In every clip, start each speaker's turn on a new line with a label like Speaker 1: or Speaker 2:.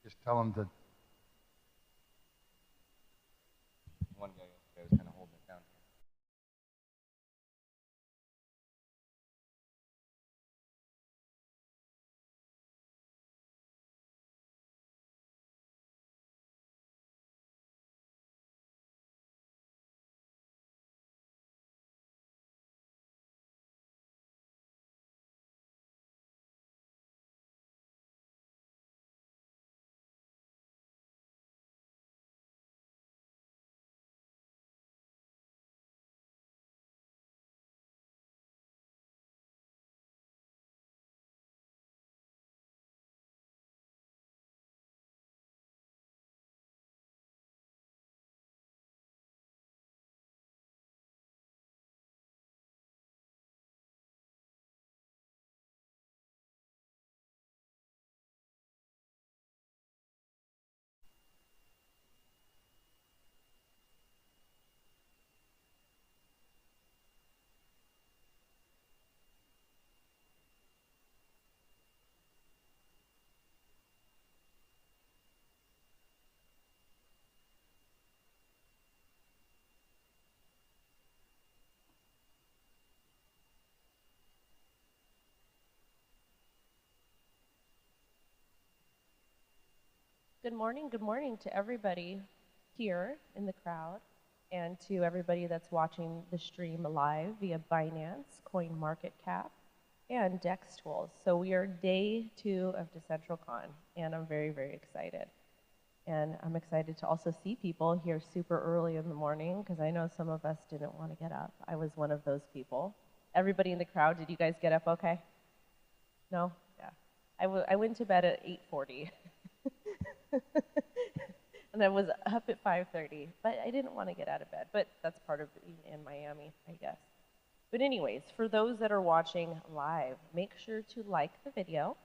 Speaker 1: Just tell them to. One guy yesterday was kind of holding it down.
Speaker 2: Good morning to everybody here in the crowd and to everybody that's watching the stream live via Binance, CoinMarketCap, and DEX Tools. So we are day 2 of DecentralCon, and I'm very, very excited. And I'm excited to also see people here super early in the morning because I know some of us didn't want to get up. I was one of those people. Everybody in the crowd, did you guys get up okay? No? Yeah. I went to bed at 8:40. And I was up at 5:30, but I didn't want to get out of bed. But that's part of being in Miami, I guess. But anyways, for those that are watching live, make sure to like the video,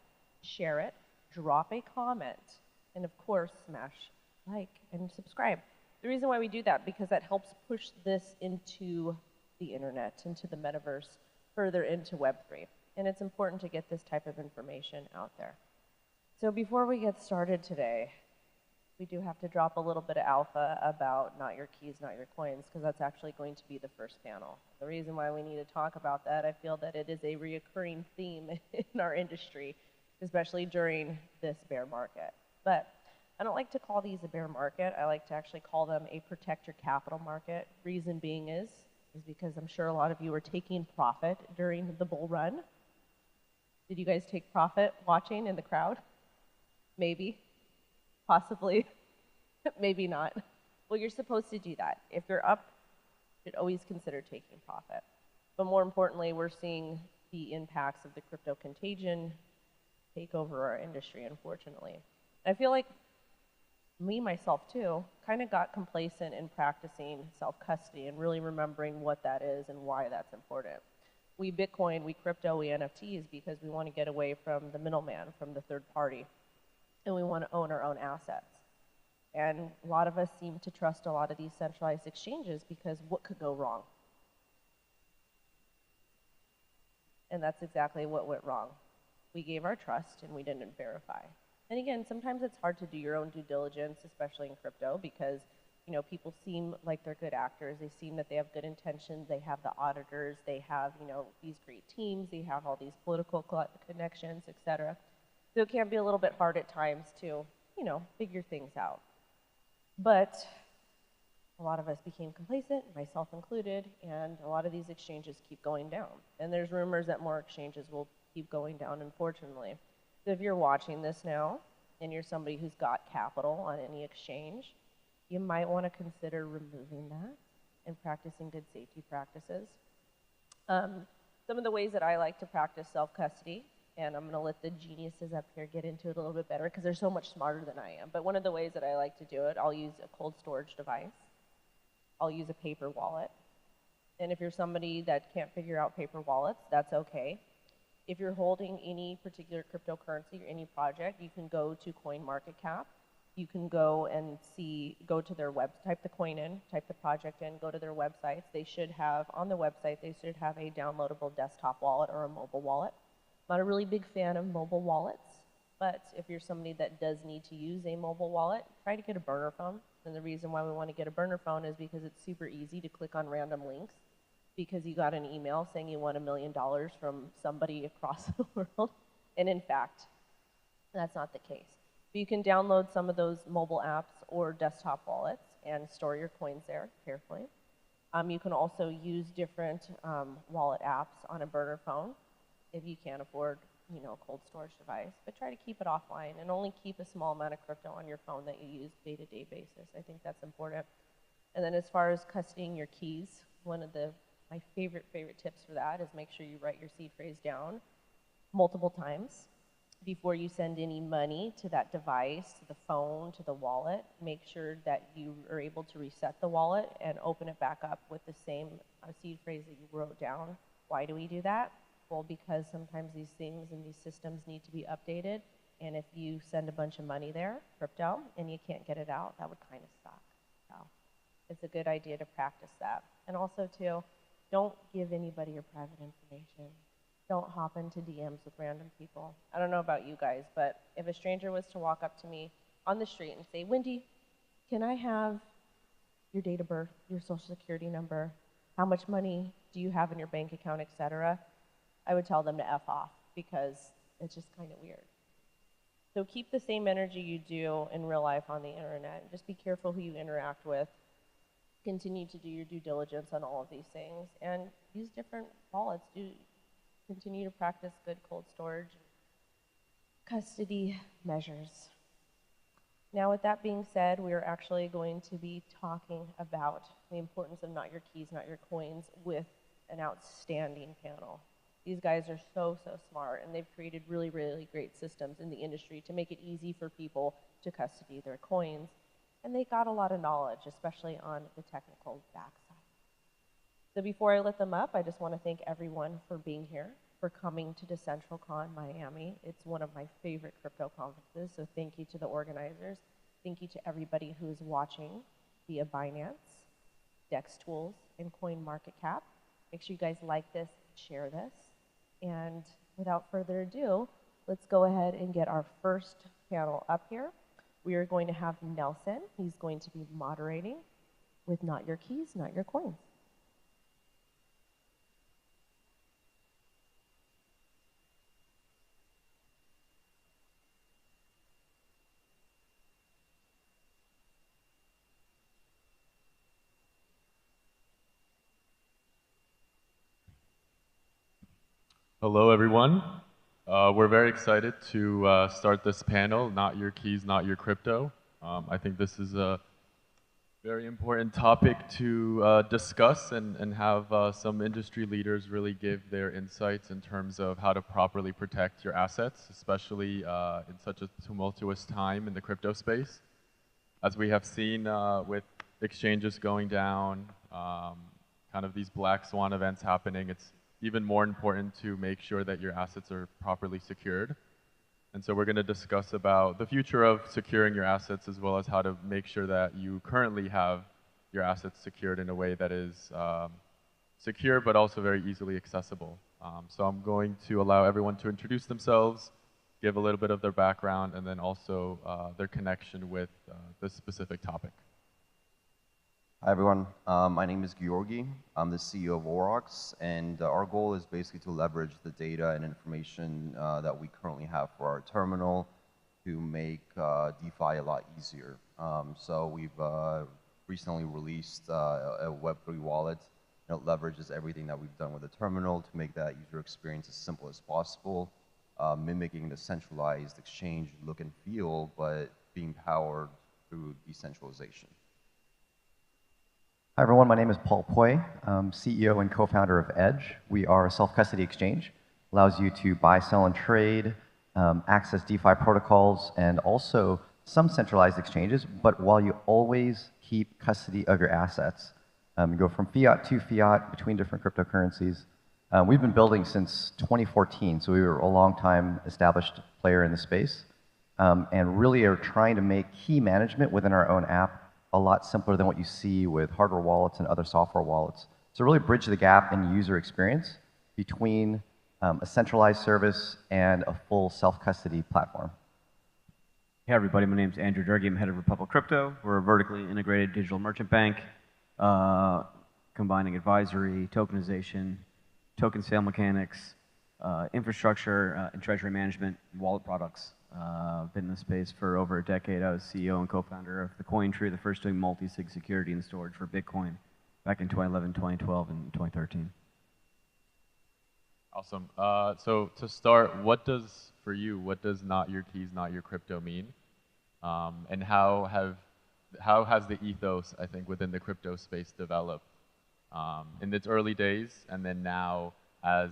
Speaker 2: share it, drop a comment, and of course, smash like and subscribe. The reason why we do that, because that helps push this into the internet, into the metaverse, further into Web3. And it's important to get this type of information out there. So before we get started today, we do have to drop a little bit of alpha about not your keys, not your coins, because that's actually going to be the first panel. The reason why we need to talk about that, I feel that it is a reoccurring theme in our industry, especially during this bear market. But I don't like to call these a bear market. I like to actually call them a protect your capital market. Reason being is because I'm sure a lot of you are taking profit during the bull run. Did you guys take profit watching in the crowd? Maybe, possibly, maybe not. Well, you're supposed to do that. If you're up, you should always consider taking profit. But more importantly, we're seeing the impacts of the crypto contagion take over our industry, unfortunately. I feel like me, myself too, kind of got complacent in practicing self-custody and really remembering what that is and why that's important. We Bitcoin, we crypto, we NFTs because we want to get away from the middleman, from the third party, and we want to own our own assets. And a lot of us seem to trust a lot of these centralized exchanges because what could go wrong? And that's exactly what went wrong. We gave our trust and we didn't verify. And again, sometimes it's hard to do your own due diligence, especially in crypto, because people seem like they're good actors. They seem that they have good intentions. They have the auditors. They have these great teams. They have all these political connections, etc. So it can be a little bit hard at times to figure things out. But a lot of us became complacent, myself included, and a lot of these exchanges keep going down. And there's rumors that more exchanges will keep going down, unfortunately. So if you're watching this now, and you're somebody who's got capital on any exchange, you might want to consider removing that and practicing good safety practices. Some of the ways that I like to practice self-custody, and I'm going to let the geniuses up here get into it a little bit better because they're so much smarter than I am. But one of the ways that I like to do it, I'll use a cold storage device. I'll use a paper wallet. And if you're somebody that can't figure out paper wallets, that's okay. If you're holding any particular cryptocurrency or any project, you can go to CoinMarketCap. You can go and go to their web, type the coin in, type the project in, go to their websites. They should have, on the website, they should have a downloadable desktop wallet or a mobile wallet. I'm not a really big fan of mobile wallets But if you're somebody that does need to use a mobile wallet, try to get a burner phone. And the reason why we want to get a burner phone is because it's super easy to click on random links because you got an email saying you won $1 million from somebody across the world. And in fact, that's not the case. But you can download some of those mobile apps or desktop wallets and store your coins there carefully. You can also use different wallet apps on a burner phone if you can't afford, a cold storage device. But try to keep it offline and only keep a small amount of crypto on your phone that you use day-to-day basis. I think that's important. And then as far as custodying your keys, one of my favorite tips for that is make sure you write your seed phrase down multiple times before you send any money to that device, to the phone, to the wallet. Make sure that you are able to reset the wallet and open it back up with the same seed phrase that you wrote down. Why do we do that? Well, because sometimes these things and these systems need to be updated, and if you send a bunch of money there, crypto, and you can't get it out, that would kind of suck. So it's a good idea to practice that. And also, too, don't give anybody your private information. Don't hop into DMs with random people. I don't know about you guys, but if a stranger was to walk up to me on the street and say, Wendy, can I have your date of birth, your social security number, how much money do you have in your bank account, etc., I would tell them to F off because it's just kind of weird. So keep the same energy you do in real life on the internet. Just be careful who you interact with. Continue to do your due diligence on all of these things and use different wallets. Continue to practice good cold storage and custody measures. Now, with that being said, we are actually going to be talking about the importance of not your keys, not your coins with an outstanding panel. These guys are so smart, and they've created really great systems in the industry to make it easy for people to custody their coins. And they got a lot of knowledge, especially on the technical backside. So before I let them up, I just want to thank everyone for being here, for coming to DCentral Miami. It's one of my favorite crypto conferences, so thank you to the organizers. Thank you to everybody who is watching via Binance, Dex Tools, and CoinMarketCap. Make sure you guys like this, share this. And without further ado, let's go ahead and get our first panel up here. We are going to have Nelson. He's going to be moderating with Not Your Keys, Not Your Coins.
Speaker 3: Hello, everyone. We're very excited to start this panel, Not Your Keys, Not Your Crypto. I think this is a very important topic to discuss and have some industry leaders really give their insights in terms of how to properly protect your assets, especially in such a tumultuous time in the crypto space. As we have seen with exchanges going down, kind of these black swan events happening, it's even more important to make sure that your assets are properly secured. And so we're going to discuss about the future of securing your assets as well as how to make sure that you currently have your assets secured in a way that is secure but also very easily accessible. So I'm going to allow everyone to introduce themselves, give a little bit of their background, and then also their connection with this specific topic.
Speaker 1: Hi everyone, my name is Georgi. I'm the CEO of Orox, and our goal is basically to leverage the data and information that we currently have for our terminal to make DeFi a lot easier. So we've recently released a Web3 wallet that leverages everything that we've done with the terminal to make that user experience as simple as possible, mimicking the centralized exchange look and feel, but being powered through decentralization.
Speaker 4: Hi everyone, my name is Paul Poi. I'm CEO and co-founder of Edge. We are a self-custody exchange. Allows you to buy, sell, and trade, access DeFi protocols, and also some centralized exchanges, but while you always keep custody of your assets. You go from fiat to fiat between different cryptocurrencies. We've been building since 2014, so we were a long time established player in the space, and really are trying to make key management within our own app a lot simpler than what you see with hardware wallets and other software wallets. So really bridge the gap in user experience between a centralized service and a full self-custody platform.
Speaker 5: Hey everybody, my name is Andrew Durkee. I'm head of Republic Crypto. We're a vertically integrated digital merchant bank, combining advisory, tokenization, token sale mechanics, infrastructure, and treasury management, and wallet products. Been in the space for over a decade. I was CEO and co-founder of the Coin Tree, the first doing multi-sig security and storage for Bitcoin back in 2011, 2012, and 2013.
Speaker 3: Awesome. So to start, what does not your keys, not your crypto mean? And how has the ethos, I think, within the crypto space developed in its early days, and then now as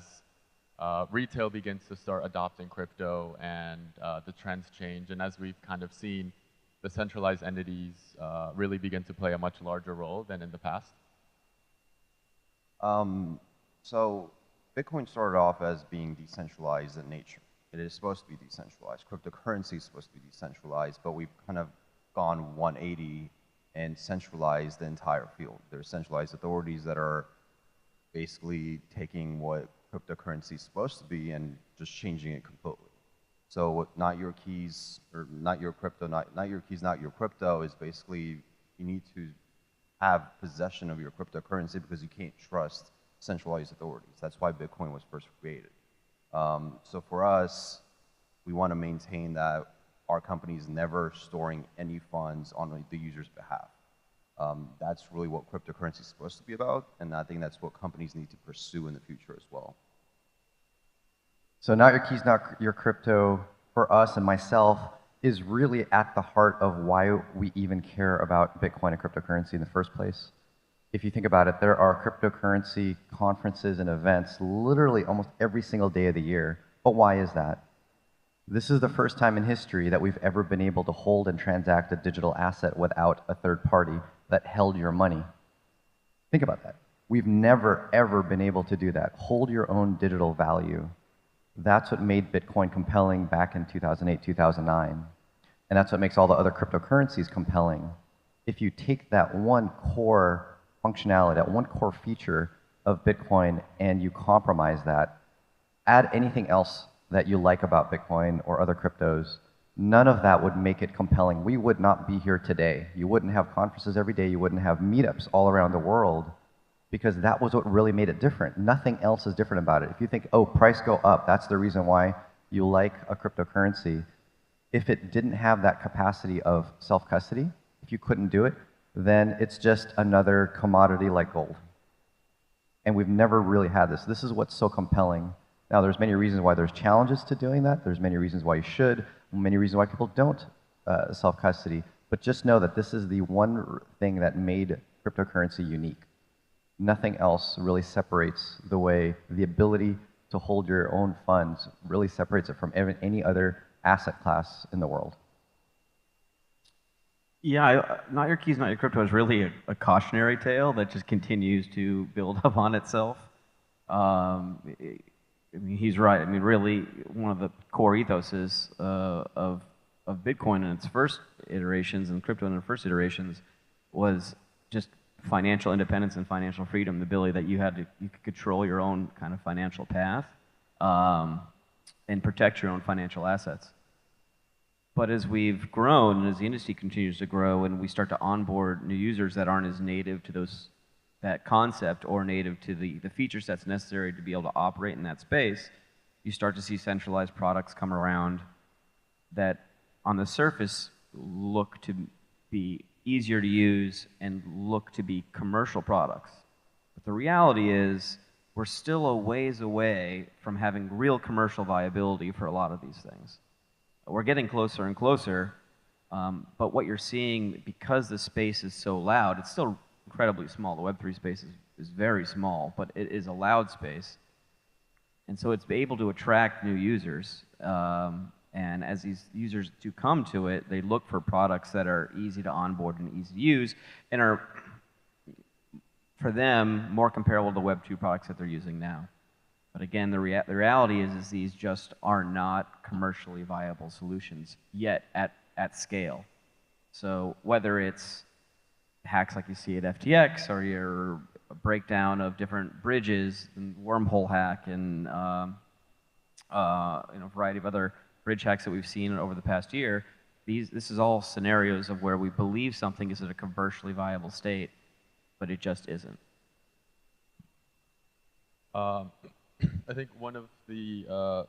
Speaker 3: retail begins to start adopting crypto and the trends change, and as we've kind of seen the centralized entities really begin to play a much larger role than in the past?
Speaker 1: So Bitcoin started off as being decentralized in nature. It is supposed to be decentralized. Cryptocurrency is supposed to be decentralized, but we've kind of gone 180 and centralized the entire field. There's centralized authorities that are basically taking what cryptocurrency is supposed to be and just changing it completely. So not your keys, or not your crypto, not your keys, not your crypto is basically you need to have possession of your cryptocurrency because you can't trust centralized authorities. That's why Bitcoin was first created. So for us, we want to maintain that our company is never storing any funds on the user's behalf. That's really what cryptocurrency is supposed to be about, and I think that's what companies need to pursue in the future as well.
Speaker 4: So not your keys, not your crypto, for us and myself, is really at the heart of why we even care about Bitcoin and cryptocurrency in the first place. If you think about it, there are cryptocurrency conferences and events literally almost every single day of the year. But why is that? This is the first time in history that we've ever been able to hold and transact a digital asset without a third party that held your money. Think about that. We've never, ever been able to do that. Hold your own digital value. That's what made Bitcoin compelling back in 2008, 2009. And that's what makes all the other cryptocurrencies compelling. If you take that one core functionality, that one core feature of Bitcoin, and you compromise that, add anything else that you like about Bitcoin or other cryptos, none of that would make it compelling. We would not be here today. You wouldn't have conferences every day. You wouldn't have meetups all around the world, because that was what really made it different. Nothing else is different about it. If you think, oh, price go up, that's the reason why you like a cryptocurrency. If it didn't have that capacity of self-custody, if you couldn't do it, then it's just another commodity like gold. And we've never really had this. This is what's so compelling. Now, there's many reasons why there's challenges to doing that. There's many reasons why you should, many reasons why people don't self-custody. But just know that this is the one thing that made cryptocurrency unique. Nothing else really separates the way the ability to hold your own funds really separates it from any other asset class in the world.
Speaker 5: Yeah, not your keys, not your crypto is really a cautionary tale that just continues to build up on itself. I mean, he's right. I mean, really, one of the core ethoses of Bitcoin in its first iterations and crypto in its first iterations was just financial independence and financial freedom, the ability that you could control your own kind of financial path and protect your own financial assets. But as we've grown, and as the industry continues to grow, and we start to onboard new users that aren't as native to that concept or native to the feature sets necessary to be able to operate in that space, you start to see centralized products come around that on the surface look to be easier to use and look to be commercial products. But the reality is we're still a ways away from having real commercial viability for a lot of these things. We're getting closer and closer, but what you're seeing, because the space is so loud, it's still incredibly small. The Web3 space is very small, but it is a loud space. And so it's able to attract new users. And as these users do come to it, they look for products that are easy to onboard and easy to use, and are, for them, more comparable to Web2 products that they're using now. But again, the reality is these just are not commercially viable solutions yet at scale. So whether it's hacks like you see at FTX, or your breakdown of different bridges, and wormhole hack, and a variety of other bridge hacks that we've seen over the past year, this is all scenarios of where we believe something is at a commercially viable state, but it just isn't.
Speaker 3: I think one of the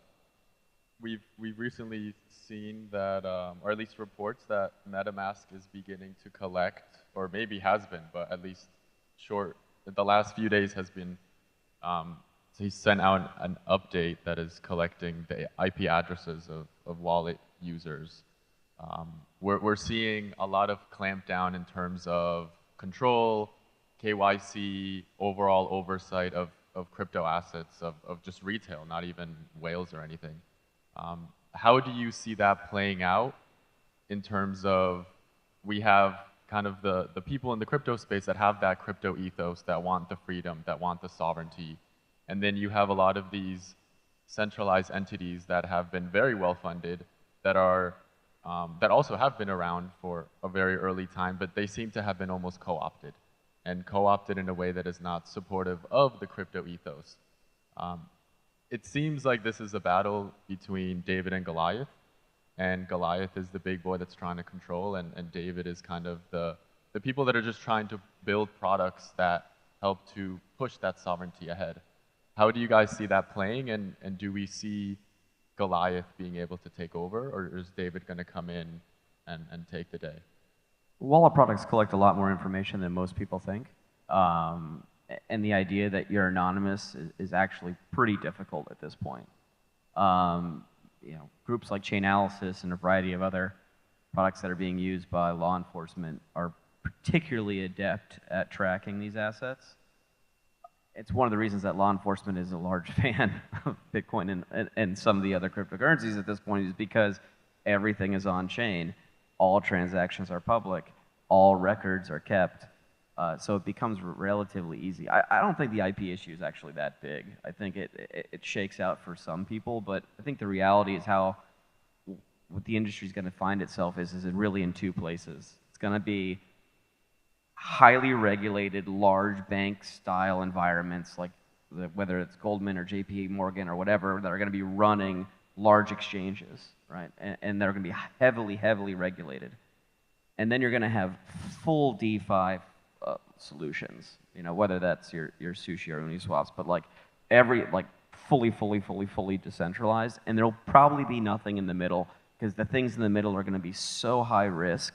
Speaker 3: we've recently seen that, or at least reports that MetaMask is beginning to collect, or maybe has been, but at least the last few days has been. So he sent out an update that is collecting the IP addresses of wallet users. We're seeing a lot of clampdown in terms of control, KYC, overall oversight of crypto assets, of just retail, not even whales or anything. How do you see that playing out in terms of we have kind of the people in the crypto space that have that crypto ethos, that want the freedom, that want the sovereignty, and then you have a lot of these centralized entities that have been very well funded, that are that also have been around for a very early time, but they seem to have been almost co-opted, and co-opted in a way that is not supportive of the crypto ethos. It seems like this is a battle between David and Goliath, and Goliath is the big boy that's trying to control, and David is kind of the people that are just trying to build products that help to push that sovereignty ahead. How do you guys see that playing, and do we see Goliath being able to take over, or is David going to come in and take the day?
Speaker 5: Wallet products collect a lot more information than most people think. And the idea that you're anonymous is actually pretty difficult at this point. Groups like Chainalysis and a variety of other products that are being used by law enforcement are particularly adept at tracking these assets. It's one of the reasons that law enforcement is a large fan of Bitcoin and some of the other cryptocurrencies at this point, is because everything is on chain, all transactions are public, all records are kept. So it becomes relatively easy. I don't think the IP issue is actually that big. I think it shakes out for some people, but I think the reality is what the industry is going to find itself is it really in two places. It's going to be highly regulated, large bank-style environments, like whether it's Goldman or JP Morgan or whatever, that are going to be running large exchanges, right? And they're going to be heavily, heavily regulated. And then you're going to have full DeFi solutions, whether that's your Sushi or Uniswaps, but fully decentralized, and there'll probably be nothing in the middle, because the things in the middle are going to be so high risk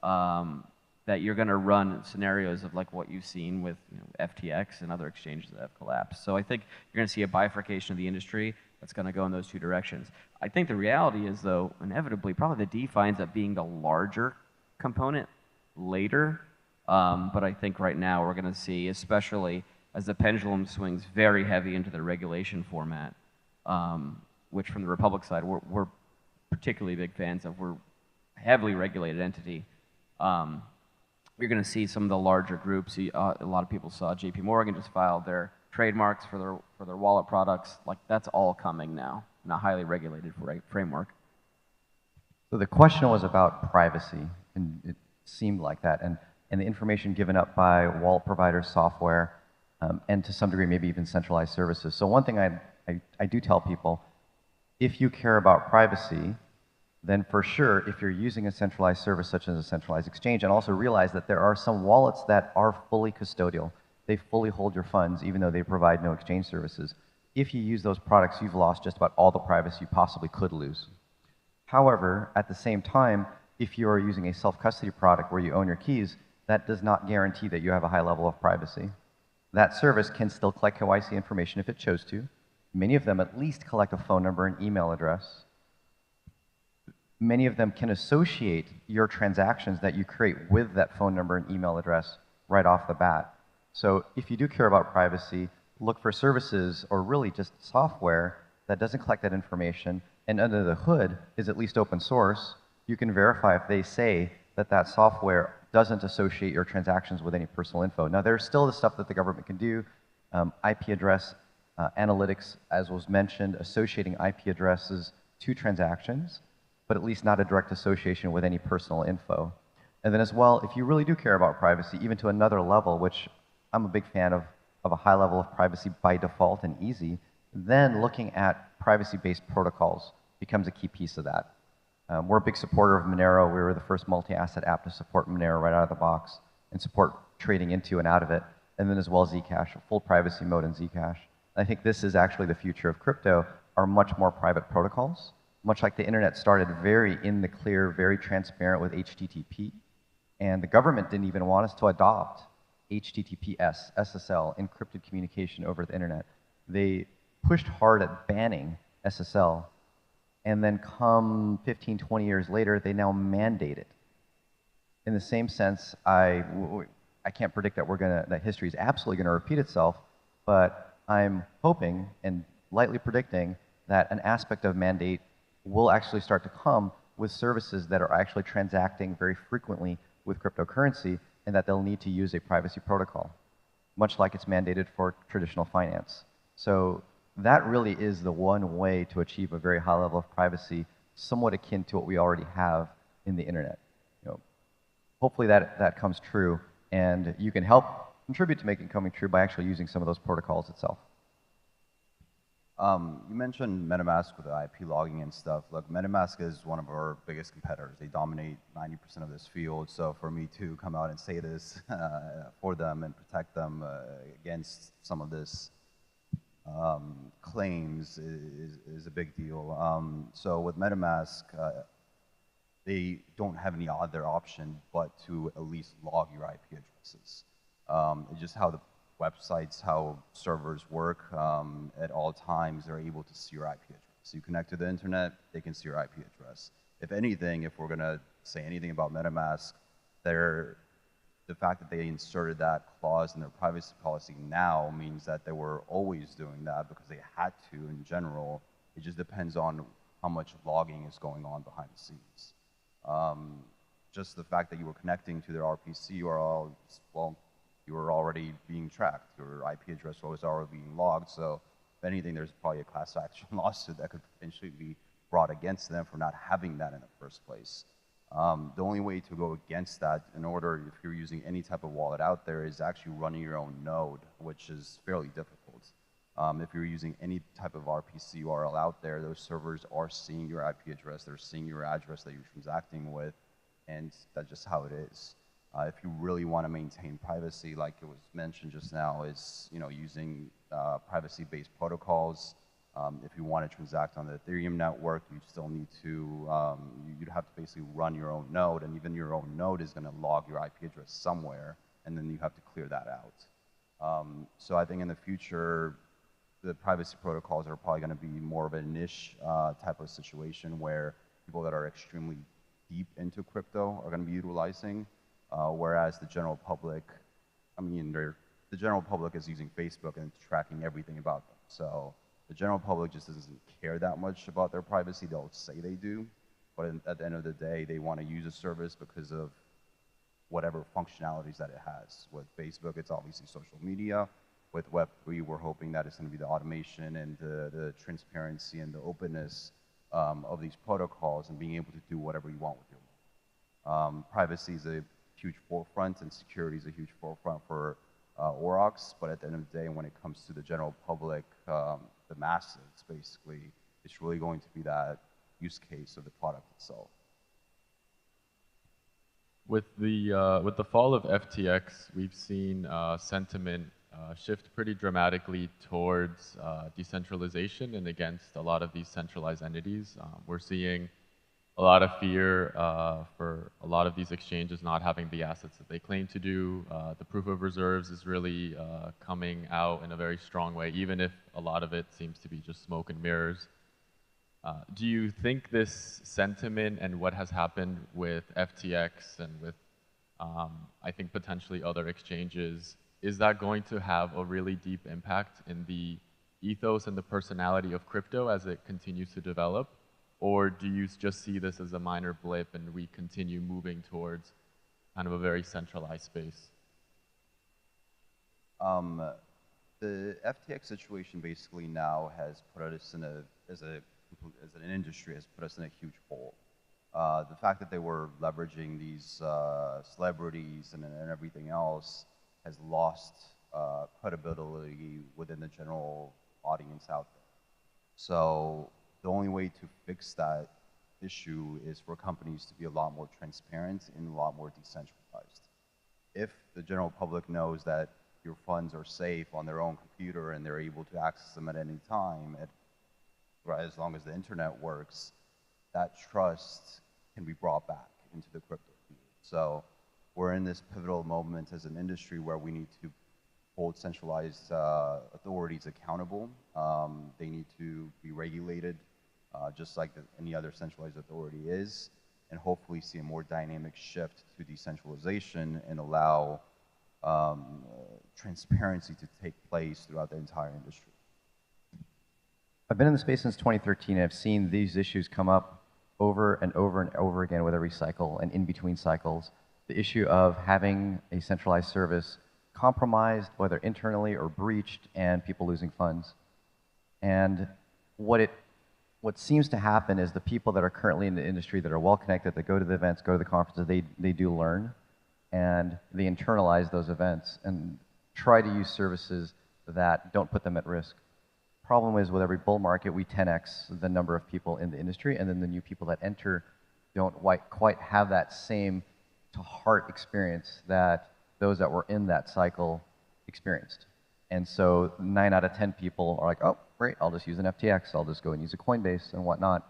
Speaker 5: that you're going to run scenarios of like what you've seen with FTX and other exchanges that have collapsed. So I think you're going to see a bifurcation of the industry that's going to go in those two directions. I think the reality is, though, inevitably, probably the DeFi ends up being the larger component later. But I think right now we're going to see, especially as the pendulum swings very heavy into the regulation format, which from the Republic side, we're particularly big fans of. We're a heavily regulated entity. You're going to see some of the larger groups. A lot of people saw JP Morgan just filed their trademarks for their wallet products. Like, that's all coming now in a highly regulated framework.
Speaker 4: So the question was about privacy, and it seemed like that, and the information given up by wallet providers, software, and to some degree maybe even centralized services. So one thing I do tell people, if you care about privacy, then for sure, if you're using a centralized service such as a centralized exchange, and also realize that there are some wallets that are fully custodial. They fully hold your funds, even though they provide no exchange services. If you use those products, you've lost just about all the privacy you possibly could lose. However, at the same time, if you are using a self-custody product where you own your keys, that does not guarantee that you have a high level of privacy. That service can still collect KYC information if it chose to. Many of them at least collect a phone number and email address. Many of them can associate your transactions that you create with that phone number and email address right off the bat. So if you do care about privacy, look for services or really just software that doesn't collect that information, and under the hood is at least open source. You can verify if they say that that software doesn't associate your transactions with any personal info. Now, there's still the stuff that the government can do, IP address analytics, as was mentioned, associating IP addresses to transactions, but at least not a direct association with any personal info. And then as well, if you really do care about privacy, even to another level, which I'm a big fan of a high level of privacy by default and easy, then looking at privacy-based protocols becomes a key piece of that. We're a big supporter of Monero. We were the first multi-asset app to support Monero right out of the box and support trading into and out of it, and then as well Zcash, a full privacy mode in Zcash. I think this is actually the future of crypto, are much more private protocols, much like the internet started very in the clear, very transparent with HTTP. And the government didn't even want us to adopt HTTPS, SSL, encrypted communication over the internet. They pushed hard at banning SSL, and then come 15, 20 years later, they now mandate it. In the same sense, I can't predict that history is absolutely gonna repeat itself, but I'm hoping and lightly predicting that an aspect of mandate will actually start to come with services that are actually transacting very frequently with cryptocurrency, and that they'll need to use a privacy protocol, much like it's mandated for traditional finance. So that really is the one way to achieve a very high level of privacy, somewhat akin to what we already have in the internet. Hopefully that comes true, and you can help contribute to making it coming true by actually using some of those protocols itself.
Speaker 1: You mentioned MetaMask with the IP logging and stuff. Look, MetaMask is one of our biggest competitors. They dominate 90% of this field. So for me to come out and say this for them and protect them against some of this claims is a big deal. So with MetaMask, they don't have any other option but to at least log your IP addresses. It's just how the websites, how servers work. At all times, they're able to see your IP address. So you connect to the internet, they can see your IP address. If anything, if we're gonna say anything about MetaMask, the fact that they inserted that clause in their privacy policy now means that they were always doing that because they had to in general. It just depends on how much logging is going on behind the scenes. Just the fact that you were connecting to their RPC URL, well, you were already being tracked. Your IP address was already being logged. So if anything, there's probably a class action lawsuit that could potentially be brought against them for not having that in the first place. The only way to go against that, in order, if you're using any type of wallet out there, is actually running your own node, which is fairly difficult. If you're using any type of RPC URL out there, those servers are seeing your IP address, they're seeing your address that you're transacting with, and that's just how it is. If you really want to maintain privacy, like it was mentioned just now, is using privacy-based protocols. If you want to transact on the Ethereum network, you still need to, you'd have to basically run your own node, and even your own node is going to log your IP address somewhere, and then you have to clear that out. So I think in the future, the privacy protocols are probably going to be more of a niche type of situation where people that are extremely deep into crypto are going to be utilizing, whereas the general public, the general public is using Facebook and tracking everything about them. So the general public just doesn't care that much about their privacy. They'll say they do, but at the end of the day, they want to use a service because of whatever functionalities that it has. With Facebook, it's obviously social media. With Web3, we're hoping that it's going to be the automation and the transparency and the openness of these protocols and being able to do whatever you want with your money. Privacy is a huge forefront, and security is a huge forefront for Aurochs, but at the end of the day, when it comes to the general public, the masses, basically, it's really going to be that use case of the product itself.
Speaker 3: With the fall of FTX, we've seen sentiment shift pretty dramatically towards decentralization and against a lot of these centralized entities. We're seeing a lot of fear for a lot of these exchanges not having the assets that they claim to do. The proof of reserves is really coming out in a very strong way, even if a lot of it seems to be just smoke and mirrors. Do you think this sentiment and what has happened with FTX and with, I think, potentially other exchanges, is that going to have a really deep impact in the ethos and the personality of crypto as it continues to develop? Or do you just see this as a minor blip and we continue moving towards kind of a very centralized space?
Speaker 1: The FTX situation basically now has put us in as an industry, has put us in a huge hole. The fact that they were leveraging these celebrities and everything else has lost credibility within the general audience out there. So the only way to fix that issue is for companies to be a lot more transparent and a lot more decentralized. If the general public knows that your funds are safe on their own computer and they're able to access them at any time, as long as the internet works, that trust can be brought back into the crypto field. So we're in this pivotal moment as an industry where we need to hold centralized authorities accountable. They need to be regulated just like any other centralized authority is, and hopefully see a more dynamic shift to decentralization and allow transparency to take place throughout the entire industry.
Speaker 4: I've been in the space since 2013, and I've seen these issues come up over and over and over again with every cycle and in between cycles. The issue of having a centralized service compromised, whether internally or breached, and people losing funds. And what seems to happen is the people that are currently in the industry that are well connected, that go to the events, go to the conferences, they do learn, and they internalize those events and try to use services that don't put them at risk. Problem is, with every bull market, we 10x the number of people in the industry, and then the new people that enter don't quite have that same to-heart experience that those that were in that cycle experienced. And so 9 out of 10 people are like, oh, great, I'll just use an FTX, I'll just go and use a Coinbase and whatnot.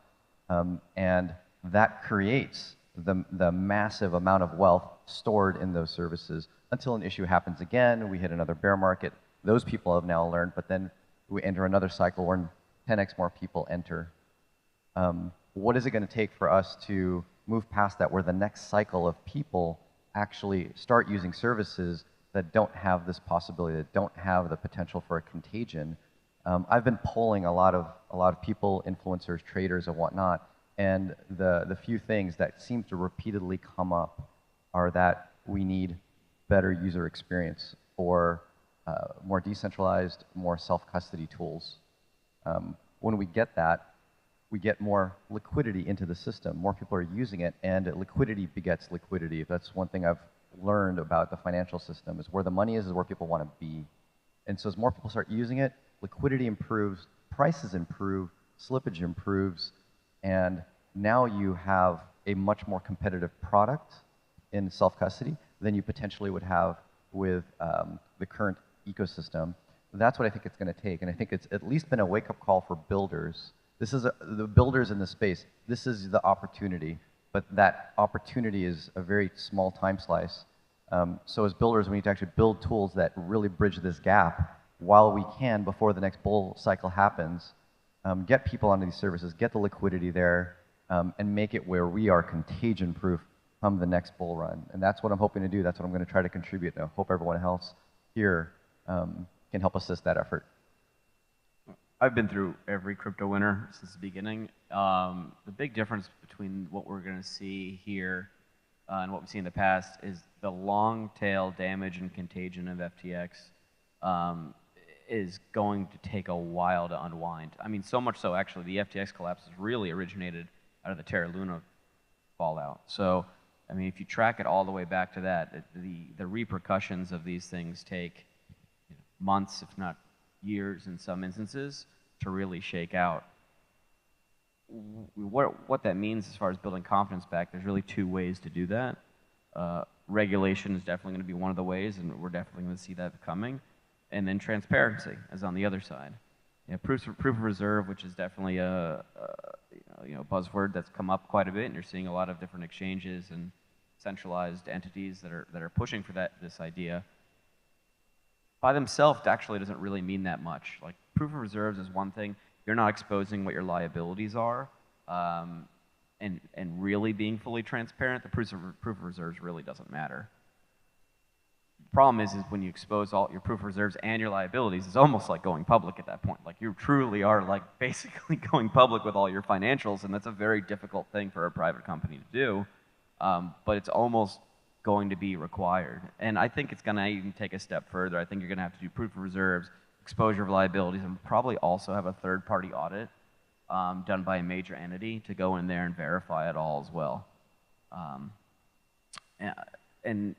Speaker 4: And that creates the massive amount of wealth stored in those services until an issue happens again, we hit another bear market. Those people have now learned, but then we enter another cycle where 10x more people enter. What is it going to take for us to move past that, where the next cycle of people actually start using services that don't have this possibility, that don't have the potential for a contagion? I've been polling a lot of people, influencers, traders, and whatnot, and the few things that seem to repeatedly come up are that we need better user experience, or more decentralized, more self-custody tools. When we get that, we get more liquidity into the system. More people are using it, and liquidity begets liquidity. If that's one thing I've learned about the financial system, is where the money is where people want to be. And so as more people start using it, liquidity improves, prices improve, slippage improves, and now you have a much more competitive product in self-custody than you potentially would have with the current ecosystem. That's what I think it's going to take, and I think it's at least been a wake-up call for builders. This is the builders in the space. This is the opportunity, but that opportunity is a very small time slice. So as builders, we need to actually build tools that really bridge this gap while we can, before the next bull cycle happens. Get people onto these services, get the liquidity there, and make it where we are contagion-proof come the next bull run. And that's what I'm hoping to do. That's what I'm going to try to contribute. And I hope everyone else here can help assist that effort.
Speaker 5: I've been through every crypto winter since the beginning. The big difference between what we're going to see here and what we've seen in the past is the long tail damage and contagion of FTX is going to take a while to unwind. I mean, so much so, actually, the FTX collapse has really originated out of the Terra Luna fallout. So, I mean, if you track it all the way back to that, the repercussions of these things take months, if not years in some instances, to really shake out. What that means as far as building confidence back, there's really 2 ways to do that. Regulation is definitely going to be one of the ways, and we're definitely going to see that coming. And then transparency is on the other side. Proof of reserve, which is definitely a buzzword that's come up quite a bit, and you're seeing a lot of different exchanges and centralized entities that are pushing for this idea. By themselves, it actually doesn't really mean that much. Like, proof of reserves is one thing. You're not exposing what your liabilities are, and really being fully transparent. The proof of reserves really doesn't matter. The problem is when you expose all your proof of reserves and your liabilities, it's almost like going public at that point. Like, you truly are like basically going public with all your financials, and that's a very difficult thing for a private company to do. But it's almost going to be required. And I think it's going to even take a step further. I think you're going to have to do proof of reserves, exposure of liabilities, and probably also have a third-party audit done by a major entity to go in there and verify it all as well. And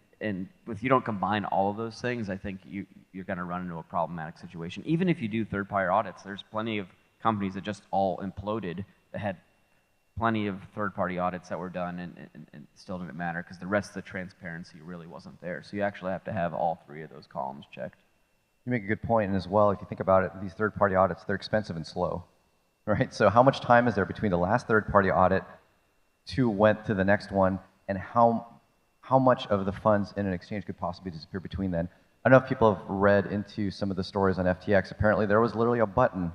Speaker 5: if you don't combine all of those things, I think you're going to run into a problematic situation. Even if you do third-party audits, there's plenty of companies that just all imploded that had plenty of third-party audits that were done, and still didn't matter because the rest of the transparency really wasn't there. So you actually have to have all three of those columns checked.
Speaker 4: You make a good point, and as well, if you think about it, these third-party audits, they're expensive and slow, right? So how much time is there between the last third-party audit went to the next one, and how much of the funds in an exchange could possibly disappear between then? I don't know if people have read into some of the stories on FTX. Apparently, there was literally a button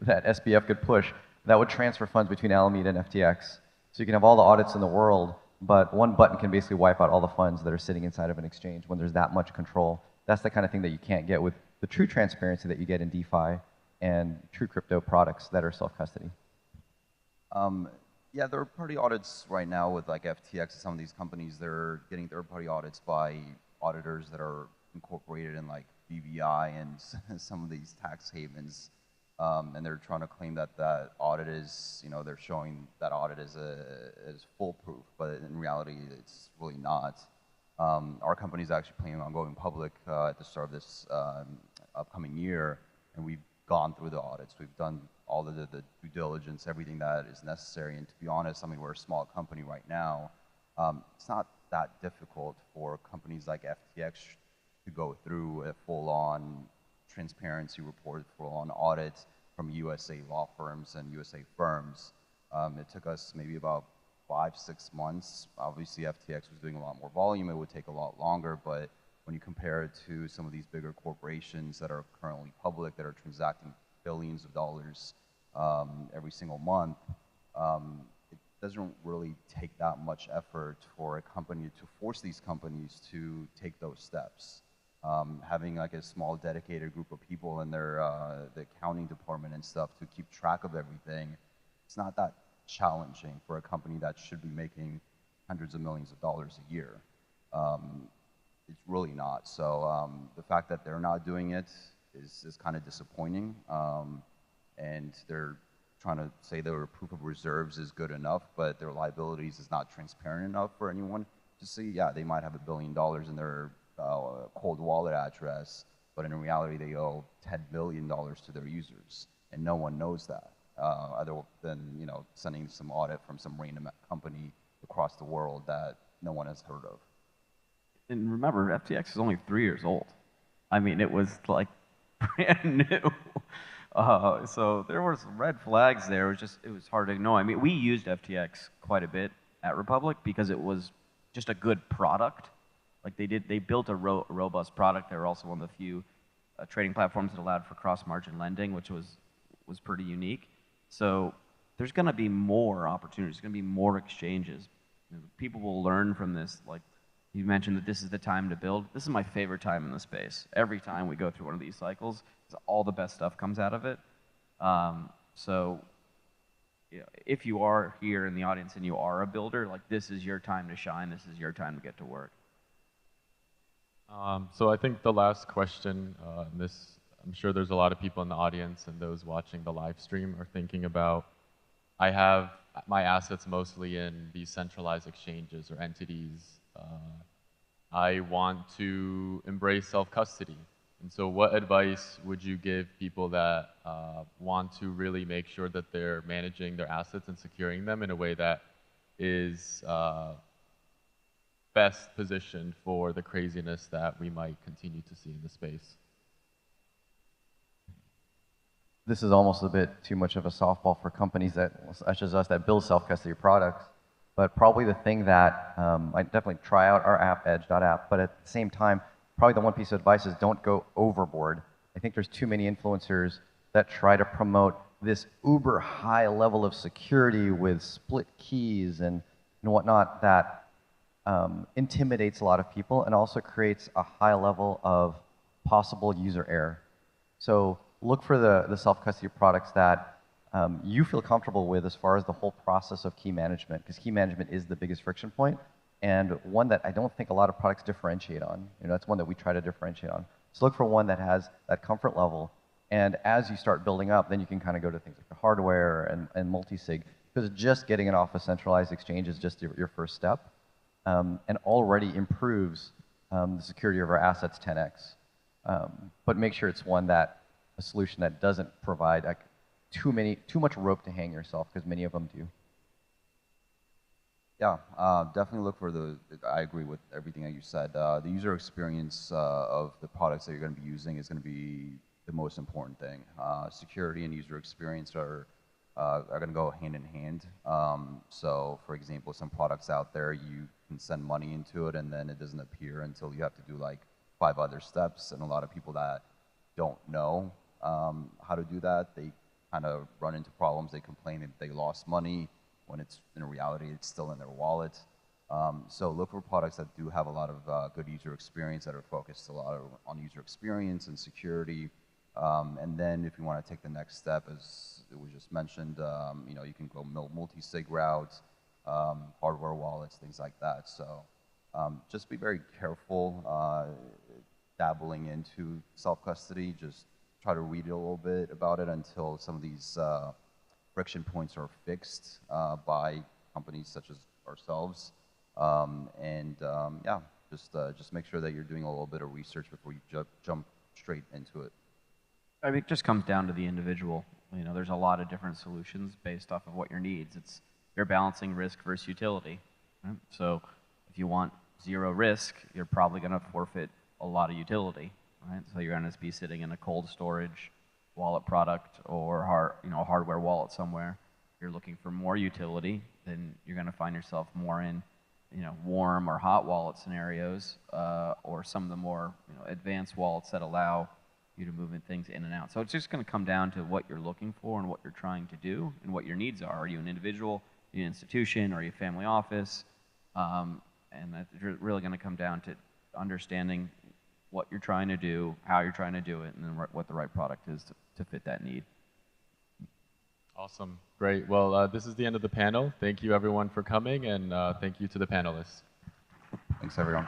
Speaker 4: that SBF could push that would transfer funds between Alameda and FTX. So you can have all the audits in the world, but one button can basically wipe out all the funds that are sitting inside of an exchange when there's that much control. That's the kind of thing that you can't get with the true transparency that you get in DeFi and true crypto products that are self-custody.
Speaker 1: Yeah, third-party audits right now with like FTX and some of these companies, they're getting third-party audits by auditors that are incorporated in like BVI and some of these tax havens. And they're trying to claim that that audit is, they're showing that audit is foolproof, but in reality, it's really not. Our company is actually planning on going public at the start of this upcoming year, and we've gone through the audits. We've done all the due diligence, everything that is necessary. And to be honest, we're a small company right now. It's not that difficult for companies like FTX to go through a full-on transparency report, full-on audit from USA law firms and USA firms. It took us maybe about 5-6 months. Obviously, FTX was doing a lot more volume. It would take a lot longer, but when you compare it to some of these bigger corporations that are currently public, that are transacting billions of dollars every single month, it doesn't really take that much effort for a company to force these companies to take those steps. Having like a small dedicated group of people in their the accounting department and stuff to keep track of everything, it's not that challenging for a company that should be making hundreds of millions of dollars a year. It's really not. So the fact that they're not doing it is kind of disappointing. And they're trying to say their proof of reserves is good enough, but their liabilities is not transparent enough for anyone to see. Yeah, they might have $1 billion in their cold wallet address, but in reality they owe $10 billion to their users, and no one knows that, other than sending some audit from some random company across the world that no one has heard of.
Speaker 5: And remember, FTX is only 3 years old. It was like brand new. So there were some red flags there. It was hard to ignore. We used FTX quite a bit at Republic because it was just a good product. Like they built a robust product. They were also one of the few trading platforms that allowed for cross-margin lending, which was pretty unique. So there's going to be more opportunities. There's going to be more exchanges. People will learn from this. Like you mentioned that this is the time to build. This is my favorite time in the space. Every time we go through one of these cycles, all the best stuff comes out of it. So if you are here in the audience and you are a builder, like this is your time to shine. This is your time to get to work.
Speaker 3: So I think the last question, I'm sure there's a lot of people in the audience and those watching the live stream are thinking about, I have my assets mostly in these centralized exchanges or entities. I want to embrace self-custody. And so what advice would you give people that want to really make sure that they're managing their assets and securing them in a way that is best positioned for the craziness that we might continue to see in the space?
Speaker 4: This is almost a bit too much of a softball for companies such as us that build self-custody products. But probably the thing that I definitely try out our app, edge.app, but at the same time, probably the one piece of advice is don't go overboard. I think there's too many influencers that try to promote this uber high level of security with split keys and whatnot that intimidates a lot of people and also creates a high level of possible user error. So look for the self-custody products that you feel comfortable with as far as the whole process of key management, because key management is the biggest friction point, and one that I don't think a lot of products differentiate on. That's one that we try to differentiate on. So look for one that has that comfort level, and as you start building up, then you can kind of go to things like the hardware and multi-sig, because just getting it off a centralized exchange is just your first step, and already improves the security of our assets 10x. But make sure it's a solution that doesn't provide too much rope to hang yourself, because many of them do.
Speaker 1: Yeah, definitely look for I agree with everything that you said. The user experience of the products that you're going to be using is going to be the most important thing. Security and user experience are going to go hand in hand. So, for example, some products out there, you can send money into it and then it doesn't appear until you have to do like 5 other steps. And a lot of people that don't know how to do that, they kind of run into problems. They complain that they lost money when it's in reality it's still in their wallet. So look for products that do have a lot of good user experience, that are focused a lot on user experience and security. And then if you want to take the next step, as it was just mentioned, you can go multi-sig routes, hardware wallets, things like that. So just be very careful dabbling into self-custody. Just try to read a little bit about it until some of these friction points are fixed by companies such as ourselves. Yeah, just make sure that you're doing a little bit of research before you jump straight into it.
Speaker 5: I mean, it just comes down to the individual. There's a lot of different solutions based off of what your needs. You're balancing risk versus utility. Right? So if you want zero risk, you're probably going to forfeit a lot of utility. Right? So you're going to be sitting in a cold storage wallet product or hardware wallet somewhere. If you're looking for more utility, then you're going to find yourself more in warm or hot wallet scenarios, or some of the more advanced wallets that allow you to move things in and out. So it's just going to come down to what you're looking for and what you're trying to do and what your needs are. Are you an individual? Are you an institution? Are you a family office? And that's really going to come down to understanding what you're trying to do, how you're trying to do it, and then what the right product is to fit that need.
Speaker 3: Awesome. Great. Well, this is the end of the panel. Thank you, everyone, for coming, and thank you to the panelists.
Speaker 1: Thanks, everyone.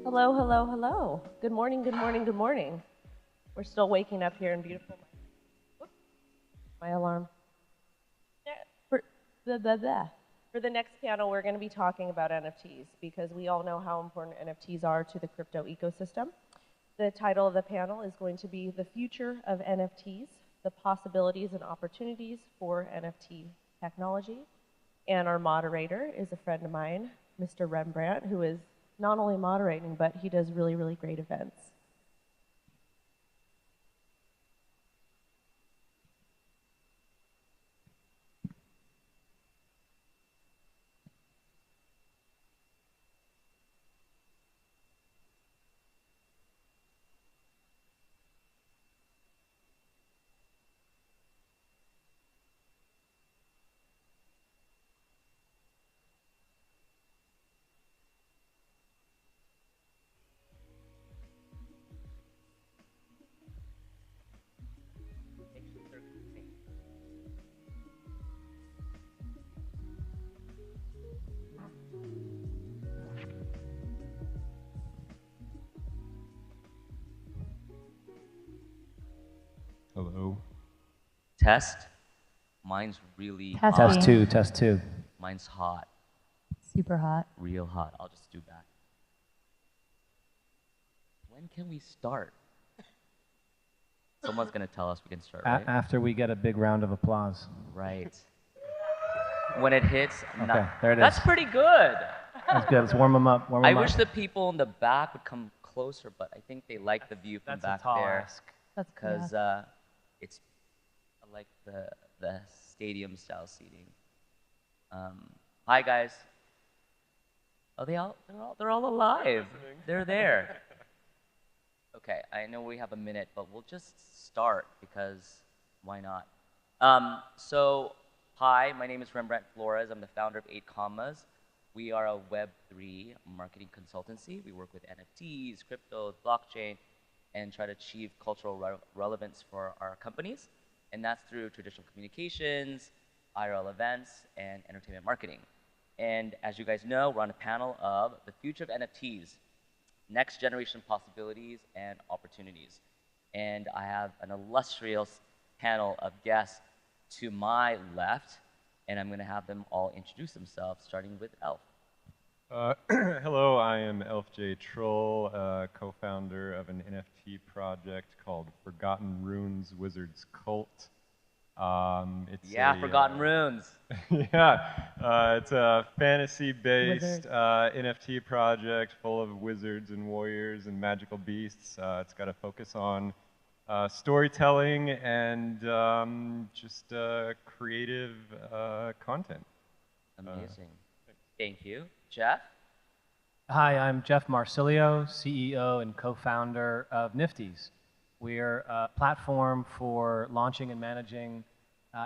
Speaker 2: Hello, hello, hello. Good morning, good morning, good morning. We're still waking up here in beautiful. Whoops, my alarm. For the next panel, we're going to be talking about NFTs because we all know how important NFTs are to the crypto ecosystem. The title of the panel is going to be The Future of NFTs, the Possibilities and Opportunities for NFT Technology. And our moderator is a friend of mine, Mr. Rembrandt, who is not only moderating, but he does really, really great events.
Speaker 3: Hello.
Speaker 6: Test. Mine's really hot.
Speaker 7: Test two, test two.
Speaker 6: Mine's hot.
Speaker 7: Super hot.
Speaker 6: Real hot. I'll just do that. When can we start? Someone's going to tell us we can start, right?
Speaker 7: After we get a big round of applause.
Speaker 6: Right. When it hits...
Speaker 7: Okay, there it is.
Speaker 6: That's pretty good.
Speaker 7: That's good. Let's warm them up.
Speaker 6: I wish the people in the back would come closer, but I think they like the view from back there.
Speaker 7: Ask.
Speaker 6: That's because it's like the stadium-style seating. Hi, guys. Oh, they're all alive. They're there. Okay, I know we have a minute, but we'll just start because why not? So, hi, my name is Rembrandt Flores. I'm the founder of 8 Commas. We are a Web3 marketing consultancy. We work with NFTs, crypto, blockchain, and try to achieve cultural relevance for our companies. And that's through traditional communications, IRL events, and entertainment marketing. And as you guys know, we're on a panel of the future of NFTs, next generation possibilities and opportunities. And I have an illustrious panel of guests to my left, and I'm going to have them all introduce themselves, starting with Elf.
Speaker 8: Hello, I am Elf J. Troll, co-founder of an NFT project called Forgotten Runes Wizards Cult.
Speaker 6: Forgotten Runes.
Speaker 8: It's a fantasy-based NFT project full of wizards and warriors and magical beasts. It's got a focus on storytelling and just creative content.
Speaker 6: Amazing. Thank you. Jeff?
Speaker 7: Hi, I'm Jeff Marsilio, CEO and co-founder of Nifties. We're a platform for launching and managing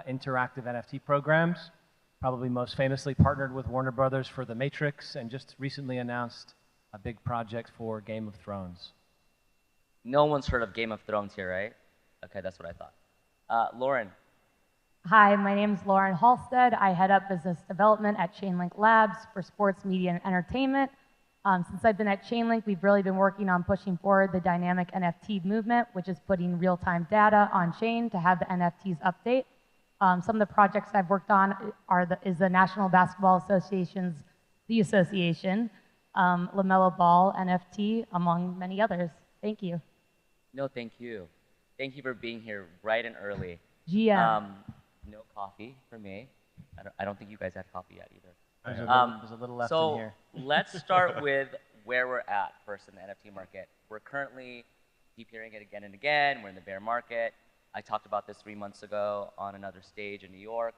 Speaker 7: interactive NFT programs, probably most famously partnered with Warner Brothers for The Matrix, and just recently announced a big project for Game of Thrones.
Speaker 6: No one's heard of Game of Thrones here, right? Okay, that's what I thought. Lauren?
Speaker 9: Hi, my name is Lauren Halstead. I head up business development at Chainlink Labs for sports, media, and entertainment. Since I've been at Chainlink, we've really been working on pushing forward the dynamic NFT movement, which is putting real-time data on chain to have the NFTs update. Some of the projects I've worked on is the National Basketball Association's The Association, LaMelo Ball NFT, among many others. Thank you.
Speaker 6: No, thank you. Thank you for being here bright and early.
Speaker 9: GM.
Speaker 6: No coffee for me. I don't think you guys had coffee yet either.
Speaker 7: There's a little left in here.
Speaker 6: So let's start with where we're at first in the NFT market. We're currently, keep hearing it again and again, we're in the bear market. I talked about this 3 months ago on another stage in New York.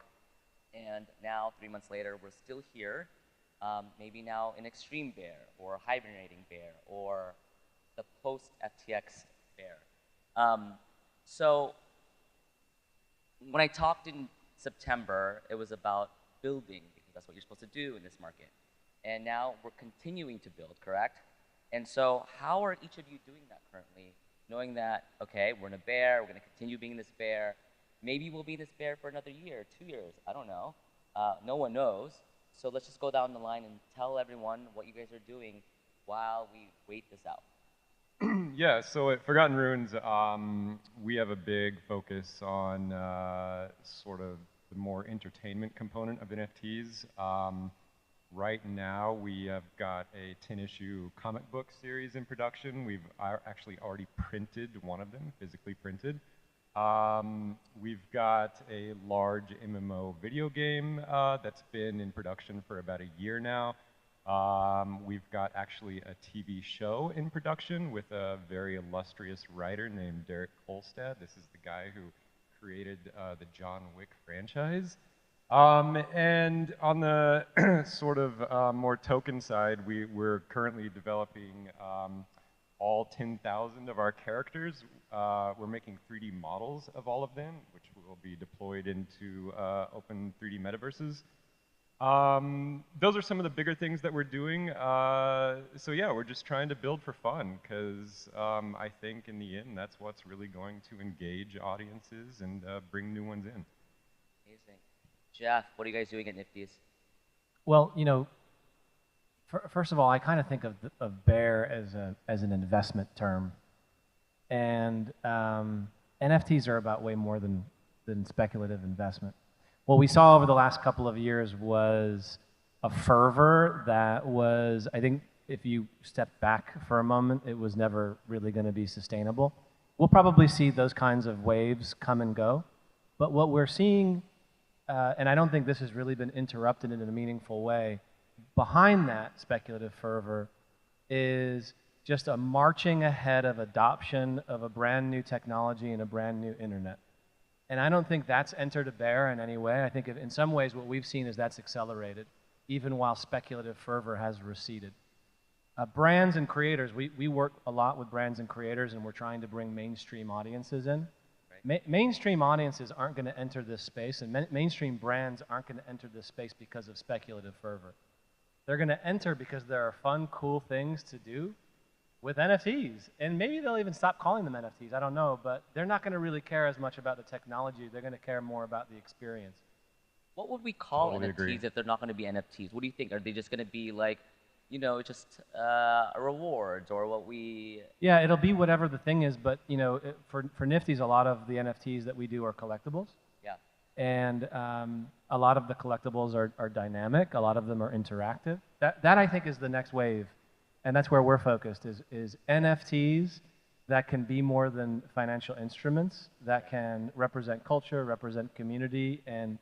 Speaker 6: And now, 3 months later, we're still here. Maybe now an extreme bear, or a hibernating bear, or the post-FTX bear. So when I talked in September, it was about building, because that's what you're supposed to do in this market. And now we're continuing to build, correct? And so how are each of you doing that currently, knowing that, okay, we're in a bear, we're going to continue being this bear, maybe we'll be this bear for another year, 2 years, I don't know. No one knows. So let's just go down the line and tell everyone what you guys are doing while we wait this out.
Speaker 8: Yeah, so at Forgotten Runes, we have a big focus on sort of the more entertainment component of NFTs. Right now, we have got a 10-issue comic book series in production. We've actually already printed one of them, physically printed. We've got a large MMO video game that's been in production for about a year now. We've got actually a TV show in production with a very illustrious writer named Derek Kolstad. This is the guy who created the John Wick franchise. And on the sort of more token side, we're currently developing all 10,000 of our characters. We're making 3D models of all of them, which will be deployed into open 3D metaverses. Those are some of the bigger things that we're doing. So yeah, we're just trying to build for fun, because I think in the end, that's what's really going to engage audiences and bring new ones in.
Speaker 6: Amazing. Jeff, what are you guys doing at Nifties?
Speaker 7: Well, you know, first of all, I kind of think of bear as an investment term. And NFTs are about way more than speculative investment. What we saw over the last couple of years was a fervor that was, I think, if you step back for a moment, it was never really going to be sustainable. We'll probably see those kinds of waves come and go. But what we're seeing, and I don't think this has really been interrupted in a meaningful way, behind that speculative fervor is just a marching ahead of adoption of a brand new technology and a brand new internet. And I don't think that's entered a bear in any way. I think in some ways what we've seen is that's accelerated, even while speculative fervor has receded. Brands and creators, we work a lot with brands and creators, and we're trying to bring mainstream audiences in. Right. Mainstream audiences aren't going to enter this space, and mainstream brands aren't going to enter this space because of speculative fervor. They're going to enter because there are fun, cool things to do with NFTs. And maybe they'll even stop calling them NFTs, I don't know, but they're not going to really care as much about the technology. They're going to care more about the experience.
Speaker 6: What would we call
Speaker 8: Totally
Speaker 6: NFTs
Speaker 8: agree.
Speaker 6: if they're not going to be NFTs? What do you think? Are they just going to be like, just rewards or what we?
Speaker 7: Yeah, it'll be whatever the thing is, but for Nifty's, a lot of the NFTs that we do are collectibles,
Speaker 6: Yeah.
Speaker 7: and a lot of the collectibles are dynamic. A lot of them are interactive. That I think is the next wave, and that's where we're focused. Is NFTs that can be more than financial instruments, that can represent culture, represent community, and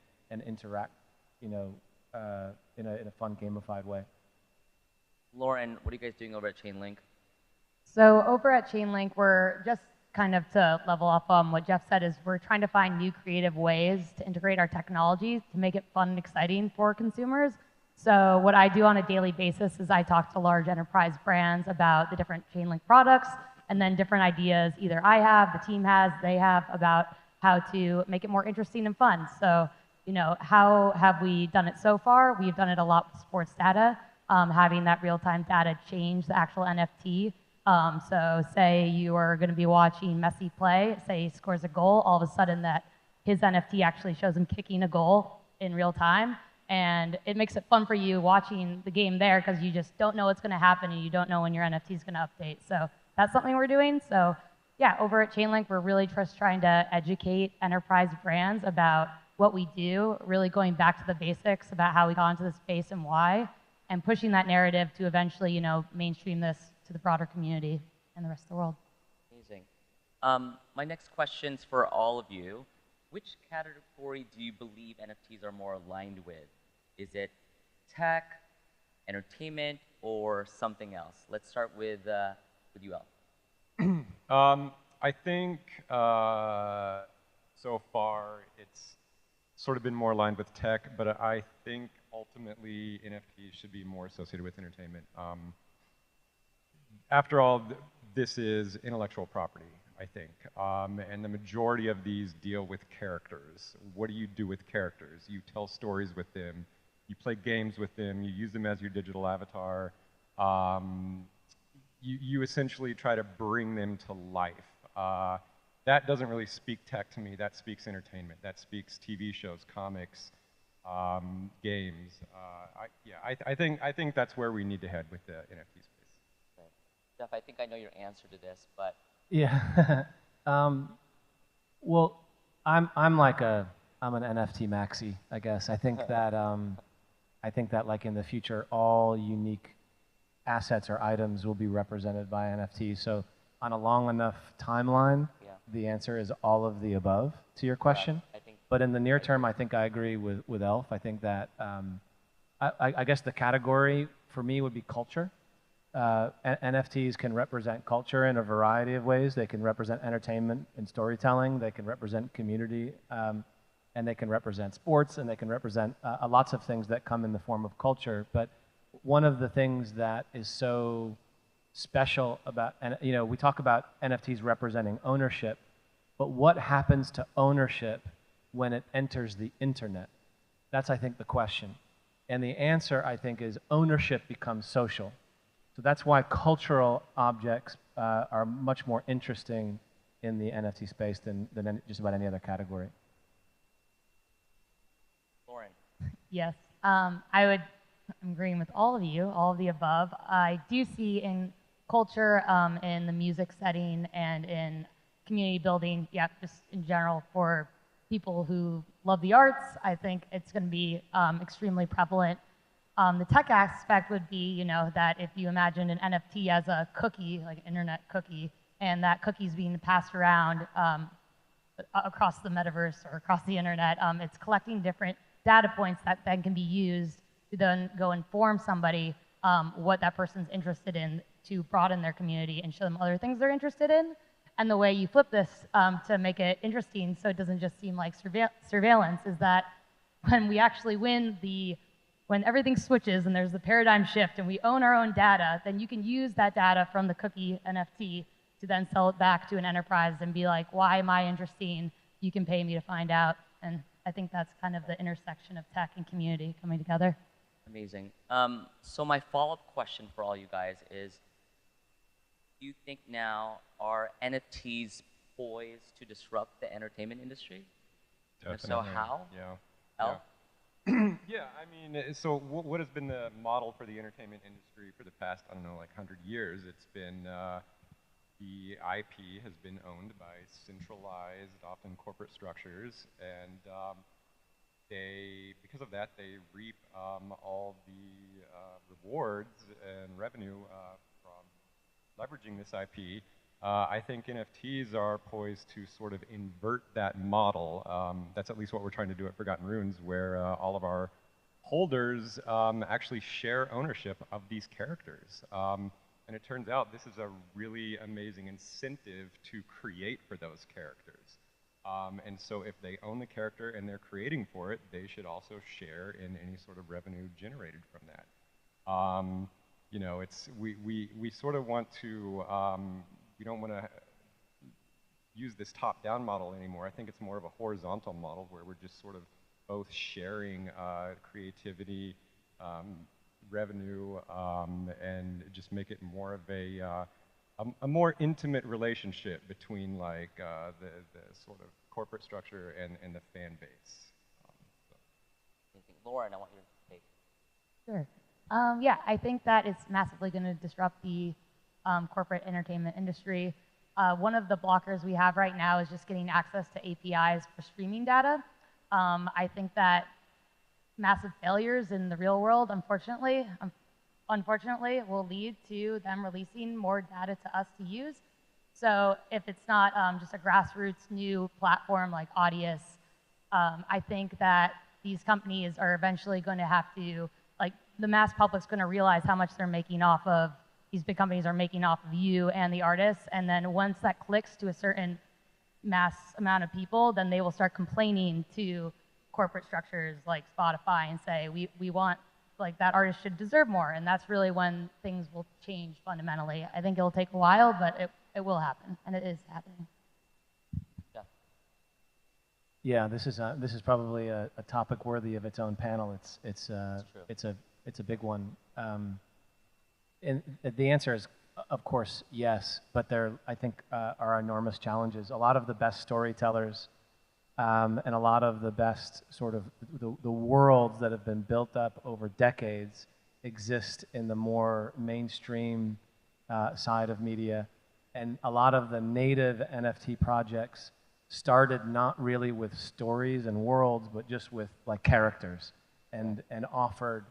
Speaker 7: interact, in a fun gamified way.
Speaker 6: Lauren, what are you guys doing over at Chainlink?
Speaker 9: So over at Chainlink, we're just kind of to level up on what Jeff said is we're trying to find new creative ways to integrate our technology to make it fun and exciting for consumers. So what I do on a daily basis is I talk to large enterprise brands about the different Chainlink products and then different ideas either I have, the team has, they have about how to make it more interesting and fun. So, how have we done it so far? We've done it a lot with sports data, having that real-time data change the actual NFT. So say you are going to be watching Messi play, say he scores a goal, all of a sudden that his NFT actually shows him kicking a goal in real time. And it makes it fun for you watching the game there because you just don't know what's going to happen and you don't know when your NFT is going to update. So that's something we're doing. So yeah, over at Chainlink, we're really just trying to educate enterprise brands about what we do, really going back to the basics about how we got into the space and why, and pushing that narrative to eventually, mainstream this to the broader community and the rest of the world.
Speaker 6: Amazing. My next question's for all of you. Which category do you believe NFTs are more aligned with? Is it tech, entertainment, or something else? Let's start with you, Al.
Speaker 8: I think so far it's sort of been more aligned with tech, but I think ultimately NFTs should be more associated with entertainment. After all, this is intellectual property, I think, and the majority of these deal with characters. What do you do with characters? You tell stories with them, you play games with them, you use them as your digital avatar. You essentially try to bring them to life. That doesn't really speak tech to me. That speaks entertainment. That speaks TV shows, comics, games. I think that's where we need to head with the NFT space.
Speaker 6: Okay. Jeff, I think I know your answer to this, but
Speaker 7: Yeah. Well, I'm an NFT maxi, I guess. I think that like in the future, all unique assets or items will be represented by NFTs. So on a long enough timeline, the answer is all of the above to your question. But in the near term, I think I agree with Elf. I think that I guess the category for me would be culture. NFTs can represent culture in a variety of ways. They can represent entertainment and storytelling. They can represent community, and they can represent sports, and they can represent lots of things that come in the form of culture. But one of the things that is so special about, we talk about NFTs representing ownership, but what happens to ownership when it enters the internet? That's, I think, the question. And the answer, I think, is ownership becomes social. So that's why cultural objects are much more interesting in the NFT space than just about any other category.
Speaker 6: Lauren.
Speaker 9: Yes, I'm agreeing with all of you, all of the above. I do see in culture, in the music setting, and in community building, just in general for people who love the arts, I think it's going to be extremely prevalent. The tech aspect would be, that if you imagine an NFT as a cookie, like an internet cookie, and that cookie is being passed around across the metaverse or across the internet, it's collecting different data points that then can be used to then go inform somebody what that person's interested in to broaden their community and show them other things they're interested in. And the way you flip this to make it interesting so it doesn't just seem like surveillance is that when we actually when everything switches and there's the paradigm shift and we own our own data, then you can use that data from the cookie NFT to then sell it back to an enterprise and be like, why am I interesting? You can pay me to find out. And I think that's kind of the intersection of tech and community coming together.
Speaker 6: Amazing. So my follow-up question for all you guys is, do you think now are NFTs poised to disrupt the entertainment industry?
Speaker 8: Definitely.
Speaker 6: If so, how?
Speaker 8: Yeah.
Speaker 6: Al?
Speaker 8: Yeah, I mean, so what has been the model for the entertainment industry for the past, I don't know, like 100 years? It's been the IP has been owned by centralized, often corporate structures, and because of that, they reap all the rewards and revenue from leveraging this IP. I think NFTs are poised to sort of invert that model. That's at least what we're trying to do at Forgotten Runes, where all of our holders actually share ownership of these characters. And it turns out this is a really amazing incentive to create for those characters. And so if they own the character and they're creating for it, they should also share in any sort of revenue generated from that. You know, we sort of want to, we don't want to use this top-down model anymore. I think it's more of a horizontal model where we're just sort of both sharing creativity, revenue, and just make it more of a more intimate relationship between like the sort of corporate structure and the fan base.
Speaker 6: Lauren, I want you to take.
Speaker 9: Sure. Yeah, I think that it's massively going to disrupt the corporate entertainment industry. One of the blockers we have right now is just getting access to APIs for streaming data. I think that massive failures in the real world, unfortunately, will lead to them releasing more data to us to use. So if it's not just a grassroots new platform like Audius, I think that these companies are eventually going to have to, like, the mass public's going to realize how much they're making off of, these big companies are making off of you and the artists, and then once that clicks to a certain mass amount of people, then they will start complaining to corporate structures like Spotify and say, we want, like, that artist should deserve more, and that's really when things will change fundamentally. I think it'll take a while, but it will happen, and it is happening.
Speaker 7: Yeah, this is probably a topic worthy of its own panel. It's a big one. And the answer is, of course, yes, but there, I think, are enormous challenges. A lot of the best storytellers and a lot of the best sort of the worlds that have been built up over decades exist in the more mainstream side of media. And a lot of the native NFT projects started not really with stories and worlds, but just with like characters and offered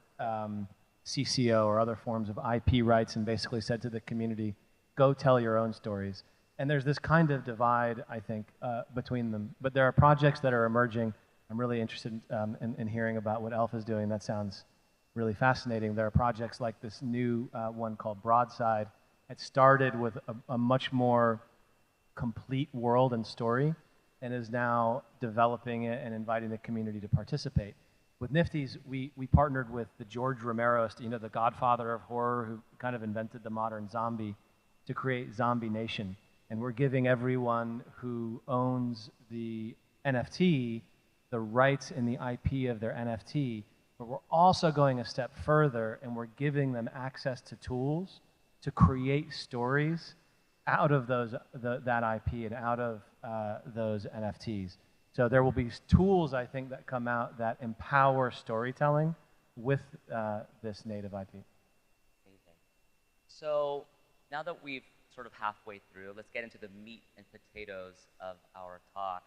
Speaker 7: CCO or other forms of IP rights and basically said to the community, go tell your own stories. And there's this kind of divide, I think, between them. But there are projects that are emerging. I'm really interested in hearing about what Elf is doing. That sounds really fascinating. There are projects like this new one called Broadside. It started with a much more complete world and story and is now developing it and inviting the community to participate. With Nifty's, we partnered with the George Romero, the godfather of horror, who kind of invented the modern zombie, to create Zombie Nation. And we're giving everyone who owns the NFT the rights in the IP of their NFT, but we're also going a step further and we're giving them access to tools to create stories out of that IP and out of those NFTs. So there will be tools, I think, that come out that empower storytelling with this native IP.
Speaker 6: Amazing. So now that we've sort of halfway through, let's get into the meat and potatoes of our talk.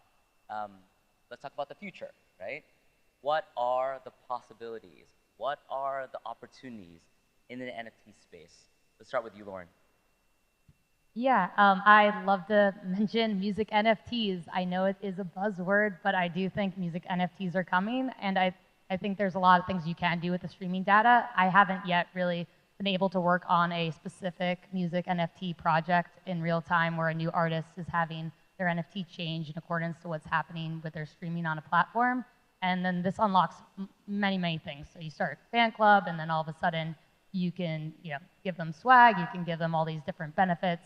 Speaker 6: Let's talk about the future, right? What are the possibilities? What are the opportunities in the NFT space? Let's start with you, Lauren.
Speaker 9: Yeah, I'd love to mention music NFTs. I know it is a buzzword, but I do think music NFTs are coming, and I think there's a lot of things you can do with the streaming data. I haven't yet really been able to work on a specific music NFT project in real time where a new artist is having their NFT change in accordance to what's happening with their streaming on a platform. And then this unlocks many, many things. So you start a fan club, and then all of a sudden you can give them swag, you can give them all these different benefits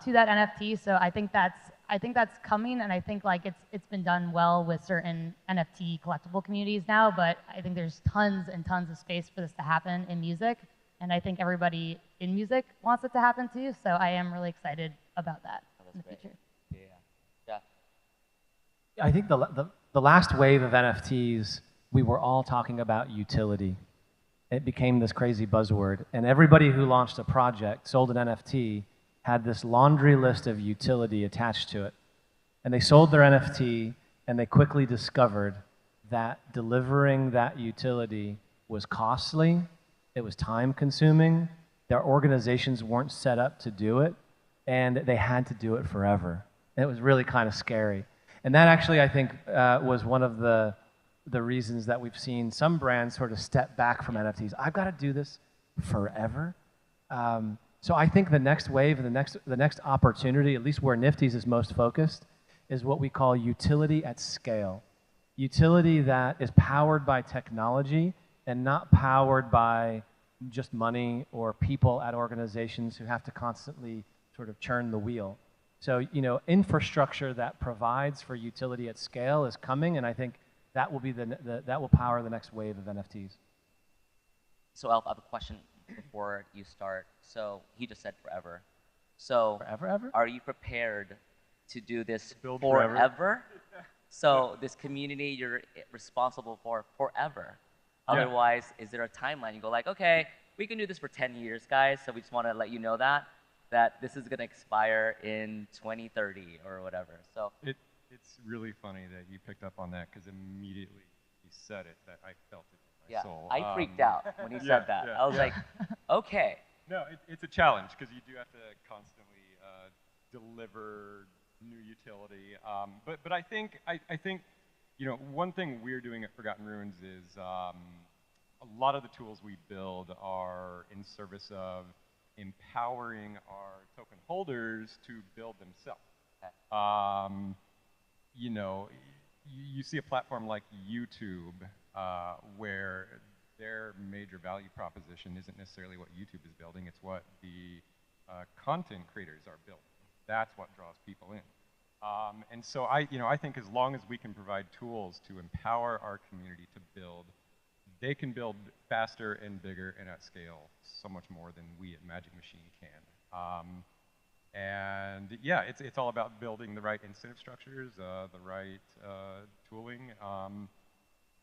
Speaker 9: to that NFT. So I think that's coming, and I think like it's been done well with certain NFT collectible communities now, but I think there's tons and tons of space for this to happen in music, and I think everybody in music wants it to happen too, so I am really excited about that in the future.
Speaker 6: Yeah.
Speaker 7: I think the last wave of NFTs we were all talking about utility. It became this crazy buzzword. And everybody who launched a project, sold an NFT, had this laundry list of utility attached to it. And they sold their NFT, and they quickly discovered that delivering that utility was costly, it was time-consuming, their organizations weren't set up to do it, and they had to do it forever. And it was really kind of scary. And that actually, I think, was one of the reasons that we've seen some brands sort of step back from NFTs. I've got to do this forever. So I think the next wave, the next opportunity, at least where Nifty's is most focused, is what we call utility at scale. Utility that is powered by technology and not powered by just money or people at organizations who have to constantly sort of churn the wheel. So, infrastructure that provides for utility at scale is coming, and I think that will be that will power the next wave of NFTs.
Speaker 6: So Alf, I have a question before you start. So he just said forever. So
Speaker 7: Forever?
Speaker 6: are you prepared to do this
Speaker 8: Build
Speaker 6: forever?
Speaker 8: forever?
Speaker 6: So this community you're responsible for forever.
Speaker 8: Yeah.
Speaker 6: Otherwise, is there a timeline? You go like, okay, we can do this for 10 years, guys. So we just want to let you know that this is going to expire in 2030 or whatever. So
Speaker 8: It's really funny that you picked up on that, because immediately he said it, that I felt it in my
Speaker 6: yeah,
Speaker 8: soul.
Speaker 6: I freaked out when he said that. I was like, okay.
Speaker 8: No, it's a challenge, because you do have to constantly deliver new utility. But I think one thing we're doing at Forgotten Ruins is a lot of the tools we build are in service of empowering our token holders to build themselves.
Speaker 6: Okay.
Speaker 8: You see a platform like YouTube, where their major value proposition isn't necessarily what YouTube is building, it's what the content creators are building. That's what draws people in. And so I think as long as we can provide tools to empower our community to build, they can build faster and bigger and at scale so much more than we at Magic Machine can. And yeah, it's all about building the right incentive structures, the right tooling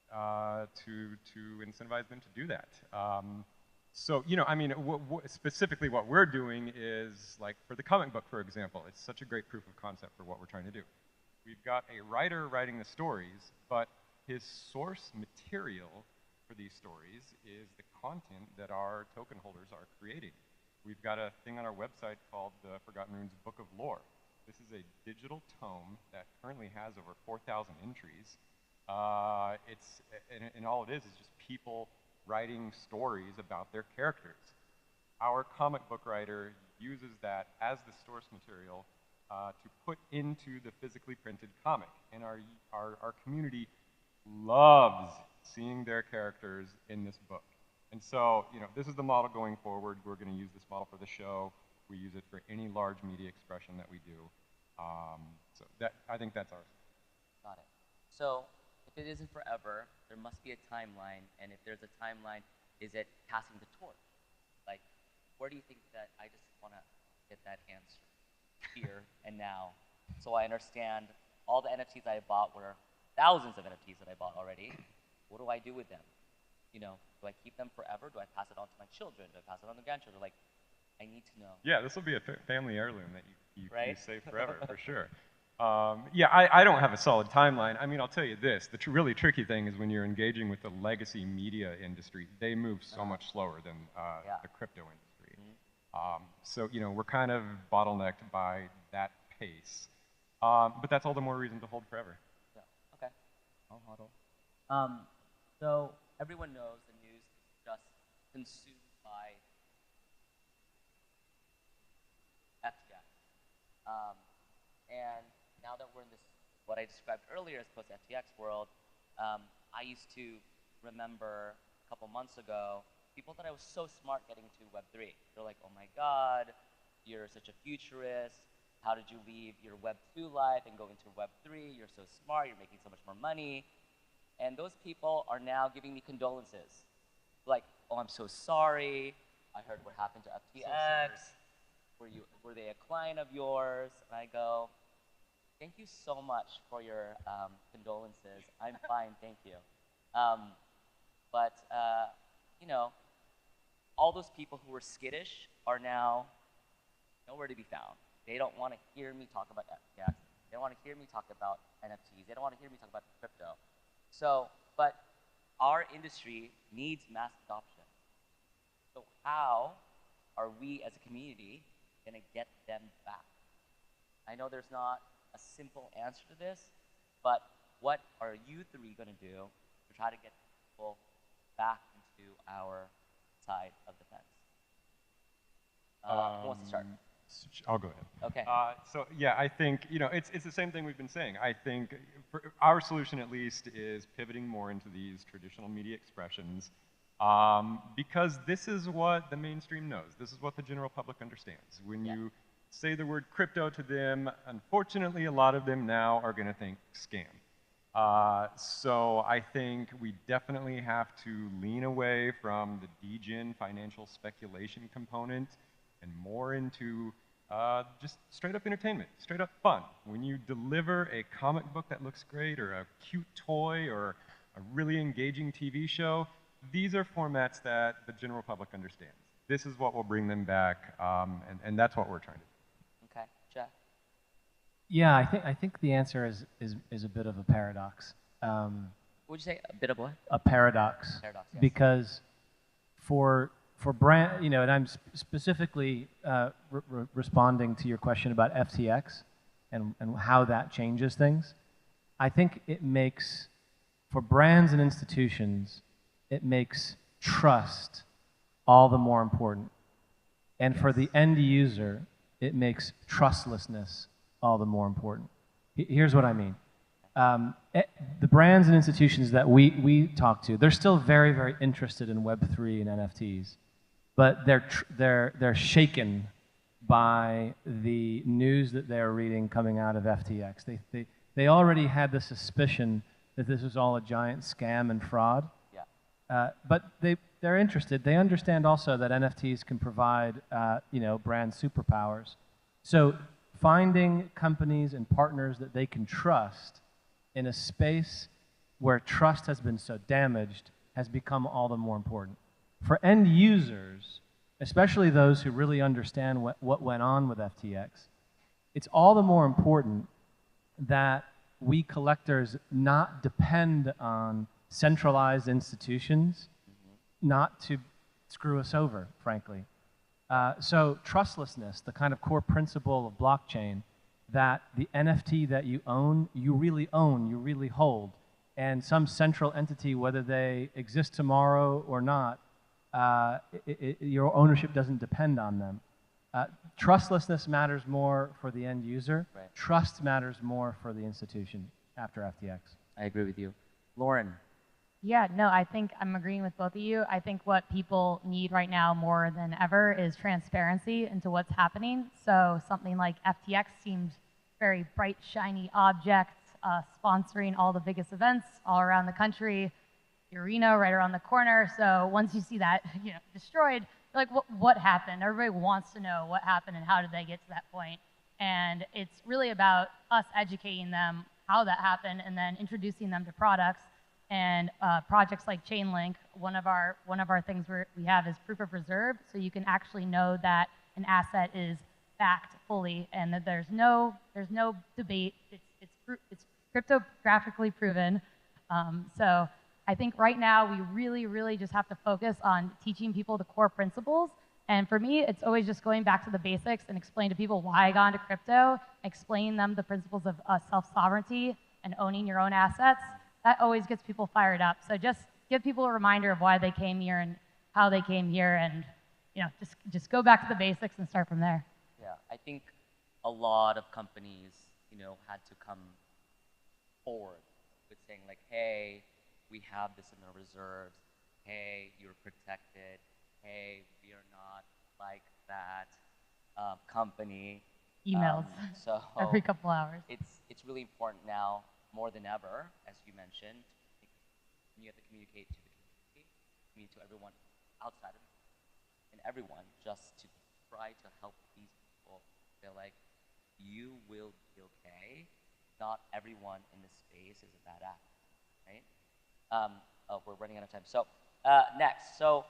Speaker 8: to incentivize them to do that. So, specifically what we're doing is, like, for the comic book, for example, it's such a great proof of concept for what we're trying to do. We've got a writer writing the stories, but his source material for these stories is the content that our token holders are creating. We've got a thing on our website called the Forgotten Runes Book of Lore. This is a digital tome that currently has over 4,000 entries. And all it is just people writing stories about their characters. Our comic book writer uses that as the source material to put into the physically printed comic. And our community loves seeing their characters in this book. And so, this is the model going forward. We're going to use this model for the show. We use it for any large media expression that we do. I think that's ours.
Speaker 6: Got it. So if it isn't forever, there must be a timeline. And if there's a timeline, is it passing the torch? Like, where do you think that I just want to get that answer here and now? So I understand all the NFTs I bought were thousands of NFTs that I bought already. What do I do with them? Do I keep them forever? Do I pass it on to my children? Do I pass it on to grandchildren? Like, I need to know.
Speaker 8: Yeah, this will be a family heirloom that you
Speaker 6: Right?
Speaker 8: save forever, for sure. I don't have a solid timeline. I mean, I'll tell you this. The really tricky thing is when you're engaging with the legacy media industry, they move so much slower than the crypto industry. So, we're kind of bottlenecked by that pace. But that's all the more reason to hold forever.
Speaker 6: Yeah. Okay. I'll huddle. So everyone knows the news is just consumed by FTX. And now that we're in this, what I described earlier as post-FTX world, I used to remember a couple months ago, people thought I was so smart getting to Web3. They're like, oh my God, you're such a futurist. How did you leave your Web2 life and go into Web3? You're so smart, you're making so much more money. And those people are now giving me condolences. Like, oh, I'm so sorry. I heard what happened to FTX. Were they a client of yours? And I go, thank you so much for your condolences. I'm fine, thank you. But you know, all those people who were skittish are now nowhere to be found. They don't want to hear me talk about FTX. They don't want to hear me talk about NFTs. They don't want to hear me talk about crypto. So, but our industry needs mass adoption. So how are we as a community going to get them back? I know there's not a simple answer to this, but what are you three going to do to try to get people back into our side of the fence? Who wants to start?
Speaker 8: I'll go ahead.
Speaker 6: Okay.
Speaker 8: So yeah, I think it's the same thing we've been saying. I think our solution at least is pivoting more into these traditional media expressions because this is what the mainstream knows. This is what the general public understands. When you say the word crypto to them, unfortunately, a lot of them now are going to think scam. So I think we definitely have to lean away from the degen financial speculation component and more into just straight up entertainment, straight up fun. When you deliver a comic book that looks great or a cute toy or a really engaging TV show, these are formats that the general public understands. This is what will bring them back, and that's what we're trying to do.
Speaker 6: Okay, Jack.
Speaker 7: Yeah, I think the answer is a bit of a paradox.
Speaker 6: Would you say a bit of what?
Speaker 7: A paradox.
Speaker 6: Paradox, yes.
Speaker 7: Because for brand, and I'm specifically responding to your question about FTX and how that changes things. I think it makes, for brands and institutions, it makes trust all the more important. And for the end user, it makes trustlessness all the more important. Here's what I mean. The brands and institutions that we talk to, they're still very, very interested in Web3 and NFTs, but they're shaken by the news that they're reading coming out of FTX. They already had the suspicion that this was all a giant scam and fraud.
Speaker 6: Yeah.
Speaker 7: But they're interested. They understand also that NFTs can provide brand superpowers. So finding companies and partners that they can trust in a space where trust has been so damaged has become all the more important. For end users, especially those who really understand what went on with FTX, it's all the more important that we collectors not depend on centralized institutions not to screw us over, frankly. So trustlessness, the kind of core principle of blockchain, that the NFT that you own, you really hold. And some central entity, whether they exist tomorrow or not, your ownership doesn't depend on them. Trustlessness matters more for the end user.
Speaker 6: Right.
Speaker 7: Trust matters more for the institution after FTX.
Speaker 6: I agree with you. Lauren.
Speaker 9: Yeah, no, I think I'm agreeing with both of you. I think what people need right now more than ever is transparency into what's happening. So something like FTX seems very bright, shiny object, sponsoring all the biggest events all around the country, the arena right around the corner. So once you see that destroyed, you're like, what happened? Everybody wants to know what happened and how did they get to that point. And it's really about us educating them how that happened and then introducing them to products. And projects like Chainlink, one of our things we have is proof of reserve, so you can actually know that an asset is backed fully and that there's no debate. It's cryptographically proven. So I think right now we really just have to focus on teaching people the core principles. And for me, it's always just going back to the basics and explain to people why I got into crypto, explain them the principles of self-sovereignty and owning your own assets. That always gets people fired up. So just give people a reminder of why they came here and how they came here, and just go back to the basics and start from there.
Speaker 6: Yeah, I think a lot of companies, had to come forward with saying like, hey, we have this in our reserves. Hey, you're protected. Hey, we are not like that company.
Speaker 9: Emails
Speaker 6: So
Speaker 9: every couple hours.
Speaker 6: It's really important now, more than ever, as you mentioned, you have to communicate to the community, to everyone outside of it, and everyone, just to try to help these people feel like you will be okay. Not everyone in this space is a bad actor, right? oh, we're running out of time. So next, so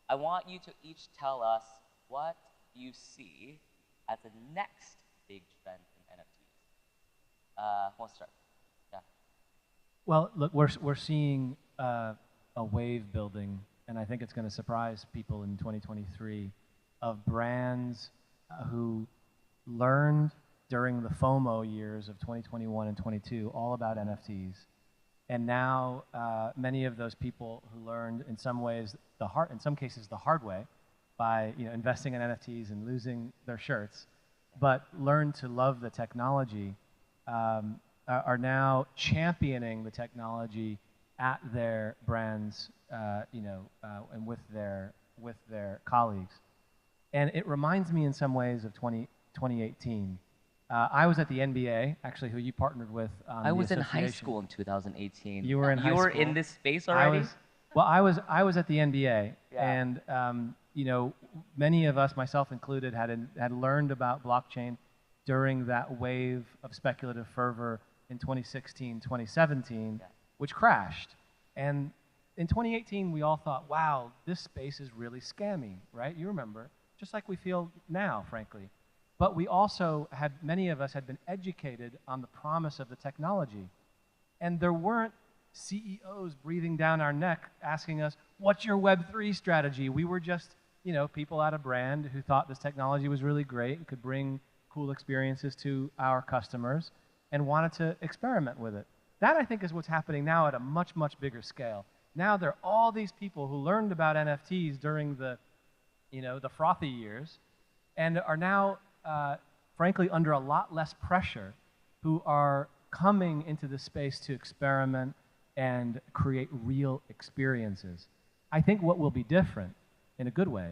Speaker 6: I want you to each tell us what you see as the next big trend in NFTs. Who wants to start? Yeah.
Speaker 7: Well, look, we're seeing a wave building, and I think it's going to surprise people in 2023 of brands who learned during the FOMO years of 2021 and 22 all about NFTs. And now many of those people who learned in some ways in some cases the hard way by investing in NFTs and losing their shirts, but learned to love the technology, are now championing the technology at their brands, and with their colleagues. And it reminds me in some ways of 2018. I was at the NBA, actually, who you partnered with.
Speaker 6: I was in high school in 2018.
Speaker 7: You were in high school.
Speaker 6: You were in this space already?
Speaker 7: I was at the NBA,
Speaker 6: Yeah.
Speaker 7: and many of us, myself included, had learned about blockchain during that wave of speculative fervor in 2016, 2017, which crashed. And in 2018, we all thought, wow, this space is really scammy, right? You remember, just like we feel now, frankly. But we also many of us had been educated on the promise of the technology. And there weren't CEOs breathing down our neck asking us, what's your Web3 strategy? We were just, people at a brand who thought this technology was really great and could bring cool experiences to our customers and wanted to experiment with it. That, I think, is what's happening now at a much, much bigger scale. Now there are all these people who learned about NFTs during the frothy years and are now frankly, under a lot less pressure, who are coming into the space to experiment and create real experiences. I think what will be different, in a good way,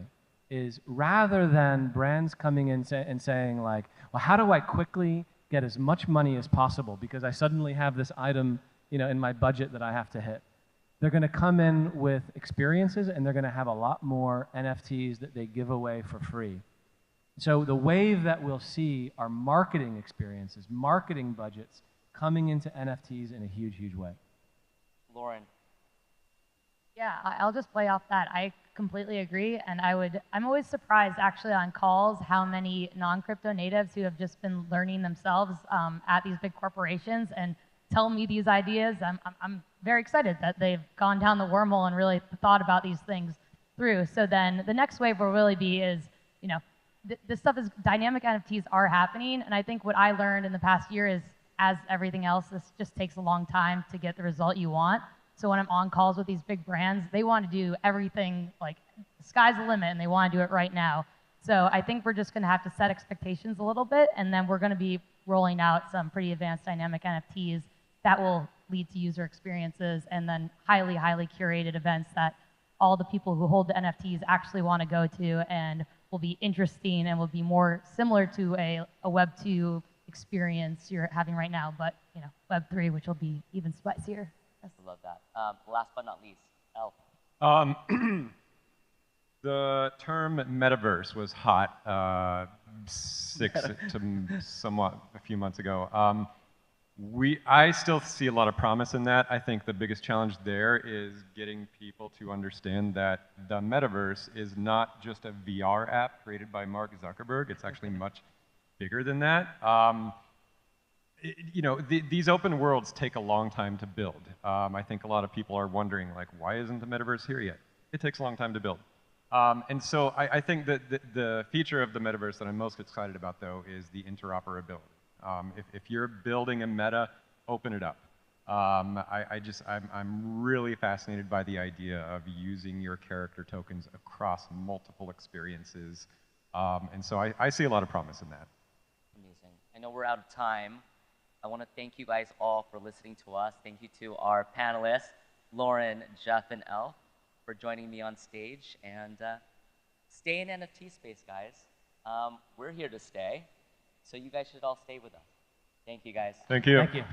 Speaker 7: is rather than brands coming in and saying like, well, how do I quickly get as much money as possible because I suddenly have this item, in my budget that I have to hit. They're going to come in with experiences, and they're going to have a lot more NFTs that they give away for free. So the wave that we'll see are marketing experiences, marketing budgets coming into NFTs in a huge, huge way.
Speaker 6: Lauren.
Speaker 9: Yeah, I'll just play off that. I completely agree, and I'm always surprised actually on calls how many non-crypto natives who have just been learning themselves at these big corporations and tell me these ideas. I'm very excited that they've gone down the wormhole and really thought about these things through. So then the next wave will really be this stuff is dynamic. NFTs are happening, and I think what I learned in the past year is, as everything else, this just takes a long time to get the result you want. So when I'm on calls with these big brands, they want to do everything, like the sky's the limit, and they want to do it right now. So I think we're just going to have to set expectations a little bit, and then we're going to be rolling out some pretty advanced dynamic NFTs that will lead to user experiences and then highly, highly curated events that all the people who hold the NFTs actually want to go to and will be interesting and will be more similar to a Web 2 experience you're having right now, but Web 3, which will be even spicier.
Speaker 6: I love that. Last but not least, El.
Speaker 8: The term metaverse was hot a few months ago. I still see a lot of promise in that. I think the biggest challenge there is getting people to understand that the metaverse is not just a VR app created by Mark Zuckerberg. It's actually much bigger than that. These open worlds take a long time to build. I think a lot of people are wondering, like, why isn't the metaverse here yet? It takes a long time to build. And so I think that the feature of the metaverse that I'm most excited about, though, is the interoperability. If you're building a meta, open it up. I'm really fascinated by the idea of using your character tokens across multiple experiences. And so I see a lot of promise in that.
Speaker 6: Amazing. I know we're out of time. I want to thank you guys all for listening to us. Thank you to our panelists, Lauren, Jeff, and El, for joining me on stage. And stay in NFT space, guys. We're here to stay. So you guys should all stay with us. Thank you, guys.
Speaker 8: Thank you.
Speaker 7: Thank you.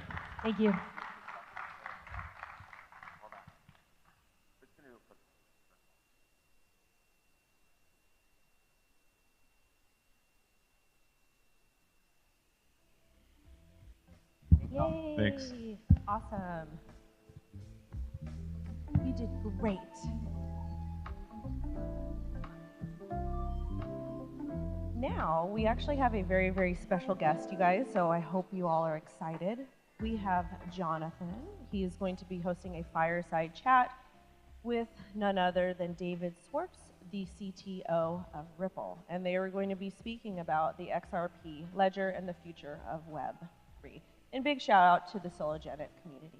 Speaker 9: Thank you.
Speaker 2: Yay!
Speaker 8: Thanks.
Speaker 2: Awesome. We did great. Now, we actually have a very, very special guest, you guys, so I hope you all are excited. We have Jonathan. He is going to be hosting a fireside chat with none other than David Swartz, the CTO of Ripple. And they are going to be speaking about the XRP ledger and the future of Web3. And big shout out to the Sologenic community.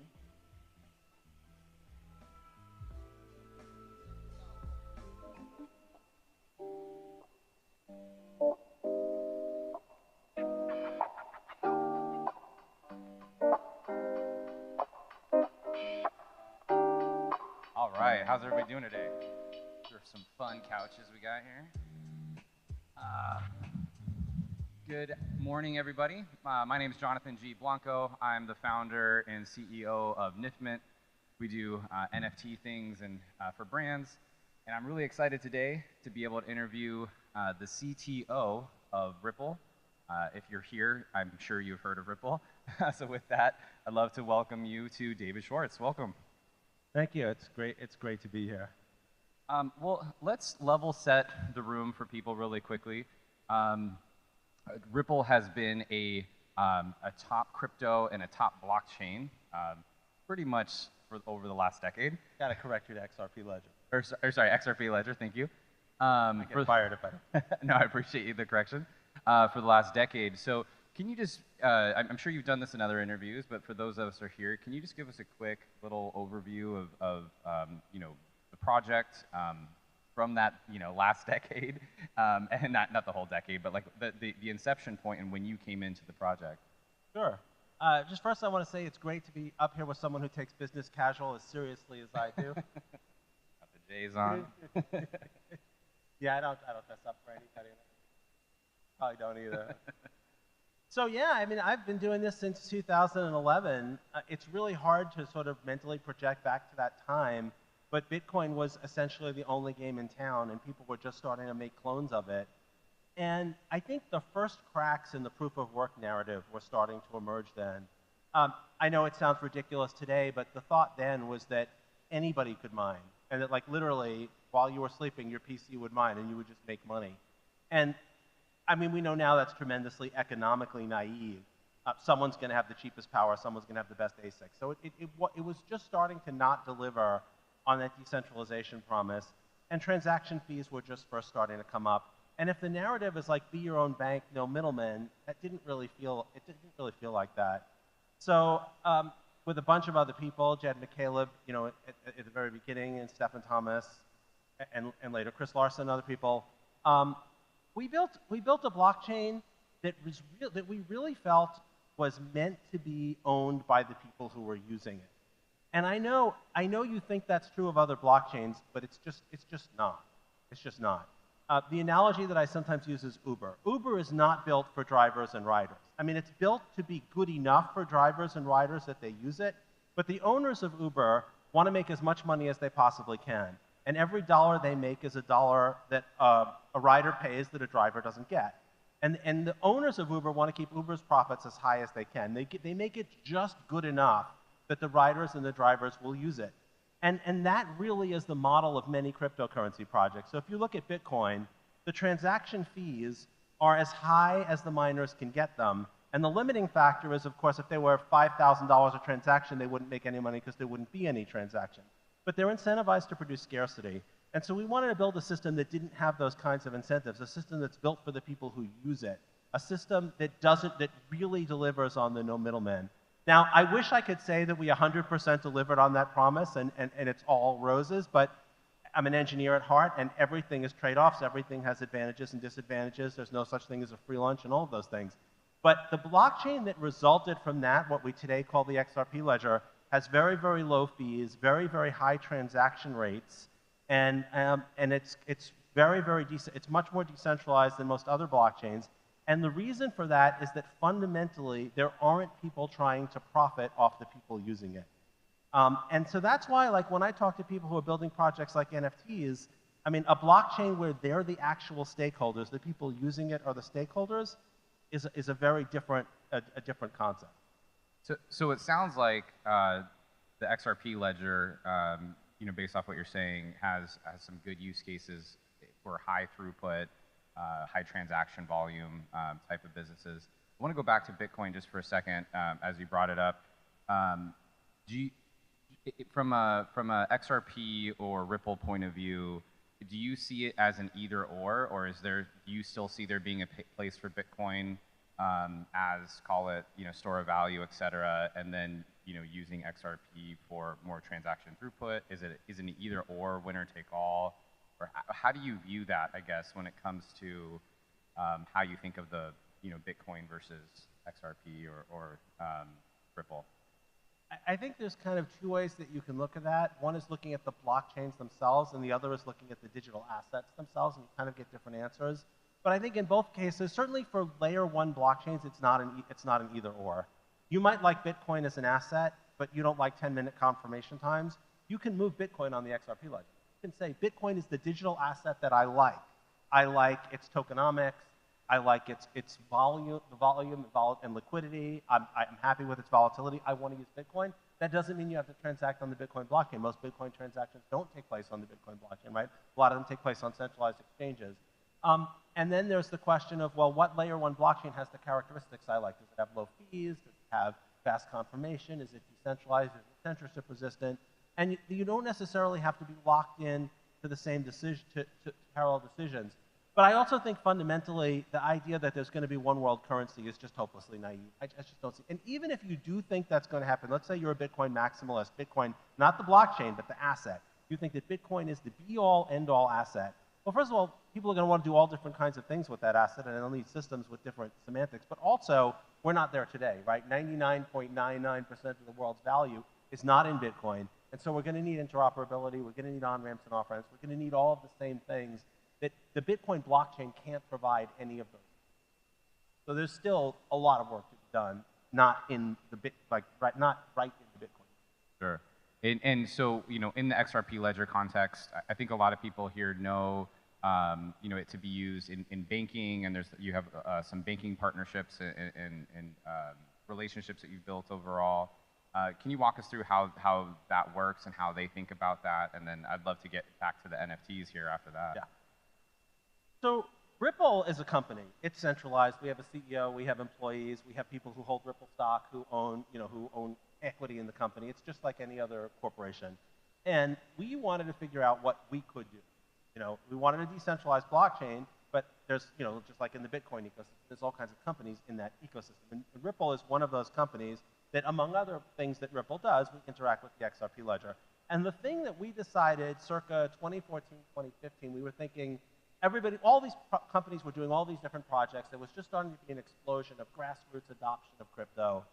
Speaker 10: All right, how's everybody doing today? There's some fun couches we got here. Good morning, everybody. My name is Jonathan G. Blanco. I'm the founder and CEO of Nifmint. We do NFT things and for brands. And I'm really excited today to be able to interview the CTO of Ripple. If you're here, I'm sure you've heard of Ripple. So with that, I'd love to welcome you to David Schwartz. Welcome.
Speaker 11: Thank you. It's great to be here.
Speaker 10: Well, let's level set the room for people really quickly. Ripple has been a top crypto and a top blockchain pretty much over the last decade.
Speaker 11: Got to correct you to XRP Ledger.
Speaker 10: Or sorry, XRP Ledger, thank you.
Speaker 11: I get fired if I
Speaker 10: No, I appreciate the correction. For the last decade. So can you just, I'm sure you've done this in other interviews, but for those of us who are here, can you just give us a quick little overview of you know, the project from that, you know, last decade, and not the whole decade, but like the inception point and when you came into the project?
Speaker 11: Sure. Just first, I want to say it's great to be up here with someone who takes business casual as seriously as I do.
Speaker 10: Got the J's on.
Speaker 11: Yeah, I don't dress up for anybody. Probably don't either. So yeah, I mean, I've been doing this since 2011. It's really hard to sort of mentally project back to that time, but Bitcoin was essentially the only game in town, and people were just starting to make clones of it. And I think the first cracks in the proof of work narrative were starting to emerge then. I know it sounds ridiculous today, but the thought then was that anybody could mine, and that like literally while you were sleeping, your PC would mine and you would just make money. And I mean, we know now that's tremendously economically naive. Someone's going to have the cheapest power, someone's going to have the best ASIC. So it was just starting to not deliver on that decentralization promise, and transaction fees were just first starting to come up. And if the narrative is like, be your own bank, no middlemen, it didn't really feel like that. So with a bunch of other people, Jed McCaleb, you know, at the very beginning, and Stephen Thomas, and later Chris Larson and other people, we built a blockchain that we really felt was meant to be owned by the people who were using it. And I know you think that's true of other blockchains, but it's just not. It's just not. The analogy that I sometimes use is Uber. Uber is not built for drivers and riders. I mean, it's built to be good enough for drivers and riders that they use it, but the owners of Uber want to make as much money as they possibly can. And every dollar they make is a dollar that a rider pays that a driver doesn't get. And the owners of Uber want to keep Uber's profits as high as they can. They make it just good enough that the riders and the drivers will use it. And that really is the model of many cryptocurrency projects. So if you look at Bitcoin, the transaction fees are as high as the miners can get them. And the limiting factor is, of course, if they were $5,000 a transaction, they wouldn't make any money because there wouldn't be any transaction. But they're incentivized to produce scarcity. And so we wanted to build a system that didn't have those kinds of incentives, a system that's built for the people who use it, a system that really delivers on the no middlemen. Now, I wish I could say that we 100% delivered on that promise and it's all roses, but I'm an engineer at heart, and everything is trade-offs. Everything has advantages and disadvantages. There's no such thing as a free lunch and all of those things. But the blockchain that resulted from that, what we today call the XRP ledger, has very, very low fees, very, very high transaction rates, and it's much more decentralized than most other blockchains. And the reason for that is that fundamentally there aren't people trying to profit off the people using it. And so that's why, like, when I talk to people who are building projects like NFTs, I mean, a blockchain where they're the actual stakeholders, the people using it are the stakeholders, is a very different concept.
Speaker 10: So it sounds like the XRP ledger, based off what you're saying, has some good use cases for high throughput, high transaction volume type of businesses. I want to go back to Bitcoin just for a second, as you brought it up. From a XRP or Ripple point of view, do you see it as an either/or do you still see there being a place for Bitcoin as, call it, store of value, et cetera, and then using XRP for more transaction throughput? Is it an either/or, winner take all, or how do you view that, I guess, when it comes to how you think of the Bitcoin versus XRP or Ripple?
Speaker 11: I think there's kind of two ways that you can look at that. One is looking at the blockchains themselves, and the other is looking at the digital assets themselves, and you kind of get different answers. But I think in both cases, certainly for layer one blockchains, it's not an either/or. You might like Bitcoin as an asset, but you don't like 10-minute confirmation times. You can move Bitcoin on the XRP ledger. You can say Bitcoin is the digital asset that I like. I like its tokenomics. I like its volume and liquidity. I'm happy with its volatility. I want to use Bitcoin. That doesn't mean you have to transact on the Bitcoin blockchain. Most Bitcoin transactions don't take place on the Bitcoin blockchain, right? A lot of them take place on centralized exchanges. And then there's the question of, well, what layer one blockchain has the characteristics I like? Does it have low fees? Does it have fast confirmation? Is it decentralized? Is it censorship resistant? And you don't necessarily have to be locked in to the same decision, to parallel decisions. But I also think fundamentally the idea that there's going to be one world currency is just hopelessly naive. I just don't see. And even if you do think that's going to happen, let's say you're a Bitcoin maximalist, Bitcoin, not the blockchain, but the asset. You think that Bitcoin is the be-all, end-all asset. Well, first of all, people are going to want to do all different kinds of things with that asset, and they'll need systems with different semantics. But also, we're not there today, right? 99.99% of the world's value is not in Bitcoin. And so we're going to need interoperability. We're going to need on-ramps and off-ramps. We're going to need all of the same things that the Bitcoin blockchain can't provide any of those. So there's still a lot of work to be done, not in the not right in the Bitcoin.
Speaker 10: Sure. And so, in the XRP ledger context, I think a lot of people here know, it to be used in banking, and you have some banking partnerships and relationships that you've built overall. Can you walk us through how that works and how they think about that? And then I'd love to get back to the NFTs here after that.
Speaker 11: Yeah. So Ripple is a company. It's centralized. We have a CEO. We have employees. We have people who hold Ripple stock, who own equity in the company. It's just like any other corporation. And we wanted to figure out what we could do. We wanted a decentralized blockchain, but there's, just like in the Bitcoin ecosystem, there's all kinds of companies in that ecosystem. And Ripple is one of those companies that, among other things that Ripple does, we interact with the XRP ledger. And the thing that we decided circa 2014, 2015, we were thinking, all these companies were doing all these different projects. There was just starting to be an explosion of grassroots adoption of crypto.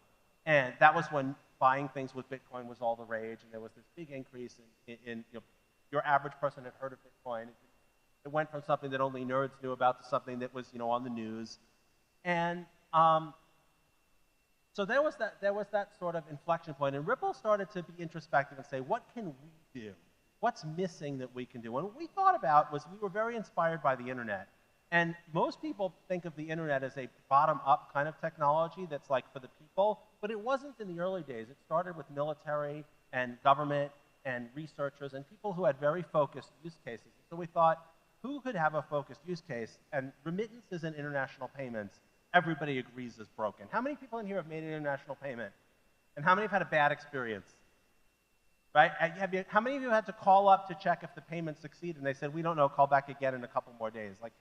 Speaker 11: And that was when buying things with Bitcoin was all the rage, and there was this big increase in your average person had heard of Bitcoin. It went from something that only nerds knew about to something that was on the news. And so there was that sort of inflection point, and Ripple started to be introspective and say, what can we do? What's missing that we can do? And what we thought about was we were very inspired by the internet. And most people think of the internet as a bottom-up kind of technology that's like for the people, but it wasn't in the early days. It started with military and government and researchers and people who had very focused use cases. So we thought, who could have a focused use case? And remittances and international payments, everybody agrees is broken. How many people in here have made an international payment? And how many have had a bad experience? Right? How many of you had to call up to check if the payment succeeded, and they said, we don't know, call back again in a couple more days? Like,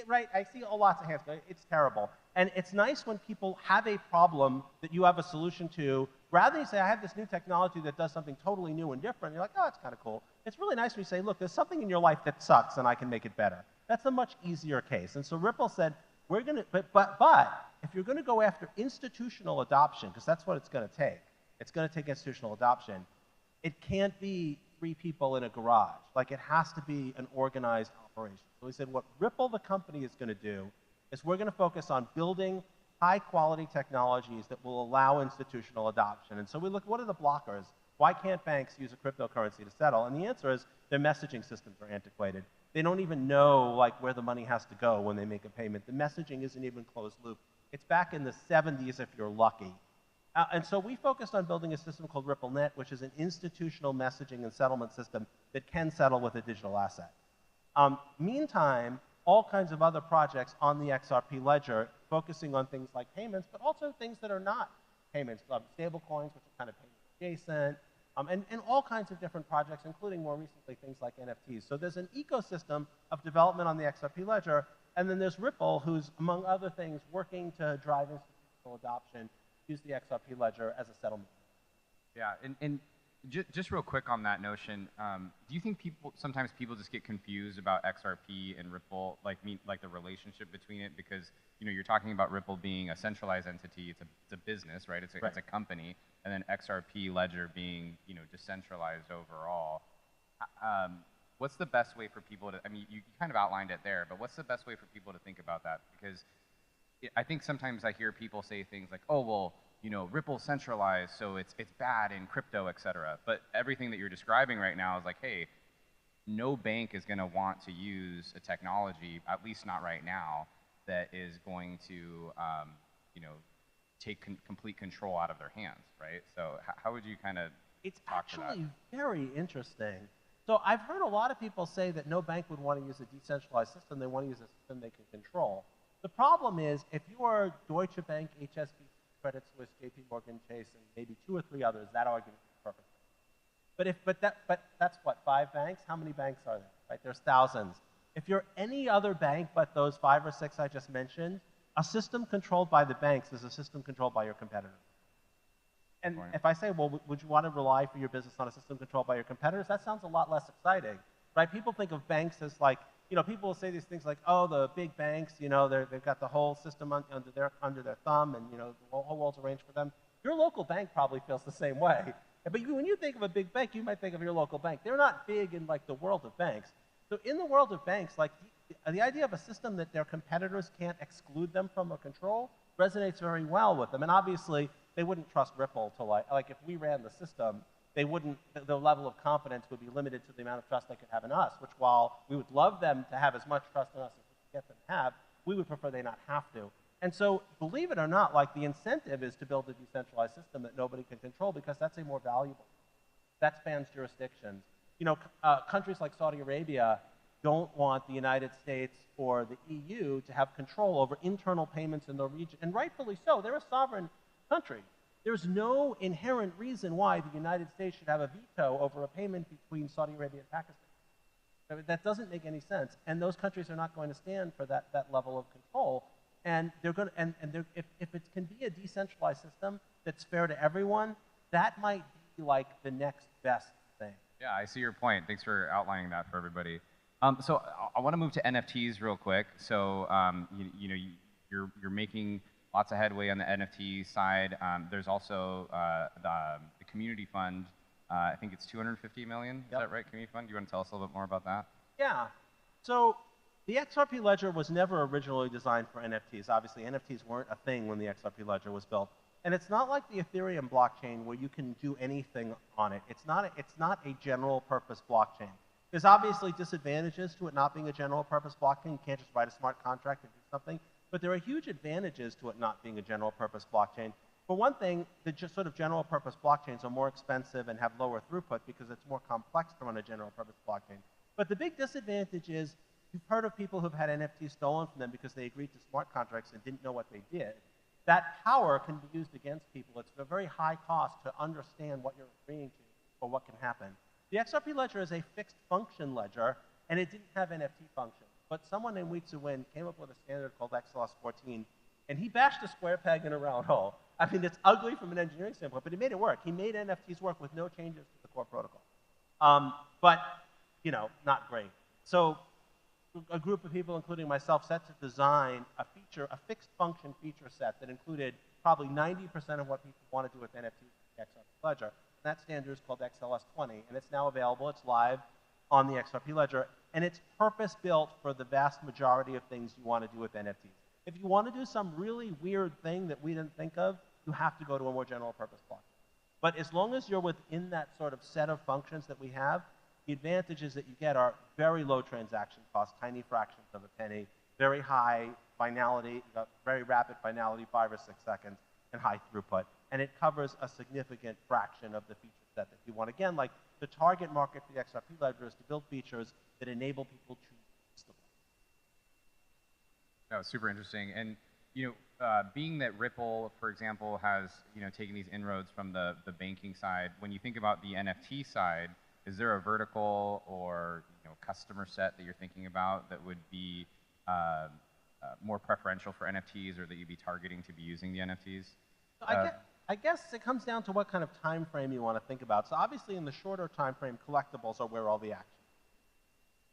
Speaker 11: right, I see lots of hands going, it's terrible. And it's nice when people have a problem that you have a solution to, rather than you say, I have this new technology that does something totally new and different, you're like, oh, that's kind of cool. It's really nice when you say, look, there's something in your life that sucks, and I can make it better. That's a much easier case. And so Ripple said, we're going to, but if you're going to go after institutional adoption, because that's what it's going to take institutional adoption, it can't be 3 people in a garage. Like, it has to be an organized operation. So we said what Ripple, the company, is going to do is we're going to focus on building high-quality technologies that will allow institutional adoption. And so we look, what are the blockers? Why can't banks use a cryptocurrency to settle? And the answer is their messaging systems are antiquated. They don't even know where the money has to go when they make a payment. The messaging isn't even closed loop. It's back in the 70s if you're lucky. And so we focused on building a system called RippleNet, which is an institutional messaging and settlement system that can settle with a digital asset. Meantime, all kinds of other projects on the XRP ledger focusing on things like payments, but also things that are not payments, stable coins, which are kind of payment adjacent, and all kinds of different projects, including more recently things like NFTs. So there's an ecosystem of development on the XRP ledger, and then there's Ripple, who's, among other things, working to drive institutional adoption, use the XRP ledger as a settlement.
Speaker 10: Yeah, and just real quick on that notion, do you think sometimes people just get confused about XRP and Ripple, like the relationship between it? Because you're talking about Ripple being a centralized entity, it's a business, right? It's a company, and then XRP ledger being decentralized overall. What's the best way for people to? I mean, you kind of outlined it there, but what's the best way for people to think about that? Because I think sometimes I hear people say things like, "Oh, well, Ripple's centralized, so it's bad in crypto, et cetera." But everything that you're describing right now is like, hey, no bank is going to want to use a technology, at least not right now, that is going to, take complete control out of their hands, right? So how would you kind of talk to that?
Speaker 11: It's actually very interesting. So I've heard a lot of people say that no bank would want to use a decentralized system. They want to use a system they can control. The problem is, if you are Deutsche Bank, HSBC, Credit Suisse, JP Morgan Chase, and maybe 2 or 3 others, that argument is perfect. But that's what, 5 banks? How many banks are there? Right? There's thousands. If you're any other bank but those 5 or 6 I just mentioned, a system controlled by the banks is a system controlled by your competitors. And if I say, well, would you want to rely for your business on a system controlled by your competitors? That sounds a lot less exciting, right? People think of banks as like, people will say these things like, oh, the big banks, they've got the whole system under their thumb, and the whole world's arranged for them. Your local bank probably feels the same way. But when you think of a big bank, you might think of your local bank. They're not big in like the world of banks. So in the world of banks, like the idea of a system that their competitors can't exclude them from or control resonates very well with them. And obviously, they wouldn't trust Ripple to like if we ran the system, they wouldn't, the level of confidence would be limited to the amount of trust they could have in us, which while we would love them to have as much trust in us as we could get them to have, we would prefer they not have to. And so, believe it or not, like the incentive is to build a decentralized system that nobody can control because that's a more valuable. That spans jurisdictions. Countries like Saudi Arabia don't want the United States or the EU to have control over internal payments in the region, and rightfully so. They're a sovereign country. There's no inherent reason why the United States should have a veto over a payment between Saudi Arabia and Pakistan. I mean, that doesn't make any sense, and those countries are not going to stand for that level of control. And they're going to, if it can be a decentralized system that's fair to everyone, that might be like the next best thing.
Speaker 10: Yeah, I see your point. Thanks for outlining that for everybody. So I want to move to NFTs real quick. So you're making lots of headway on the NFT side. There's also the community fund. I think it's 250 million. Is that right? Community fund. Do you want to tell us a little bit more about that?
Speaker 11: Yeah. So the XRP ledger was never originally designed for NFTs. Obviously, NFTs weren't a thing when the XRP ledger was built. And it's not like the Ethereum blockchain where you can do anything on it. It's not a general purpose blockchain. There's obviously disadvantages to it not being a general purpose blockchain. You can't just write a smart contract and do something. But there are huge advantages to it not being a general purpose blockchain. For one thing, the just sort of general purpose blockchains are more expensive and have lower throughput because it's more complex to run a general purpose blockchain. But the big disadvantage is you've heard of people who've had NFTs stolen from them because they agreed to smart contracts and didn't know what they did. That power can be used against people. It's a very high cost to understand what you're agreeing to or what can happen. The XRP ledger is a fixed function ledger, and it didn't have NFT functions. But someone named Wei Win came up with a standard called XLS 14, and he bashed a square peg in a round hole. I mean, it's ugly from an engineering standpoint, but he made it work. He made NFTs work with no changes to the core protocol. But, not great. So a group of people, including myself, set to design a fixed function feature set that included probably 90% of what people want to do with NFTs in the XRP ledger. That standard is called XLS 20, and it's now available. It's live on the XRP ledger, and it's purpose-built for the vast majority of things you want to do with NFTs. If you want to do some really weird thing that we didn't think of, you have to go to a more general purpose block. But as long as you're within that sort of set of functions that we have, the advantages that you get are very low transaction costs, tiny fractions of a penny, very high finality, very rapid finality, 5 or 6 seconds, and high throughput. and it covers a significant fraction of the feature set that you want. Again, like the target market for the XRP ledger is to build features that enable people to use the blockchain.
Speaker 10: That was super interesting. And being that Ripple, for example, has taken these inroads from the banking side, when you think about the NFT side, is there a vertical or customer set that you're thinking about that would be more preferential for NFTs, or that you'd be targeting to be using the NFTs?
Speaker 11: I guess it comes down to what kind of time frame you want to think about. So obviously in the shorter time frame, collectibles are where all the action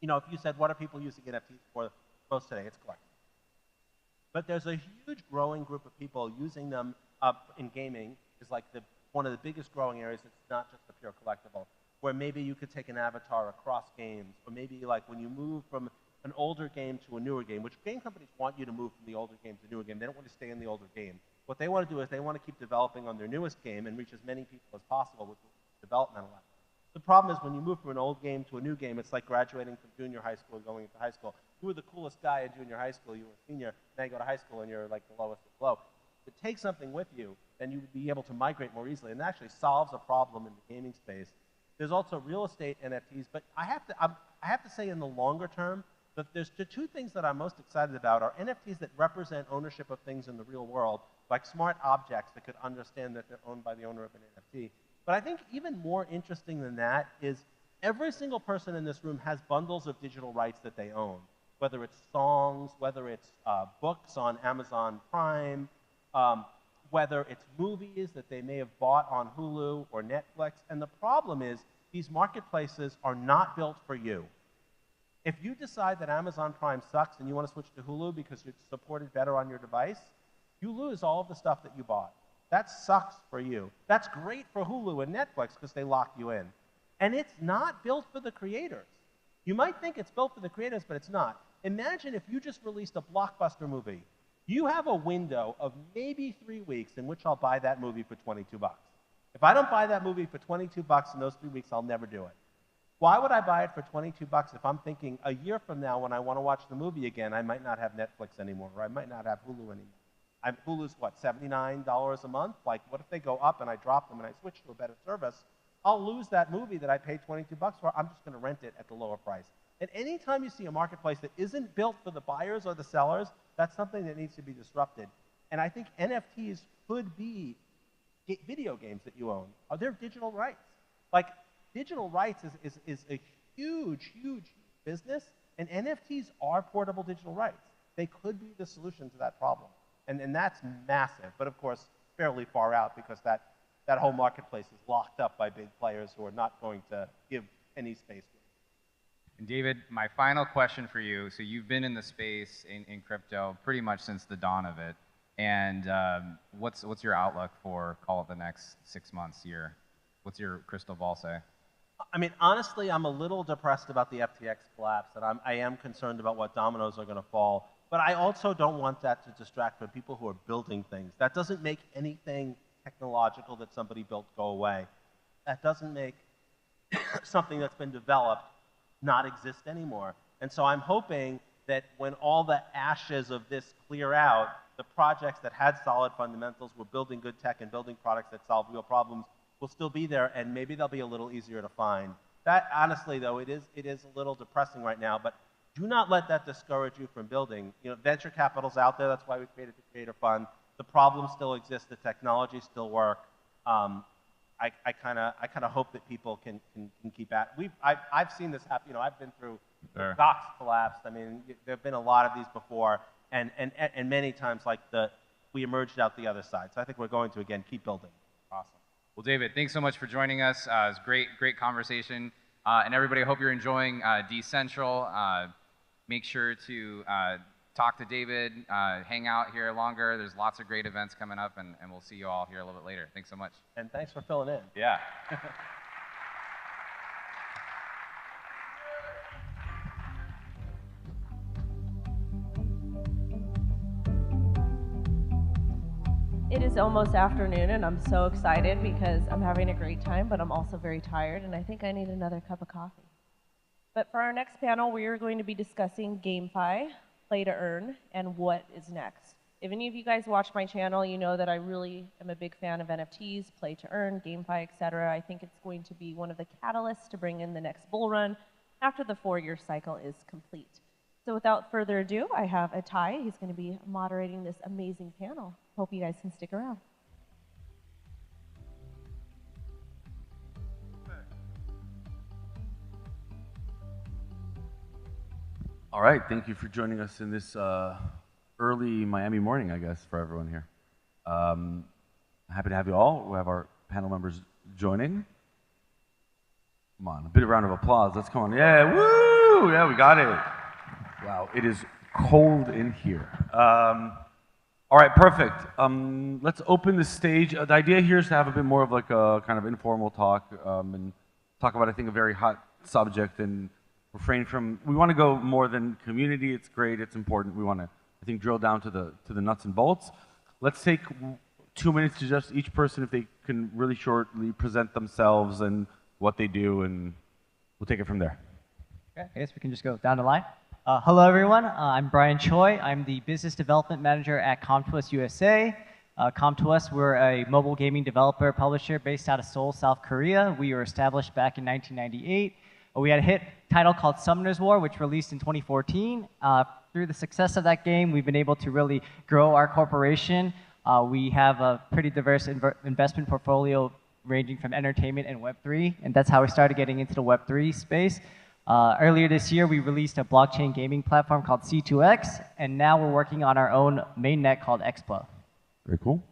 Speaker 11: is. If you said, what are people using NFTs for most today? It's collectibles. But there's a huge growing group of people using them in gaming. Is like one of the biggest growing areas. It's not just a pure collectible, where maybe you could take an avatar across games, or maybe like when you move from an older game to a newer game, which game companies want you to move from the older game to the newer game. They don't want to stay in the older game. What they want to do is they want to keep developing on their newest game and reach as many people as possible with developmental efforts. The problem is when you move from an old game to a new game, it's like graduating from junior high school and going into high school. You were the coolest guy in junior high school, you were a senior, now you go to high school and you're like the lowest of the low. If it takes something with you, then you would be able to migrate more easily, and that actually solves a problem in the gaming space. There's also real estate NFTs, but I have to say in the longer term, that there's the two things that I'm most excited about are NFTs that represent ownership of things in the real world, like smart objects that could understand that they're owned by the owner of an NFT. But I think even more interesting than that is every single person in this room has bundles of digital rights that they own, whether it's songs, whether it's books on Amazon Prime, whether it's movies that they may have bought on Hulu or Netflix. And the problem is these marketplaces are not built for you. If you decide that Amazon Prime sucks and you want to switch to Hulu because it's supported better on your device, you lose all of the stuff that you bought. That sucks for you. That's great for Hulu and Netflix because they lock you in. And it's not built for the creators. You might think it's built for the creators, but it's not. Imagine if you just released a blockbuster movie. You have a window of maybe 3 weeks in which I'll buy that movie for 22 bucks. If I don't buy that movie for 22 bucks in those 3 weeks, I'll never do it. Why would I buy it for 22 bucks if I'm thinking a year from now when I want to watch the movie again, I might not have Netflix anymore, or I might not have Hulu anymore? Hulu's what, $79 a month? Like, what if they go up and I drop them and I switch to a better service? I'll lose that movie that I paid 22 bucks for. I'm just going to rent it at the lower price. And anytime you see a marketplace that isn't built for the buyers or the sellers, that's something that needs to be disrupted. And I think NFTs could be video games that you own. Are there digital rights? Like, digital rights is a huge, huge business, and NFTs are portable digital rights. They could be the solution to that problem. And that's massive, but of course, fairly far out because that whole marketplace is locked up by big players who are not going to give any space to it.
Speaker 10: And David, my final question for you. So you've been in the space in crypto pretty much since the dawn of it. And what's your outlook for, call it the next 6 months, year? What's your crystal ball say?
Speaker 11: I mean, honestly, I'm a little depressed about the FTX collapse, and I am concerned about what dominoes are going to fall. But I also don't want that to distract from people who are building things. That doesn't make anything technological that somebody built go away. That doesn't make something that's been developed not exist anymore. And so I'm hoping that when all the ashes of this clear out, the projects that had solid fundamentals, were building good tech and building products that solve real problems, will still be there, and maybe they'll be a little easier to find. That, honestly, though, it is a little depressing right now, but do not let that discourage you from building. Venture capital's out there. That's why we created the Creator Fund. The problems still exist. The technologies still work. I kind of hope that people can keep at. I've seen this happen. I've been through the stocks collapsed. I mean, there've been a lot of these before, and many times we emerged out the other side. So I think we're going to again keep building.
Speaker 10: Awesome. Well, David, thanks so much for joining us. It was great conversation. And everybody, I hope you're enjoying DCentral. Make sure to talk to David, hang out here longer. There's lots of great events coming up, and we'll see you all here a little bit later. Thanks so much.
Speaker 11: And thanks for filling in.
Speaker 10: Yeah.
Speaker 2: It is almost afternoon, and I'm so excited because I'm having a great time, but I'm also very tired, and I think I need another cup of coffee. But for our next panel, we are going to be discussing GameFi, play to earn, and what is next. If any of you guys watch my channel, you know that I really am a big fan of NFTs, play to earn, GameFi, etc. I think it's going to be one of the catalysts to bring in the next bull run after the 4-year cycle is complete. So without further ado, I have Itai. He's going to be moderating this amazing panel. Hope you guys can stick around.
Speaker 12: All right, thank you for joining us in this early Miami morning, I guess, for everyone here. Happy to have you all. We have our panel members joining. Come on, a bit of round of applause. Let's come on. Yeah, woo! Yeah, we got it. Wow, it is cold in here. All right, perfect. Let's open the stage. The idea here is to have a bit more of like a kind of informal talk and talk about, I think, a very hot subject and refrain from, we want to go more than community. It's great, it's important. We want to, I think, drill down to the nuts and bolts. Let's take 2 minutes to just each person, if they can really shortly present themselves and what they do, and we'll take it from there.
Speaker 13: Okay, I guess we can just go down the line. Hello, everyone. I'm Brian Choi. I'm the Business Development Manager at ComToUs USA. ComToUs, we're a mobile gaming developer publisher based out of Seoul, South Korea. We were established back in 1998. We had a hit title called Summoner's War, which released in 2014. Through the success of that game, we've been able to really grow our corporation. We have a pretty diverse investment portfolio ranging from entertainment and Web3, and that's how we started getting into the Web3 space. Earlier this year, we released a blockchain gaming platform called C2X, and now we're working on our own mainnet called Explo.
Speaker 12: Very cool.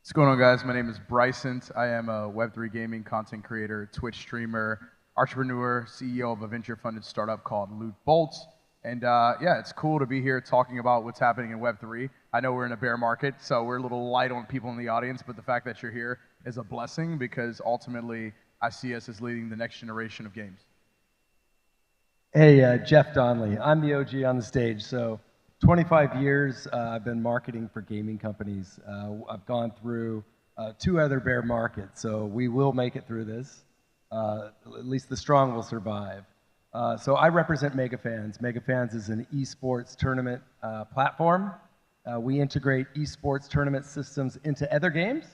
Speaker 14: What's going on, guys? My name is Bryson. I am a Web3 gaming content creator, Twitch streamer, entrepreneur, CEO of a venture-funded startup called Loot Bolts. And yeah, it's cool to be here talking about what's happening in Web3. I know we're in a bear market, so we're a little light on people in the audience, but the fact that you're here is a blessing because ultimately I see us as leading the next generation of games.
Speaker 15: Hey, Jeff Donnelly. I'm the OG on the stage. So 25 years I've been marketing for gaming companies. I've gone through 2 other bear markets, so we will make it through this. At least the strong will survive. So I represent MegaFans. MegaFans is an esports tournament platform. We integrate esports tournament systems into other games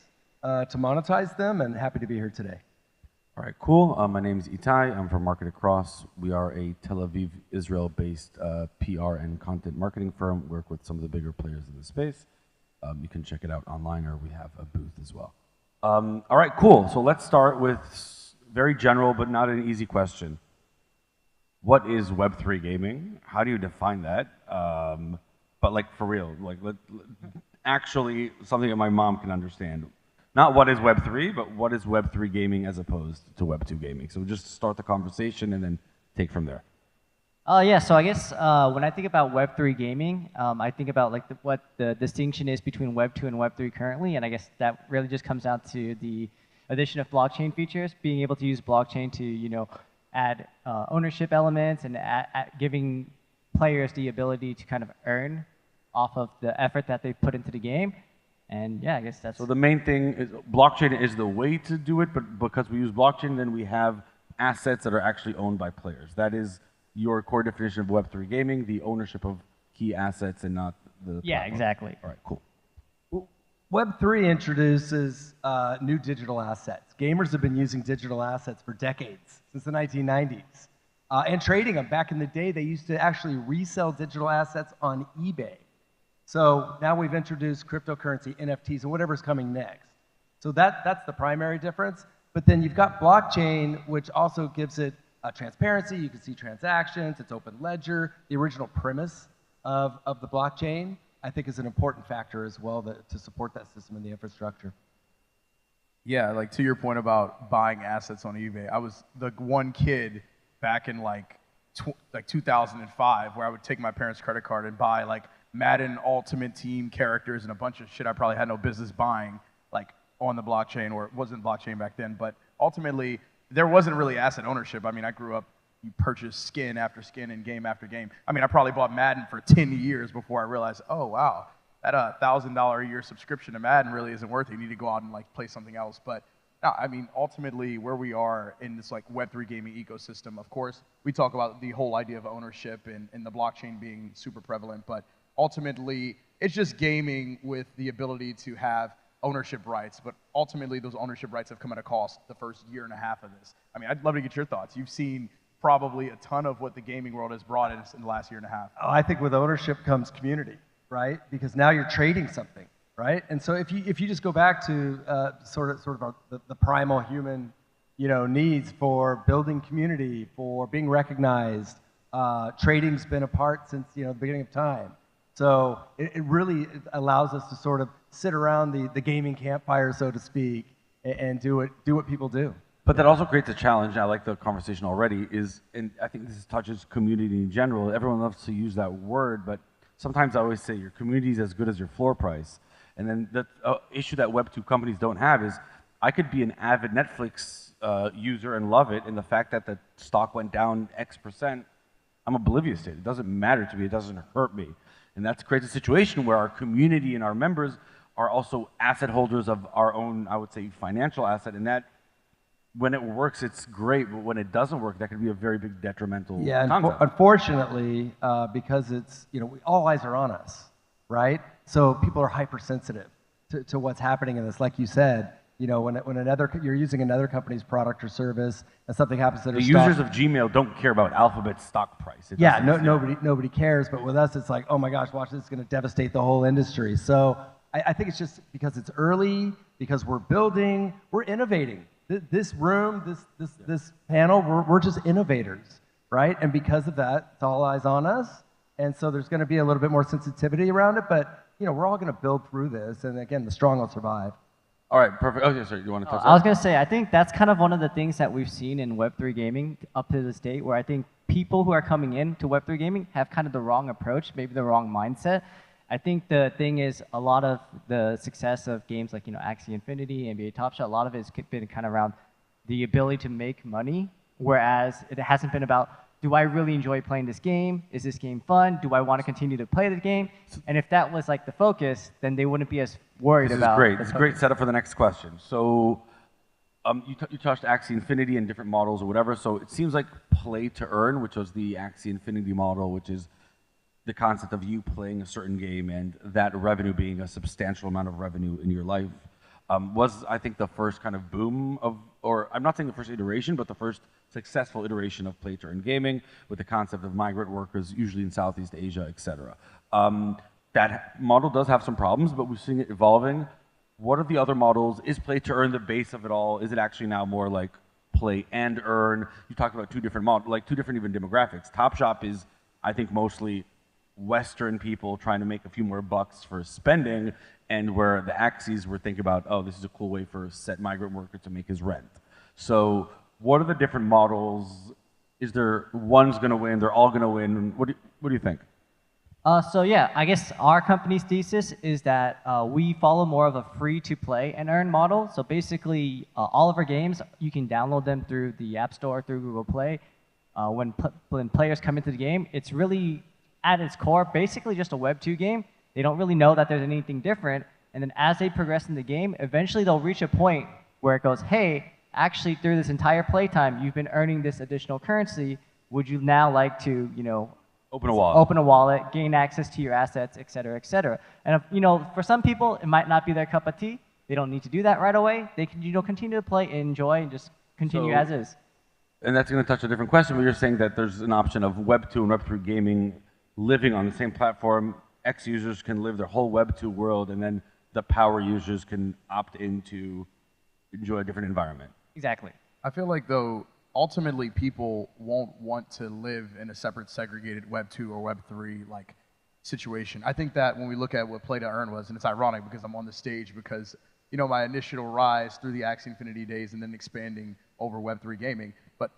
Speaker 15: to monetize them, and happy to be here today.
Speaker 12: All right, cool. My name is Itai. I'm from Market Across. We are a Tel Aviv, Israel-based PR and content marketing firm. We work with some of the bigger players in the space. You can check it out online, or we have a booth as well. All right, cool. So let's start with very general, but not an easy question. What is Web3 gaming? How do you define that? But like for real, like actually something that my mom can understand. Not what is Web3, but what is Web3 gaming as opposed to Web2 gaming. So just start the conversation and then take from there.
Speaker 13: Yeah, so I guess when I think about Web3 gaming, I think about like what the distinction is between Web2 and Web3 currently, and I guess that really just comes down to the addition of blockchain features, being able to use blockchain to, add ownership elements and giving players the ability to kind of earn off of the effort that they put into the game. And yeah, I guess that's...
Speaker 12: So the main thing is blockchain is the way to do it, but because we use blockchain, then we have assets that are actually owned by players. That is your core definition of Web3 gaming, the ownership of key assets and not the
Speaker 13: Yeah,
Speaker 12: platform.
Speaker 13: exactly.
Speaker 12: All right, cool.
Speaker 15: Web3 introduces new digital assets. Gamers have been using digital assets for decades, since the 1990s, and trading them. Back in the day, they used to actually resell digital assets on eBay. So now we've introduced cryptocurrency, NFTs, and whatever's coming next. So that's the primary difference. But then you've got blockchain, which also gives it transparency. You can see transactions. It's open ledger. The original premise of the blockchain, I think, is an important factor as well to support that system and the infrastructure.
Speaker 14: Yeah, like to your point about buying assets on eBay, I was the one kid back in like 2005 where I would take my parents' credit card and buy like Madden Ultimate Team characters and a bunch of shit I probably had no business buying like on the blockchain, or it wasn't blockchain back then. But ultimately, there wasn't really asset ownership. I mean, I grew up, you purchase skin after skin and game after game. I mean, I probably bought Madden for 10 years before I realized, oh, wow, that $1,000 a year subscription to Madden really isn't worth it. You need to go out and like play something else. But no, I mean, ultimately, where we are in this like Web3 gaming ecosystem, of course, we talk about the whole idea of ownership and the blockchain being super prevalent. But ultimately, it's just gaming with the ability to have ownership rights, but ultimately those ownership rights have come at a cost the first year and a half of this. I mean, I'd love to get your thoughts. You've seen probably a ton of what the gaming world has brought in the last year and a half.
Speaker 15: Oh, I think with ownership comes community, right? Because now you're trading something, right? And so if you just go back to sort of the primal human, needs for building community, for being recognized, trading's been a part since the beginning of time. So it really allows us to sort of sit around the gaming campfire, so to speak, and do what people do.
Speaker 12: But that also creates a challenge. I like the conversation already. And I think this touches community in general. Everyone loves to use that word, but sometimes I always say your community is as good as your floor price. And then the issue that Web2 companies don't have is I could be an avid Netflix user and love it, and the fact that the stock went down X%, I'm oblivious to it. It doesn't matter to me. It doesn't hurt me. And that creates a situation where our community and our members are also asset holders of our own, I would say, financial asset, and that when it works, it's great, but when it doesn't work, that could be a very big detrimental concept.
Speaker 15: Unfortunately, because it's, all eyes are on us, right? So people are hypersensitive to what's happening in this. Like you said, when you're using another company's product or service and something happens to their stock.
Speaker 12: The users of Gmail don't care about Alphabet's stock price.
Speaker 15: Nobody cares, but with us, it's like, oh my gosh, watch this, it's going to devastate the whole industry. So I think it's just because it's early, because we're building, we're innovating. This room, this panel, we're just innovators, right? And because of that, it's all eyes on us. And so there's going to be a little bit more sensitivity around it, but we're all going to build through this. And again, the strong will survive.
Speaker 12: All right, perfect. Okay, sorry, you want to touch
Speaker 13: I was going to say, I think that's kind of one of the things that we've seen in Web3 gaming up to this date, where I think people who are coming into Web3 gaming have kind of the wrong approach, maybe the wrong mindset. I think the thing is a lot of the success of games like, Axie Infinity, NBA Top Shot, a lot of it has been kind of around the ability to make money, whereas it hasn't been about, do I really enjoy playing this game? Is this game fun? Do I want to continue to play the game? And if that was like the focus, then they wouldn't be as worried about.
Speaker 12: This is great. It's a great setup for the next question. So you touched Axie Infinity and different models or whatever. So it seems like play to earn, which was the Axie Infinity model, which is the concept of you playing a certain game and that revenue being a substantial amount of revenue in your life, was, I think, the first kind of boom of, or I'm not saying the first iteration, but the first successful iteration of play to earn gaming with the concept of migrant workers, usually in Southeast Asia, etc. That model does have some problems, but we're seeing it evolving. What are the other models? Is play to earn the base of it all? Is it actually now more like play and earn? You talked about two different models, like two different even demographics. Top Shop is, I think, mostly Western people trying to make a few more bucks for spending, and where the Axies were thinking about, oh, this is a cool way for a set migrant worker to make his rent. So what are the different models? Is there one's going to win? They're all going to win? What do you think?
Speaker 13: So yeah, I guess our company's thesis is that we follow more of a free-to-play and earn model. So basically, all of our games, you can download them through the App Store, through Google Play. When players come into the game, it's really, at its core, basically just a Web 2 game. They don't really know that there's anything different. And then as they progress in the game, eventually they'll reach a point where it goes, hey, actually through this entire playtime, you've been earning this additional currency. Would you now like to,
Speaker 12: open a wallet?
Speaker 13: Open a wallet, gain access to your assets, et cetera, et cetera. And if, for some people, it might not be their cup of tea. They don't need to do that right away. They can, continue to play, enjoy, and just continue as is.
Speaker 12: And that's going to touch a different question, but you're saying that there's an option of Web 2 and Web 3 gaming living on the same platform. X users can live their whole Web 2 world, and then the power users can opt in to enjoy a different environment.
Speaker 13: Exactly.
Speaker 14: I feel like, though, ultimately people won't want to live in a separate segregated Web 2 or Web 3 like situation. I think that when we look at what play to earn was, and it's ironic because I'm on the stage because my initial rise through the Axie Infinity days and then expanding over Web 3 gaming, but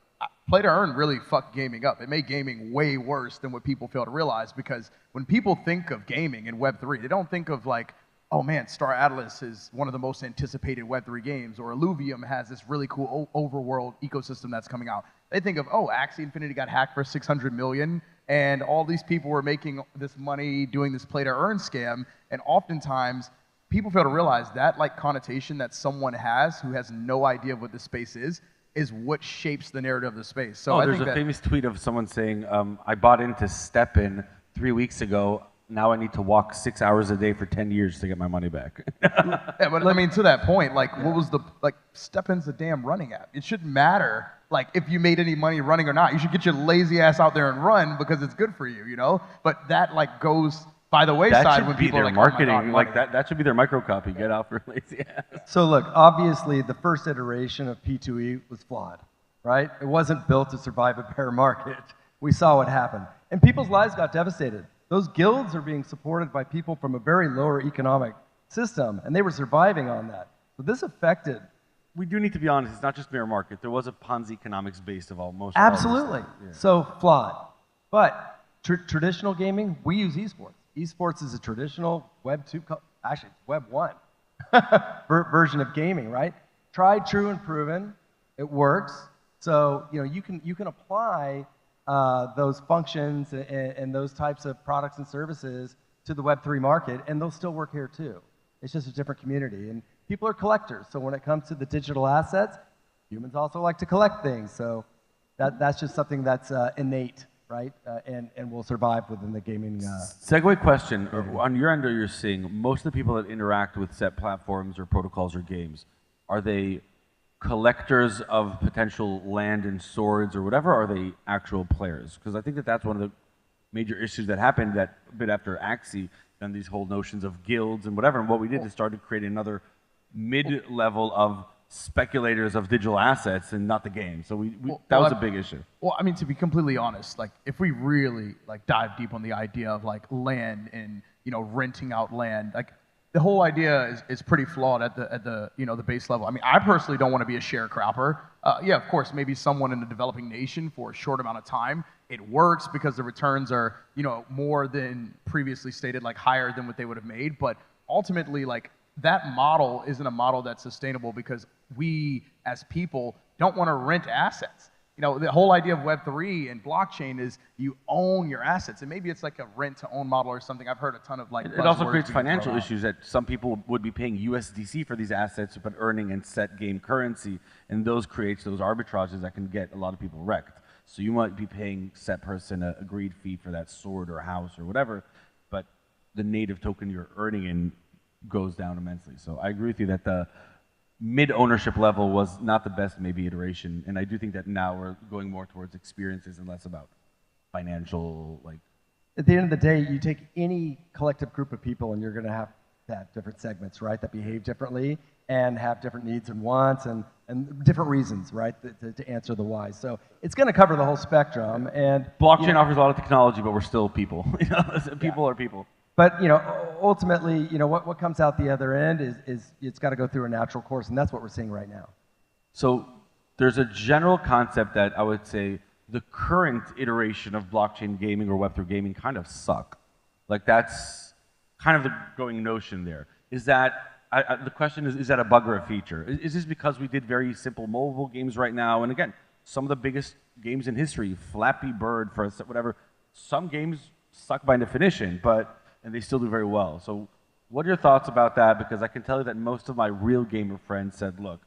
Speaker 14: play to earn really fucked gaming up. It made gaming way worse than what people fail to realize, because when people think of gaming in Web 3, they don't think of like, oh man, Star Atlas is one of the most anticipated Web 3 games, or Illuvium has this really cool overworld ecosystem that's coming out. They think of, oh, Axie Infinity got hacked for 600 million, and all these people were making this money doing this play to earn scam, and oftentimes people fail to realize that like connotation that someone has who has no idea of what the space is what shapes the narrative of the space. So
Speaker 12: there's a famous tweet of someone saying, I bought into StepN 3 weeks ago. now I need to walk 6 hours a day for 10 years to get my money back.
Speaker 14: Yeah, but I mean, to that point, like, what was the, like, Steppen's a damn running app. It shouldn't matter, like, if you made any money running or not. You should get your lazy ass out there and run because it's good for you, you know? But that, like, goes by the wayside when people are like,
Speaker 12: marketing.
Speaker 14: oh my God,
Speaker 12: like, that should be their microcopy. Get out for lazy ass.
Speaker 15: So look, obviously the first iteration of P2E was flawed, right? It wasn't built to survive a bear market. We saw what happened. And people's lives got devastated. Those guilds are being supported by people from a very lower economic system, and they were surviving on that. So this affected.
Speaker 12: We do need to be honest, it's not just bear market. There was a Ponzi economics base of most.
Speaker 15: Absolutely.
Speaker 12: Yeah.
Speaker 15: So flawed. But traditional gaming, we use esports. Esports is a traditional Web 2, actually it's Web 1 version of gaming, right? Tried, true, and proven. It works. So you can apply those functions and those types of products and services to the Web3 market, and they'll still work here too. It's just a different community. And people are collectors, so when it comes to the digital assets, humans also like to collect things. So that's just something that's innate, right? And will survive within the gaming.
Speaker 12: Segue question. On your end, you're seeing most of the people that interact with set platforms or protocols or games, are they collectors of potential land and swords or whatever, or are they actual players? Because I think that's one of the major issues that happened that a bit after Axie, and these whole notions of guilds and whatever. And what we did is started creating another mid-level of speculators of digital assets and not the game. So that was a big issue.
Speaker 14: Well, I mean, to be completely honest, like, if we really like dive deep on the idea of like land and, you know, renting out land, like, the whole idea is pretty flawed at the you know, the base level. I mean, I personally don't want to be a sharecropper. Yeah, of course, maybe someone in a developing nation for a short amount of time, it works because the returns are, you know, more than previously stated, like higher than what they would have made. But ultimately, like, that model isn't a model that's sustainable because we as people don't want to rent assets. You know, the whole idea of Web3 and blockchain is you own your assets. And maybe it's like a rent-to-own model or something. I've heard a ton of like
Speaker 12: It also creates financial issues that some people would be paying USDC for these assets but earning in set game currency. And those creates those arbitrages that can get a lot of people wrecked. So you might be paying set person an agreed fee for that sword or house or whatever, but the native token you're earning in goes down immensely. So I agree with you that the mid-ownership level was not the best maybe iteration, and I do think that now we're going more towards experiences and less about financial, like.
Speaker 15: At the end of the day, you take any collective group of people and you're going to have different segments, right, that behave differently and have different needs and wants and different reasons, right, to answer the why. So it's going to cover the whole spectrum. And
Speaker 12: blockchain offers a lot of technology, but we're still people. You know, people are people.
Speaker 15: But, you know, ultimately, you know, what comes out the other end is it's got to go through a natural course, and that's what we're seeing right now.
Speaker 12: So there's a general concept that I would say the current iteration of blockchain gaming or Web3 gaming kind of suck. Like, that's kind of the going notion there. Is that, the question is that a bug or a feature? Is this because we did very simple mobile games right now? And again, some of the biggest games in history, Flappy Bird, for whatever, some games suck by definition, and they still do very well. So what are your thoughts about that? Because I can tell you that most of my real gamer friends said, look,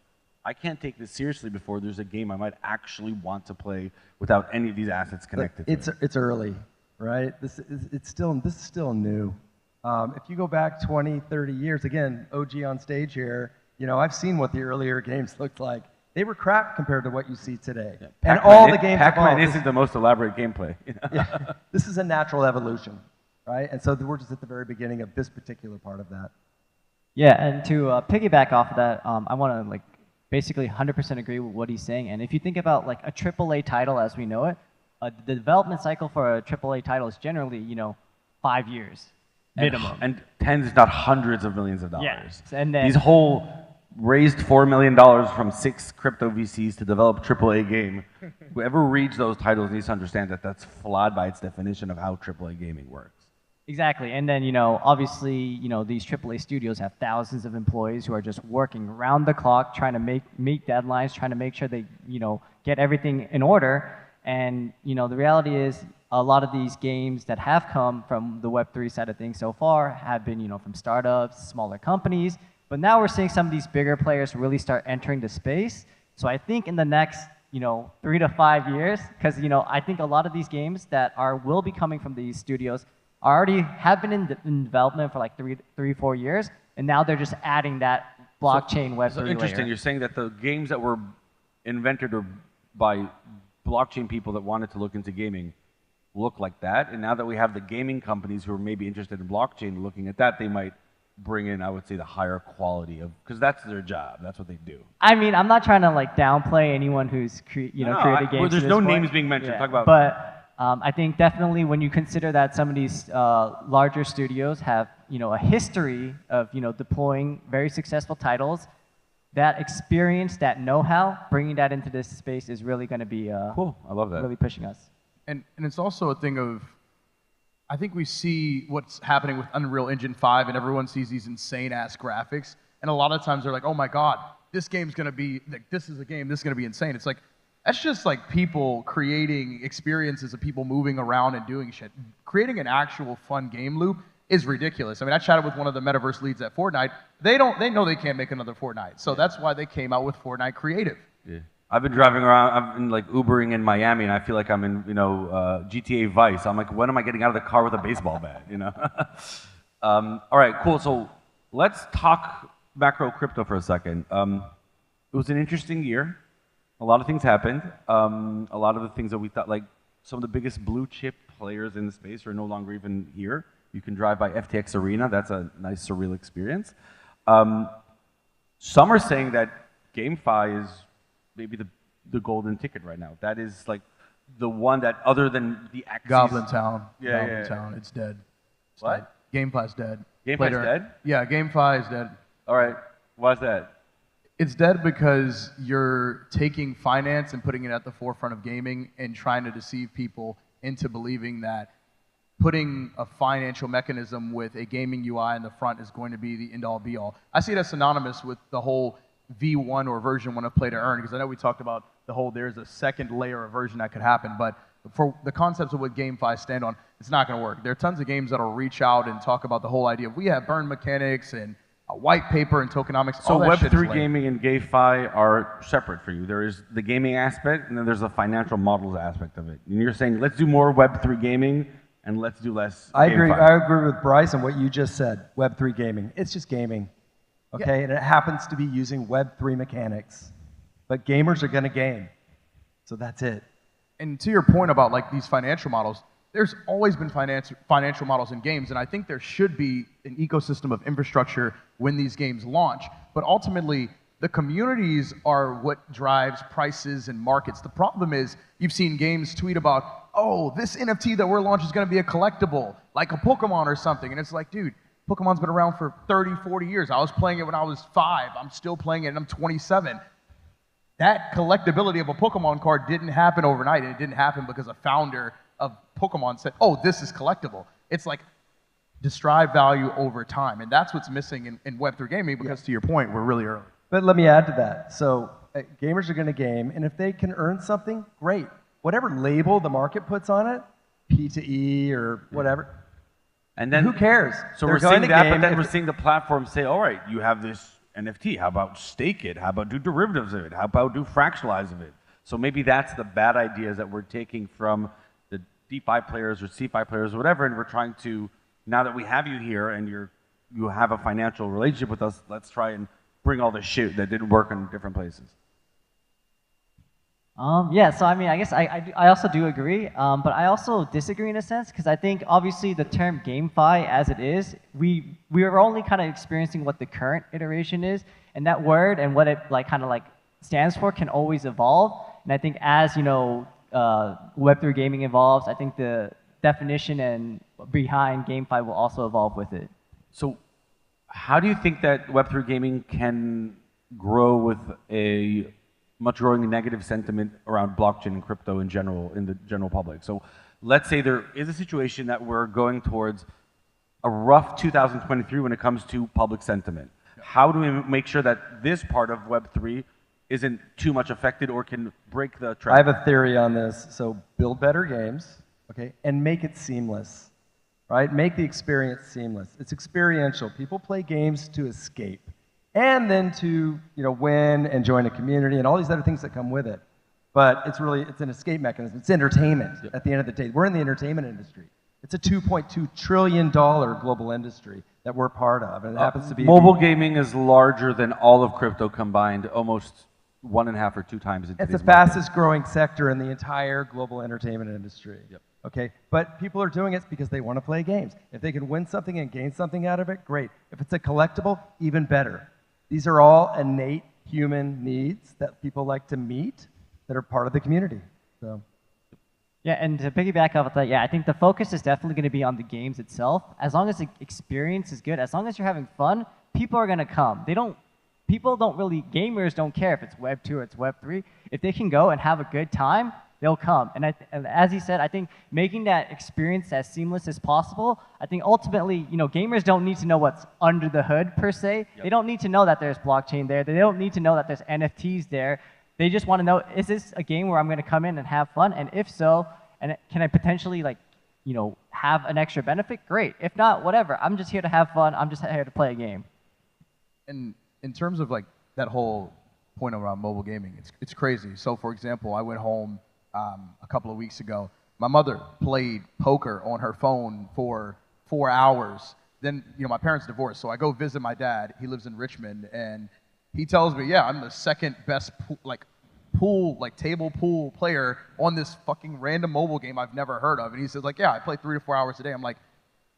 Speaker 12: I can't take this seriously before there's a game I might actually want to play without any of these assets connected to it.
Speaker 15: It's early, right? This is still new. If you go back 20, 30 years, again, OG on stage here, you know, I've seen what the earlier games looked like. They were crap compared to what you see today. Yeah, and all the games
Speaker 12: Pac-Man isn't the most elaborate gameplay. You know?
Speaker 15: Yeah, this is a natural evolution. Right? And so we're just at the very beginning of this particular part of that.
Speaker 13: Yeah, and to piggyback off of that, I want to like basically 100% agree with what he's saying. And if you think about like a AAA title as we know it, the development cycle for a AAA title is generally, you know, 5 years minimum.
Speaker 12: And tens, if not hundreds of millions of dollars.
Speaker 13: Yeah. And then
Speaker 12: these whole raised $4 million from 6 crypto VCs to develop AAA game. Whoever reads those titles needs to understand that that's flawed by its definition of how AAA gaming works.
Speaker 13: Exactly, and then, you know, obviously, you know, these AAA studios have thousands of employees who are just working around the clock, trying to meet deadlines, trying to make sure they, you know, get everything in order. And, you know, the reality is a lot of these games that have come from the Web3 side of things so far have been, you know, from startups, smaller companies. But now we're seeing some of these bigger players really start entering the space. So I think in the next, you know, 3 to 5 years, because, you know, I think a lot of these games that will be coming from these studios already have been in development for like 4 years, and now they're just adding that blockchain Web3
Speaker 12: So interesting.
Speaker 13: layer.
Speaker 12: You're saying that the games that were invented or by blockchain people that wanted to look into gaming look like that, and now that we have the gaming companies who are maybe interested in blockchain looking at that, they might bring in, I would say, the higher quality of, because that's their job, that's what they do.
Speaker 13: I mean, I'm not trying to like downplay anyone who's created games.
Speaker 12: Well, there's
Speaker 13: to
Speaker 12: no
Speaker 13: this point.
Speaker 12: names being mentioned.
Speaker 13: Yeah.
Speaker 12: Talk about.
Speaker 13: But I think definitely when you consider that some of these larger studios have a history of deploying very successful titles, that experience, that know-how, bringing that into this space is really going to be
Speaker 12: cool. I love that.
Speaker 13: Really pushing us.
Speaker 14: And it's also a thing of, I think we see what's happening with Unreal Engine 5, and everyone sees these insane-ass graphics, and a lot of times they're like, oh my god, this game's going to be, like, this is a game, this is going to be insane. It's like, that's just like people creating experiences of people moving around and doing shit. Creating an actual fun game loop is ridiculous. I mean, I chatted with one of the metaverse leads at Fortnite. They know they can't make another Fortnite, so that's why they came out with Fortnite Creative.
Speaker 12: Yeah. I've been driving around, I've been like Ubering in Miami, and I feel like I'm in, GTA Vice. I'm like, when am I getting out of the car with a baseball bat, All right, cool. So let's talk macro crypto for a second. It was an interesting year. A lot of things happened. A lot of the things that we thought, like some of the biggest blue chip players in the space are no longer even here. You can drive by FTX Arena. That's a nice, surreal experience. Some are saying that GameFi is maybe the golden ticket right now. That is like the one that, other than the Axis.
Speaker 14: Goblin Town.
Speaker 12: Yeah,
Speaker 14: Goblin Town. It's dead. It's
Speaker 12: what?
Speaker 14: Dead. GameFi's dead.
Speaker 12: GameFi's dead?
Speaker 14: Yeah, GameFi is dead.
Speaker 12: All right. Why is that?
Speaker 14: It's dead because you're taking finance and putting it at the forefront of gaming and trying to deceive people into believing that putting a financial mechanism with a gaming UI in the front is going to be the end-all be-all. I see it as synonymous with the whole V1 or version 1 of play to earn, because I know we talked about the whole there's a second layer of version that could happen, but for the concepts of what GameFi stand on, it's not going to work. There are tons of games that'll reach out and talk about the whole idea of we have burn mechanics and a white paper and tokenomics.
Speaker 12: So
Speaker 14: all that shit is
Speaker 12: Web3
Speaker 14: lame.
Speaker 12: gaming and GameFi are separate for you. There is the gaming aspect, and then there's the financial models aspect of it. And you're saying, let's do more Web3 gaming, and let's do less
Speaker 15: I agree.
Speaker 12: GameFi.
Speaker 15: I agree with Bryce on what you just said. Web3 gaming. It's just gaming, okay?
Speaker 14: Yeah.
Speaker 15: And it happens to be using Web3 mechanics, but gamers are going to game, so that's it.
Speaker 14: And to your point about like these financial models, there's always been financial models in games, and I think there should be an ecosystem of infrastructure when these games launch. But ultimately, the communities are what drives prices and markets. The problem is you've seen games tweet about, oh, this NFT that we're launching is going to be a collectible, like a Pokemon or something. And it's like, dude, Pokemon's been around for 30, 40 years. I was playing it when I was 5. I'm still playing it, and I'm 27. That collectability of a Pokemon card didn't happen overnight, and it didn't happen because a founder of Pokemon said, oh, this is collectible. It's like describe value over time, and that's what's missing in Web3 gaming, because to your point, we're really early.
Speaker 15: But let me add to that. So gamers are going to game, and if they can earn something, great. Whatever label the market puts on it, P2E or whatever,
Speaker 12: and then
Speaker 15: who cares?
Speaker 12: So
Speaker 15: They're
Speaker 12: we're seeing
Speaker 15: going to
Speaker 12: that,
Speaker 15: game
Speaker 12: but then
Speaker 15: if
Speaker 12: we're seeing the platform say, all right, you have this NFT. How about stake it? How about do derivatives of it? How about do fractionalize of it? So maybe that's the bad ideas that we're taking from the DeFi players or CeFi players or whatever, and we're trying to, now that we have you here and you have a financial relationship with us, let's try and bring all the shit that didn't work in different places.
Speaker 13: Yeah, so I mean, I guess I also do agree, but I also disagree in a sense, because I think obviously the term GameFi as it is, we are only kind of experiencing what the current iteration is, and that word and what it kind of stands for can always evolve. And I think as Web3 gaming evolves, I think the definition and behind GameFi will also evolve with it.
Speaker 12: So how do you think that Web3 gaming can grow with a much growing negative sentiment around blockchain and crypto in general, in the general public? So let's say there is a situation that we're going towards a rough 2023 when it comes to public sentiment. How do we make sure that this part of Web3 isn't too much affected or can break the trend?
Speaker 15: I have a theory on this. So build better games, okay, and make it seamless, right? Make the experience seamless. It's experiential. People play games to escape, and then to win and join a community and all these other things that come with it. But it's an escape mechanism. It's entertainment at the end of the day. We're in the entertainment industry. It's a $2.2 trillion global industry that we're part of, and it happens to be
Speaker 12: mobile gaming is larger than all of crypto combined, almost 1.5 or 2 times.
Speaker 15: It's the fastest growing sector in the entire global entertainment industry.
Speaker 12: Yep.
Speaker 15: Okay, but people are doing it because they want to play games. If they can win something and gain something out of it, great. If it's a collectible, even better. These are all innate human needs that people like to meet that are part of the community. So.
Speaker 13: Yeah, and to piggyback off of that, yeah, I think the focus is definitely going to be on the games itself. As long as the experience is good, as long as you're having fun, people are going to come. Gamers don't care if it's Web 2 or it's Web 3. If they can go and have a good time, they'll come. And as he said, I think making that experience as seamless as possible, I think ultimately, gamers don't need to know what's under the hood per se. Yep. They don't need to know that there's blockchain there. They don't need to know that there's NFTs there. They just want to know, is this a game where I'm going to come in and have fun? And if so, and can I potentially have an extra benefit? Great. If not, whatever. I'm just here to have fun. I'm just here to play a game.
Speaker 14: And in terms of that whole point around mobile gaming, it's crazy. So for example, I went home a couple of weeks ago. My mother played poker on her phone for 4 hours. Then my parents divorced, so I go visit my dad. He lives in Richmond, and he tells me, yeah, I'm the second best table pool player on this fucking random mobile game I've never heard of. And he says yeah, I play 3 to 4 hours a day. I'm like,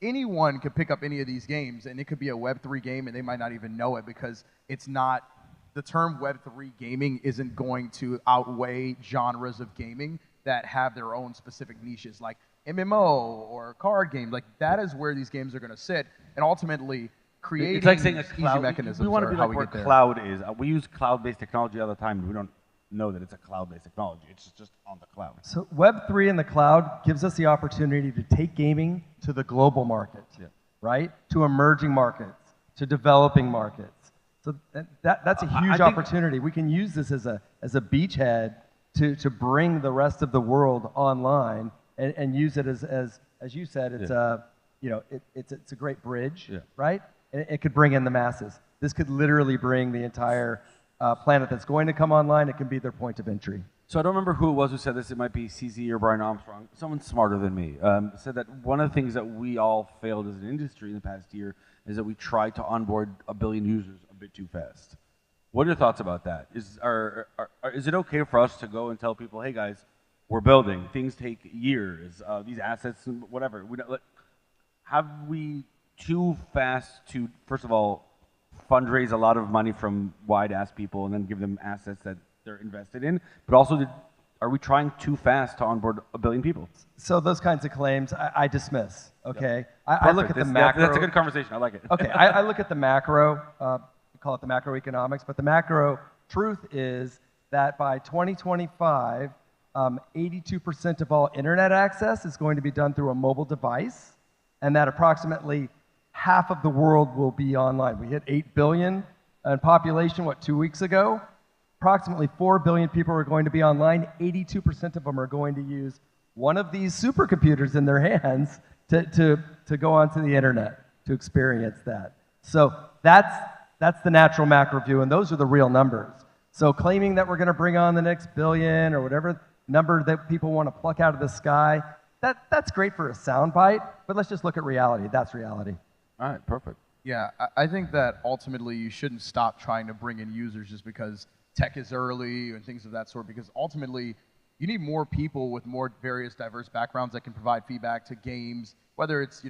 Speaker 14: anyone could pick up any of these games, and it could be a Web3 game, and they might not even know it because it's not. The term Web3 gaming isn't going to outweigh genres of gaming that have their own specific niches, like MMO or card games. That is where these games are going to sit, and ultimately creating
Speaker 12: it's like saying a cloud,
Speaker 14: easy mechanisms.
Speaker 12: We want to be
Speaker 14: how
Speaker 12: like
Speaker 14: we
Speaker 12: where
Speaker 14: get there.
Speaker 12: cloud is. We use cloud-based technology all the time, and we don't know that it's a cloud-based technology. It's just on the cloud.
Speaker 15: So Web3 in the cloud gives us the opportunity to take gaming to the global market, right? To emerging markets, to developing markets. So that's a huge opportunity. We can use this as a beachhead to bring the rest of the world online and use it as you said, it's it's a great bridge, right? And it could bring in the masses. This could literally bring the entire planet that's going to come online. It can be their point of entry.
Speaker 12: So I don't remember who it was who said this. It might be CZ or Brian Armstrong. Someone smarter than me said that one of the things that we all failed as an industry in the past year is that we tried to onboard 1 billion users a bit too fast. What are your thoughts about that? Is it okay for us to go and tell people, hey guys, we're building. Things take years. These assets, whatever. Have we too fast to, first of all, fundraise a lot of money from wide-ass people and then give them assets that they're invested in? But also, are we trying too fast to onboard 1 billion people?
Speaker 15: So those kinds of claims, I dismiss, okay? Yep. I look at the macro.
Speaker 12: That's a good conversation. I like it.
Speaker 15: Okay, I look at the macro. We call it the macroeconomics. But the macro truth is that by 2025, 82% of all internet access is going to be done through a mobile device, and that approximately half of the world will be online. We hit 8 billion in population, 2 weeks ago? Approximately 4 billion people are going to be online. 82% of them are going to use one of these supercomputers in their hands to go onto the internet, to experience that. So that's the natural macro view, and those are the real numbers. So claiming that we're going to bring on the next billion or whatever number that people want to pluck out of the sky, that's great for a soundbite, but let's just look at reality. That's reality.
Speaker 12: All right, perfect.
Speaker 14: Yeah, I think that ultimately you shouldn't stop trying to bring in users just because tech is early and things of that sort, because ultimately you need more people with more various diverse backgrounds that can provide feedback to games, whether it's,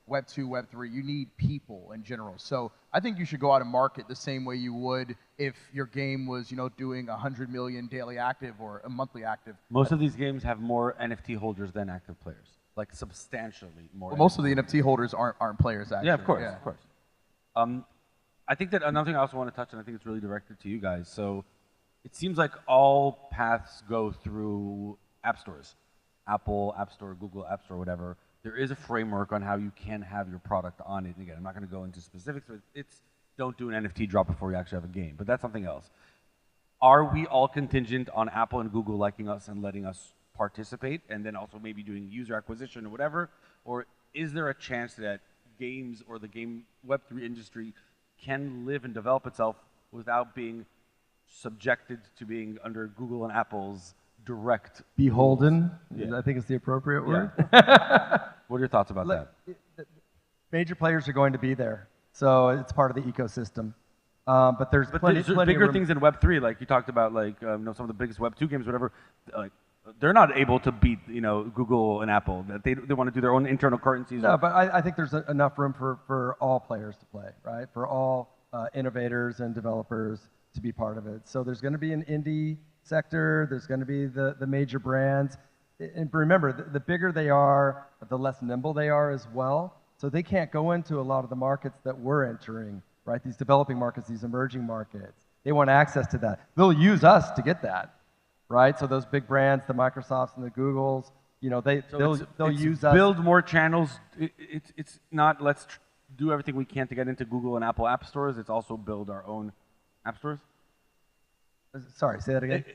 Speaker 14: Web 2, Web 3, you need people in general. So I think you should go out and market the same way you would if your game was, doing 100 million daily active or a monthly active.
Speaker 12: Most of these games have more NFT holders than active players, like substantially more.
Speaker 14: Well, most of the NFT holders aren't players, actually.
Speaker 12: Yeah, of course, of course. I think that another thing I also want to touch on, I think it's really directed to you guys. So it seems like all paths go through app stores. Apple App Store, Google App Store, whatever. There is a framework on how you can have your product on it. And again, I'm not going to go into specifics, but it's don't do an NFT drop before you actually have a game. But that's something else. Are we all contingent on Apple and Google liking us and letting us participate, and then also maybe doing user acquisition or whatever? Or is there a chance that games or the game Web3 industry can live and develop itself without being subjected to being under Google and Apple's direct.
Speaker 15: Beholden,
Speaker 12: Yeah.
Speaker 15: I think is the appropriate word.
Speaker 12: What are your thoughts about that?
Speaker 15: Major players are going to be there, so it's part of the ecosystem. But there's plenty
Speaker 12: bigger
Speaker 15: of room.
Speaker 12: things in Web3, like you talked about, like some of the biggest Web2 games, whatever. They're not able to beat Google and Apple. They want to do their own internal currencies.
Speaker 15: No, but I think there's enough room for all players to play, right? For all innovators and developers to be part of it. So there's going to be an indie sector. There's going to be the major brands. And remember, the bigger they are, the less nimble they are as well. So they can't go into a lot of the markets that we're entering, right? These developing markets, these emerging markets. They want access to that. They'll use us to get that, right? So those big brands, the Microsofts and the Googles, they'll use us.
Speaker 12: Build more channels. It's not let's do everything we can to get into Google and Apple app stores. It's also build our own app stores.
Speaker 15: Sorry, say that again.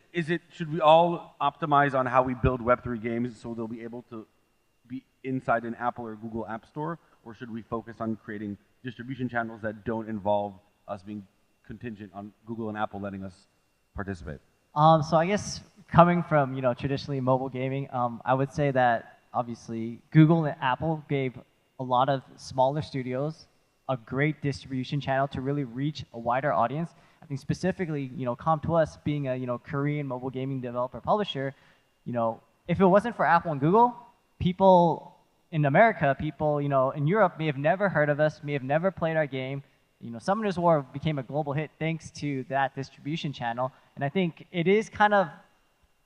Speaker 12: Should we all optimize on how we build Web3 games so they'll be able to be inside an Apple or Google app store, or should we focus on creating distribution channels that don't involve us being contingent on Google and Apple letting us participate?
Speaker 13: So I guess coming from traditionally mobile gaming, I would say that obviously Google and Apple gave a lot of smaller studios a great distribution channel to really reach a wider audience. I think specifically, Com2uS being a Korean mobile gaming developer publisher, if it wasn't for Apple and Google, people in America, people in Europe may have never heard of us, may have never played our game. Summoner's War became a global hit thanks to that distribution channel, and I think it is kind of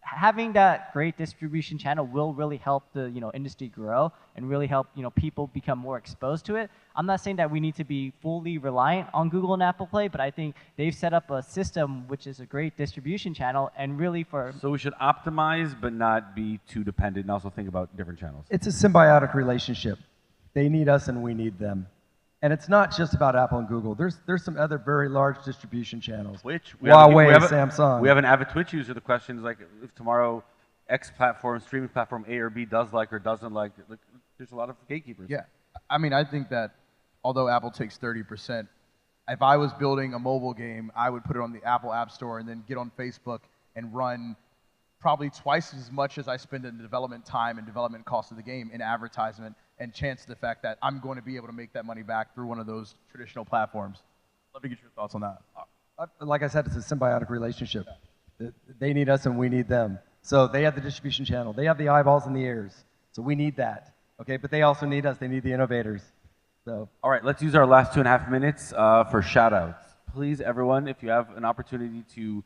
Speaker 13: having that great distribution channel will really help the industry grow and really help people become more exposed to it. I'm not saying that we need to be fully reliant on Google and Apple Play, but I think they've set up a system which is a great distribution channel and really for.
Speaker 12: So we should optimize but not be too dependent and also think about different channels.
Speaker 15: It's a symbiotic relationship. They need us and we need them. And it's not just about Apple and Google. There's some other very large distribution channels.
Speaker 12: Twitch.
Speaker 15: Huawei, Samsung.
Speaker 12: We have an avid Twitch user. The question is, like, if tomorrow X platform, streaming platform A or B does like or doesn't like, there's a lot of gatekeepers.
Speaker 14: Yeah. I mean, I think that although Apple takes 30%, if I was building a mobile game, I would put it on the Apple App Store and then get on Facebook and run probably twice as much as I spend in development time and development cost of the game in advertisement, and chance the fact that I'm going to be able to make that money back through one of those traditional platforms. Love to get your thoughts on that.
Speaker 15: Like I said, it's a symbiotic relationship. They need us and we need them. So they have the distribution channel. They have the eyeballs and the ears. So we need that. Okay, but they also need us. They need the innovators. So.
Speaker 12: All right, let's use our last 2.5 minutes for shout outs. Please, everyone, if you have an opportunity to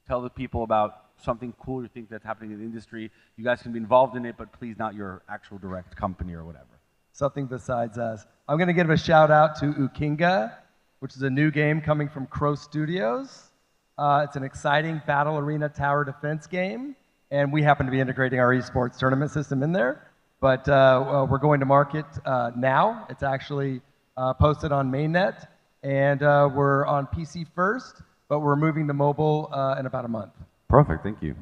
Speaker 12: tell the people about something cool you think that's happening in the industry, you guys can be involved in it, but please not your actual direct company or whatever.
Speaker 15: Something besides us. I'm going to give a shout out to Ukinga, which is a new game coming from Crow Studios. It's an exciting battle arena tower defense game, and we happen to be integrating our esports tournament system in there. But we're going to market now. It's actually posted on mainnet, and we're on PC first, but we're moving to mobile in about a month.
Speaker 12: Perfect, thank you.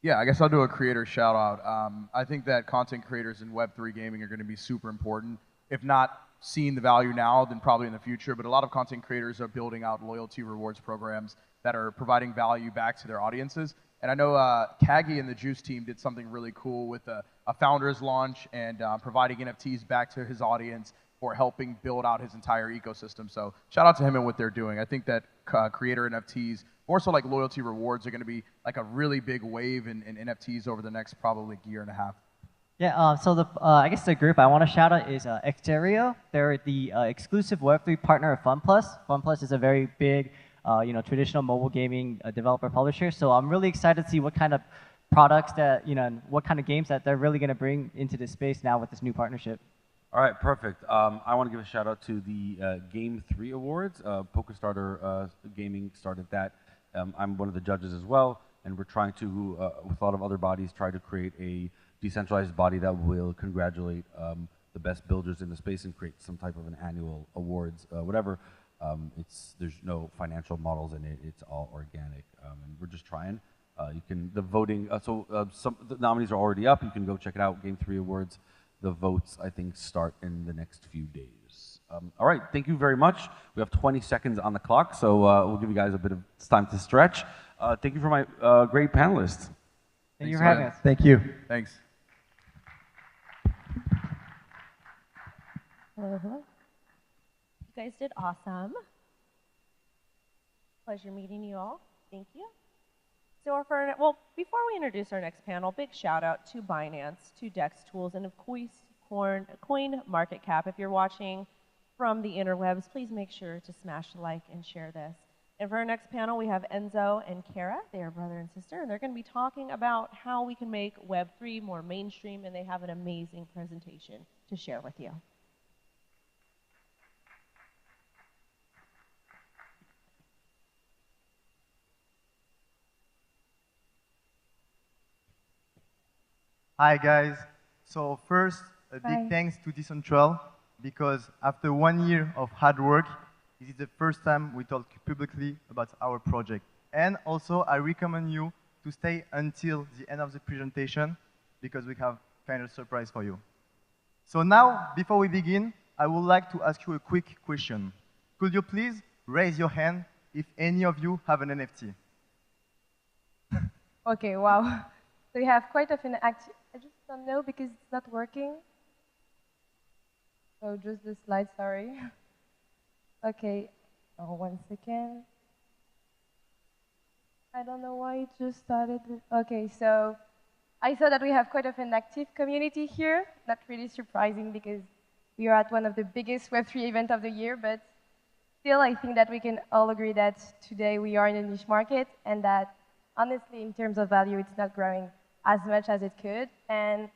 Speaker 14: Yeah, I guess I'll do a creator shout out. I think that content creators in Web3 gaming are going to be super important. If not seeing the value now, then probably in the future. But a lot of content creators are building out loyalty rewards programs that are providing value back to their audiences. And I know Kagi and the Juice team did something really cool with a founder's launch and providing NFTs back to his audience for helping build out his entire ecosystem. So shout out to him and what they're doing. I think that creator NFTs, more so like loyalty rewards, are going to be like a really big wave in NFTs over the next probably year and a half.
Speaker 13: Yeah, so I guess the group I want to shout out is Exterio. They're the exclusive Web3 partner of FunPlus. FunPlus is a very big, traditional mobile gaming developer publisher. So I'm really excited to see what kind of products that, and what kind of games that they're really going to bring into this space now with this new partnership.
Speaker 12: All right, perfect. I want to give a shout out to the Game 3 Awards. PokerStarter Gaming started that. I'm one of the judges as well, and we're trying to, with a lot of other bodies, try to create a decentralized body that will congratulate the best builders in the space and create some type of an annual awards, whatever. There's no financial models in it. It's all organic, and we're just trying. The voting. Some the nominees are already up. You can go check it out. Game 3 Awards. The votes, I think, start in the next few days. All right, thank you very much. We have 20 seconds on the clock, so we'll give you guys a bit of time to stretch. Thank you for my great panelists.
Speaker 13: Thank you for having us.
Speaker 15: Thank you.
Speaker 14: Thanks.
Speaker 2: Hello, hello. You guys did awesome. Pleasure meeting you all. Thank you. So before we introduce our next panel, big shout out to Binance, to Dex Tools, and of course, Coin Market Cap. If you're watching from the interwebs, please make sure to smash the like and share this. And for our next panel, we have Enzo and Kara. They are brother and sister, and they're going to be talking about how we can make Web3 more mainstream, and they have an amazing presentation to share with you.
Speaker 16: Hi guys. So first, a
Speaker 9: Hi.
Speaker 16: big thanks to DCentral because after 1 year of hard work, this is the first time we talk publicly about our project. And also, I recommend you to stay until the end of the presentation because we have kind of surprise for you. So now, before we begin, I would like to ask you a quick question. Could you please raise your hand if any of you have an NFT?
Speaker 17: Okay, wow. So you have quite often act. I just don't know because it's not working. So just the slide, sorry. Okay, oh, 1 second. I don't know why it just started. Okay, so I saw that we have quite of an active community here. Not really surprising because we are at one of the biggest Web3 events of the year, but still I think that we can all agree that today we are in a niche market and that honestly in terms of value it's not growing as much as it could. And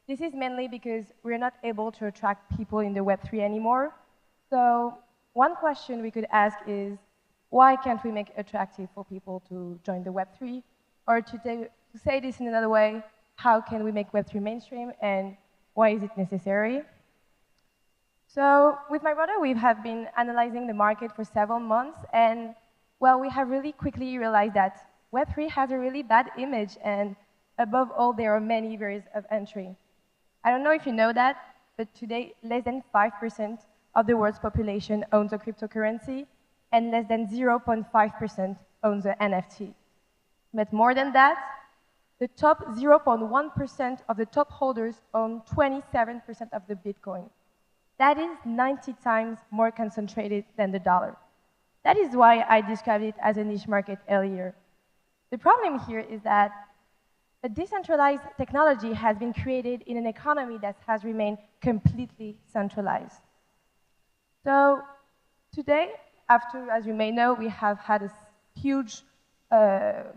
Speaker 17: this is mainly because we're not able to attract people in the Web3 anymore. So one question we could ask is, why can't we make it attractive for people to join the Web3? Or to say this in another way, how can we make Web3 mainstream and why is it necessary? So with my brother, we have been analyzing the market for several months, and well, we have really quickly realized that Web3 has a really bad image, and above all, there are many barriers of entry. I don't know if you know that, but today, less than 5% of the world's population owns a cryptocurrency, and less than 0.5% owns an NFT. But more than that, the top 0.1% of the top holders own 27% of the Bitcoin. That is 90 times more concentrated than the dollar. That is why I described it as a niche market earlier. The problem here is that a decentralized technology has been created in an economy that has remained completely centralized. So today, after, as you may know, we have had a huge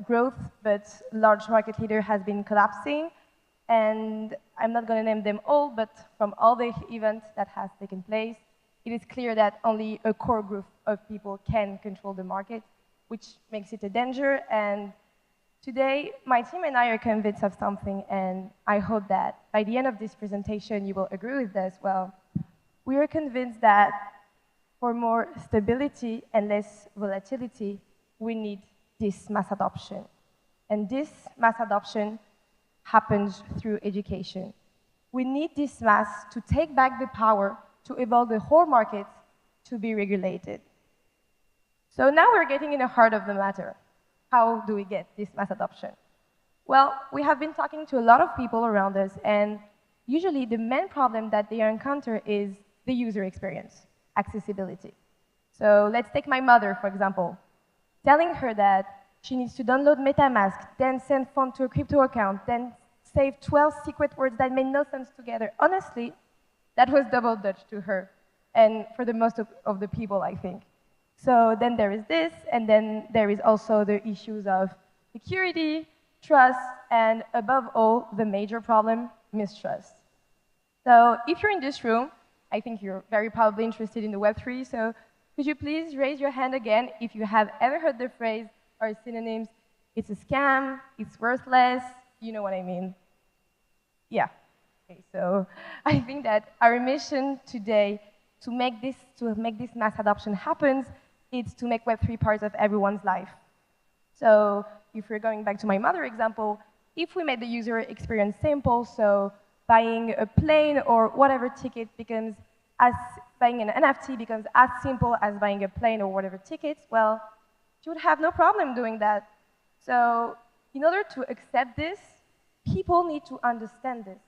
Speaker 17: growth, but large market leader has been collapsing. And I'm not going to name them all, but from all the events that has taken place, it is clear that only a core group of people can control the market, which makes it a danger. And today, my team and I are convinced of something, and I hope that by the end of this presentation, you will agree with this. Well, we are convinced that for more stability and less volatility, we need this mass adoption. And this mass adoption happens through education. We need this mass to take back the power to evolve the whole market to be regulated. So now we're getting in the heart of the matter. How do we get this mass adoption? Well, we have been talking to a lot of people around us, and usually the main problem that they encounter is the user experience, accessibility. So let's take my mother, for example. Telling her that she needs to download MetaMask, then send funds to a crypto account, then save 12 secret words that made no sense together. Honestly, that was double Dutch to her, and for the most of the people, I think. So then there is this, and then there is also the issues of security, trust, and above all, the major problem, mistrust. So if you're in this room, I think you're very probably interested in the Web3, so could you please raise your hand again if you have ever heard the phrase or synonyms, it's a scam, it's worthless, you know what I mean? Yeah. Okay, so I think that our mission today to make this mass adoption happen is to make Web3 part of everyone's life. So if we're going back to my mother example, if we made the user experience simple, so buying a plane or whatever ticket becomes buying an NFT becomes as simple as buying a plane or whatever tickets, well, you would have no problem doing that. So in order to accept this, people need to understand this.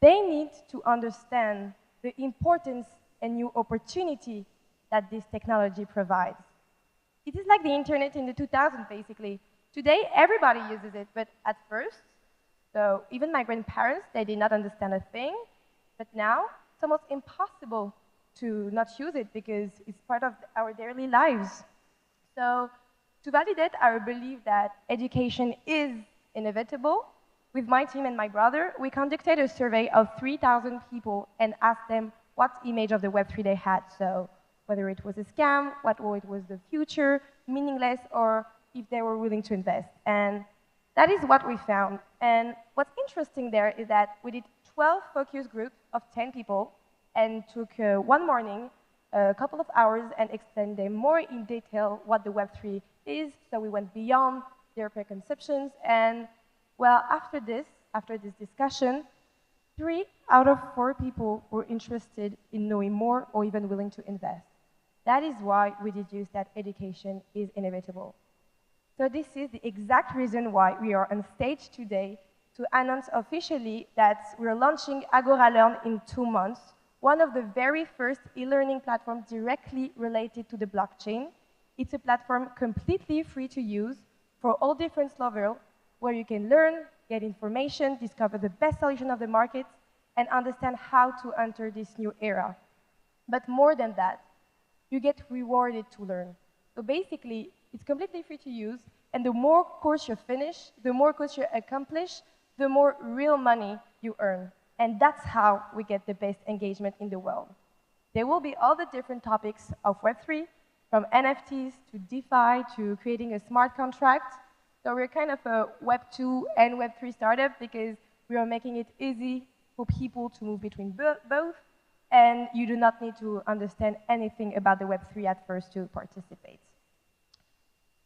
Speaker 17: They need to understand the importance and new opportunity that this technology provides. It is like the internet in the 2000s, basically. Today, everybody uses it, but at first, so even my grandparents, they did not understand a thing, but now it's almost impossible to not use it because it's part of our daily lives. So to validate our belief that education is inevitable, with my team and my brother, we conducted a survey of 3,000 people and asked them what image of the Web3 they had. So whether it was a scam, what it was the future, meaningless, or if they were willing to invest. And that is what we found. And what's interesting there is that we did 12 focus groups of 10 people and took one morning, a couple of hours, and explained them more in detail what the Web3 is. So we went beyond their preconceptions. And well, after this discussion, 3 out of 4 people were interested in knowing more or even willing to invest. That is why we deduced that education is inevitable. So this is the exact reason why we are on stage today to announce officially that we're launching Agora Learn in 2 months, one of the very first e-learning platforms directly related to the blockchain. It's a platform completely free to use for all different levels, where you can learn, get information, discover the best solution of the market, and understand how to enter this new era. But more than that, you get rewarded to learn. So basically, it's completely free to use, and the more course you finish, the more course you accomplish, the more real money you earn. And that's how we get the best engagement in the world. There will be all the different topics of Web3, from NFTs to DeFi to creating a smart contract. So we're kind of a Web 2 and Web 3 startup because we are making it easy for people to move between both, and you do not need to understand anything about the Web 3 at first to participate.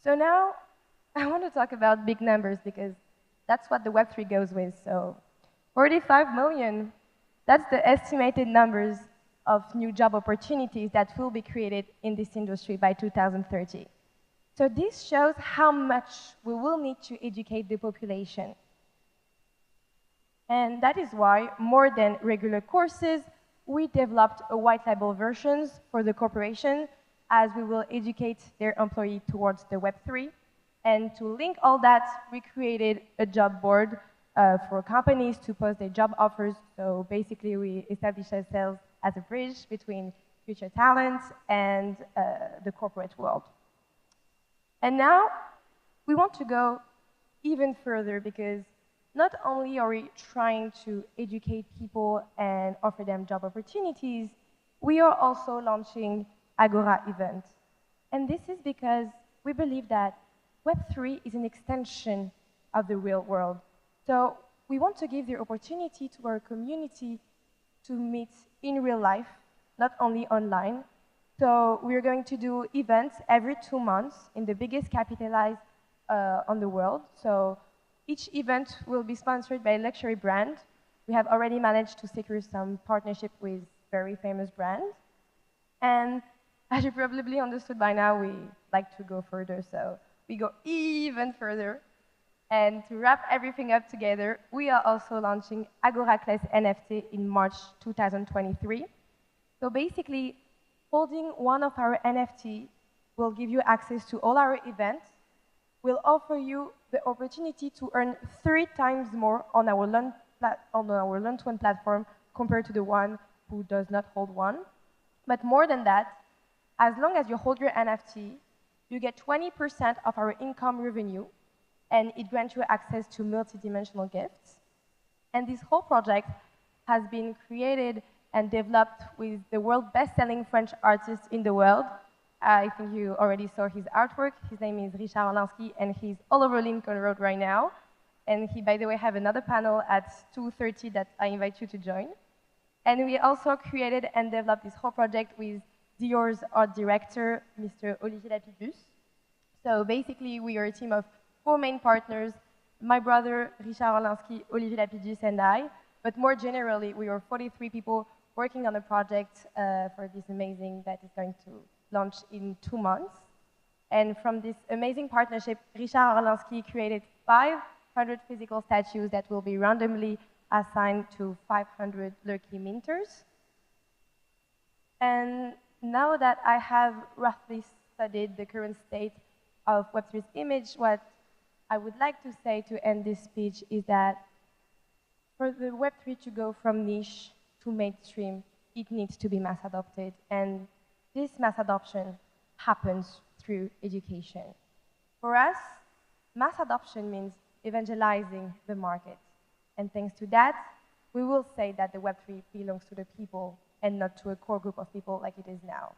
Speaker 17: So now I want to talk about big numbers because that's what the Web 3 goes with. So 45 million, that's the estimated numbers of new job opportunities that will be created in this industry by 2030. So this shows how much we will need to educate the population. And that is why, more than regular courses, we developed a white label versions for the corporation, as we will educate their employee towards the Web3. And to link all that, we created a job board for companies to post their job offers. So basically, we established ourselves as a bridge between future talents and the corporate world. And now, we want to go even further because not only are we trying to educate people and offer them job opportunities, we are also launching Agora events. And this is because we believe that Web3 is an extension of the real world. So we want to give the opportunity to our community to meet in real life, not only online. So we're going to do events every 2 months in the biggest capitalized on the world. So each event will be sponsored by a luxury brand. We have already managed to secure some partnership with very famous brands. And as you probably understood by now, we like to go further. So we go even further. And to wrap everything up together, we are also launching Agora Class NFT in March 2023. So basically, holding one of our NFT will give you access to all our events, will offer you the opportunity to earn 3 times more on our Learn-to-Earn platform compared to the one who does not hold one. But more than that, as long as you hold your NFT, you get 20% of our income revenue, and it grants you access to multi-dimensional gifts. And this whole project has been created and developed with the world's best-selling French artist in the world. I think you already saw his artwork. His name is Richard Orlinski, and he's all over Lincoln Road right now. And he, by the way, have another panel at 2:30 that I invite you to join. And we also created and developed this whole project with Dior's art director, Mr. Olivier Lapidus. So basically, we are a team of 4 main partners, my brother, Richard Orlinski, Olivier Lapidus, and I. But more generally, we are 43 people working on a project for this amazing that is going to launch in 2 months. And from this amazing partnership, Richard Orlinski created 5 500 physical statues that will be randomly assigned to 500 lucky minters. And now that I have roughly studied the current state of Web3's image, what I would like to say to end this speech is that for the Web3 to go from niche to mainstream, it needs to be mass adopted. And this mass adoption happens through education. For us, mass adoption means evangelizing the market. And thanks to that, we will say that the Web3 belongs to the people and not to a core group of people like it is now.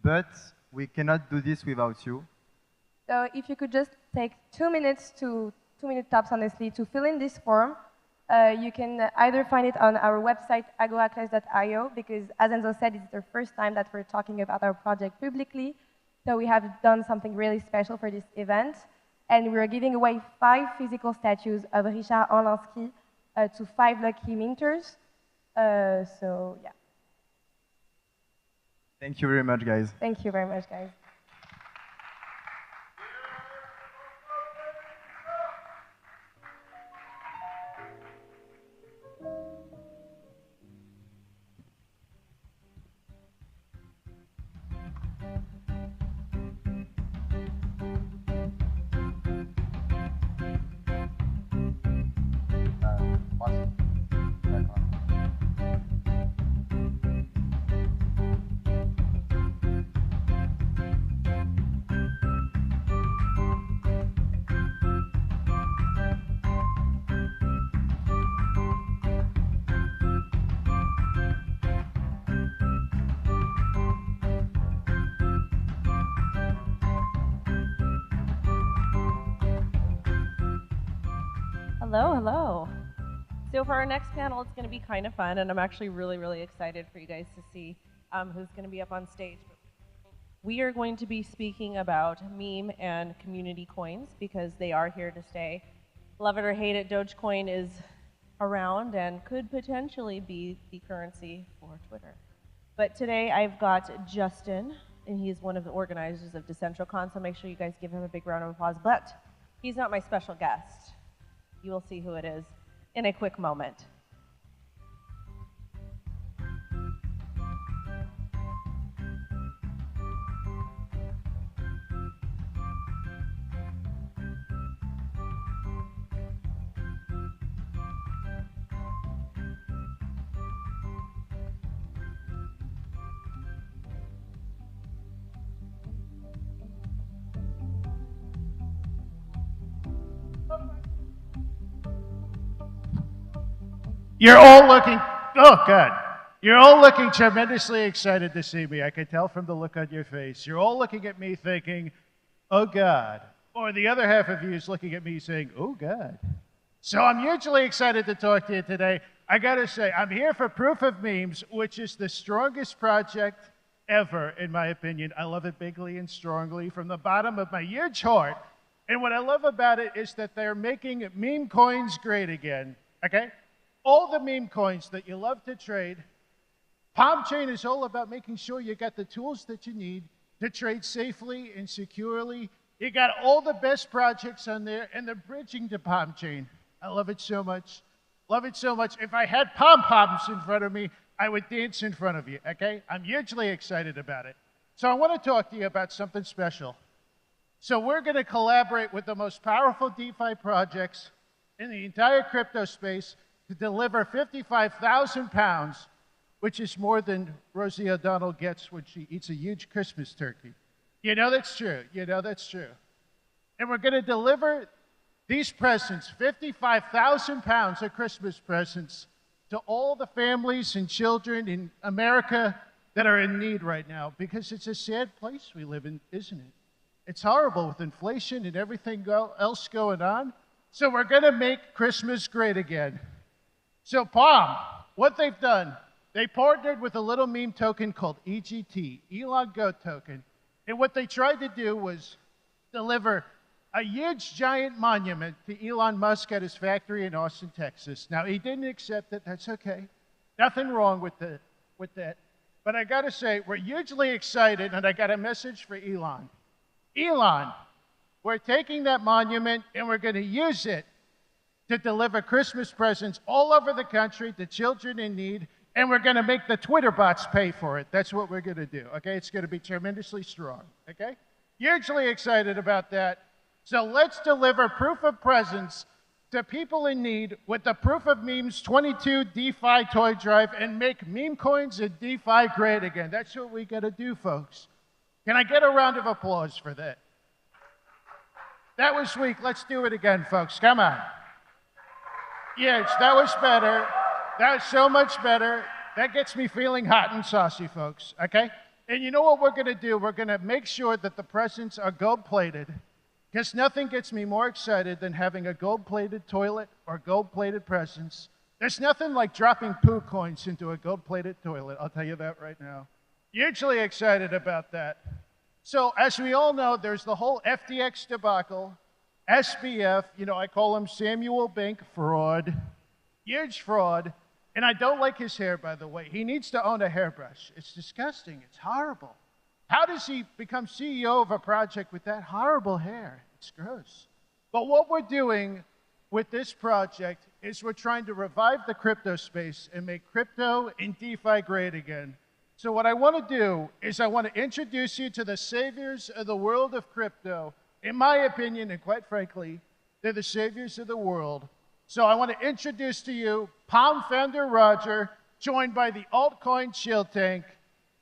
Speaker 16: But we cannot do this without you.
Speaker 17: So if you could just take 2 minutes to 2 minute tops, honestly, to fill in this form. You can either find it on our website, agoraclass.io, because as Enzo said, it's the first time that we're talking about our project publicly. So we have done something really special for this event. And we're giving away 5 physical statues of Richard Orlansky to 5 lucky minters. So yeah.
Speaker 16: Thank you very much, guys.
Speaker 17: Thank you very much, guys.
Speaker 2: Hello, hello. So for our next panel, it's going to be kind of fun, and I'm actually really, really excited for you guys to see who's going to be up on stage. We are going to be speaking about meme and community coins because they are here to stay. Love it or hate it, Dogecoin is around and could potentially be the currency for Twitter. But today I've got Justin, and he's one of the organizers of DCentral, so make sure you guys give him a big round of applause. But he's not my special guest. You will see who it is in a quick moment.
Speaker 18: You're all looking, oh God, you're all looking tremendously excited to see me. I can tell from the look on your face. You're all looking at me thinking, oh God. Or the other half of you is looking at me saying, oh God. So I'm hugely excited to talk to you today. I gotta say, I'm here for Proof of Memes, which is the strongest project ever, in my opinion. I love it bigly and strongly from the bottom of my huge heart. And what I love about it is that they're making meme coins great again, okay? All the meme coins that you love to trade. Palm Chain is all about making sure you got the tools that you need to trade safely and securely. You got all the best projects on there, and they're bridging to Palm Chain. I love it so much. Love it so much. If I had pom-poms in front of me, I would dance in front of you, okay? I'm hugely excited about it. So I want to talk to you about something special. So we're going to collaborate with the most powerful DeFi projects in the entire crypto space to deliver 55,000 pounds, which is more than Rosie O'Donnell gets when she eats a huge Christmas turkey. You know that's true. You know that's true. And we're going to deliver these presents, 55,000 pounds of Christmas presents, to all the families and children in America that are in need right now, because it's a sad place we live in, isn't it? It's horrible with inflation and everything else going on. So we're going to make Christmas great again. So Palm, what they've done, they partnered with a little meme token called EGT, Elon Goat Token. And what they tried to do was deliver a huge giant monument to Elon Musk at his factory in Austin, Texas. Now, he didn't accept it. That's okay. Nothing wrong with that. But I got to say, we're hugely excited, and I got a message for Elon. Elon, we're taking that monument, and we're going to use it to deliver Christmas presents all over the country to children in need, and we're going to make the Twitter bots pay for it. That's what we're going to do, okay? It's going to be tremendously strong, okay? Hugely excited about that. So let's deliver proof of presence to people in need with the Proof of Memes 22 DeFi toy drive and make meme coins and DeFi great again. That's what we got to do, folks. Can I get a round of applause for that? That was weak. Let's do it again, folks. Come on. Yes, that was better. That was so much better. That gets me feeling hot and saucy, folks, okay? And you know what we're going to do? We're going to make sure that the presents are gold-plated, because nothing gets me more excited than having a gold-plated toilet or gold-plated presents. There's nothing like dropping poo coins into a gold-plated toilet, I'll tell you that right now. Hugely excited about that. So as we all know, there's the whole FTX debacle, SBF, you know, I call him Samuel Bank fraud, huge fraud. And I don't like his hair, by the way. He needs to own a hairbrush. It's disgusting. It's horrible. How does he become CEO of a project with that horrible hair? It's gross. But what we're doing with this project is we're trying to revive the crypto space and make crypto and DeFi great again. So what I want to do is I want to introduce you to the saviors of the world of crypto. In my opinion, and quite frankly, they're the saviors of the world. So I want to introduce to you Palm founder Roger, joined by the altcoin Chill Tank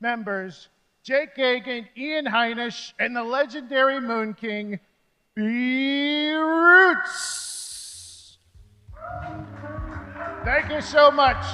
Speaker 18: members, Jake Gagan, Ian Heinisch, and the legendary Moon King, B Roots. Thank you so much.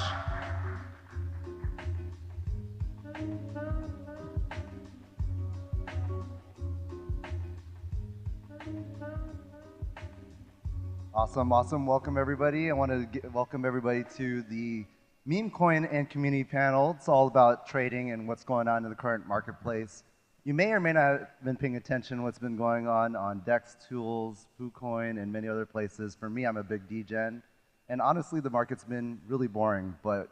Speaker 19: Awesome, awesome. Welcome, everybody. I want to welcome everybody to the Meme Coin and Community Panel. It's all about trading and what's going on in the current marketplace. You may or may not have been paying attention to what's been going on Dex Tools, PooCoin, and many other places. For me, I'm a big degen. And honestly, the market's been really boring, but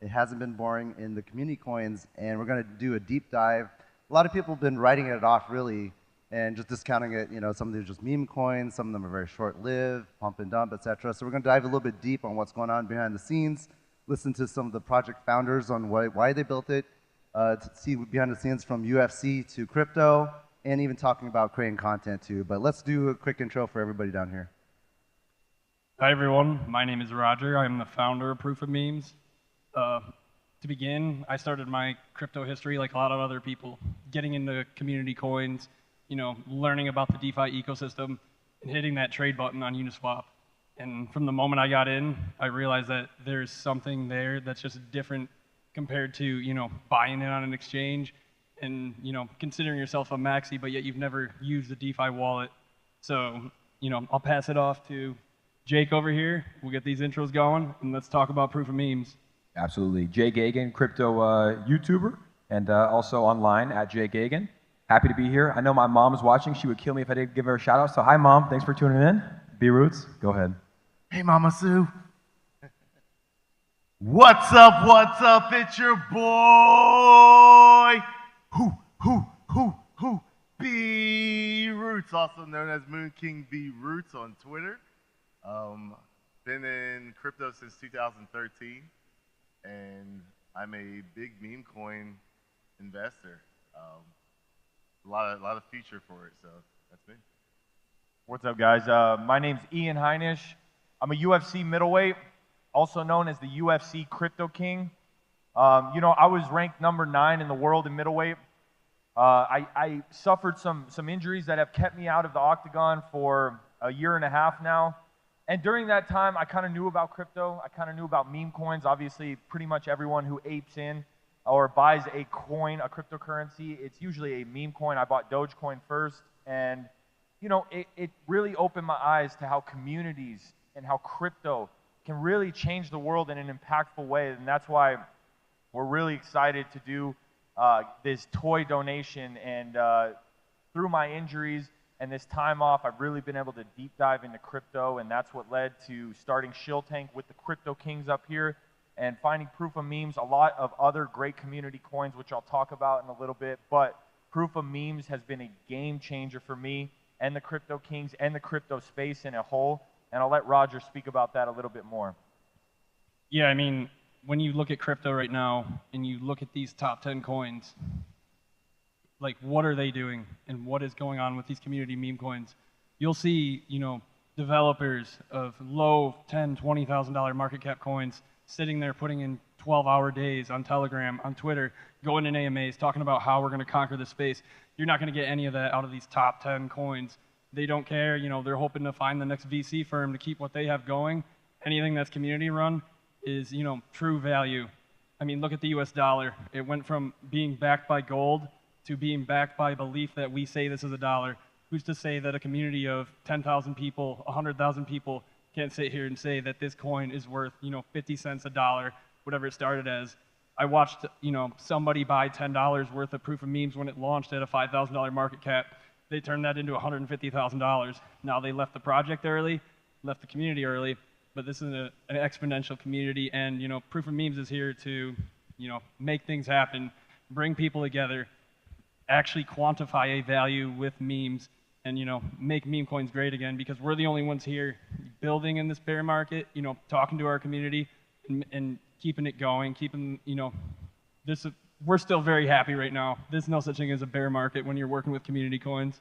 Speaker 19: it hasn't been boring in the community coins, and we're going to do a deep dive. A lot of people have been writing it off, really, and just discounting it. You know, some of these are just meme coins, some of them are very short-lived, pump and dump, etc. So we're going to dive a little bit deep on what's going on behind the scenes, listen to some of the project founders on why they built it, to see behind the scenes from UFC to crypto, and even talking about creating content too. But let's do a quick intro for everybody down here.
Speaker 20: Hi everyone, my name is Roger. I'm the founder of Proof of Memes. To begin, I started my crypto history like a lot of other people, getting into community coins, you know, learning about the DeFi ecosystem, and hitting that trade button on Uniswap. And from the moment I got in, I realized that there's something there that's just different compared to, you know, buying it on an exchange and, you know, considering yourself a maxi, but yet you've never used a DeFi wallet. So, you know, I'll pass it off to Jake over here. We'll get these intros going, and let's talk about Proof of Memes.
Speaker 21: Absolutely. Jay Gagan, crypto YouTuber, and also online at Jay Gagan. Happy to be here. I know my mom is watching. She would kill me if I didn't give her a shout out. So hi, Mom. Thanks for tuning in. B Roots, go ahead.
Speaker 16: Hey, Mama Sue. What's up? What's up? It's your boy. B Roots, also known as Moon King B Roots on Twitter. Been in crypto since 2013, and I'm a big meme coin investor. A lot of future for it, so that's me.
Speaker 22: What's up, guys? My name's Ian Heinisch. I'm a UFC middleweight, also known as the UFC Crypto King. You know, I was ranked number 9 in the world in middleweight. I suffered some injuries that have kept me out of the octagon for a year and a half now. And during that time, I kind of knew about crypto. I kind of knew about meme coins. Obviously, pretty much everyone who apes in or buys a coin, a cryptocurrency, it's usually a meme coin. I bought Dogecoin first, and you know, it really opened my eyes to how communities and how crypto can really change the world in an impactful way, and that's why we're really excited to do this toy donation. And through my injuries and this time off, I've really been able to deep dive into crypto, and that's what led to starting Shill Tank with the Crypto Kings up here, and finding Proof of Memes, a lot of other great community coins, which I'll talk about in a little bit. But Proof of Memes has been a game changer for me and the Crypto Kings and the crypto space in a whole. And I'll let Roger speak about that a little bit more.
Speaker 20: Yeah, I mean, when you look at crypto right now and you look at these top 10 coins, like what are they doing and what is going on with these community meme coins? You'll see, you know, developers of low $10,000, $20,000 market cap coins sitting there putting in 12-hour days on Telegram, on Twitter, going in AMAs, talking about how we're going to conquer the space. You're not going to get any of that out of these top 10 coins. They don't care. You know, they're hoping to find the next VC firm to keep what they have going. Anything that's community run is, you know, true value. I mean, look at the US dollar. It went from being backed by gold to being backed by belief that we say this is a dollar. Who's to say that a community of 10,000 people, 100,000 people can't sit here and say that this coin is worth, you know, 50 cents a dollar, whatever it started as. I watched, you know, somebody buy $10 worth of proof of memes when it launched at a $5,000 market cap. They turned that into $150,000. Now they left the project early, left the community early, but this is an exponential community, and you know, proof of memes is here to, you know, make things happen, bring people together, actually quantify a value with memes, and you know, make meme coins great again, because we're the only ones here building in this bear market, you know, talking to our community and keeping it going, keeping, you know, this. We're still very happy right now. There's no such thing as a bear market when you're working with community coins.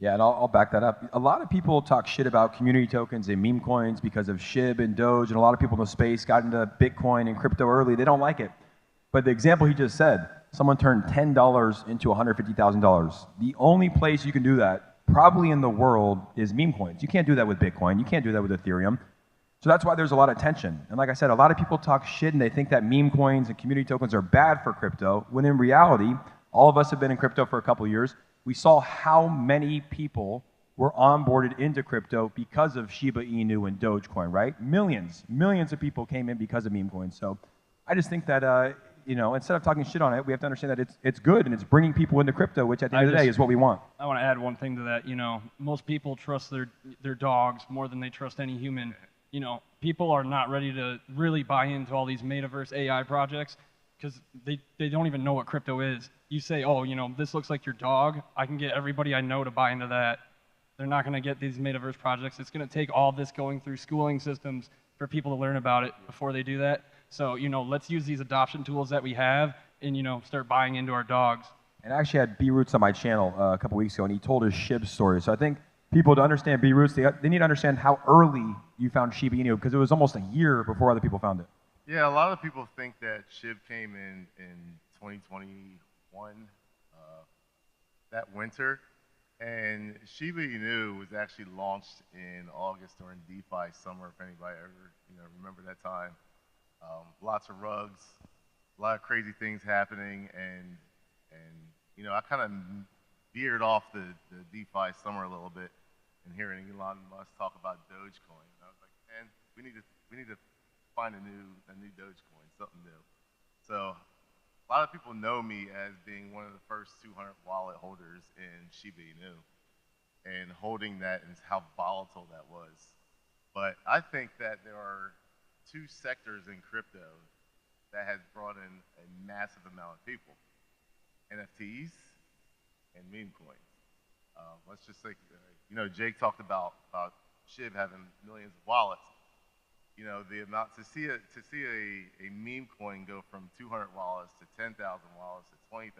Speaker 21: Yeah, and I'll back that up. A lot of people talk shit about community tokens and meme coins because of SHIB and Doge, and a lot of people in the space got into Bitcoin and crypto early. They don't like it. But the example he just said, someone turned $10 into $150,000. The only place you can do that, probably in the world, is meme coins. You can't do that with Bitcoin. You can't do that with Ethereum. So that's why there's a lot of tension. And like I said, a lot of people talk shit and they think that meme coins and community tokens are bad for crypto, when in reality, all of us have been in crypto for a couple of years. We saw how many people were onboarded into crypto because of Shiba Inu and Dogecoin, right? Millions of people came in because of meme coins. So I just think that, you know, instead of talking shit on it, we have to understand that it's good and it's bringing people into crypto, which at the end of the day is what we want.
Speaker 20: I want to add one thing to that. You know, most people trust their dogs more than they trust any human. You know, people are not ready to really buy into all these metaverse AI projects because they don't even know what crypto is. You say, oh, you know, this looks like your dog. I can get everybody I know to buy into that. They're not going to get these metaverse projects. It's going to take all this going through schooling systems for people to learn about it before they do that. So, you know, let's use these adoption tools that we have and, you know, start buying into our dogs.
Speaker 21: And I actually had B Roots on my channel a couple weeks ago, and he told his SHIB story. So I think people, to understand B Roots, they need to understand how early you found Shiba Inu, because it was almost a year before other people found it.
Speaker 4: Yeah, a lot of people think that SHIB came in 2021, that winter, and Shiba Inu was actually launched in August during DeFi summer. If anybody ever, you know, remember that time, lots of rugs, a lot of crazy things happening, and you know, I kind of veered off the DeFi summer a little bit, and hearing Elon Musk talk about Dogecoin, and I was like, man, we need to find a new Dogecoin, something new. So a lot of people know me as being one of the first 200 wallet holders in Shiba Inu, and holding that and how volatile that was. But I think that there are two sectors in crypto that has brought in a massive amount of people: NFTs and meme coins. Let's just say, you know, Jake talked about SHIB having millions of wallets. You know, the amount to see a meme coin go from 200 wallets to 10,000 wallets to 20,000,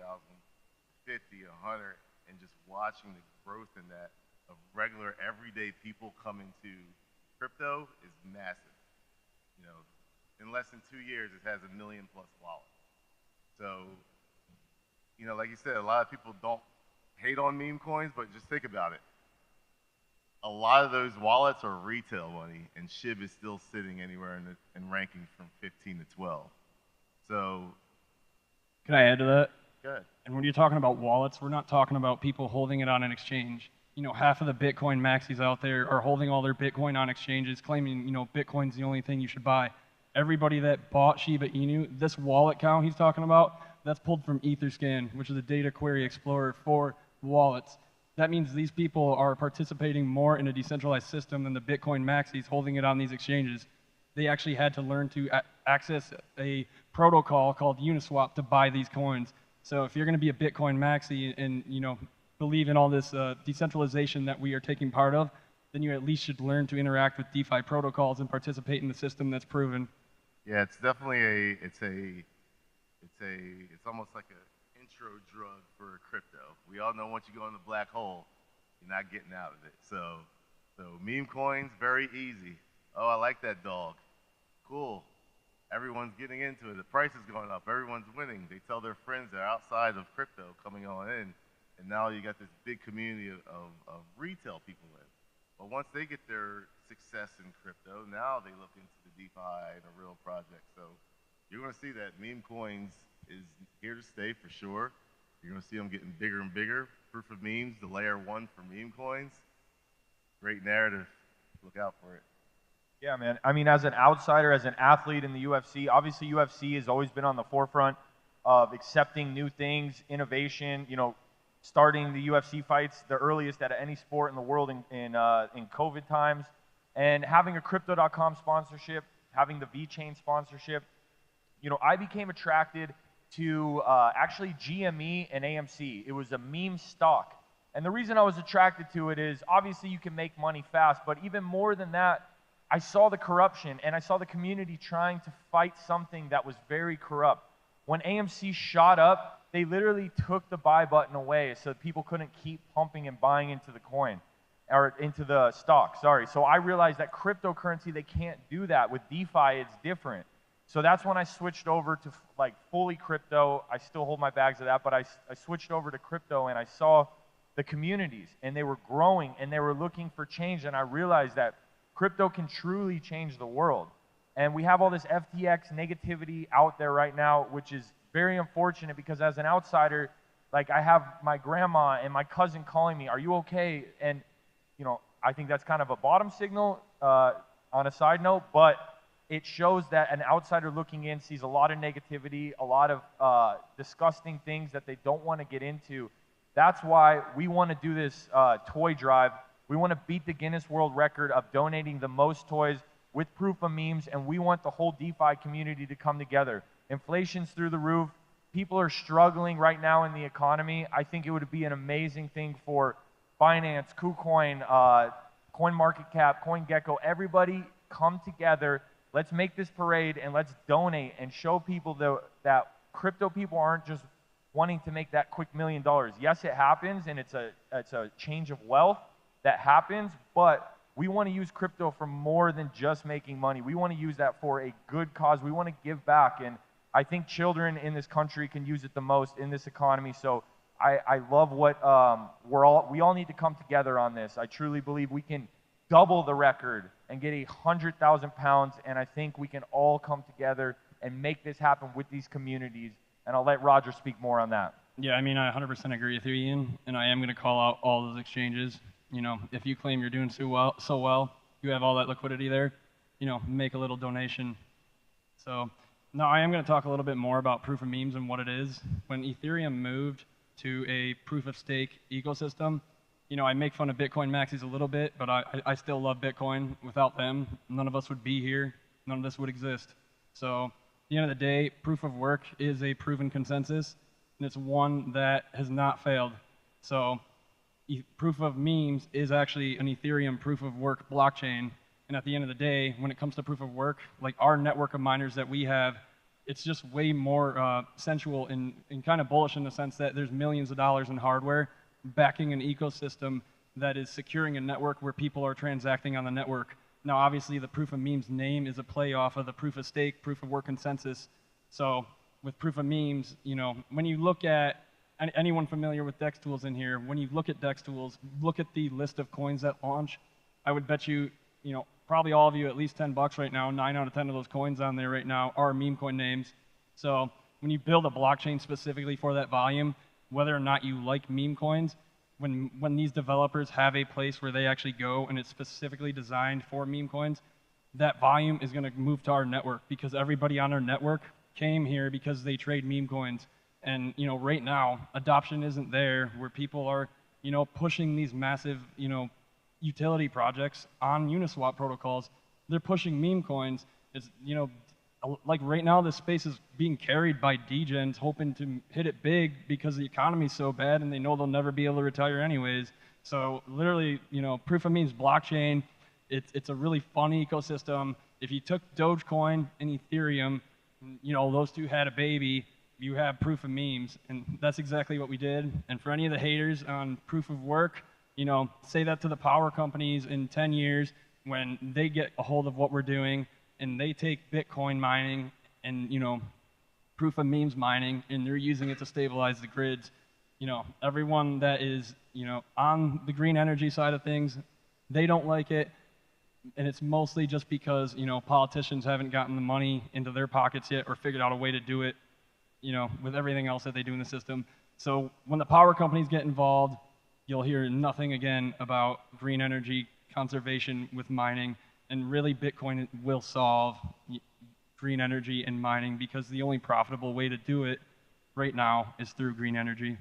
Speaker 4: 50, 100, and just watching the growth in that of regular everyday people coming to crypto is massive. You know, in less than 2 years, it has 1 million plus wallets. So, you know, like you said, a lot of people don't hate on meme coins, but just think about it. A lot of those wallets are retail money, and SHIB is still sitting anywhere in rankings from 15 to 12. So,
Speaker 20: Can I add to that?
Speaker 4: good.
Speaker 20: And when you're talking about wallets, we're not talking about people holding it on an exchange. You know, half of the Bitcoin maxis out there are holding all their Bitcoin on exchanges, claiming, you know, Bitcoin's the only thing you should buy. Everybody that bought Shiba Inu, this wallet count he's talking about, that's pulled from Etherscan, which is a data query explorer for wallets. That means these people are participating more in a decentralized system than the Bitcoin maxis holding it on these exchanges. They actually had to learn to access a protocol called Uniswap to buy these coins. So if you're going to be a Bitcoin maxi and, you know, believe in all this decentralization that we are taking part of, then you at least should learn to interact with DeFi protocols and participate in the system that's proven.
Speaker 4: Yeah, it's definitely it's almost like an intro drug for crypto. We all know once you go in the black hole, you're not getting out of it. So meme coins, very easy. Oh, I like that dog. Cool. Everyone's getting into it. The price is going up. Everyone's winning. They tell their friends they're outside of crypto coming on in. And now you got this big community of retail people in. But once they get their success in crypto, now they look into the DeFi and a real project. So you're going to see that meme coins is here to stay for sure. You're going to see them getting bigger and bigger. Proof of memes, the layer 1 for meme coins. Great narrative. Look out for it.
Speaker 22: Yeah, man. I mean, as an outsider, as an athlete in the UFC, obviously UFC has always been on the forefront of accepting new things, innovation, you know, starting the UFC fights, the earliest out of any sport in the world in COVID times, and having a Crypto.com sponsorship, having the VeChain sponsorship. You know, I became attracted to actually GME and AMC. It was a meme stock. And the reason I was attracted to it is obviously you can make money fast, but even more than that, I saw the corruption and I saw the community trying to fight something that was very corrupt. When AMC shot up, they literally took the buy button away so people couldn't keep pumping and buying into the coin or into the stock, sorry. So I realized that cryptocurrency, they can't do that. With DeFi, it's different. So that's when I switched over to like fully crypto. I still hold my bags of that, but I switched over to crypto and I saw the communities and they were growing and they were looking for change. And I realized that crypto can truly change the world. And we have all this FTX negativity out there right now, which is very unfortunate because as an outsider, like I have my grandma and my cousin calling me, "Are you okay?" And, you know, I think that's kind of a bottom signal on a side note, but it shows that an outsider looking in sees a lot of negativity, a lot of disgusting things that they don't want to get into. That's why we want to do this toy drive. We want to beat the Guinness World Record of donating the most toys with proof of memes, and we want the whole DeFi community to come together. Inflation's through the roof. People are struggling right now in the economy. I think it would be an amazing thing for Binance, KuCoin, CoinMarketCap, CoinGecko, everybody come together. Let's make this parade and let's donate and show people that crypto people aren't just wanting to make that quick $1 million. Yes, it happens, and it's a change of wealth that happens, but we want to use crypto for more than just making money. We want to use that for a good cause. We want to give back, and I think children in this country can use it the most in this economy. So I love what we all need to come together on this. I truly believe we can double the record and get 100,000 pounds, and I think we can all come together and make this happen with these communities. And I'll let Roger speak more on that.
Speaker 20: Yeah, I mean, I 100% agree with you, Ian, and I am going to call out all those exchanges. You know, if you claim you're doing so well, you have all that liquidity there, you know, make a little donation. So now I am going to talk a little bit more about proof of memes and what it is. When Ethereum moved to a proof of stake ecosystem, you know, I make fun of Bitcoin maxis a little bit, but I still love Bitcoin. Without them, none of us would be here. None of this would exist. So at the end of the day, proof of work is a proven consensus, and it's one that has not failed. So proof of memes is actually an Ethereum proof of work blockchain. And at the end of the day, when it comes to proof of work, like our network of miners that we have, it's just way more sensual and kind of bullish in the sense that there's millions of dollars in hardware backing an ecosystem that is securing a network where people are transacting on the network. Now, obviously, the proof of memes name is a play off of the proof of stake, proof of work consensus. So with proof of memes, you know, when you look at anyone familiar with DEX tools in here, when you look at DEX tools, look at the list of coins that launch. I would bet you, you know, probably all of you at least $10 right now. 9 out of 10 of those coins on there right now are meme coin names. So when you build a blockchain specifically for that volume, whether or not you like meme coins, when these developers have a place where they actually go and it's specifically designed for meme coins, that volume is going to move to our network because everybody on our network came here because they trade meme coins. And, you know, right now, adoption isn't there where people are, you know, pushing these massive, you know, utility projects on Uniswap protocols. They're pushing meme coins. It's, you know, like right now, this space is being carried by degens hoping to hit it big because the economy's so bad and they know they'll never be able to retire anyways. So literally, you know, proof of memes blockchain, it's a really fun ecosystem. If you took Dogecoin and Ethereum, you know, those two had a baby, you have proof of memes, and that's exactly what we did. And for any of the haters on proof of work, you know, say that to the power companies in 10 years when they get a hold of what we're doing and they take Bitcoin mining and, you know, proof of memes mining, and they're using it to stabilize the grids. You know, everyone that is, you know, on the green energy side of things, they don't like it. And it's mostly just because, you know, politicians haven't gotten the money into their pockets yet or figured out a way to do it, you know, with everything else that they do in the system. So when the power companies get involved, you'll hear nothing again about green energy conservation with mining. And really, Bitcoin will solve green energy and mining because the only profitable way to do it right now is through green energy.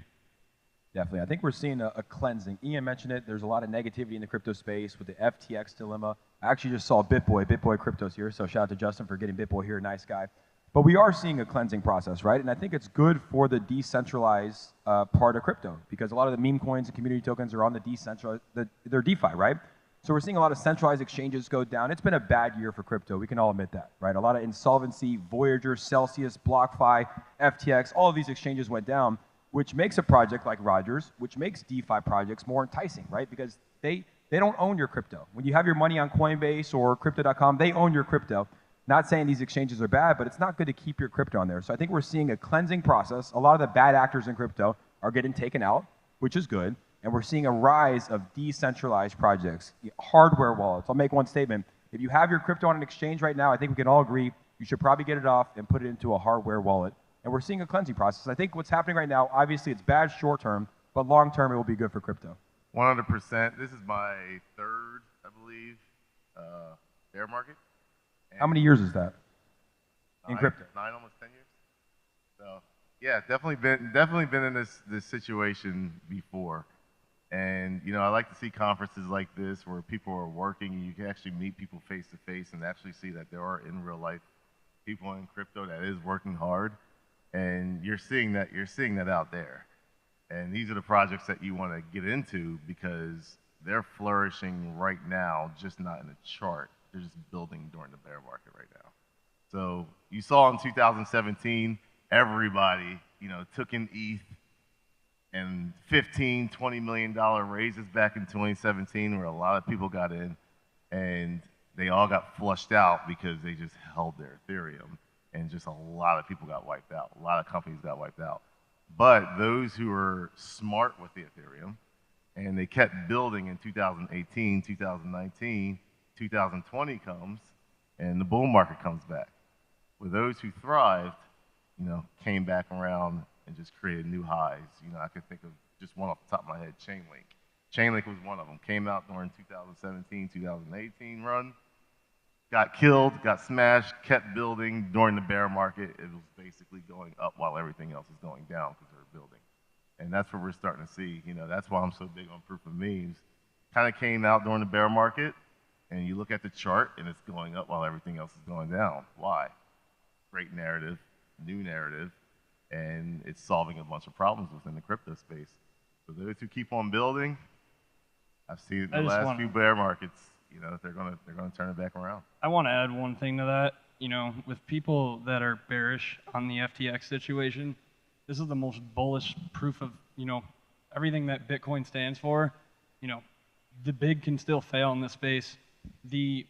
Speaker 21: Definitely. I think we're seeing a cleansing. Ian mentioned it. There's a lot of negativity in the crypto space with the FTX dilemma. I actually just saw BitBoy Crypto's here, so shout out to Justin for getting BitBoy here, nice guy. But we are seeing a cleansing process, right? And I think it's good for the decentralized part of crypto because a lot of the meme coins and community tokens are on the decentralized, they're DeFi, right? So we're seeing a lot of centralized exchanges go down. It's been a bad year for crypto. We can all admit that, right? A lot of insolvency, Voyager, Celsius, BlockFi, FTX, all of these exchanges went down, which makes a project like Rogers, which makes DeFi projects more enticing, right? Because they don't own your crypto. When you have your money on Coinbase or Crypto.com, they own your crypto. Not saying these exchanges are bad, but it's not good to keep your crypto on there. So I think we're seeing a cleansing process. A lot of the bad actors in crypto are getting taken out, which is good. And we're seeing a rise of decentralized projects, hardware wallets. I'll make one statement. If you have your crypto on an exchange right now, I think we can all agree you should probably get it off and put it into a hardware wallet. And we're seeing a cleansing process. I think what's happening right now, obviously it's bad short term, but long term it will be good for crypto.
Speaker 4: 100%. This is my third, I believe, bear market.
Speaker 21: How many years is that in crypto?
Speaker 4: 9, almost 10 years. So yeah, definitely been in this situation before. And you know, I like to see conferences like this where people are working and you can actually meet people face to face and actually see that there are in real life people in crypto that is working hard. And you're seeing that out there. And these are the projects that you want to get into because they're flourishing right now, just not in a chart. They're just building during the bear market right now. So you saw in 2017, everybody, you know, took in ETH and $15, $20 million raises back in 2017 where a lot of people got in and they all got flushed out because they just held their Ethereum. And just a lot of people got wiped out. A lot of companies got wiped out. But those who were smart with the Ethereum, and they kept building in 2018, 2019, 2020 comes, and the bull market comes back. With those who thrived, you know, came back around and just created new highs. You know, I could think of just one off the top of my head, Chainlink. Chainlink was one of them. Came out during 2017, 2018 run. Got killed, got smashed, kept building during the bear market. It was basically going up while everything else is going down because they're building. And that's what we're starting to see. You know, that's why I'm so big on proof of memes. Kind of came out during the bear market, and you look at the chart, and it's going up while everything else is going down. Why? Great narrative, new narrative, and it's solving a bunch of problems within the crypto space. So those who keep on building, I've seen the last few bear markets. You know, they're gonna turn it back around.
Speaker 20: I want to add one thing to that. You know, with people that are bearish on the FTX situation, this is the most bullish proof of, you know, everything that Bitcoin stands for. You know, the big can still fail in this space. The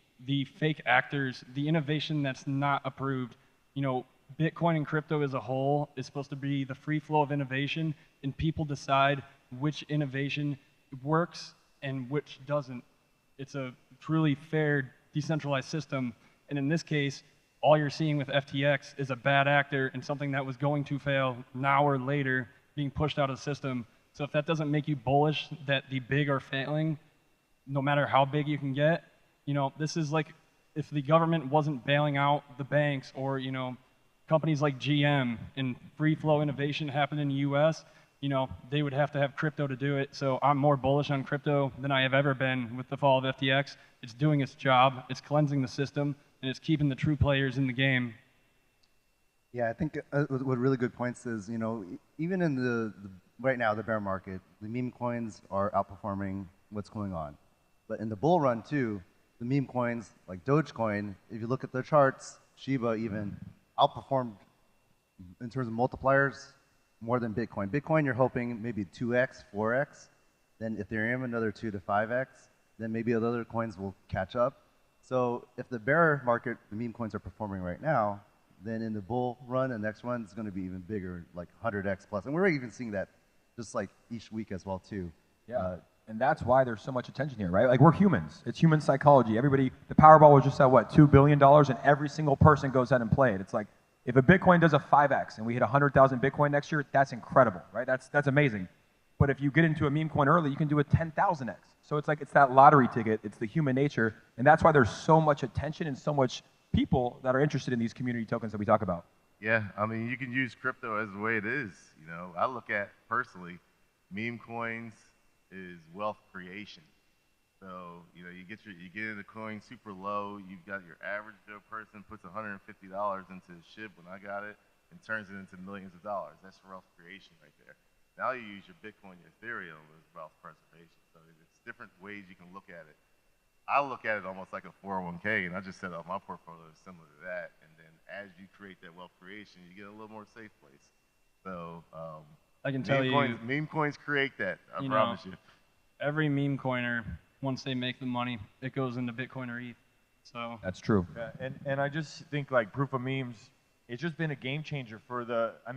Speaker 20: fake actors, the innovation that's not approved. You know, Bitcoin and crypto as a whole is supposed to be the free flow of innovation, and people decide which innovation works and which doesn't. It's a truly fair, decentralized system. And in this case, all you're seeing with FTX is a bad actor and something that was going to fail now or later being pushed out of the system. So if that doesn't make you bullish that the big are failing, no matter how big you can get, you know, this is like if the government wasn't bailing out the banks or, you know, companies like GM and free flow innovation happened in the US, you know, they would have to have crypto to do it. So I'm more bullish on crypto than I have ever been with the fall of FTX. It's doing its job, it's cleansing the system, and it's keeping the true players in the game.
Speaker 19: Yeah, I think what really good points is, even in right now, the bear market, the meme coins are outperforming what's going on. But in the bull run too, the meme coins like Dogecoin, if you look at the charts, Shiba even outperformed in terms of multipliers more than Bitcoin. Bitcoin, you're hoping maybe 2x, 4x. Then Ethereum, another 2 to 5x. Then maybe other coins will catch up. So if the bear market, the meme coins are performing right now, then in the bull run and next run, it's going to be even bigger, like 100x plus. And we're even seeing that just like each week as well too.
Speaker 21: Yeah. And that's why there's so much attention here, right? Like, we're humans. It's human psychology. Everybody, the Powerball was just at what, $2 billion, and every single person goes out and play it. It's like, if a Bitcoin does a 5x and we hit 100,000 Bitcoin next year, that's incredible, right? That's amazing. But if you get into a meme coin early, you can do a 10,000x. So it's like, it's that lottery ticket. It's the human nature. And that's why there's so much attention and so much people that are interested in these community tokens that we talk about.
Speaker 4: Yeah, I mean, you can use crypto as the way it is. I look at personally, meme coins is wealth creation. So, you get into coin super low. You've got your average Joe person puts $150 into a SHIB when I got it and turns it into millions of dollars. That's wealth creation right there. Now you use your Bitcoin, your Ethereum as wealth preservation. So it's different ways you can look at it. I look at it almost like a 401k, and I just set up my portfolio similar to that. And then as you create that wealth creation, you get a little more safe place. So
Speaker 20: I can tell you,
Speaker 4: meme coins create that. I promise you.
Speaker 20: Every meme coiner, once they make the money, it goes into Bitcoin or ETH. So
Speaker 21: that's true.
Speaker 22: Yeah, and I just think like proof of memes, it's just been a game changer for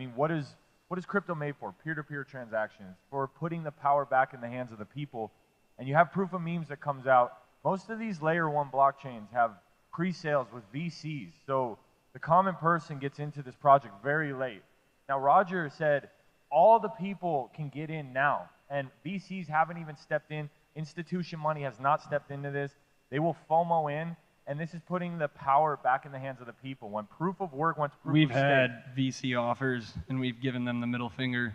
Speaker 22: what is crypto made for? Peer-to-peer transactions, for putting the power back in the hands of the people. And you have proof of memes that comes out. Most of these layer 1 blockchains have pre-sales with VCs. So the common person gets into this project very late. Now, Roger said all the people can get in now, and VCs haven't even stepped in. Institution money has not stepped into this. They will FOMO in, and this is putting the power back in the hands of the people. When proof of work, once proof
Speaker 20: we've
Speaker 22: of stake.
Speaker 20: had VC offers, and we've given them the middle finger.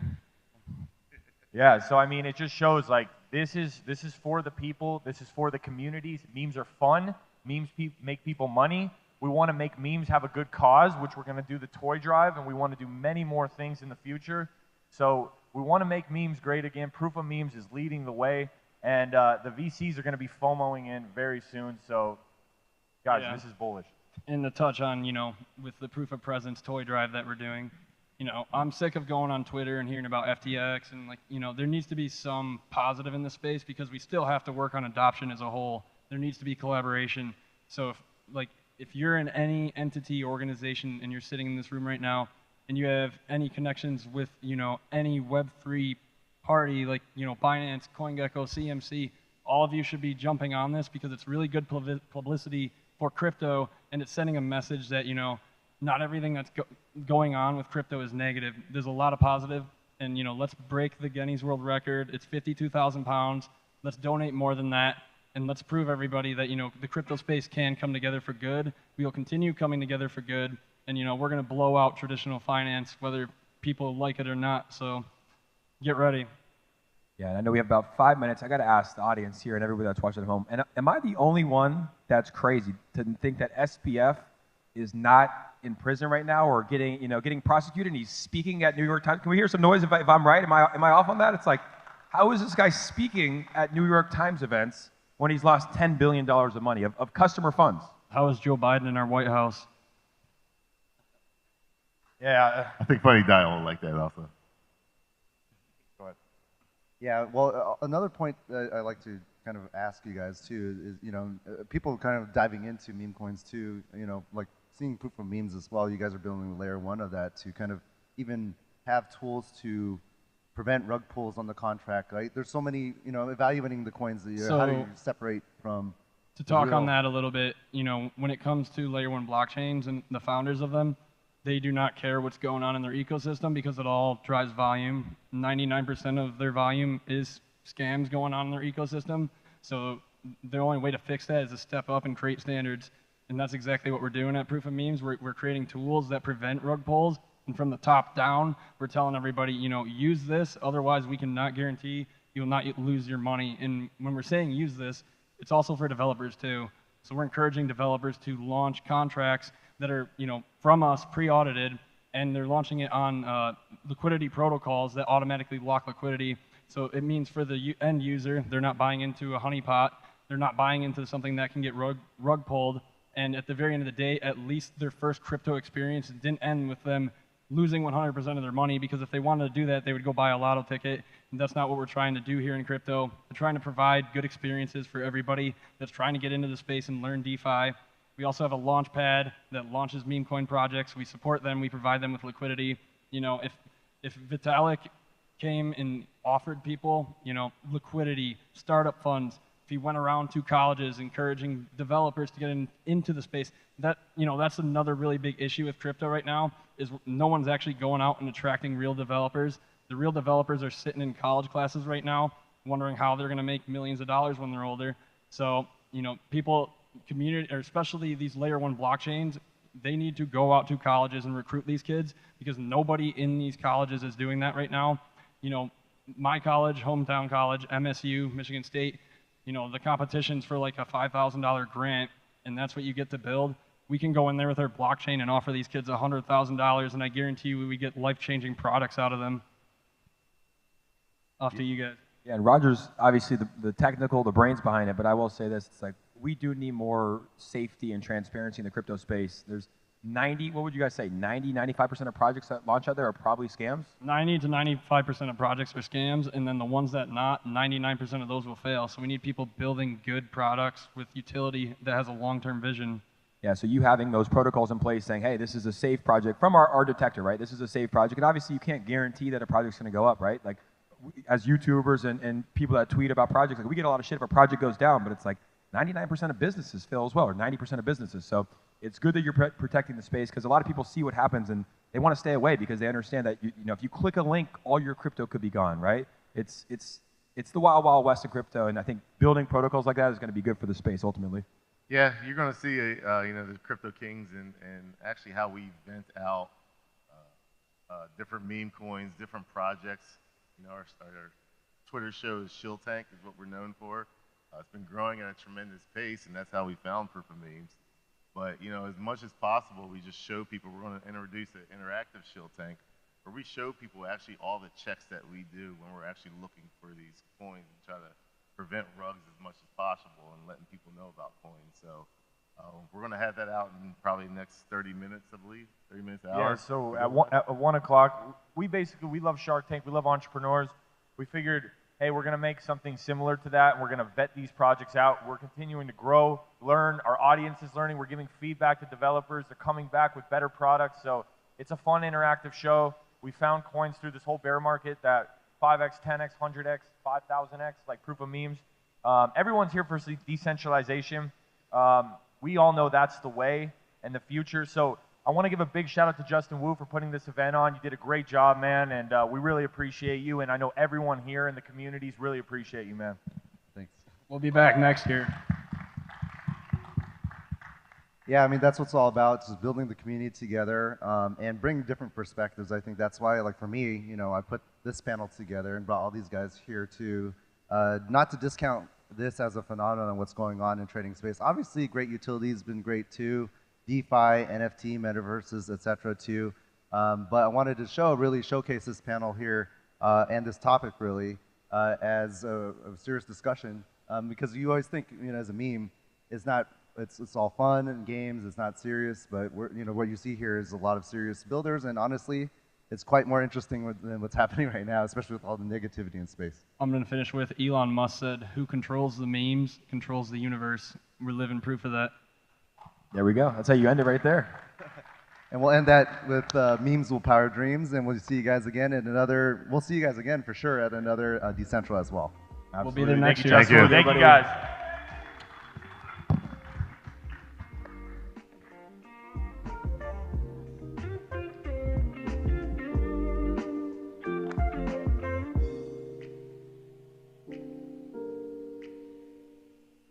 Speaker 22: Yeah, so I mean, it just shows like this is for the people. This is for the communities. Memes are fun. Memes make people money. We want to make memes have a good cause, which we're going to do the toy drive, and we want to do many more things in the future. So we want to make memes great again. Proof of memes is leading the way, and the VCs are going to be FOMOing in very soon. So, guys,
Speaker 20: Yeah.
Speaker 22: this is bullish.
Speaker 20: And to touch on, with the proof of presence toy drive that we're doing, I'm sick of going on Twitter and hearing about FTX, and there needs to be some positive in the space because we still have to work on adoption as a whole. There needs to be collaboration. So if you're in any entity organization and you're sitting in this room right now and you have any connections with, any Web3 party like, Binance, CoinGecko, CMC, all of you should be jumping on this because it's really good publicity for crypto, and it's sending a message that, not everything that's going on with crypto is negative. There's a lot of positive, and, let's break the Guinness World Record. It's 52,000 pounds. Let's donate more than that. And let's prove everybody that, the crypto space can come together for good. We will continue coming together for good. And, we're going to blow out traditional finance, whether people like it or not. So get ready.
Speaker 21: Yeah, and I know we have about 5 minutes. I got to ask the audience here and everybody that's watching at home, and am I the only one that's crazy to think that SPF is not in prison right now or getting prosecuted, and he's speaking at New York Times? Can we hear some noise if I'm right? Am I off on that? It's like, how is this guy speaking at New York Times events when he's lost $10 billion of money, of customer funds?
Speaker 20: How is Joe Biden in our White House?
Speaker 22: Yeah.
Speaker 4: I think Funny Dial will like that also.
Speaker 22: Go ahead.
Speaker 19: Yeah, well, another point that I like to kind of ask you guys too is, people kind of diving into meme coins too, like seeing proof of memes as well. You guys are building layer 1 of that to kind of even have tools to prevent rug pulls on the contract, right? There's so many, evaluating the coins, how do you separate from
Speaker 20: To talk on that a little bit, when it comes to layer 1 blockchains and the founders of them, they do not care what's going on in their ecosystem because it all drives volume. 99% of their volume is scams going on in their ecosystem. So the only way to fix that is to step up and create standards. And that's exactly what we're doing at Proof of Memes. We're creating tools that prevent rug pulls. And from the top down, we're telling everybody, use this. Otherwise, we cannot guarantee you will not lose your money. And when we're saying use this, it's also for developers too. So we're encouraging developers to launch contracts that are, from us, pre-audited, and they're launching it on liquidity protocols that automatically lock liquidity. So it means for the end user, they're not buying into a honeypot, they're not buying into something that can get rug pulled, and at the very end of the day, at least their first crypto experience didn't end with them losing 100% of their money, because if they wanted to do that, they would go buy a lotto ticket, and that's not what we're trying to do here in crypto. We're trying to provide good experiences for everybody that's trying to get into the space and learn DeFi. We also have a launch pad that launches meme coin projects. We support them, we provide them with liquidity. You know, if Vitalik came and offered people, you know, liquidity, startup funds, if he went around to colleges encouraging developers to get into the space, that, you know, that's another really big issue with crypto right now, is no one's actually going out and attracting real developers. The real developers are sitting in college classes right now wondering how they're going to make millions of dollars when they're older. So, you know, people, community, or especially these layer 1 blockchains, they need to go out to colleges and recruit these kids, because nobody in these colleges is doing that right now. You know, my college, hometown college, MSU, Michigan State, you know, the competition's for like a $5,000 grant, and that's what you get to build. We can go in there with our blockchain and offer these kids $100,000, and I guarantee you we get life-changing products out of them. Off to you guys.
Speaker 21: Yeah, and Roger's obviously the technical, the brains behind it, but I will say this, it's like, we do need more safety and transparency in the crypto space. There's 90, what would you guys say, 90, 95% of projects that launch out there are probably scams?
Speaker 20: 90 to 95% of projects are scams, and then the ones that not, 99% of those will fail. So we need people building good products with utility that has a long-term vision.
Speaker 21: Yeah, so you having those protocols in place saying, hey, this is a safe project from our detector, right? This is a safe project. And obviously you can't guarantee that a project's going to go up, right? Like, as YouTubers and people that tweet about projects, like, we get a lot of shit if a project goes down, but it's like 99% of businesses fail as well, or 90% of businesses. So it's good that you're protecting the space, because a lot of people see what happens and they want to stay away because they understand that, you know, if you click a link, all your crypto could be gone, right? It's the wild, wild west of crypto, and I think building protocols like that is going to be good for the space ultimately.
Speaker 4: Yeah, you're going to see, you know, the crypto kings and actually how we vent out different meme coins, different projects. You know, our Twitter show is Shill Tank, is what we're known for. It's been growing at a tremendous pace, and that's how we found Proof of Memes. But, you know, as much as possible, we just show people, we're going to introduce an interactive Shill Tank, where we show people actually all the checks that we do when we're actually looking for these coins and try to prevent rugs as much as possible and letting people know about coins. So we're going to have that out in probably the next 30 minutes, I believe, 30 minutes, an hour.
Speaker 22: Yeah, so at 1 o'clock, we love Shark Tank, we love entrepreneurs. We figured, hey, we're going to make something similar to that, and we're going to vet these projects out. We're continuing to grow, learn. Our audience is learning. We're giving feedback to developers. They're coming back with better products. So it's a fun, interactive show. We found coins through this whole bear market that 5x, 10x, 100x, 5,000x, like Proof of Memes. Everyone's here for decentralization. We all know that's the way and the future. So I want to give a big shout out to Justin Wu for putting this event on. You did a great job, man, and we really appreciate you. And I know everyone here in the communities really appreciate you, man.
Speaker 19: Thanks.
Speaker 20: We'll be back next year.
Speaker 19: Yeah, I mean, that's what it's all about, just building the community together and bringing different perspectives. I think that's why, like, for me, you know, I put this panel together and brought all these guys here to, not to discount this as a phenomenon and what's going on in trading space. Obviously, great utility has been great too, DeFi, NFT, metaverses, etc. too. But I wanted to really showcase this panel here and this topic really as a serious discussion because you always think, you know, as a meme, it's all fun and games, it's not serious, but you know, what you see here is a lot of serious builders, and honestly, it's quite more interesting than what's happening right now, especially with all the negativity in space. I'm
Speaker 20: going to finish with Elon Musk said, "Who controls the memes controls the universe." We're living proof of that.
Speaker 21: There we go. That's how you end it right there.
Speaker 19: And we'll end that with memes will power dreams, and we'll see you guys again at another. We'll see you guys again for sure at another DCentral as well.
Speaker 20: Absolutely. We'll be there next year.
Speaker 22: Thank you. Thank you, guys.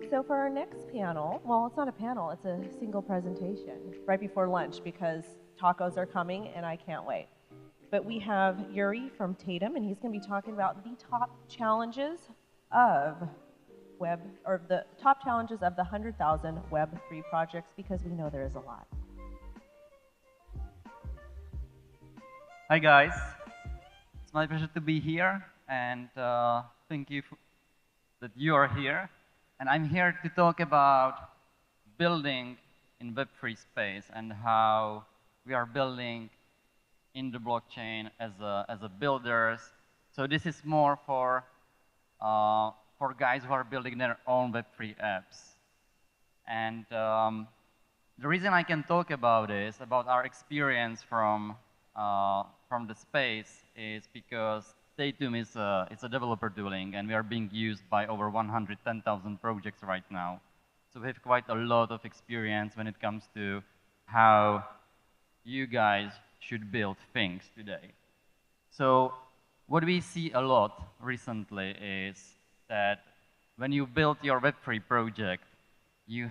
Speaker 2: So for our next panel, well, it's not a panel, it's a single presentation right before lunch because tacos are coming and I can't wait. But we have Yuri from Tatum, and he's going to be talking about the top challenges of the top challenges of the 100,000 Web3 projects, because we know there is a lot.
Speaker 1: Hi guys, it's my pleasure to be here, and thank you that you are here. And I'm here to talk about building in Web3 space and how we are building in the blockchain as a builders. So this is more for guys who are building their own Web3 apps. And the reason I can talk about this, about our experience from the space, is because Datum is it's a developer tooling, and we are being used by over 110,000 projects right now. So we have quite a lot of experience when it comes to how you guys should build things today. So what we see a lot recently is that when you build your Web3 project, you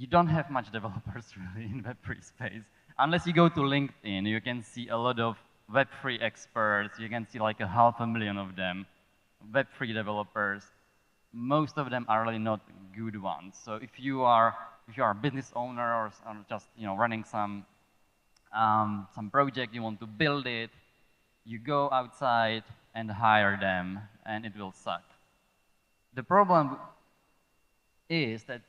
Speaker 1: don't have much developers really in Web3 space. Unless you go to LinkedIn, you can see a lot of Web3 experts. You can see like 500,000 of them, Web3 developers. Most of them are really not good ones. So if you are a business owner or just running some project, you want to build it, you go outside and hire them, and it will suck. The problem is that,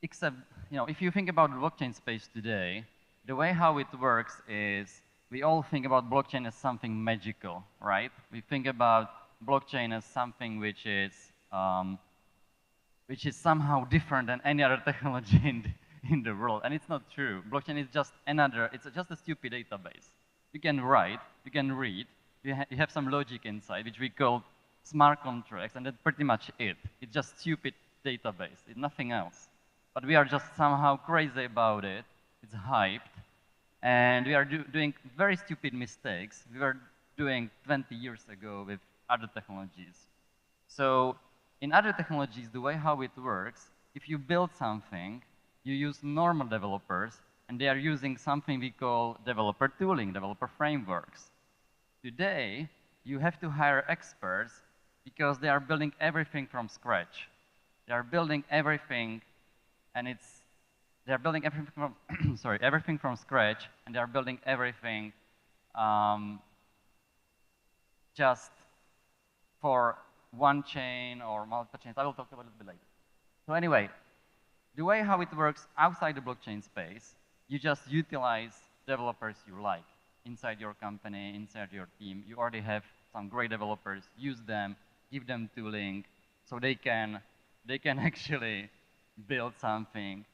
Speaker 1: except if you think about the blockchain space today, the way how it works is we all think about blockchain as something magical, right? We think about blockchain as something which is somehow different than any other technology in the world, and it's not true. Blockchain is just it's just a stupid database. You can write, you can read, you have some logic inside, which we call smart contracts, and that's pretty much it. It's just stupid database, it's nothing else. But we are just somehow crazy about it. It's hyped, and we are doing very stupid mistakes we were doing 20 years ago with other technologies. So in other technologies, the way how it works, if you build something, you use normal developers, and they are using something we call developer tooling, developer frameworks. Today, you have to hire experts because they are building everything from scratch. They are building everything, and they're building everything from everything from scratch, and they are building everything just for one chain or multiple chains. I will talk about it a bit later. So anyway, the way how it works outside the blockchain space, you just utilize developers you like inside your company, inside your team. You already have some great developers. Use them, give them tooling, so they can actually build something.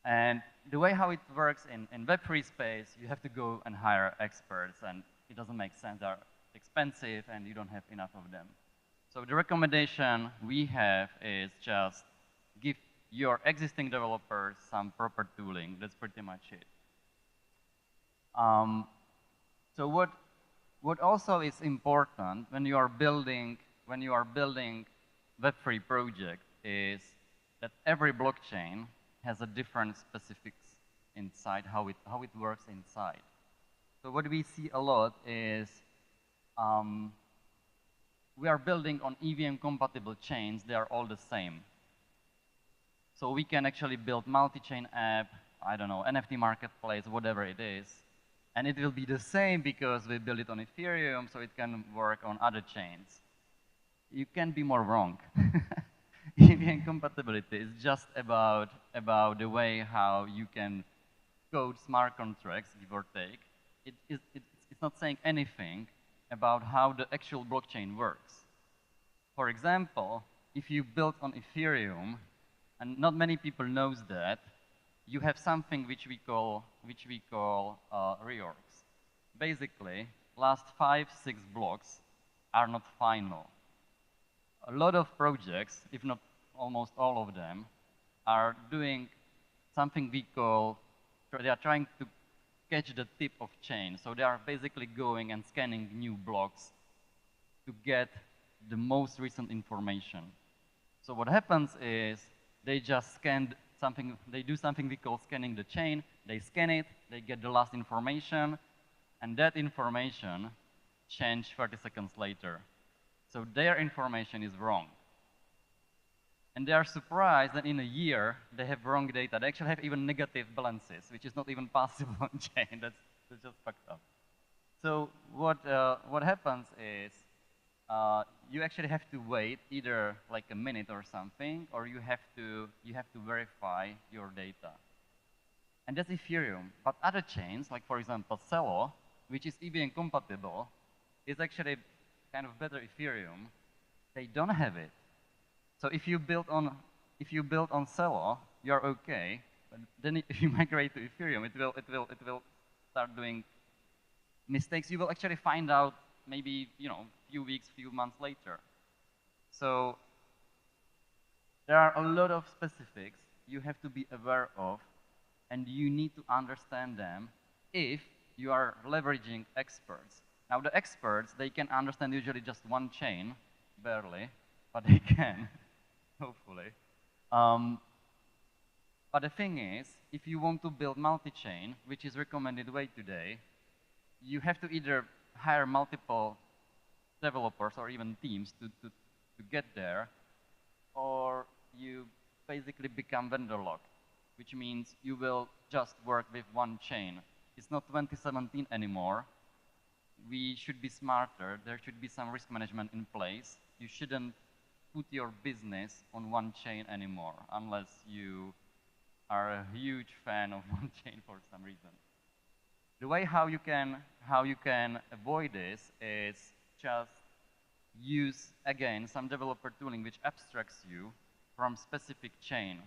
Speaker 1: And the way how it works in Web3 space, you have to go and hire experts, and it doesn't make sense. They're expensive, and you don't have enough of them. So the recommendation we have is just give your existing developers some proper tooling. That's pretty much it. So what also is important when you are building Web3 project is that every blockchain has a different specifics inside how it works inside. So what we see a lot is we are building on EVM compatible chains. They are all the same. So we can actually build multi-chain app, I don't know, NFT marketplace, whatever it is, and it will be the same because we build it on Ethereum, so it can work on other chains. You can't be more wrong. EVM compatibility is just about the way how you can code smart contracts, give or take. It's not saying anything about how the actual blockchain works. For example, if you build on Ethereum, and not many people knows that, you have something which we call reorgs. Basically, last 5-6 blocks are not final. A lot of projects, if not almost all of them, are doing something we call, they are trying to catch the tip of chain. So they are basically going and scanning new blocks to get the most recent information. So what happens is they just scan something, they do something we call scanning the chain, they scan it, they get the last information, and that information changed 30 seconds later. So their information is wrong. And they are surprised that in a year they have wrong data. They actually have even negative balances, which is not even possible on chain. That's just fucked up. So what happens is you actually have to wait either like a minute or something, or you have to verify your data. And that's Ethereum. But other chains, like for example Celo, which is EVM compatible, is actually kind of better Ethereum. They don't have it. So if you build on Celo, you're okay. But then if you migrate to Ethereum, it will start doing mistakes. You will actually find out maybe few weeks, few months later. So there are a lot of specifics you have to be aware of, and you need to understand them if you are leveraging experts. Now the experts, they can understand usually just one chain, barely, but they can, hopefully. But the thing is, if you want to build multi-chain, which is recommended way today, you have to either hire multiple developers or even teams to get there, or you basically become vendor locked, which means you will just work with one chain. It's not 2017 anymore. We should be smarter. There should be some risk management in place. You shouldn't put your business on one chain anymore, unless you are a huge fan of one chain for some reason. The way how you can avoid this is just use, again, some developer tooling which abstracts you from specific chain.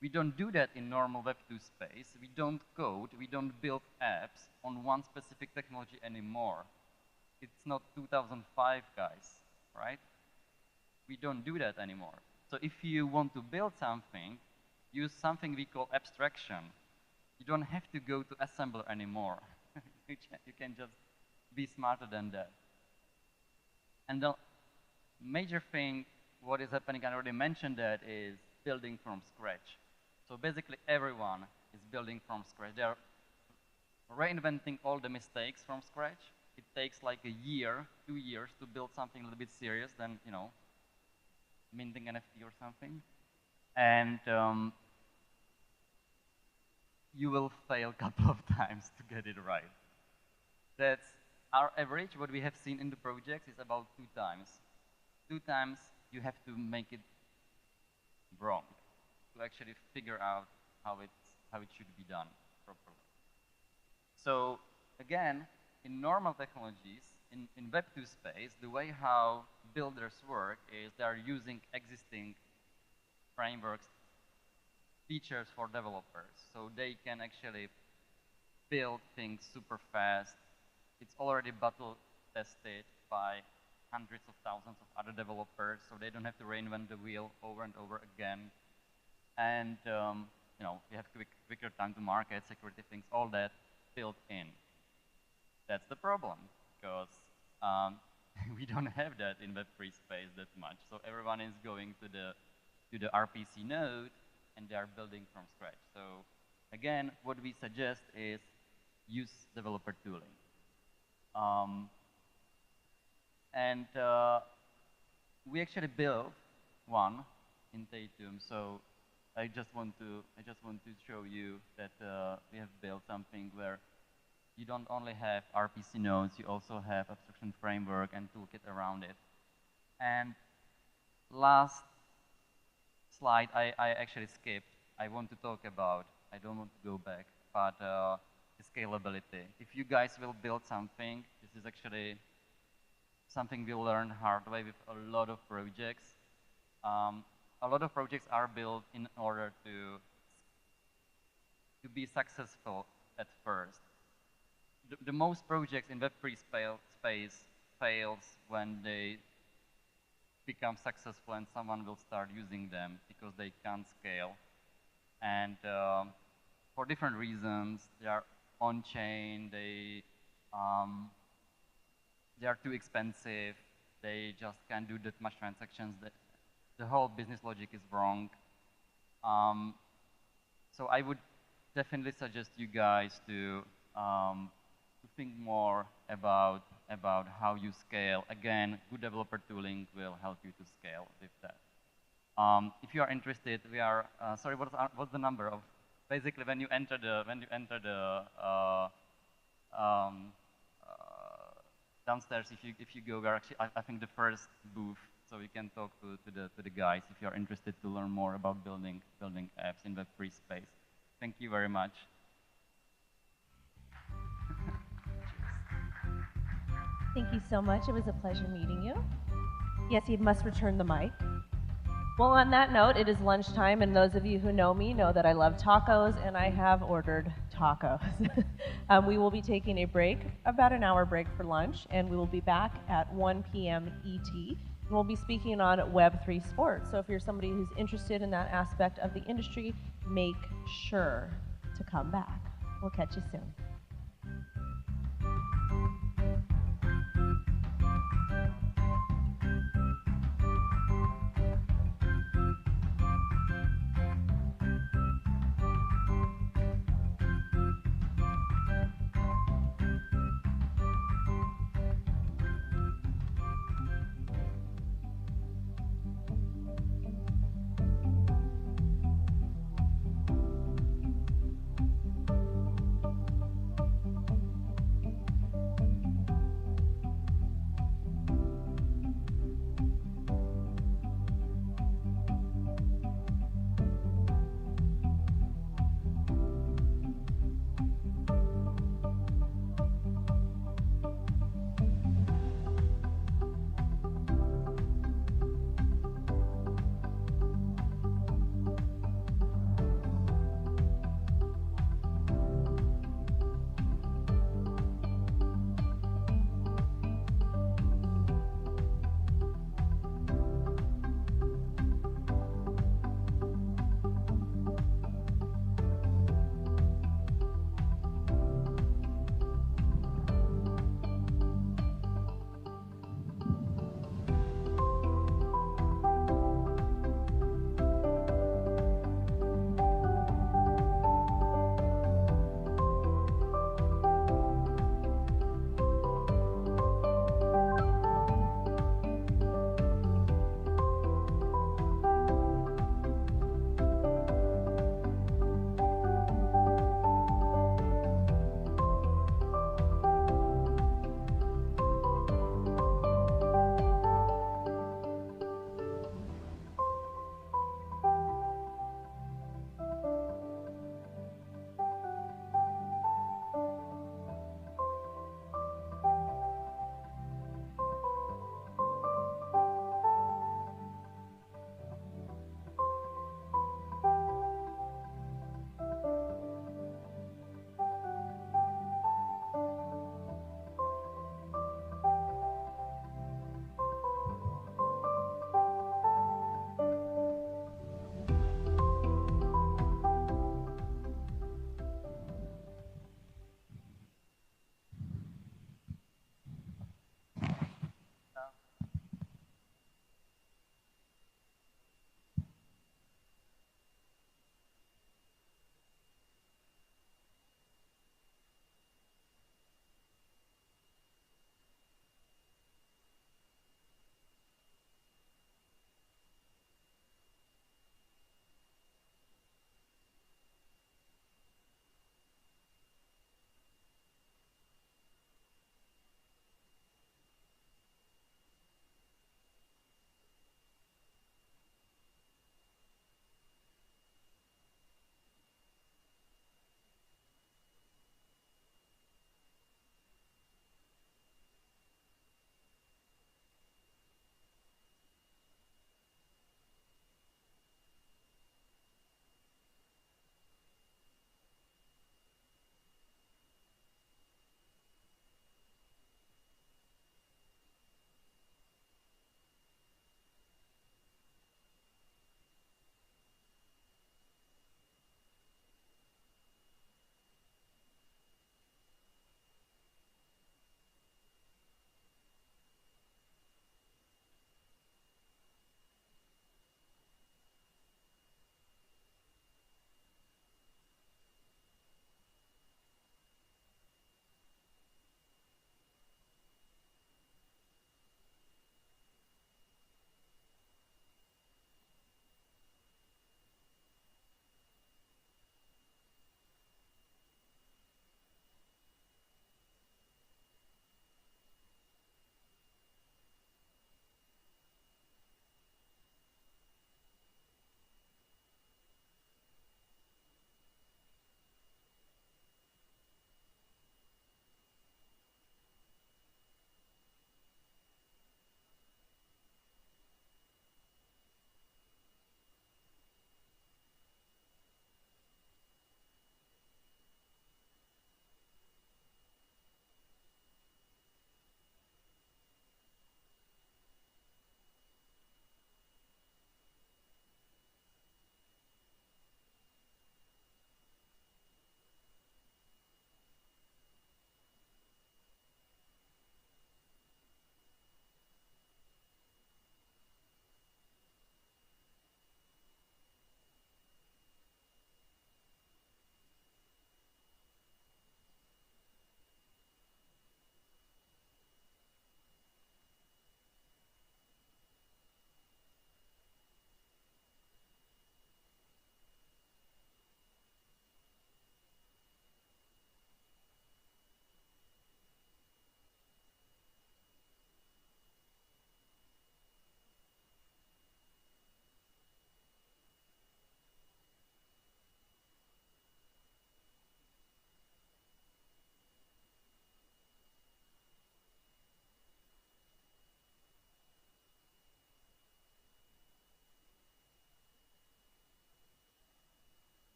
Speaker 1: We don't do that in normal Web2 space. We don't code, we don't build apps on one specific technology anymore. It's not 2005, guys, right? We don't do that anymore. So if you want to build something, use something we call abstraction. You don't have to go to assembler anymore. You can just be smarter than that. And the major thing, what is happening, I already mentioned that, is building from scratch. So basically everyone is building from scratch. They are reinventing all the mistakes from scratch. It takes like a year, 2 years to build something a little bit serious than, minting NFT or something. And you will fail a couple of times to get it right. That's our average. What we have seen in the projects is about 2 times. 2 times you have to make it wrong to actually figure out how it should be done properly. So again, in normal technologies, in Web2 space, the way how builders work is they are using existing frameworks, features for developers, so they can actually build things super fast. It's already battle tested by hundreds of thousands of other developers, so they don't have to reinvent the wheel over and over again. And you have quicker time to market, security things, all that built in. That's the problem, because we don't have that in Web3 space that much. So everyone is going to the RPC node, and they are building from scratch. So again, what we suggest is use developer tooling. We actually built one in Tatum. So I just want to show you that we have built something where you don't only have RPC nodes, you also have abstraction framework and toolkit around it. And last slide I actually skipped. I want to talk about, I don't want to go back, but scalability. If you guys will build something, this is actually something we learned hard way with a lot of projects. A lot of projects are built in order to be successful at first. The most projects in Web3 space fails when they become successful and someone will start using them because they can't scale. And for different reasons, they are on-chain, they are too expensive, they just can't do that much transactions. The whole business logic is wrong. So I would definitely suggest you guys to think more about how you scale. Again, good developer tooling will help you to scale with that. If you are interested, we are sorry. What's the number of? Basically, when you enter the downstairs, if you go, we are actually I think the first booth, so we can talk to the guys if you are interested to learn more about building apps in Web3 space. Thank you very much.
Speaker 2: Thank you so much. It was a pleasure meeting you. Yes, you must return the mic. Well, on that note, it is lunchtime, and those of you who know me know that I love tacos, and I have ordered tacos. We will be taking a break, about an hour break for lunch, and we will be back at 1 p.m. ET. And we'll be speaking on Web3 sports. So if you're somebody who's interested in that aspect of the industry, make sure to come back. We'll catch you soon.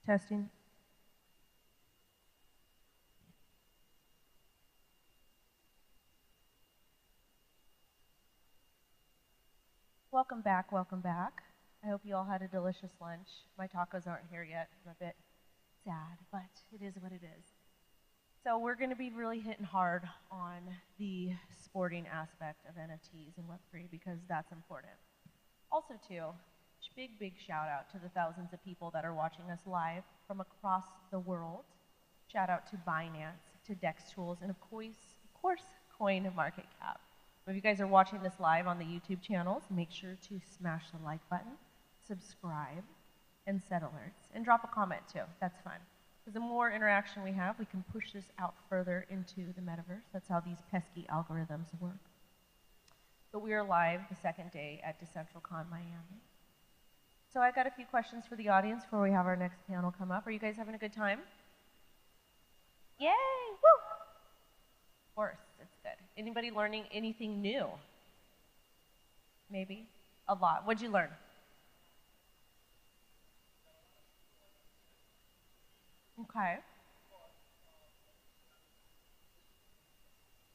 Speaker 2: Testing. Welcome back, welcome back. I hope you all had a delicious lunch. My tacos aren't here yet. I'm a bit sad, but it is what it is. So we're going to be really hitting hard on the sporting aspect of NFTs and Web3 because that's important. Also, too, big shout out to the thousands of people that are watching us live from across the world. Shout out to Binance, to Dex Tools, and of course, CoinMarketCap. If you guys are watching this live on the YouTube channels, make sure to smash the like button, subscribe, and set alerts. And drop a comment too, that's fun. Because the more interaction we have, we can push this out further into the metaverse. That's how these pesky algorithms work. But we are live the second day at DCentral Miami. So I got a few questions for the audience before we have our next panel come up. Are you guys having a good time? Yay, woo! Of course, it's good. Anybody learning anything new? Maybe? A lot. What'd you learn? Okay.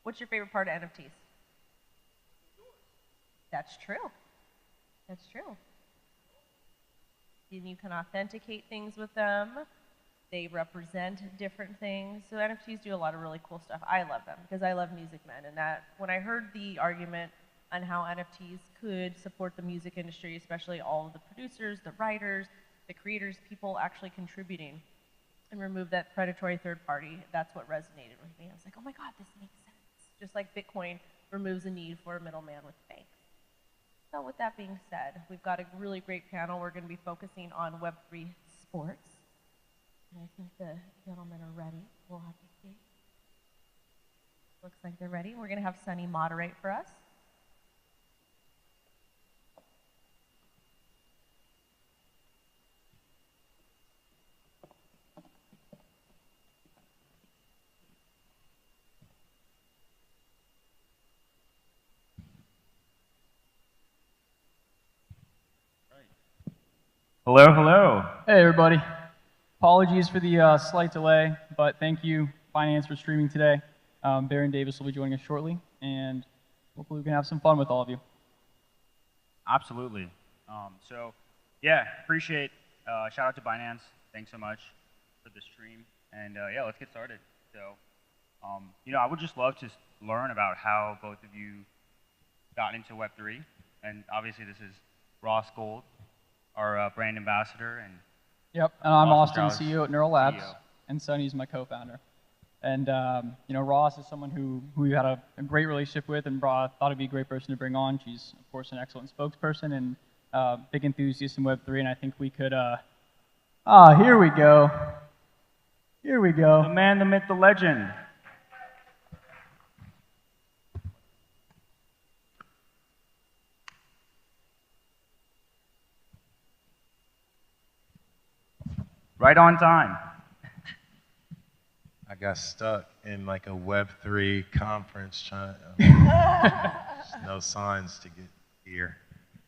Speaker 2: What's your favorite part of NFTs? That's true. That's true. And you can authenticate things with them. They represent different things. So NFTs do a lot of really cool stuff. I love them because I love Music Men. And that when I heard the argument on how NFTs could support the music industry, especially all of the producers, the writers, the creators, people actually contributing, and remove that predatory third party, that's what resonated with me. I was like, oh my God, this makes sense. Just like Bitcoin removes the need for a middleman with banks. So with that being said, we've got a really great panel. We're going to be focusing on Web3 sports. And I think the gentlemen are ready. We'll have to see. Looks like they're ready. We're going to have Sunny moderate for us.
Speaker 3: Hello, hello.
Speaker 5: Hey, everybody. Apologies for the slight delay, but thank you, Finance, for streaming today. Baron Davis will be joining us shortly, and hopefully we can have some fun with all of you.
Speaker 3: Absolutely. Yeah, appreciate, shout out to Binance. Thanks so much for the stream. And yeah, let's get started. So, I would just love to learn about how both of you got into Web3. And obviously this is Ross Gold, our brand ambassador. And
Speaker 5: yep, and I'm Austin,
Speaker 3: Strauss,
Speaker 5: CEO at Neural Labs,
Speaker 3: CEO.
Speaker 5: and Sunny's my co-founder. And Ross is someone who we had a great relationship with, and thought it'd be a great person to bring on. She's of course an excellent spokesperson and big enthusiast in Web3, and I think we could. Here we go. Here we go.
Speaker 3: The man, the myth, the legend. Right on time.
Speaker 23: I got stuck in like a Web3 conference trying. No signs to get here.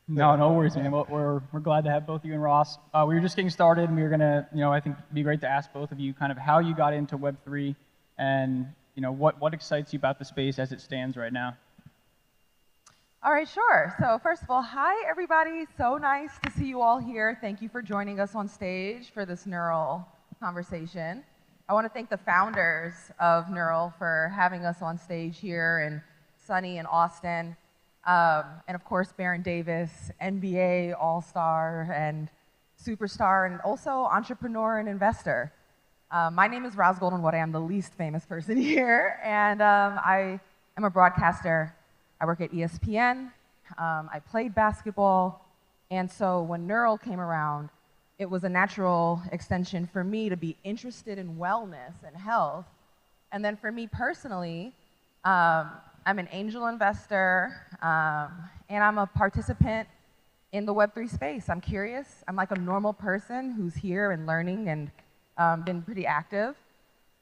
Speaker 5: No worries, man. We're glad to have both you and Ross. We were just getting started, and we were gonna, I think it'd be great to ask both of you kind of how you got into Web3, and what excites you about the space as it stands right now.
Speaker 24: All right, sure. So first of all, hi everybody. So nice to see you all here. Thank you for joining us on stage for this Neural conversation. I want to thank the founders of Neural for having us on stage here, and Sunny and Austin, and of course Baron Davis, NBA All-Star and superstar, and also entrepreneur and investor. My name is Roz Goldenwood. I am the least famous person here, and I am a broadcaster. I work at ESPN. I played basketball, and so when Neural came around, it was a natural extension for me to be interested in wellness and health. And then for me personally, I'm an angel investor, and I'm a participant in the Web3 space. I'm curious. I'm like a normal person who's here and learning and been pretty active.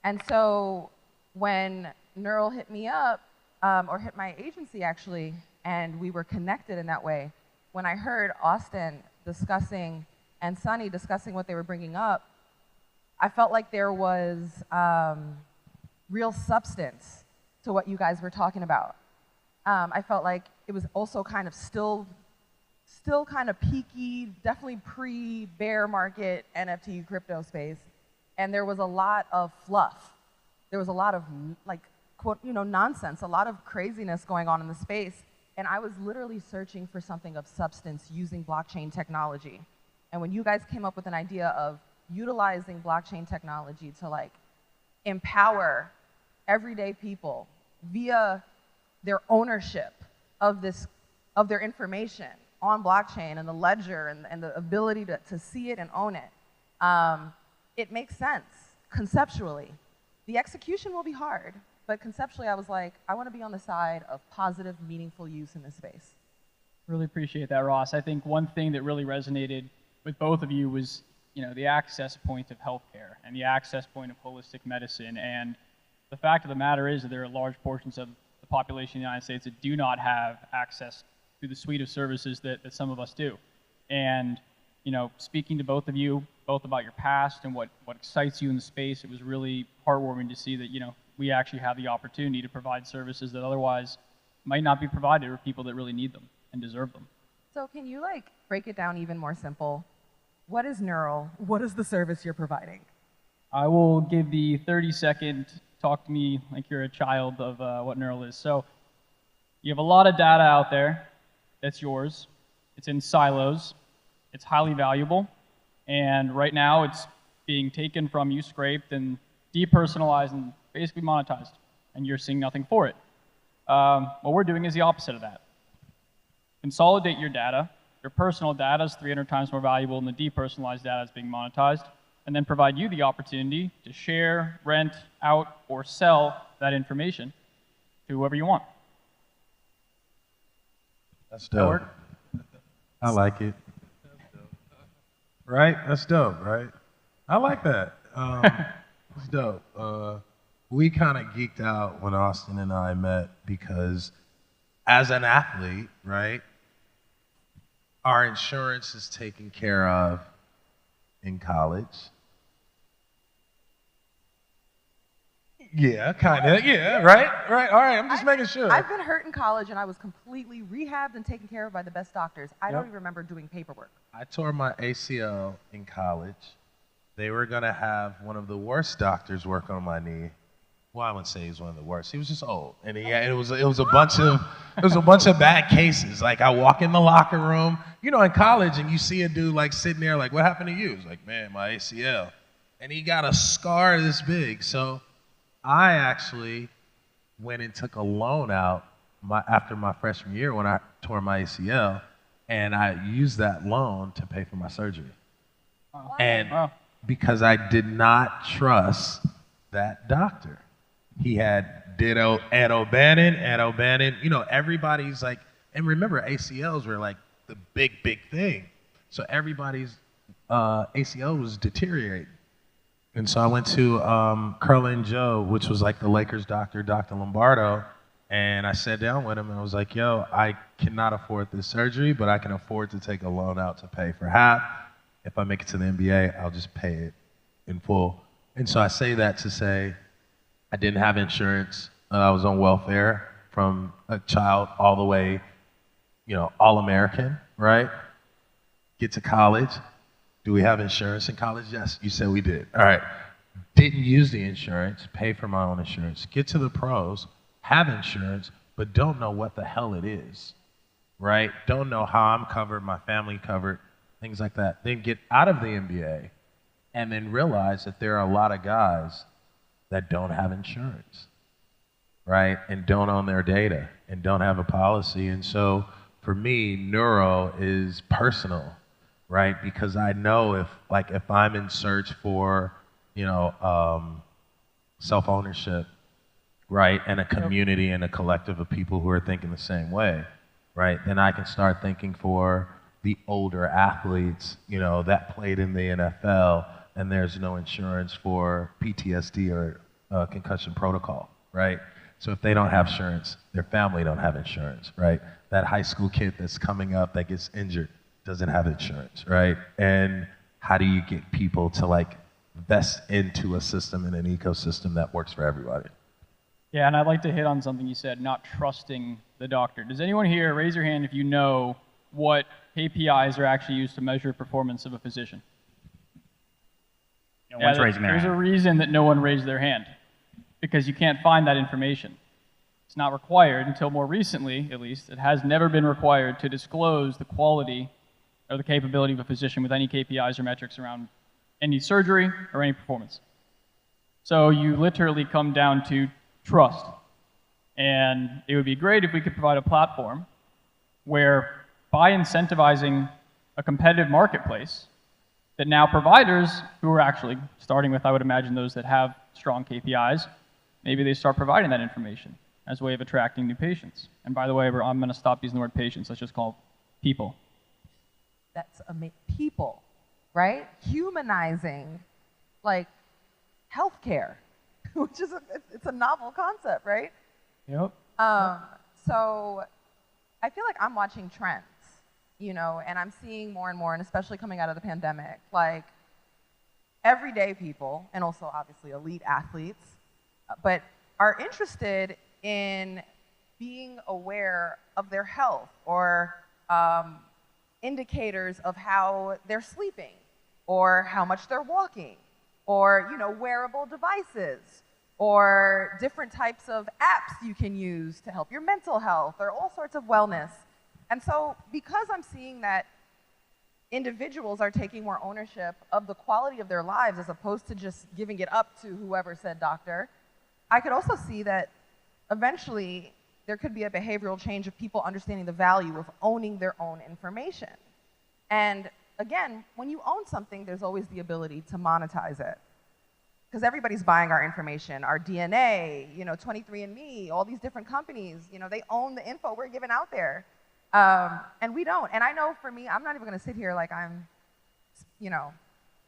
Speaker 24: And so when Neural hit me up, or hit my agency actually, and we were connected in that way, when I heard Austin discussing and Sunny discussing what they were bringing up, I felt like there was real substance to what you guys were talking about. I felt like it was also kind of still kind of peaky, definitely pre-bear market NFT crypto space. And there was a lot of fluff. There was a lot of like, quote, nonsense, a lot of craziness going on in the space. And I was literally searching for something of substance using blockchain technology. And when you guys came up with an idea of utilizing blockchain technology to like empower everyday people via their ownership of their information on blockchain and the ledger and the ability to see it and own it, it makes sense conceptually. The execution will be hard, but conceptually I was like, I want to be on the side of positive, meaningful use in this space.
Speaker 5: Really appreciate that, Ross. I think one thing that really resonated with both of you was, the access point of healthcare and the access point of holistic medicine. And the fact of the matter is that there are large portions of the population of the United States that do not have access to the suite of services that some of us do. And, speaking to both of you, both about your past and what excites you in the space, it was really heartwarming to see that, we actually have the opportunity to provide services that otherwise might not be provided for people that really need them and deserve them.
Speaker 24: So can you break it down even more simple? What is Neural? What is the service you're providing?
Speaker 5: I will give the 30-second talk to me like you're a child of what Neural is. So you have a lot of data out there that's yours. It's in silos. It's highly valuable. And right now it's being taken from you, scraped, and depersonalized and basically monetized. And you're seeing nothing for it. What we're doing is the opposite of that. Consolidate your data. Your personal data is 300 times more valuable than the depersonalized data that's being monetized, and then provide you the opportunity to share, rent out, or sell that information to whoever you want.
Speaker 23: That's dope. I like it. Right? That's dope, right? I like that. It's dope. We kind of geeked out when Austin and I met because as an athlete, right, our insurance is taken care of in college. Yeah, kind of. Yeah, right? Right. All right. I'm just making sure.
Speaker 24: I've been hurt in college, and I was completely rehabbed and taken care of by the best doctors. I don't even remember doing paperwork.
Speaker 23: I tore my ACL in college. They were going to have one of the worst doctors work on my knee. Well, I wouldn't say he was one of the worst. He was just old, and it was a bunch of bad cases. Like I walk in the locker room, in college, and you see a dude sitting there, what happened to you? It's like, man, my ACL, and he got a scar this big. So I actually went and took a loan out after my freshman year when I tore my ACL, and I used that loan to pay for my surgery.
Speaker 5: Wow.
Speaker 23: And because I did not trust that doctor. He had ditto Ed O'Bannon, everybody's and remember ACLs were the big thing. So everybody's ACL was deteriorating. And so I went to Curlin Joe, which was the Lakers doctor, Dr. Lombardo, and I sat down with him and I was like, yo, I cannot afford this surgery, but I can afford to take a loan out to pay for half. If I make it to the NBA, I'll just pay it in full. And so I say that to say, I didn't have insurance. I was on welfare from a child all the way, all-American, right? Get to college. Do we have insurance in college? Yes, you said we did. All right. Didn't use the insurance, pay for my own insurance. Get to the pros, have insurance, but don't know what the hell it is, right? Don't know how I'm covered, my family covered, things like that. Then get out of the NBA and then realize that there are a lot of guys that don't have insurance, right? And don't own their data and don't have a policy. And so for me, neuro is personal, right? Because I know if I'm in search for, self-ownership, right? And a community and a collective of people who are thinking the same way, right? Then I can start thinking for the older athletes, that played in the NFL and there's no insurance for PTSD or concussion protocol, right? So if they don't have insurance, their family don't have insurance, right? That high school kid that's coming up that gets injured doesn't have insurance, right? And how do you get people to vest into a system and an ecosystem that works for everybody.
Speaker 5: Yeah, and I'd like to hit on something you said, not trusting the doctor. Does anyone here, raise your hand if you know what KPIs are actually used to measure performance of a physician?
Speaker 3: No one's raising their
Speaker 5: There's
Speaker 3: hand.
Speaker 5: a reason that no one raised their hand, because you can't find that information. It's not required until more recently, at least. It has never been required to disclose the quality or the capability of a physician with any KPIs or metrics around any surgery or any performance. So you literally come down to trust. And it would be great if we could provide a platform where, by incentivizing a competitive marketplace, that now providers who are actually starting with, I would imagine, those that have strong KPIs, maybe they start providing that information as a way of attracting new patients. And by the way, I'm going to stop using the word patients. Let's just call people.
Speaker 24: That's people, right? Humanizing, like, healthcare, which is it's a novel concept, right?
Speaker 5: Yep.
Speaker 24: So I feel like I'm watching trends, you know, and I'm seeing more and more, and especially coming out of the pandemic, like everyday people, and also obviously elite athletes, but are interested in being aware of their health or indicators of how they're sleeping or how much they're walking or, you know, wearable devices or different types of apps you can use to help your mental health or all sorts of wellness. And so because I'm seeing that individuals are taking more ownership of the quality of their lives as opposed to just giving it up to whoever said doctor, I could also see that eventually there could be a behavioral change of people understanding the value of owning their own information. And again, when you own something, there's always the ability to monetize it. Because everybody's buying our information, our DNA, you know, 23andMe, all these different companies, you know, they own the info we're giving out there. And we don't. And I know for me, I'm not even going to sit here like I'm, you know,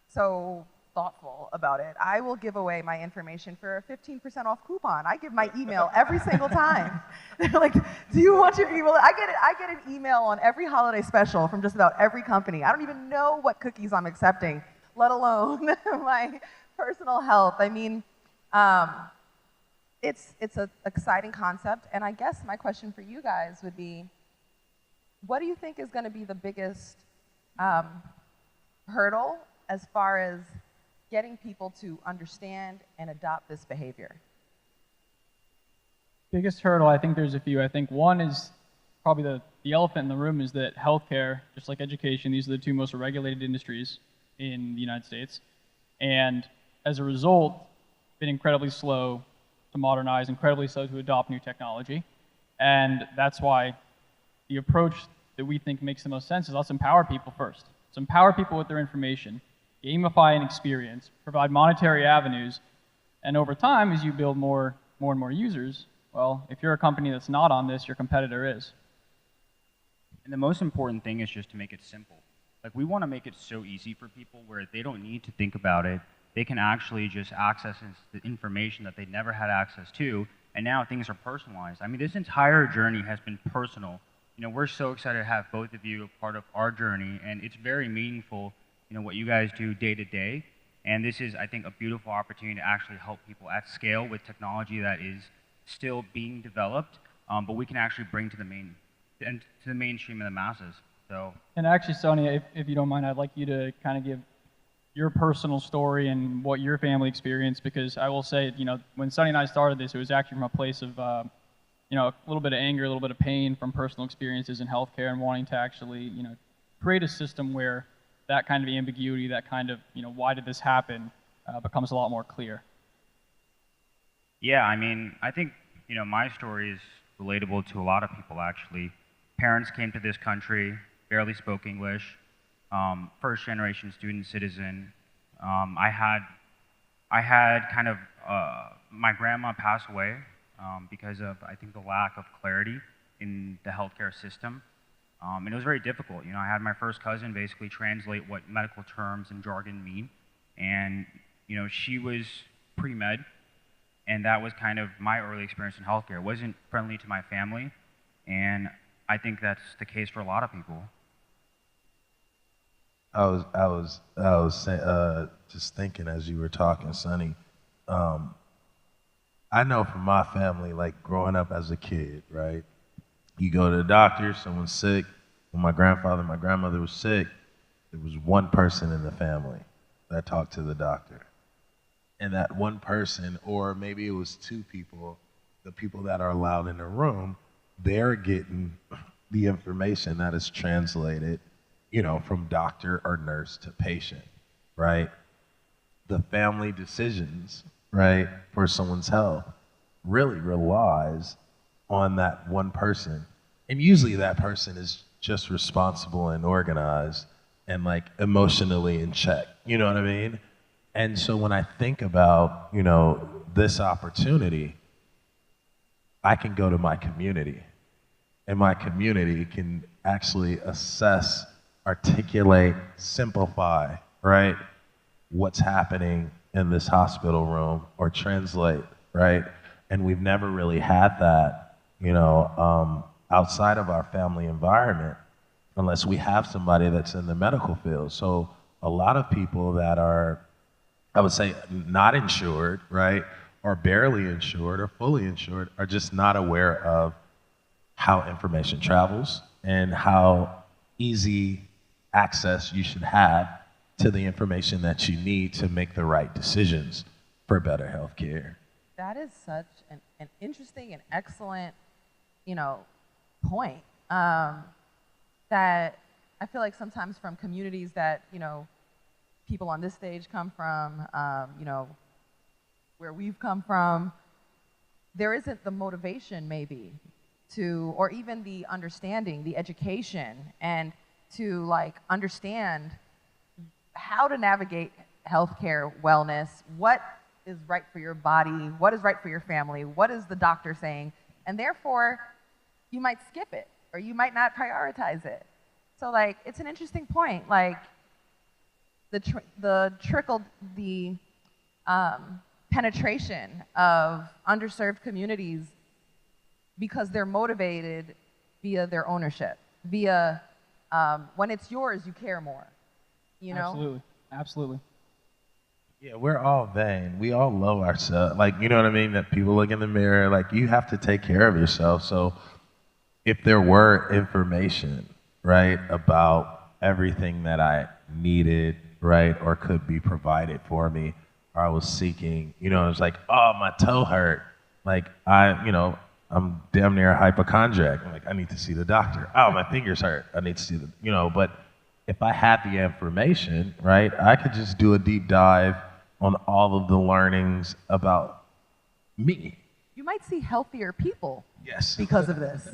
Speaker 24: so thoughtful about it. I will give away my information for a 15% off coupon. I give my email every single time. They're like, do you want your email? I get an email on every holiday special from just about every company. I don't even know what cookies I'm accepting, let alone my personal health. I mean, it's an exciting concept. And I guess my question for you guys would be, what do you think is going to be the biggest hurdle as far as getting people to understand and adopt this behavior?
Speaker 5: Biggest hurdle, I think there's a few. I think one is probably the elephant in the room is that healthcare, just like education, these are the two most regulated industries in the United States. And as a result, been incredibly slow to modernize, incredibly slow to adopt new technology. And that's why the approach that we think makes the most sense is let's empower people first. Let's empower people with their information, gamify an experience, provide monetary avenues, and over time, as you build more and more users, well, if you're a company that's not on this, your competitor is.
Speaker 3: And the most important thing is just to make it simple. Like, we want to make it so easy for people where they don't need to think about it. They can actually just access the information that they never had access to, and now things are personalized. I mean, this entire journey has been personal. You know, we're so excited to have both of you a part of our journey, and it's very meaningful, you know, what you guys do day to day. And this is, I think, a beautiful opportunity to actually help people at scale with technology that is still being developed, but we can actually bring to the mainstream of the masses. So.
Speaker 5: And actually, Sonia, if you don't mind, I'd like you to kind of give your personal story and what your family experienced, because I will say, you know, when Sonny and I started this, it was actually from a place of, you know, a little bit of anger, a little bit of pain from personal experiences in healthcare and wanting to actually, you know, create a system where that kind of ambiguity, that kind of, you know, why did this happen, becomes a lot more clear.
Speaker 3: Yeah, I mean, I think, you know, my story is relatable to a lot of people, actually. Parents came to this country, barely spoke English, first generation student citizen. I had kind of, my grandma passed away because of, I think, the lack of clarity in the healthcare system. And it was very difficult. You know, I had my first cousin basically translate what medical terms and jargon mean. And, you know, she was pre-med, and that was kind of my early experience in healthcare. It wasn't friendly to my family, and I think that's the case for a lot of people.
Speaker 23: I was just thinking as you were talking, Sonny. I know from my family, like growing up as a kid, right? You go to the doctor, someone's sick. When my grandfather and my grandmother was sick, there was one person in the family that talked to the doctor. And that one person, or maybe it was two people, the people that are allowed in the room, they're getting the information that is translated, you know, from doctor or nurse to patient, right? The family decisions, right, for someone's health really relies on that one person. And usually that person is just responsible and organized and like emotionally in check, you know what I mean? And so when I think about, you know, this opportunity, I can go to my community, and my community can actually assess, articulate, simplify, right, what's happening in this hospital room, or translate, right? And we've never really had that, you know, outside of our family environment, unless we have somebody that's in the medical field. So a lot of people that are, I would say, not insured, right, or barely insured or fully insured, are just not aware of how information travels and how easy access you should have to the information that you need to make the right decisions for better health care.
Speaker 24: That is such an interesting and excellent, you know, point that I feel like sometimes from communities that, you know, people on this stage come from, you know, where we've come from, there isn't the motivation maybe to, or even the understanding, the education, and to like understand how to navigate healthcare, wellness, what is right for your body, what is right for your family, what is the doctor saying, and therefore you might skip it or you might not prioritize it. So like, it's an interesting point, like the penetration of underserved communities because they're motivated via their ownership, via when it's yours, you care more, you know?
Speaker 5: Absolutely, absolutely.
Speaker 23: Yeah, we're all vain. We all love ourselves. Like, you know what I mean? That people look in the mirror, like, you have to take care of yourself. So if there were information, right, about everything that I needed, right, or could be provided for me, or I was seeking, you know, it's like, oh, my toe hurt. Like, I'm damn near a hypochondriac. I'm like, I need to see the doctor. Oh, my fingers hurt. I need to see the, you know, but if I had the information, right, I could just do a deep dive on all of the learnings about me.
Speaker 24: You might see healthier people
Speaker 23: Yes.
Speaker 24: because of this.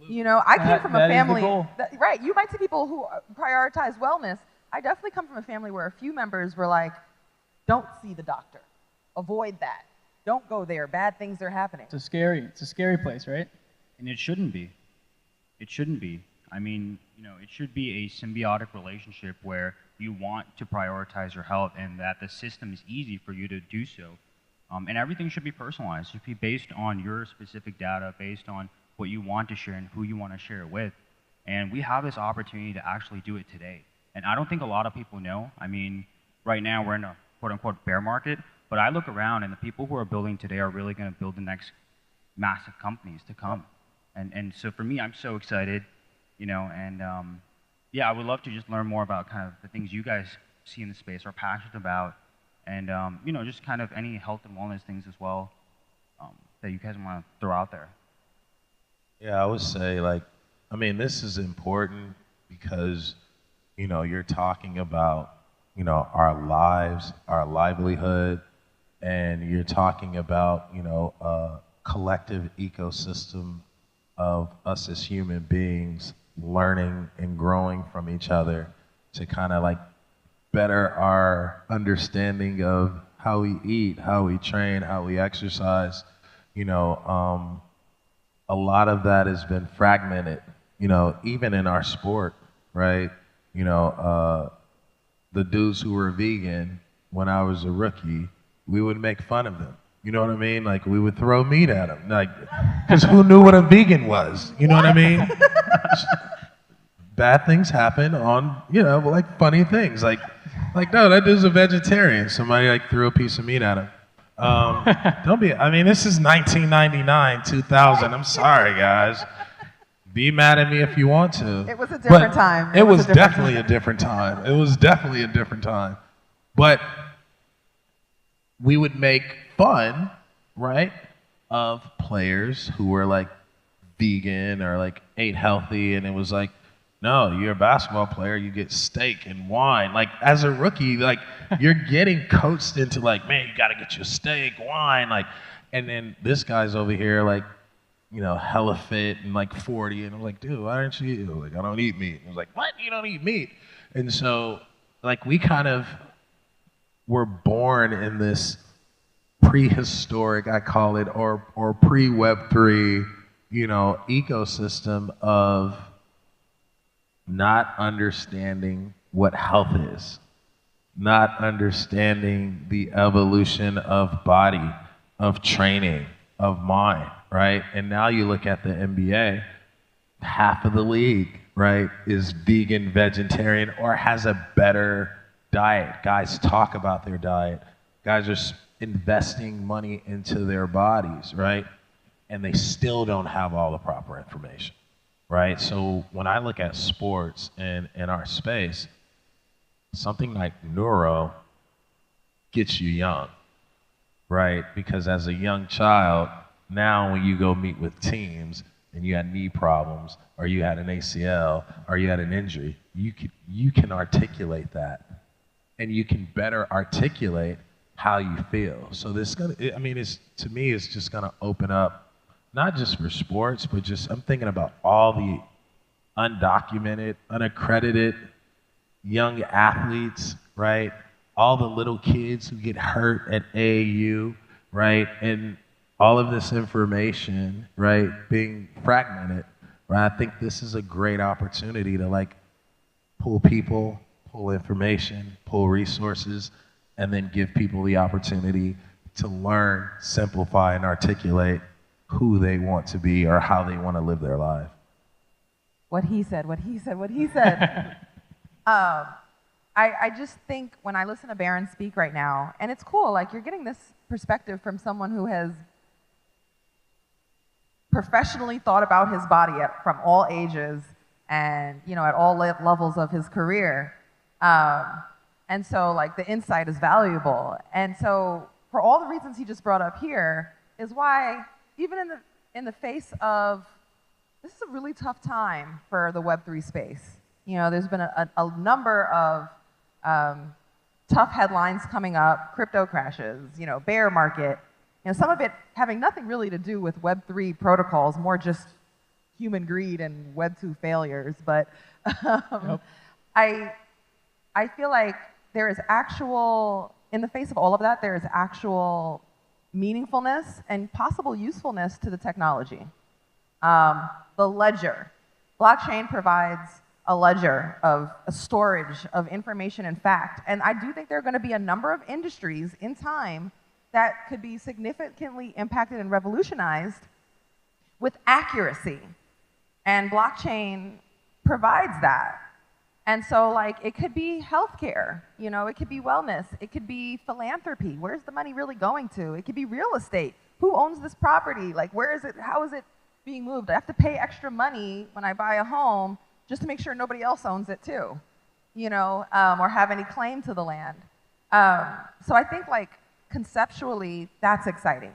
Speaker 24: You know, I came from a family, right, you might see people who prioritize wellness. I definitely come from a family where a few members were like, don't see the doctor, avoid that, don't go there, bad things are happening.
Speaker 5: It's a scary place, right?
Speaker 3: And it shouldn't be. It shouldn't be. I mean, you know, it should be a symbiotic relationship where you want to prioritize your health and that the system is easy for you to do so. And everything should be personalized. It should be based on your specific data, based on what you want to share and who you want to share it with. And we have this opportunity to actually do it today. And I don't think a lot of people know. I mean, right now we're in a quote-unquote bear market, but I look around and the people who are building today are really going to build the next massive companies to come. And so for me, I'm so excited, you know, and yeah, I would love to just learn more about kind of the things you guys see in the space, are passionate about, and you know, just kind of any health and wellness things as well that you guys want to throw out there.
Speaker 23: Yeah, I would say, like, I mean, this is important because, you know, you're talking about, you know, our lives, our livelihood, and you're talking about, you know, a collective ecosystem of us as human beings learning and growing from each other to kind of like better our understanding of how we eat, how we train, how we exercise. You know, a lot of that has been fragmented, you know, even in our sport, right? You know, the dudes who were vegan when I was a rookie, we would make fun of them. You know what I mean? Like, we would throw meat at them, like, because who knew what a vegan was? You know what I mean? Bad things happen on, you know, like funny things. Like, Like, no, that dude's a vegetarian. Somebody like threw a piece of meat at him. Don't be, I mean, this is 1999, 2000. I'm sorry, guys. Be mad at me if you want to.
Speaker 24: It was a different time.
Speaker 23: It was definitely a different time. It was definitely a different time. But we would make fun, right, of players who were like vegan or like ate healthy, and it was like, no, you're a basketball player, you get steak and wine. Like, as a rookie, like, you're getting coached into like, man, you gotta get your steak, wine, like, and then this guy's over here like, you know, hella fit and like 40, and I'm like, dude, why aren't you? Like, I don't eat meat. And I was like, what? You don't eat meat? And so, like, we kind of were born in this prehistoric, I call it, or pre-Web3, you know, ecosystem of not understanding what health is, not understanding the evolution of body, of training, of mind, right? And now you look at the NBA, half of the league, right, is vegan, vegetarian, or has a better diet. Guys talk about their diet. Guys are investing money into their bodies, right? And they still don't have all the proper information, right? So when I look at sports and in our space, something like neuro gets you young, right? Because as a young child, now when you go meet with teams and you had knee problems, or you had an ACL, or you had an injury, you can articulate that, and you can better articulate how you feel. So this gonna, I mean, it's, to me, it's just gonna open up, not just for sports, but just, I'm thinking about all the undocumented, unaccredited young athletes, right? All the little kids who get hurt at AAU, right? And all of this information, right, being fragmented, right? I think this is a great opportunity to like pull people, pull information, pull resources, and then give people the opportunity to learn, simplify, and articulate who they want to be or how they want to live their life.
Speaker 24: What he said, what he said, what he said. I just think when I listen to Baron speak right now, and it's cool, like you're getting this perspective from someone who has professionally thought about his body from all ages and, you know, at all levels of his career. And so, like, the insight is valuable. And so, for all the reasons he just brought up here, is why, even in the face of, this is a really tough time for the Web3 space. You know, there's been a number of tough headlines coming up, crypto crashes, you know, bear market, you know, some of it having nothing really to do with Web3 protocols, more just human greed and Web2 failures. But I feel like there is actual, in the face of all of that, there is actual meaningfulness and possible usefulness to the technology. The ledger. Blockchain provides a ledger of a storage of information and fact. And I do think there are going to be a number of industries in time that could be significantly impacted and revolutionized with accuracy. And blockchain provides that. And so, like, it could be healthcare, you know, it could be wellness, it could be philanthropy. Where's the money really going to? It could be real estate. Who owns this property? Like, where is it? How is it being moved? I have to pay extra money when I buy a home just to make sure nobody else owns it too, you know, or have any claim to the land. So I think, like, conceptually, that's exciting.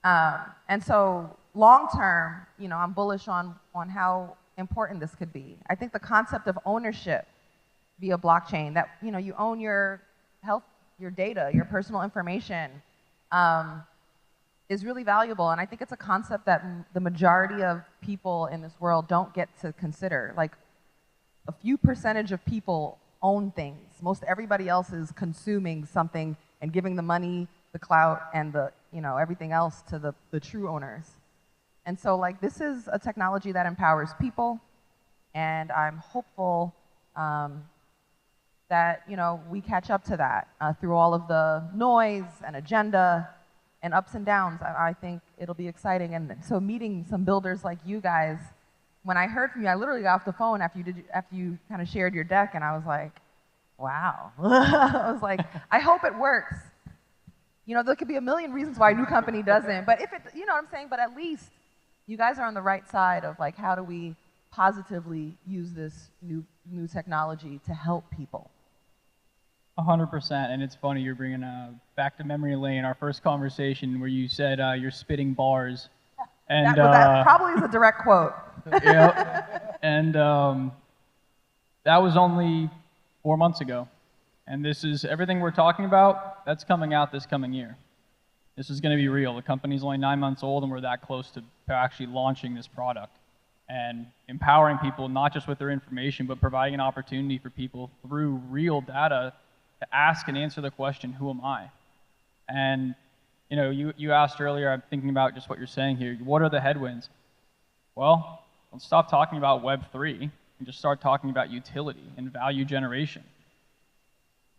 Speaker 24: And so long term, you know, I'm bullish on how important this could be. I think the concept of ownership via blockchain, that, you know, you own your health, your data, your personal information, is really valuable. And I think it's a concept that the majority of people in this world don't get to consider. Like, a few percentage of people own things. Most everybody else is consuming something and giving the money, the clout, and the, you know, everything else to the true owners. And so, like, this is a technology that empowers people, and I'm hopeful that, you know, we catch up to that through all of the noise and agenda and ups and downs. I think it'll be exciting. And so meeting some builders like you guys, when I heard from you, I literally got off the phone after you kind of shared your deck, and I was like, wow. I was like, I hope it works. You know, there could be a million reasons why a new company doesn't, but if it, you know what I'm saying? But at least you guys are on the right side of like, how do we positively use this new technology to help people?
Speaker 5: 100%, and it's funny you're bringing back to memory lane our first conversation where you said you're spitting bars, and
Speaker 24: that probably is a direct quote.
Speaker 5: Yep, and that was only 4 months ago, and this is everything we're talking about. That's coming out this coming year. This is going to be real. The company's only 9 months old, and we're that close to actually launching this product and empowering people not just with their information, but providing an opportunity for people through real data to ask and answer the question, who am I? And you know, you asked earlier, I'm thinking about just what you're saying here. What are the headwinds? Well, let's stop talking about Web3 and just start talking about utility and value generation.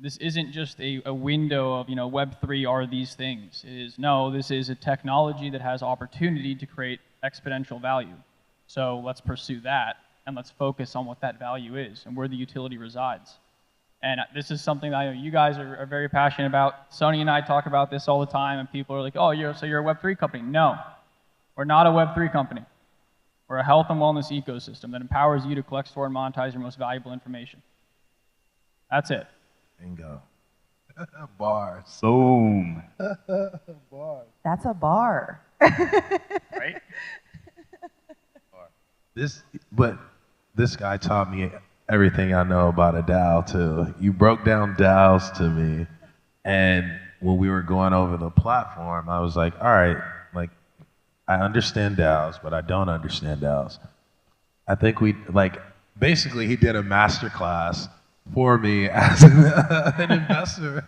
Speaker 5: This isn't just a window of, you know, Web3 are these things. It is, no, this is a technology that has opportunity to create exponential value. So let's pursue that, and let's focus on what that value is and where the utility resides. And this is something that I know you guys are very passionate about. Sonny and I talk about this all the time, and people are like, oh, so you're a Web3 company. No, we're not a Web3 company. We're a health and wellness ecosystem that empowers you to collect, store, and monetize your most valuable information. That's it.
Speaker 23: Bingo. Bars.
Speaker 22: Boom.
Speaker 23: Bars.
Speaker 24: That's a bar.
Speaker 22: Right?
Speaker 23: But this guy taught me everything I know about a DAO too. You broke down DAOs to me, and when we were going over the platform, I was like, all right, like, I understand DAOs, but I don't understand DAOs. I think basically he did a master class for me as an investor.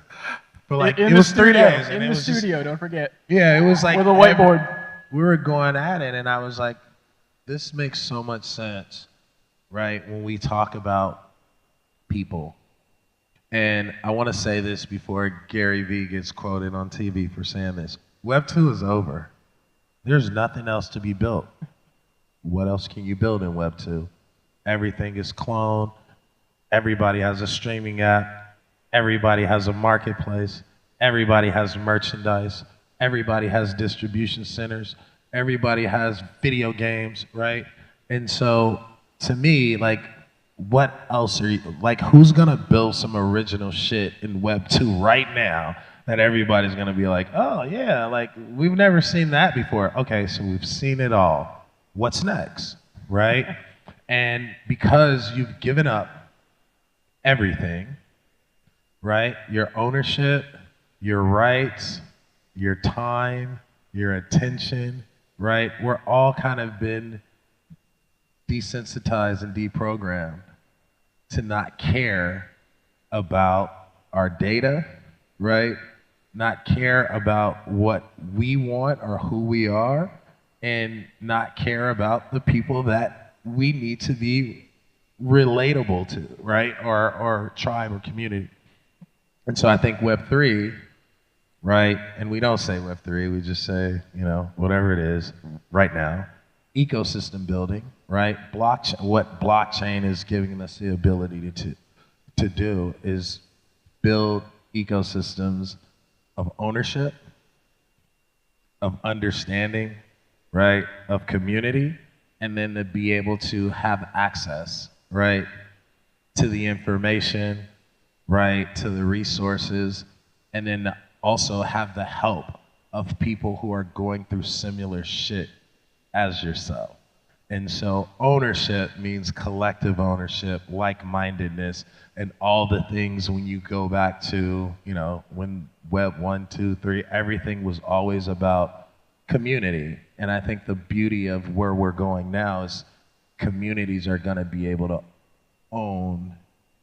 Speaker 23: For like, it was 3 days.
Speaker 5: In the studio, don't forget.
Speaker 23: Yeah, it was like
Speaker 5: with a whiteboard.
Speaker 23: We were going at it, and I was like, this makes so much sense, right? When we talk about people. And I want to say this before Gary Vee gets quoted on TV for saying this. Web 2 is over. There's nothing else to be built. What else can you build in Web 2? Everything is cloned. Everybody has a streaming app. Everybody has a marketplace. Everybody has merchandise. Everybody has distribution centers. Everybody has video games, right? And so, to me, like, what else are you, like, who's gonna build some original shit in Web 2 right now that everybody's gonna be like, oh yeah, like, we've never seen that before. Okay, so we've seen it all. What's next, right? And because you've given up everything, right? Your ownership, your rights, your time, your attention, right? We're all kind of been desensitized and deprogrammed to not care about our data, right? Not care about what we want or who we are, and not care about the people that we need to be relatable to, right? Or tribe or community. And so I think Web3, right? And we don't say Web3, we just say, you know, whatever it is right now. Ecosystem building, right? What blockchain is giving us the ability to do is build ecosystems of ownership, of understanding, right? Of community, and then to be able to have access, right? To the information, right? To the resources, and then also have the help of people who are going through similar shit as yourself. And so ownership means collective ownership, like-mindedness, and all the things when you go back to, you know, when Web 1, 2, 3, everything was always about community. And I think the beauty of where we're going now is communities are gonna be able to own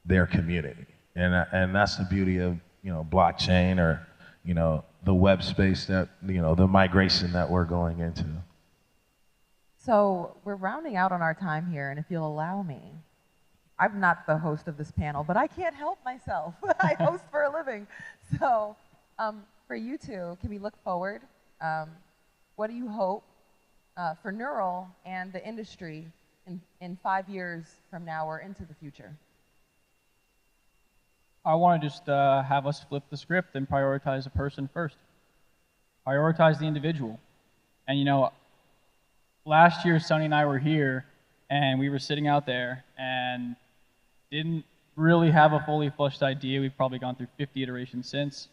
Speaker 23: their community. And that's the beauty of, you know, blockchain or, you know, the web space that, you know, the migration that we're going into.
Speaker 24: So we're rounding out on our time here, and if you'll allow me, I'm not the host of this panel, but I can't help myself. I host for a living. So for you two, can we look forward? What do you hope for Neural and the industry in 5 years from now or into the future?
Speaker 5: I want to just have us flip the script and prioritize the person first. Prioritize the individual. And you know, last year Sonny and I were here, and we were sitting out there and didn't really have a fully fleshed idea. We've probably gone through 50 iterations since.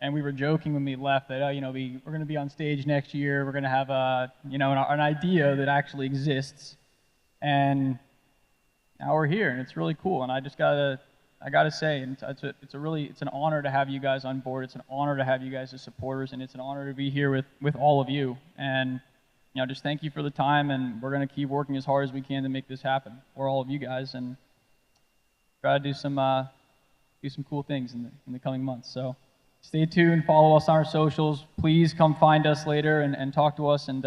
Speaker 5: And we were joking when we left that, you know, we're going to be on stage next year. We're going to have an idea that actually exists. And now we're here, and it's really cool. And I gotta say, it's an honor to have you guys on board. It's an honor to have you guys as supporters, and it's an honor to be here with all of you. And you know, just thank you for the time, and we're going to keep working as hard as we can to make this happen for all of you guys, and try to do some cool things in the coming months. So stay tuned, follow us on our socials. Please come find us later and talk to us, and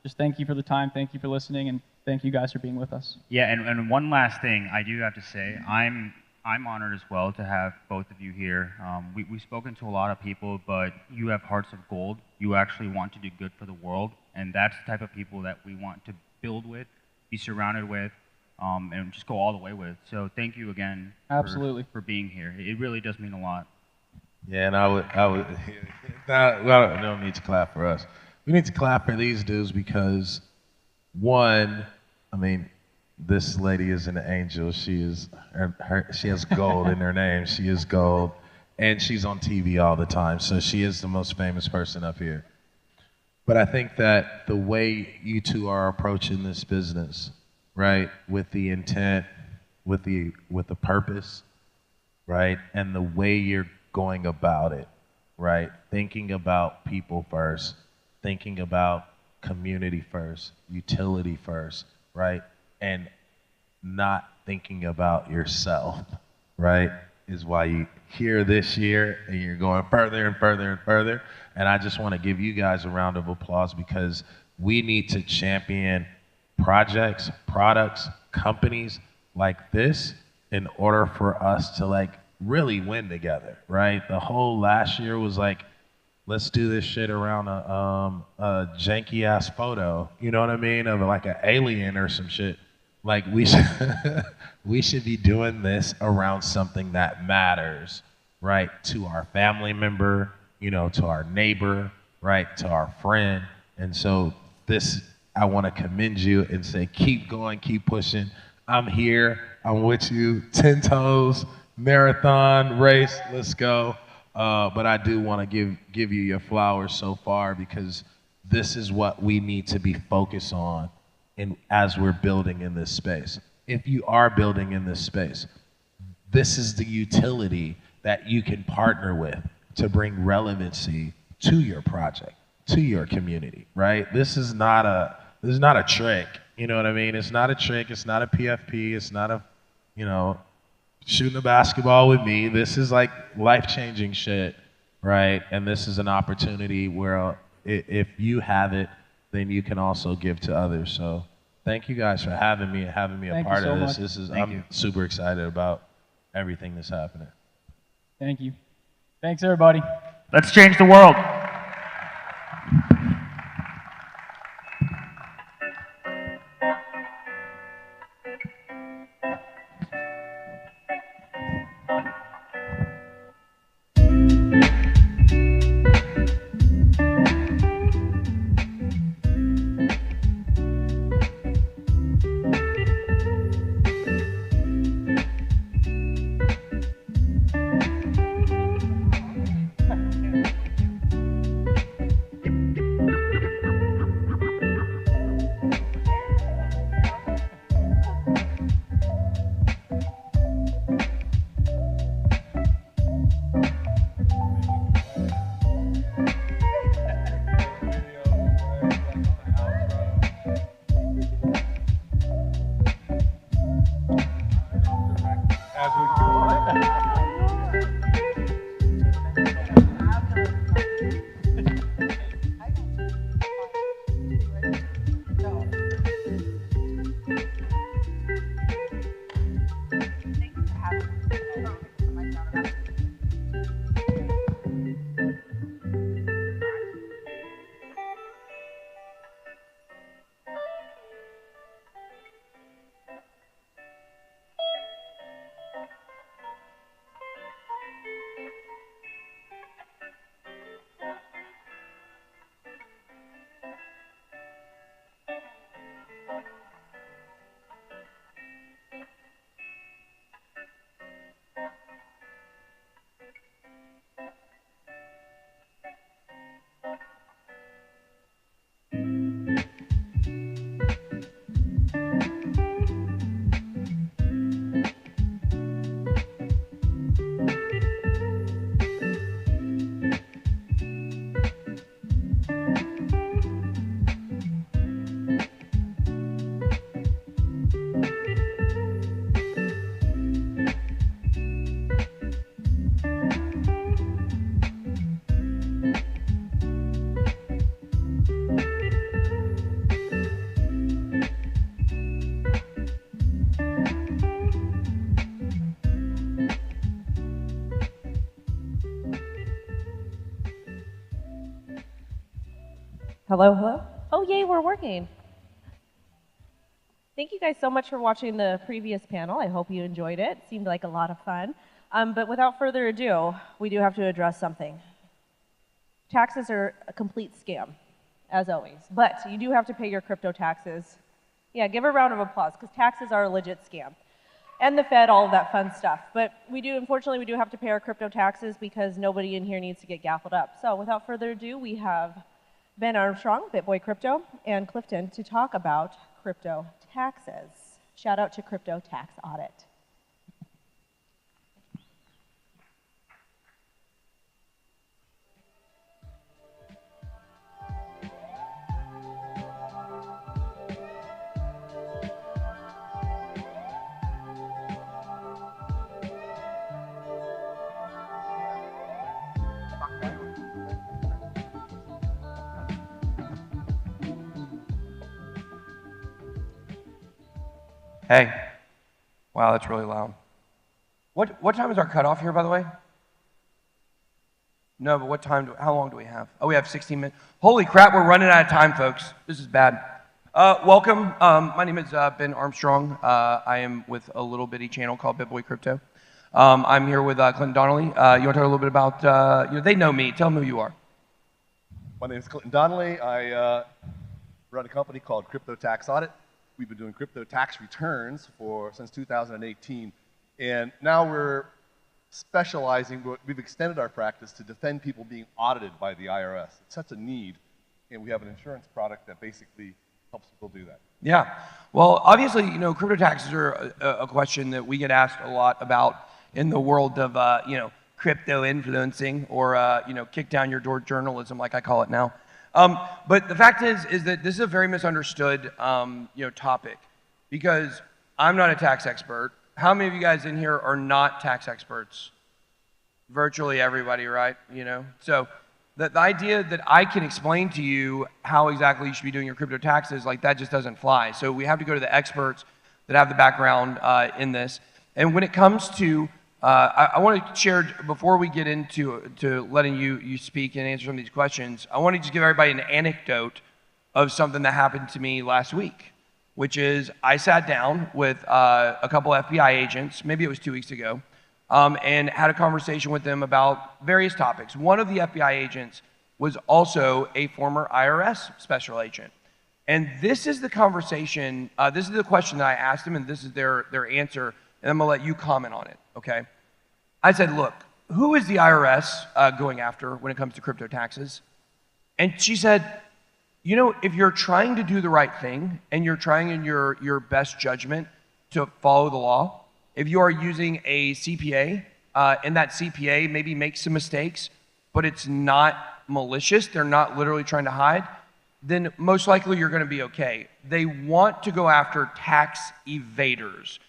Speaker 5: just thank you for the time, thank you for listening, and thank you guys for being with us.
Speaker 3: Yeah, and one last thing I do have to say, I'm honored as well to have both of you here. We've spoken to a lot of people, but you have hearts of gold. You actually want to do good for the world, and that's the type of people that we want to build with, be surrounded with, and just go all the way with. So thank you again for being here. It really does mean a lot.
Speaker 23: Yeah, and I would well, no need to clap for us. We need to clap for these dudes because, one, I mean, this lady is an angel. She is she has gold in her name. She is gold, and she's on TV all the time. So she is the most famous person up here. But I think that the way you two are approaching this business, right, with the intent, with the purpose, right, and the way you're going about it, right, thinking about people first, thinking about community first, utility first, right, and not thinking about yourself, right, is why you're here this year and you're going further and further and further. And I just want to give you guys a round of applause because we need to champion projects, products, companies like this in order for us to like really win together, right? The whole last year was like, let's do this shit around a janky ass photo, you know what I mean, of like an alien or some shit. Like we should be doing this around something that matters, right? To our family member, you know, to our neighbor, right? To our friend. And so this, I want to commend you and say, keep going, keep pushing. I'm here, I'm with you, 10 toes, marathon, race, let's go. But I do want to give you your flowers so far because this is what we need to be focused on as we're building in this space. If you are building in this space, this is the utility that you can partner with to bring relevancy to your project, to your community, right? This is not a trick, you know what I mean? It's not a trick, it's not a PFP, it's not a, you know, shooting a basketball with me. This is like life-changing shit, right? And this is an opportunity where if you have it, then you can also give to others. So thank you guys for having me a part of this. I'm super excited about everything that's happening.
Speaker 5: Thank you. Thanks, everybody.
Speaker 3: Let's change the world.
Speaker 2: Hello, hello? Oh, yay, we're working. Thank you guys so much for watching the previous panel. I hope you enjoyed it. It seemed like a lot of fun. But without further ado, we do have to address something. Taxes are a complete scam, as always. But you do have to pay your crypto taxes. Yeah, give a round of applause, because taxes are a legit scam. And the Fed, all of that fun stuff. But unfortunately, we do have to pay our crypto taxes because nobody in here needs to get gaffled up. So without further ado, we have Ben Armstrong, BitBoy Crypto, and Clifton to talk about crypto taxes. Shout out to Crypto Tax Audit.
Speaker 6: Hey. Wow, that's really loud. What time is our cutoff here, by the way? No, but how long do we have? Oh, we have 16 minutes. Holy crap, we're running out of time, folks. This is bad. Welcome. My name is Ben Armstrong. I am with a little bitty channel called BitBoy Crypto. I'm here with Clinton Donnelly. You want to talk a little bit about, they know me. Tell them who you are.
Speaker 7: My name is Clinton Donnelly. I run a company called Crypto Tax Audit. We've been doing crypto tax returns since 2018, and now we're specializing. We've extended our practice to defend people being audited by the IRS. It's such a need, and we have an insurance product that basically helps people do that.
Speaker 6: Yeah. Well, obviously, crypto taxes are a question that we get asked a lot about in the world of, crypto influencing or, kick down your door journalism, like I call it now. But the fact is that this is a very misunderstood, topic, because I'm not a tax expert. How many of you guys in here are not tax experts? Virtually everybody, right? So the idea that I can explain to you how exactly you should be doing your crypto taxes, like that just doesn't fly. So we have to go to the experts that have the background in this. And when it comes to I want to share, before we get into letting you speak and answer some of these questions, I want to just give everybody an anecdote of something that happened to me last week, which is I sat down with a couple FBI agents, maybe it was 2 weeks ago, and had a conversation with them about various topics. One of the FBI agents was also a former IRS special agent. And this is the conversation, this is the question that I asked them, and this is their answer, and I'm going to let you comment on it, okay? I said, look, who is the IRS going after when it comes to crypto taxes? And she said, if you're trying to do the right thing and you're trying in your best judgment to follow the law, if you are using a CPA and that CPA maybe makes some mistakes, but it's not malicious, they're not literally trying to hide, then most likely you're going to be okay. They want to go after tax evaders.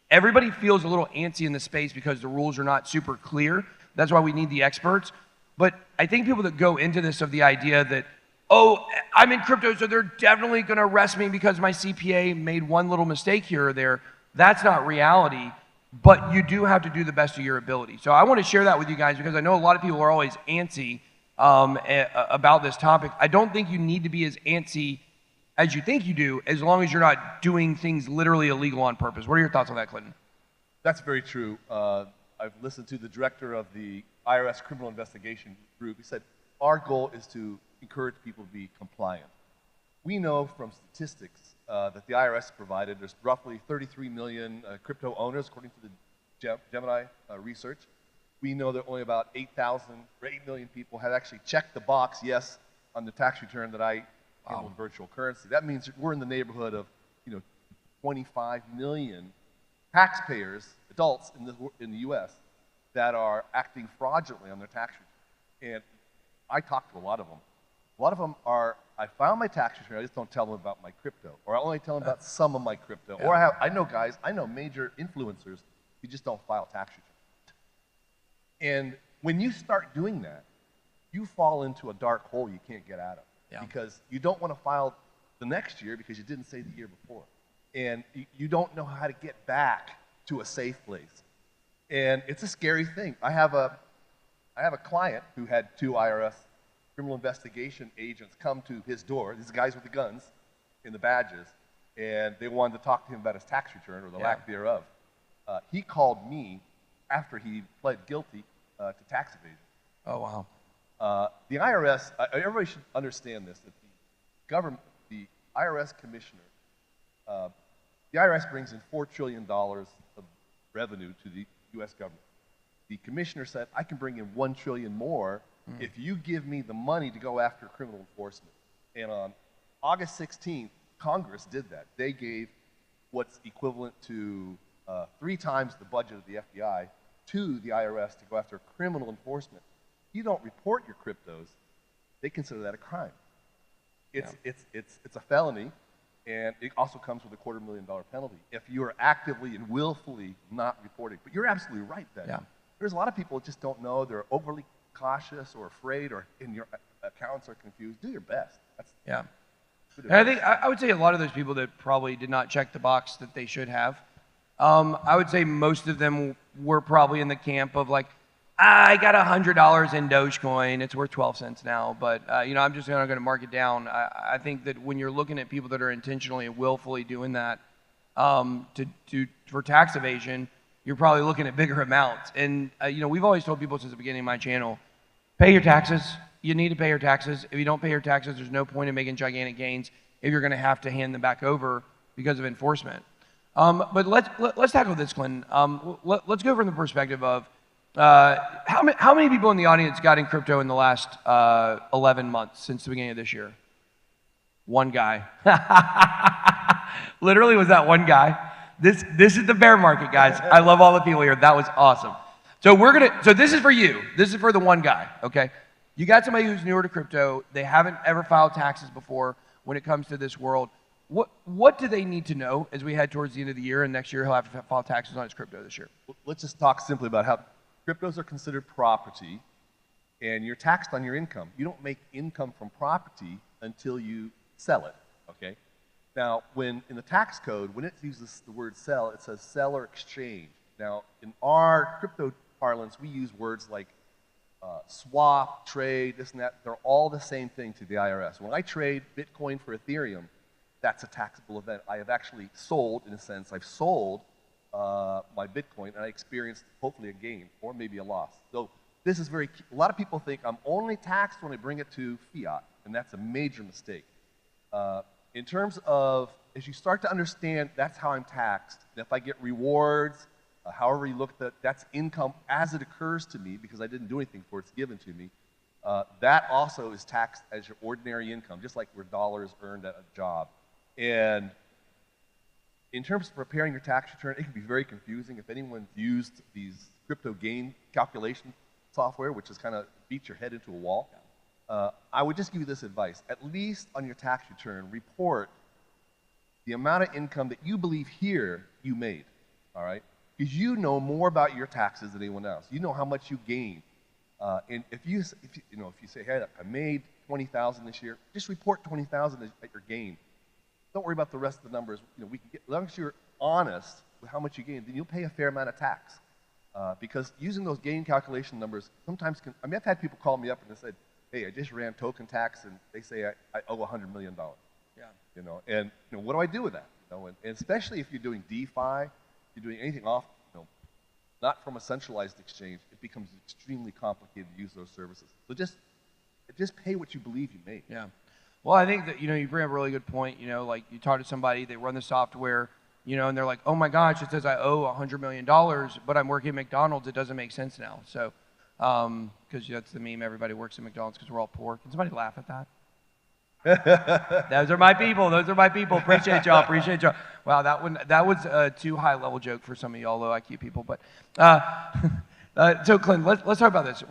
Speaker 6: Everybody feels a little antsy in the space because the rules are not super clear. That's why we need the experts. But I think people that go into this of the idea that, oh, I'm in crypto, so they're definitely going to arrest me because my CPA made one little mistake here or there, that's not reality. But you do have to do the best of your ability. So I want to share that with you guys because I know a lot of people are always antsy about this topic. I don't think you need to be as antsy as you think you do, as long as you're not doing things literally illegal on purpose. What are your thoughts on that, Clinton?
Speaker 7: That's very true. I've listened to the director of the IRS Criminal Investigation Group. He said, our goal is to encourage people to be compliant. We know from statistics that the IRS provided, there's roughly 33 million crypto owners, according to the Gemini research. We know that only about 8 million people had actually checked the box, yes, on the tax return that I handle in virtual currency. That means we're in the neighborhood of 25 million taxpayers, adults in the U.S. that are acting fraudulently on their tax return. And I talk to a lot of them. A lot of them are, I filed my tax return, I just don't tell them about my crypto. Or I only tell them about some of my crypto. Yeah. Or I know major influencers who just don't file tax returns. And when you start doing that, you fall into a dark hole you can't get out of. Yeah. Because you don't want to file the next year because you didn't say the year before. And you don't know how to get back to a safe place. And it's a scary thing. I have a client who had 2 IRS criminal investigation agents come to his door, these guys with the guns and the badges, and they wanted to talk to him about his tax return or the lack thereof. He called me after he pled guilty to tax evasion.
Speaker 6: Oh, wow.
Speaker 7: The IRS, everybody should understand this, that the IRS commissioner, the IRS brings in $4 trillion of revenue to the U.S. government. The commissioner said, I can bring in $1 trillion more if you give me the money to go after criminal enforcement. And on August 16th, Congress did that. They gave what's equivalent to 3 times the budget of the FBI to the IRS to go after criminal enforcement. If you don't report your cryptos, they consider that a crime. It's a felony, and it also comes with a $250,000 penalty if you are actively and willfully not reporting. But you're absolutely right, Ben.
Speaker 6: Yeah.
Speaker 7: There's a lot of people that just don't know. They're overly cautious or afraid, or in your accounts are confused. Do your best.
Speaker 6: Yeah. And I think I would say a lot of those people that probably did not check the box that they should have, I would say most of them were probably in the camp of like, I got $100 in Dogecoin. It's worth 12 cents now, but you know, I'm just not going to mark it down. I think that when you're looking at people that are intentionally and willfully doing that for tax evasion, you're probably looking at bigger amounts. And you know, we've always told people since the beginning of my channel, pay your taxes. You need to pay your taxes. If you don't pay your taxes, there's no point in making gigantic gains if you're going to have to hand them back over because of enforcement. But let's tackle this, Clinton. Let's go from the perspective of how many people in the audience got in crypto in the last 11 months since the beginning of this year? One guy. Literally was that one guy. This is the bear market, guys. I love all the people here. That was awesome. So so this is for you. This is for the one guy, okay? You got somebody who's newer to crypto. They haven't ever filed taxes before when it comes to this world. What do they need to know as we head towards the end of the year, and next year he'll have to file taxes on his crypto this year?
Speaker 7: Let's just talk simply about how cryptos are considered property, and you're taxed on your income. You don't make income from property until you sell it, okay? Now, in the tax code, when it uses the word sell, it says sell or exchange. Now, in our crypto parlance, we use words like swap, trade, this and that. They're all the same thing to the IRS. When I trade Bitcoin for Ethereum, that's a taxable event. I have actually sold, in a sense, I've sold my Bitcoin, and I experienced hopefully a gain or maybe a loss. So this is very key. A lot of people think I'm only taxed when I bring it to fiat, and that's a major mistake. In terms of, as you start to understand that's how I'm taxed, and if I get rewards, however you look at that, that's income as it occurs to me because I didn't do anything for it, it's given to me. That also is taxed as your ordinary income, just like we're dollars earned at a job. And in terms of preparing your tax return, it can be very confusing. If anyone's used these crypto gain calculation software, which is kind of beat your head into a wall, I would just give you this advice. At least on your tax return, report the amount of income that you believe here you made, all right? Because you know more about your taxes than anyone else. You know how much you gain. And if you say, hey, I made $20,000 this year, just report $20,000 at your gain. Don't worry about the rest of the numbers. You know, as long as you're honest with how much you gain, then you'll pay a fair amount of tax. Because using those gain calculation numbers sometimes can, I mean, I've had people call me up and they said, hey, I just ran token tax, and they say I owe $100 million.
Speaker 6: Yeah.
Speaker 7: You know, and you know, what do I do with that? You know, and especially if you're doing DeFi, you're doing anything off, you know, not from a centralized exchange, it becomes extremely complicated to use those services. So just pay what you believe you made.
Speaker 6: Yeah. Well, I think that, you know, you bring up a really good point. You know, like you talk to somebody, they run the software, you know, and they're like, oh my gosh, it says I owe $100 million, but I'm working at McDonald's. It doesn't make sense now. So, because that's the meme, everybody works at McDonald's because we're all poor. Can somebody laugh at that? Those are my people. Those are my people. Appreciate y'all. Appreciate y'all. Wow, that was a too high level joke for some of y'all low IQ people. But so Clint, let's talk about this.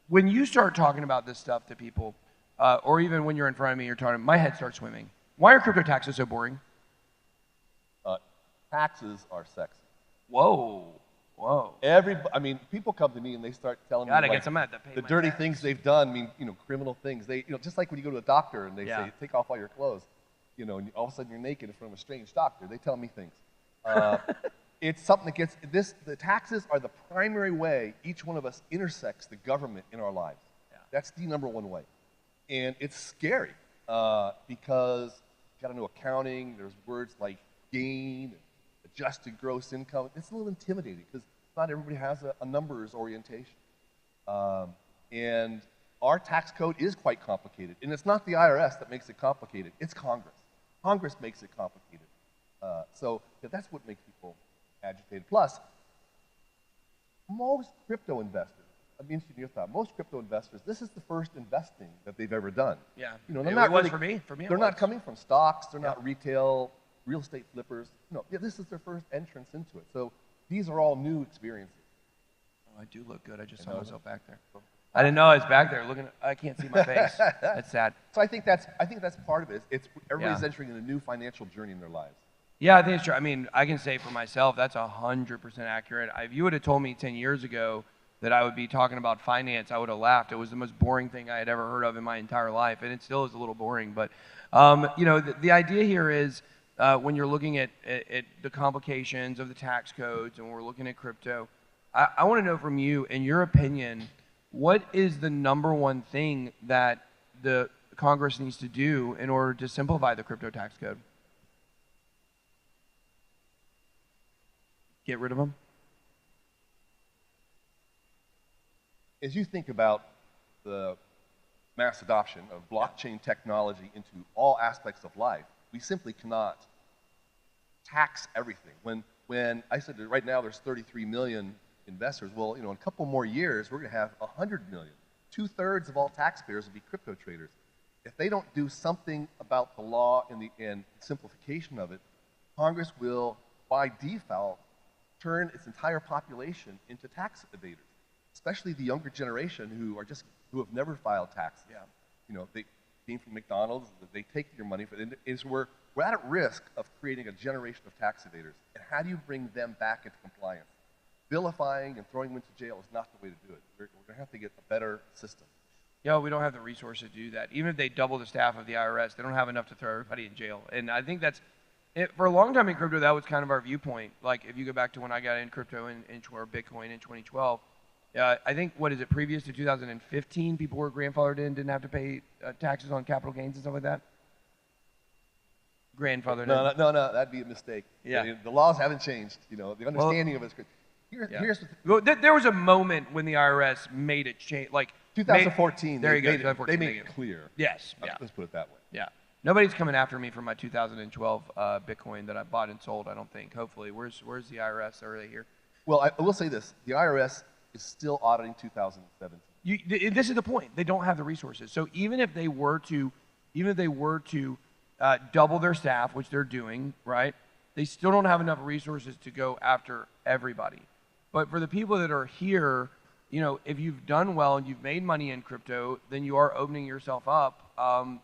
Speaker 6: When you start talking about this stuff to people, or even when you're in front of me, you're talking, my head starts swimming. Why are crypto taxes so boring?
Speaker 7: Taxes are sexy.
Speaker 6: Whoa. Whoa.
Speaker 7: I mean, people come to me and they start telling me like, the dirty things they've done. I mean, you know, criminal things. They, you know, just like when you go to a doctor and they say, take off all your clothes, you know, and all of a sudden you're naked in front of a strange doctor. They tell me things. It's something that gets the taxes are the primary way each one of us intersects the government in our lives. Yeah. That's the #1 way. And it's scary because you got to know accounting. There's words like gain, adjusted gross income. It's a little intimidating because not everybody has a numbers orientation. And our tax code is quite complicated. And it's not the IRS that makes it complicated. It's Congress. Congress makes it complicated. So that's what makes people agitated. Plus, most crypto investors, I'm interested in your thought, most crypto investors, this is the first investing that they've ever done.
Speaker 6: Yeah,
Speaker 7: you know,
Speaker 6: it
Speaker 7: they're not
Speaker 6: was
Speaker 7: really,
Speaker 6: for me. For me, it
Speaker 7: they're
Speaker 6: was.
Speaker 7: not coming from stocks. They're not retail, real estate flippers. No, this is their first entrance into it. So these are all new experiences.
Speaker 6: Oh, I do look good. I just saw myself back there. I didn't know I was back there looking. I can't see my face. That's sad.
Speaker 7: So I think that's part of it. It's everybody's
Speaker 6: Yeah.
Speaker 7: entering in a new financial journey in their lives.
Speaker 6: Yeah, I think it's true. I mean, I can say for myself, that's 100% accurate. If you would have told me 10 years ago that I would be talking about finance, I would have laughed. It was the most boring thing I had ever heard of in my entire life, and it still is a little boring. But, you know, the idea here is when you're looking at the complications of the tax codes and we're looking at crypto, I want to know from you, in your opinion, what is the number one thing that the Congress needs to do in order to simplify the crypto tax code? Get rid of them?
Speaker 7: As you think about the mass adoption of blockchain technology into all aspects of life, we simply cannot tax everything. When I said that right now there's 33 million investors, well, you know, in a couple more years, we're going to have 100 million. 2/3 of all taxpayers will be crypto traders. If they don't do something about the law and simplification of it, Congress will, by default, turn its entire population into tax evaders, especially the younger generation who have never filed taxes.
Speaker 6: Yeah.
Speaker 7: You know, they came from McDonald's, they take your money, we're at risk of creating a generation of tax evaders. And how do you bring them back into compliance? Vilifying and throwing them into jail is not the way to do it. We're going to have to get a better system.
Speaker 6: Yeah, we don't have the resources to do that. Even if they double the staff of the IRS, they don't have enough to throw everybody in jail. And I think that's, for a long time in crypto, that was kind of our viewpoint. Like, if you go back to when I got in crypto or Bitcoin in 2012, I think, what is it, previous to 2015, people were grandfathered in, didn't have to pay taxes on capital gains and stuff like that? Grandfathered in.
Speaker 7: No, that'd be a mistake.
Speaker 6: Yeah.
Speaker 7: The laws haven't changed. You know, the understanding of it is.
Speaker 6: Well, there was a moment when the IRS made it change, like
Speaker 7: 2014.
Speaker 6: There you go.
Speaker 7: They made it clear.
Speaker 6: Yes. Yeah.
Speaker 7: Let's put it that way.
Speaker 6: Yeah. Nobody's coming after me for my 2012 Bitcoin that I bought and sold, I don't think. Hopefully. Where's the IRS? Are they here?
Speaker 7: Well, I will say this. The IRS is still auditing 2017.
Speaker 6: This is the point. They don't have the resources. So even if they were to double their staff, which they're doing, right, they still don't have enough resources to go after everybody. But for the people that are here, you know, if you've done well and you've made money in crypto, then you are opening yourself up,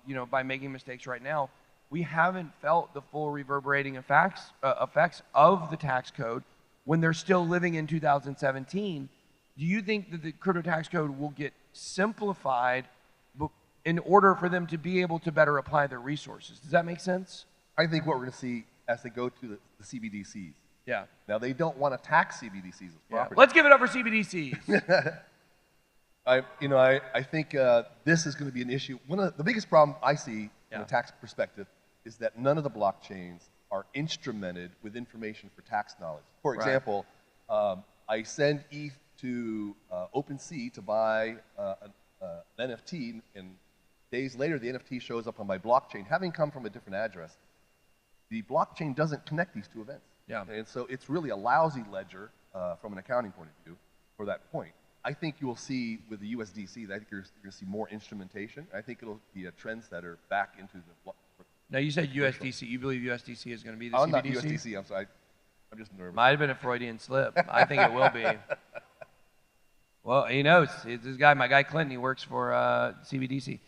Speaker 6: you know, by making mistakes right now. We haven't felt the full reverberating effects of the tax code when they're still living in 2017. Do you think that the crypto tax code will get simplified in order for them to be able to better apply their resources? Does that make sense?
Speaker 7: I think what we're going to see as they go to the CBDCs.
Speaker 6: Yeah.
Speaker 7: Now, they don't want to tax CBDCs as property.
Speaker 6: Let's give it up for CBDCs.
Speaker 7: I think this is going to be an issue. One of the biggest problem I see from a tax perspective is that none of the blockchains are instrumented with information for tax knowledge. For example, I send ETH to OpenSea to buy an NFT, and days later the NFT shows up on my blockchain, having come from a different address. The blockchain doesn't connect these two events.
Speaker 6: Yeah.
Speaker 7: And so it's really a lousy ledger from an accounting point of view for that point. I think you will see with the USDC, I think you're going to see more instrumentation. I think it'll be a trendsetter back into the
Speaker 6: Now, you said USDC. You believe USDC is going to be the CBDC?
Speaker 7: Not USDC. I'm sorry. I'm just nervous.
Speaker 6: Might have been a Freudian slip. I think it will be. Well, he knows. It's this guy, my guy Clinton, he works for CBDC.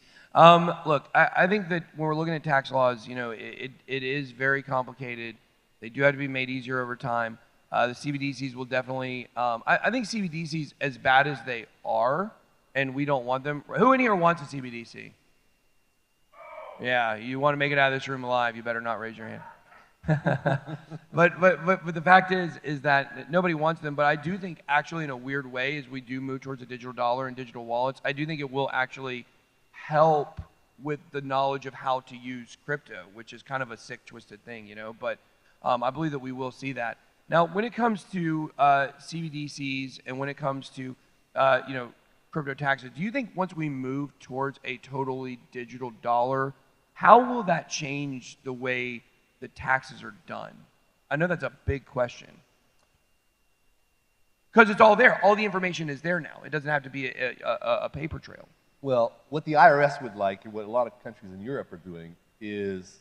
Speaker 6: Look, I think that when we're looking at tax laws, you know, it is very complicated. They do have to be made easier over time. The CBDCs will definitely, I think CBDCs, as bad as they are, and we don't want them. Who in here wants a CBDC? Yeah, you want to make it out of this room alive, you better not raise your hand. but the fact is that nobody wants them. But I do think, actually, in a weird way, as we do move towards a digital dollar and digital wallets, I do think it will actually help with the knowledge of how to use crypto, which is kind of a sick, twisted thing, But I believe that we will see that. Now, when it comes to CBDCs and when it comes to, crypto taxes, do you think once we move towards a totally digital dollar, how will that change the way the taxes are done? I know that's a big question. Because it's all there. All the information is there now. It doesn't have to be a paper trail.
Speaker 7: Well, what the IRS would like, and what a lot of countries in Europe are doing, is,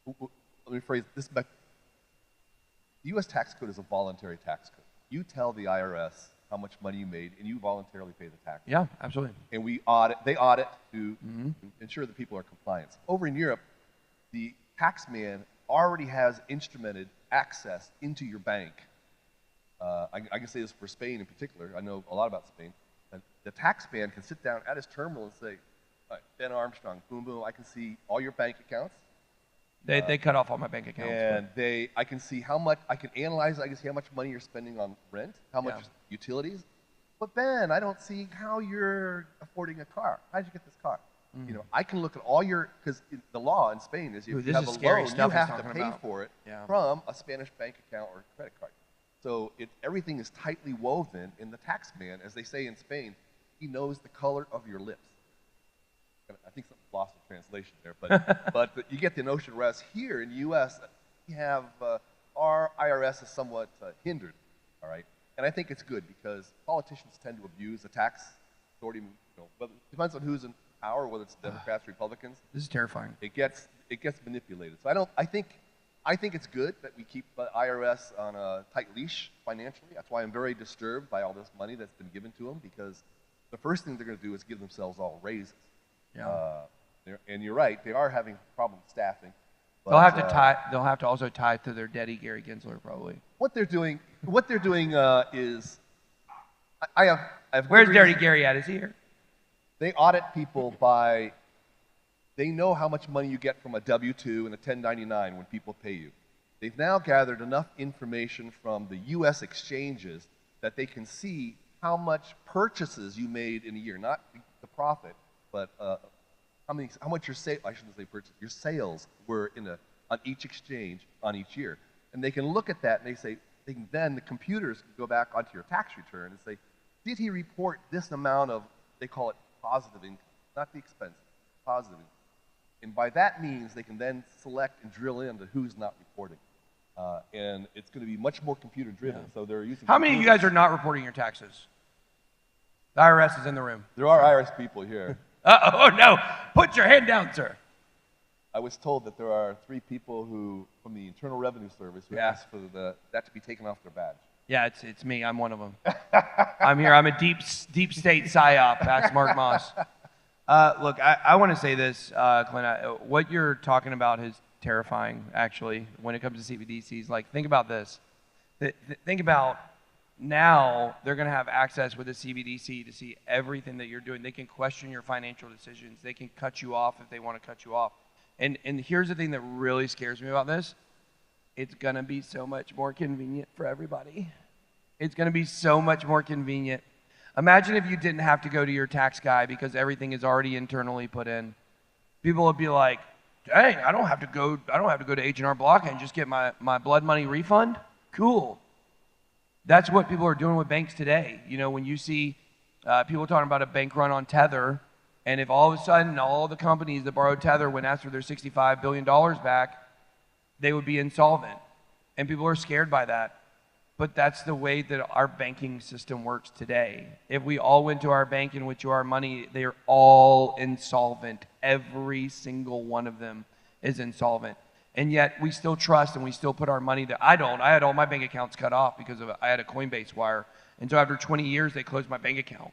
Speaker 7: let me phrase this back. The U.S. tax code is a voluntary tax code. You tell the IRS how much money you made, and you voluntarily pay the tax.
Speaker 6: Yeah, absolutely.
Speaker 7: And they audit to ensure that people are compliant. Over in Europe, the taxman already has instrumented access into your bank. I can say this for Spain in particular. I know a lot about Spain. The taxman can sit down at his terminal and say, Ben Armstrong, boom, boom, I can see all your bank accounts.
Speaker 6: They cut off all my bank accounts.
Speaker 7: And I can see how much, I can analyze it, I can see how much money you're spending on rent, how much utilities. But Ben, I don't see how you're affording a car. How did you get this car? I can look at all your, because the law in Spain is if you have a loan, you have to pay for it from a Spanish bank account or credit card. So everything is tightly woven, and the taxman, as they say in Spain, he knows the color of your lips. I think something lost in translation there, but you get the notion. Whereas here in the U.S., we have our IRS is somewhat hindered, all right. And I think it's good because politicians tend to abuse the tax authority. But it depends on who's in power, whether it's Democrats, Republicans.
Speaker 6: This is terrifying.
Speaker 7: It gets manipulated. So I think it's good that we keep the IRS on a tight leash financially. That's why I'm very disturbed by all this money that's been given to them, because the first thing they're going to do is give themselves all raises.
Speaker 6: Yeah.
Speaker 7: And you're right, they are having problems staffing. But,
Speaker 6: they'll have to also tie to their daddy Gary Gensler probably.
Speaker 7: What they're doing is, I have.
Speaker 6: Where's Daddy Gary at? Is he here?
Speaker 7: They audit people by. They know how much money you get from a W-2 and a 1099 when people pay you. They've now gathered enough information from the U.S. exchanges that they can see how much purchases you made in a year, not the profit, but how much your your sales were on each exchange on each year. And they can look at that and then the computers can go back onto your tax return and say, did he report this amount of, they call it positive income, not the expense, positive income. And by that means, they can then select and drill into who's not reporting. And it's going to be much more computer driven. Yeah. So they're using.
Speaker 6: How many of you guys are not reporting your taxes? The IRS is in the room.
Speaker 7: There are IRS people here.
Speaker 6: Oh no! Put your hand down, sir.
Speaker 7: I was told that there are 3 people from the Internal Revenue Service who asked for that to be taken off their badge.
Speaker 6: Yeah, it's me. I'm one of them. I'm here. I'm a deep state psyop. Ask Mark Moss. Look, I want to say this, Clint. What you're talking about is terrifying, actually, when it comes to CBDCs. Like, think about this. Think about now they're going to have access with a CBDC to see everything that you're doing. They can question your financial decisions. They can cut you off if they want to cut you off. And here's the thing that really scares me about this. It's going to be so much more convenient for everybody. It's going to be so much more convenient. Imagine if you didn't have to go to your tax guy because everything is already internally put in. People would be like, dang, I don't have to go to H&R Block and just get my blood money refund? Cool. That's what people are doing with banks today. When you see people talking about a bank run on Tether, and if all of a sudden all the companies that borrowed Tether went after their $65 billion back, they would be insolvent. And people are scared by that. But that's the way that our banking system works today. If we all went to our bank and withdrew our money, they're all insolvent. Every single one of them is insolvent. And yet we still trust and we still put our money there. I don't. I had all my bank accounts cut off because I had a Coinbase wire. And so after 20 years, they closed my bank account.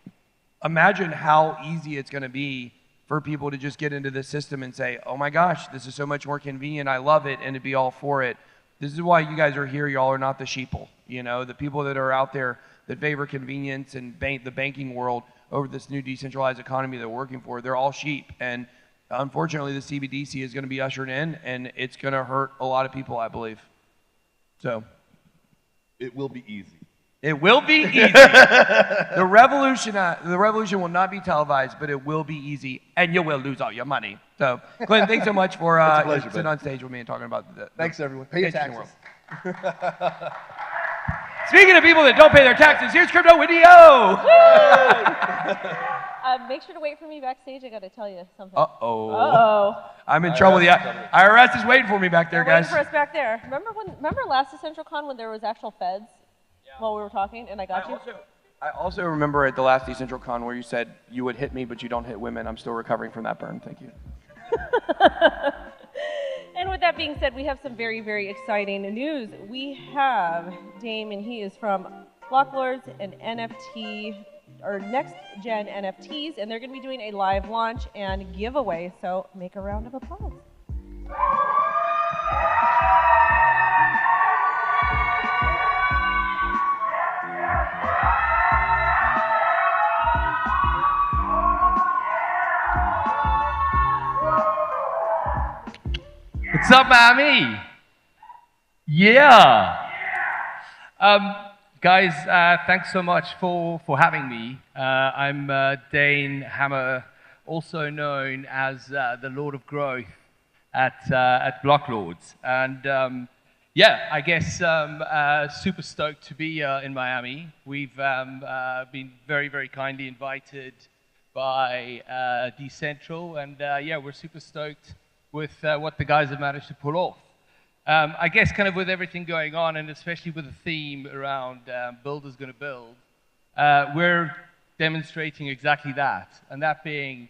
Speaker 6: Imagine how easy it's going to be for people to just get into the system and say, oh my gosh, this is so much more convenient. I love it, and to be all for it. This is why you guys are here. Y'all are not the sheeple. The people that are out there that favor convenience and the banking world over this new decentralized economy they're working for, they're all sheep. And unfortunately, the CBDC is going to be ushered in, and it's going to hurt a lot of people, I believe. So.
Speaker 7: It will be easy.
Speaker 6: It will be easy. The revolution will not be televised, but it will be easy, and you will lose all your money. So, Clinton, thanks so much for sitting on stage with me and talking about the
Speaker 7: Thanks, everyone. Pay your taxes.
Speaker 6: world. Speaking of people that don't pay their taxes, here's Crypto Video.
Speaker 2: Make sure to wait for me backstage. I got to tell you something.
Speaker 6: Uh-oh. I'm in trouble. The IRS is waiting for me back there,
Speaker 2: They're
Speaker 6: guys.
Speaker 2: waiting for us back there. Remember last DCentral Con when there was actual feds while we were talking, and I got you?
Speaker 6: I also remember at the last DCentral Con where you said you would hit me, but you don't hit women. I'm still recovering from that burn. Thank you.
Speaker 2: And with that being said, we have some very, very exciting news. We have Dame, and he is from Blocklords and NFT, or next gen NFTs, and they're going to be doing a live launch and giveaway. So make a round of applause.
Speaker 8: What's up, Miami? Yeah. Guys, thanks so much for having me. I'm Dane Hammer, also known as the Lord of Growth at Blocklords. And yeah, I guess super stoked to be in Miami. We've been very, very kindly invited by DCentral, and yeah, we're super stoked with what the guys have managed to pull off. I guess kind of with everything going on, and especially with the theme around builders gonna build, we're demonstrating exactly that, and that being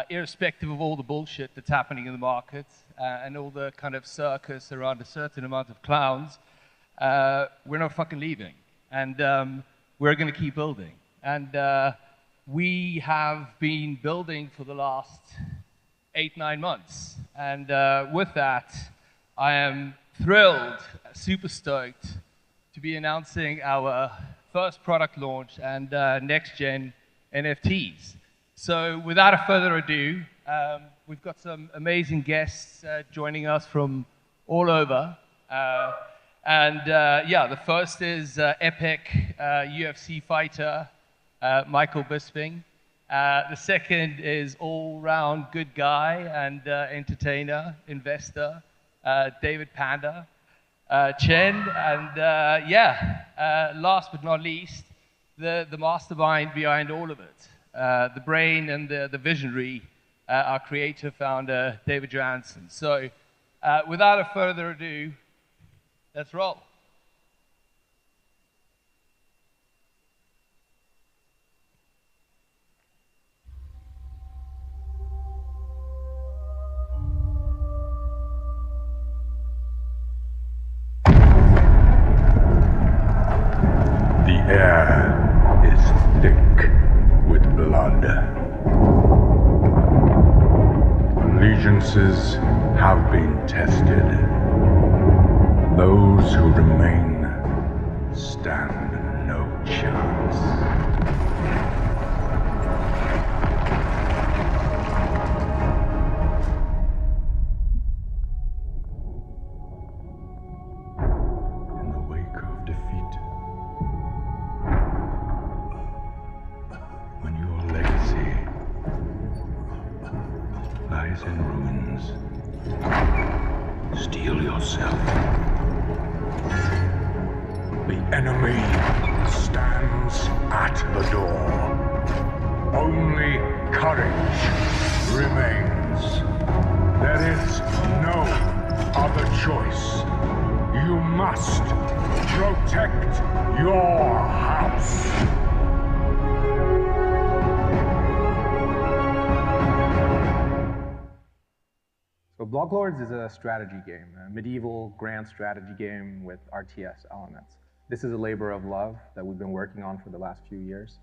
Speaker 8: irrespective of all the bullshit that's happening in the market and all the kind of circus around a certain amount of clowns, we're not fucking leaving, and we're gonna keep building. And we have been building for the last 8-9 months, and with that, I am thrilled, super stoked to be announcing our first product launch and next-gen NFTs. So without further ado, we've got some amazing guests joining us from all over. And yeah, the first is epic UFC fighter, Michael Bisping. The second is all-round good guy and entertainer, investor, David Panda, Chen, and yeah, last but not least, the mastermind behind all of it, the brain and the visionary, our creator founder, David Johansen. So without further ado, let's roll.
Speaker 10: The air is thick with blood. Allegiances have been tested. Those who remain stand no chance. In the wake of defeat, when your legacy lies in ruins, steel yourself. The enemy stands at the door. Only courage remains. There is no other choice. You must protect your house.
Speaker 11: So Blocklords is a strategy game, a medieval grand strategy game with RTS elements. This is a labor of love that we've been working on for the last few years.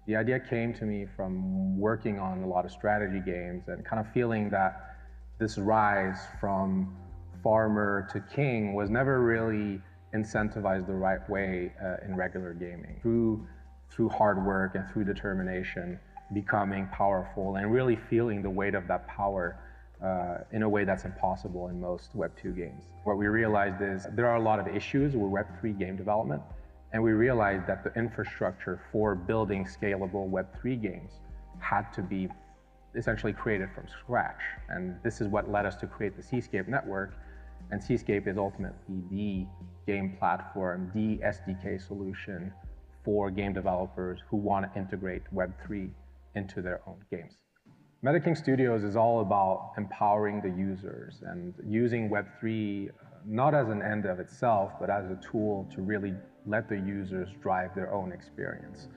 Speaker 11: The idea came to me from working on a lot of strategy games and kind of feeling that this rise from farmer to king was never really incentivized the right way in regular gaming. Through hard work and through determination, becoming powerful and really feeling the weight of that power in a way that's impossible in most Web 2 games. What we realized is there are a lot of issues with Web 3 game development, And we realized that the infrastructure for building scalable Web3 games had to be essentially created from scratch. And this is what led us to create the Seascape network. And Seascape is ultimately the game platform, the SDK solution for game developers who want to integrate Web3 into their own games. MetaKing Studios is all about empowering the users and using Web3 not as an end of itself, but as a tool to really let the users drive their own experience.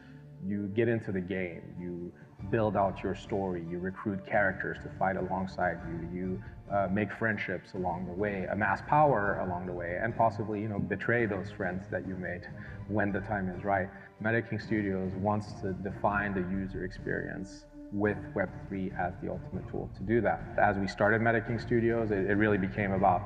Speaker 11: You get into the game, you build out your story, you recruit characters to fight alongside you, you make friendships along the way, amass power along the way, and possibly betray those friends that you made when the time is right. MetaKing Studios wants to define the user experience with Web3 as the ultimate tool to do that. As we started MetaKing Studios, it really became about